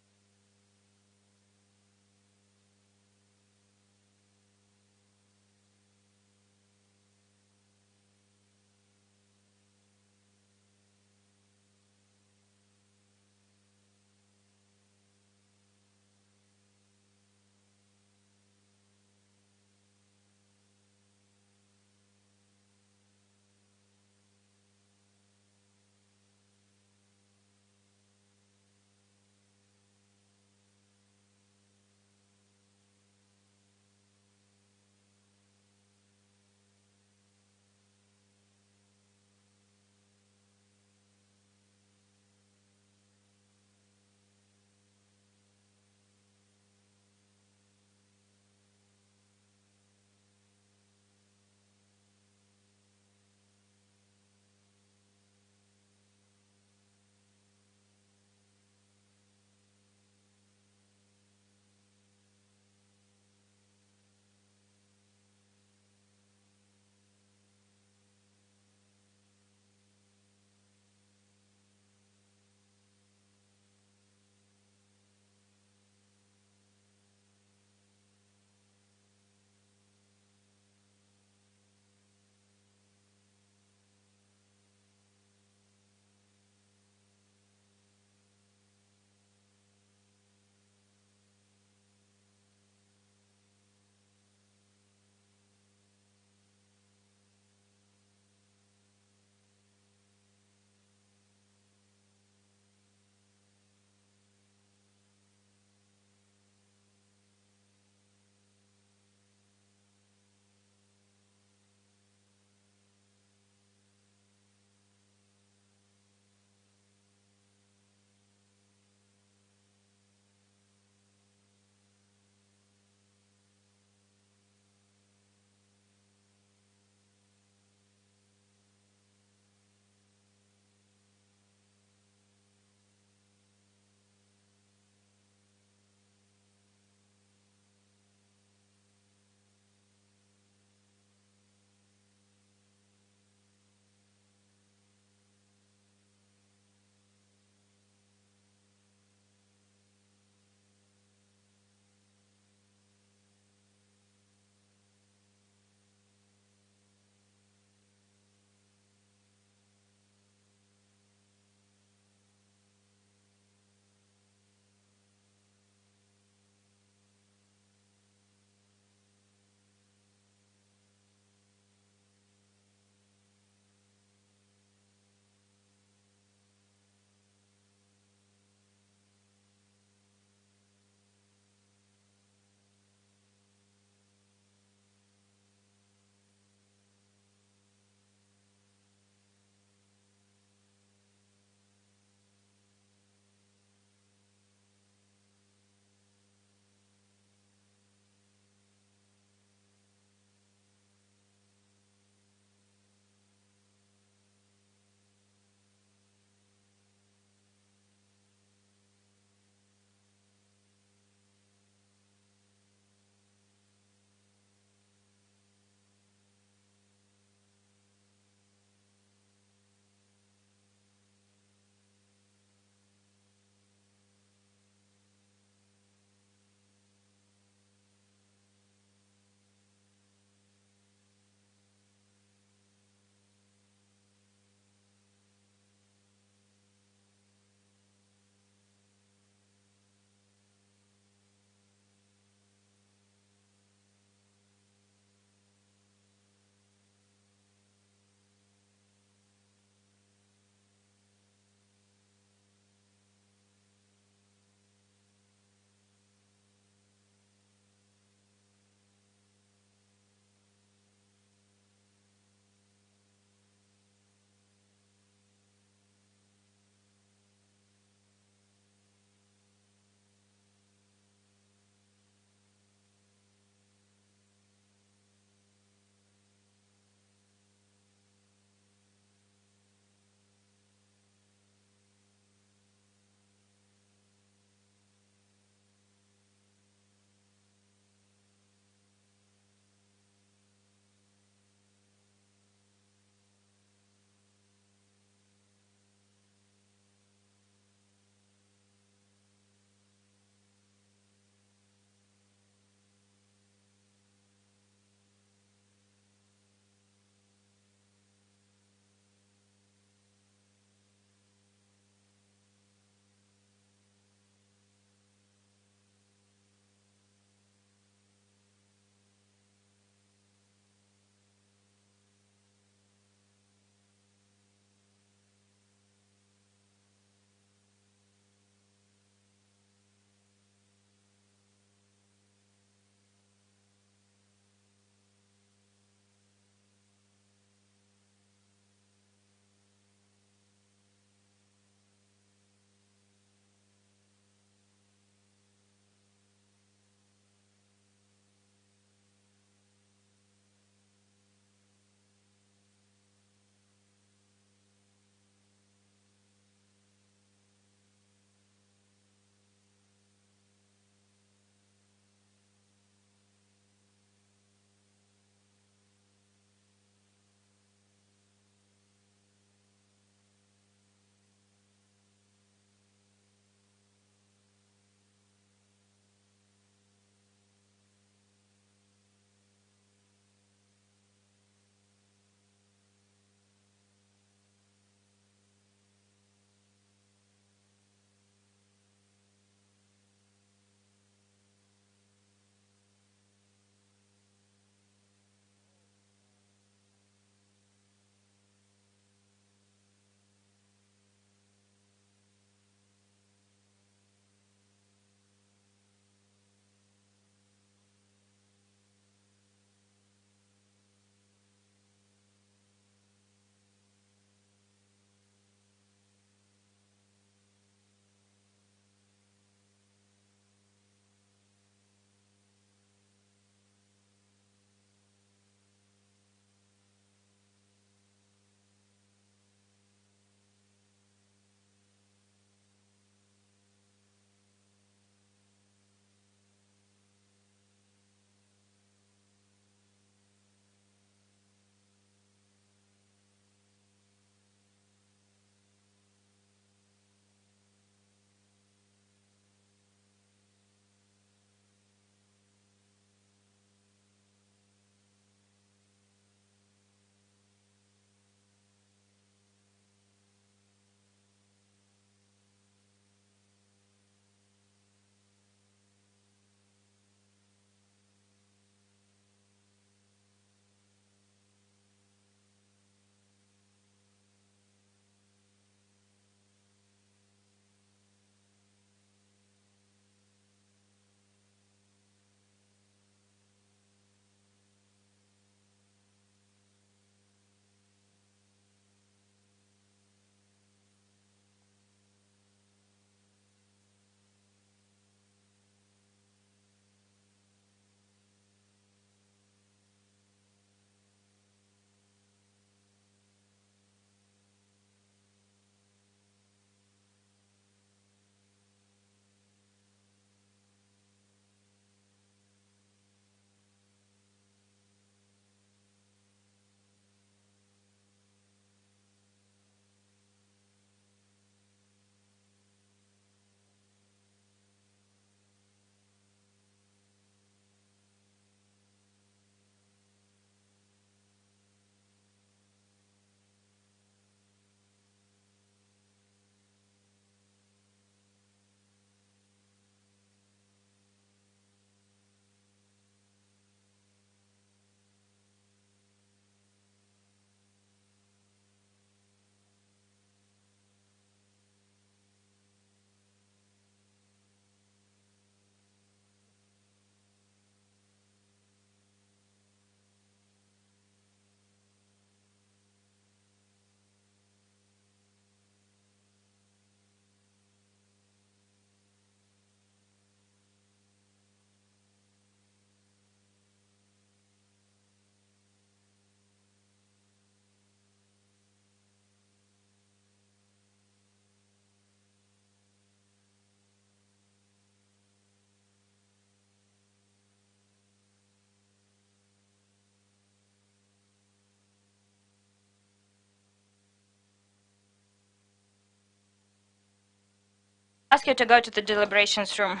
Ask you to go to the deliberations room.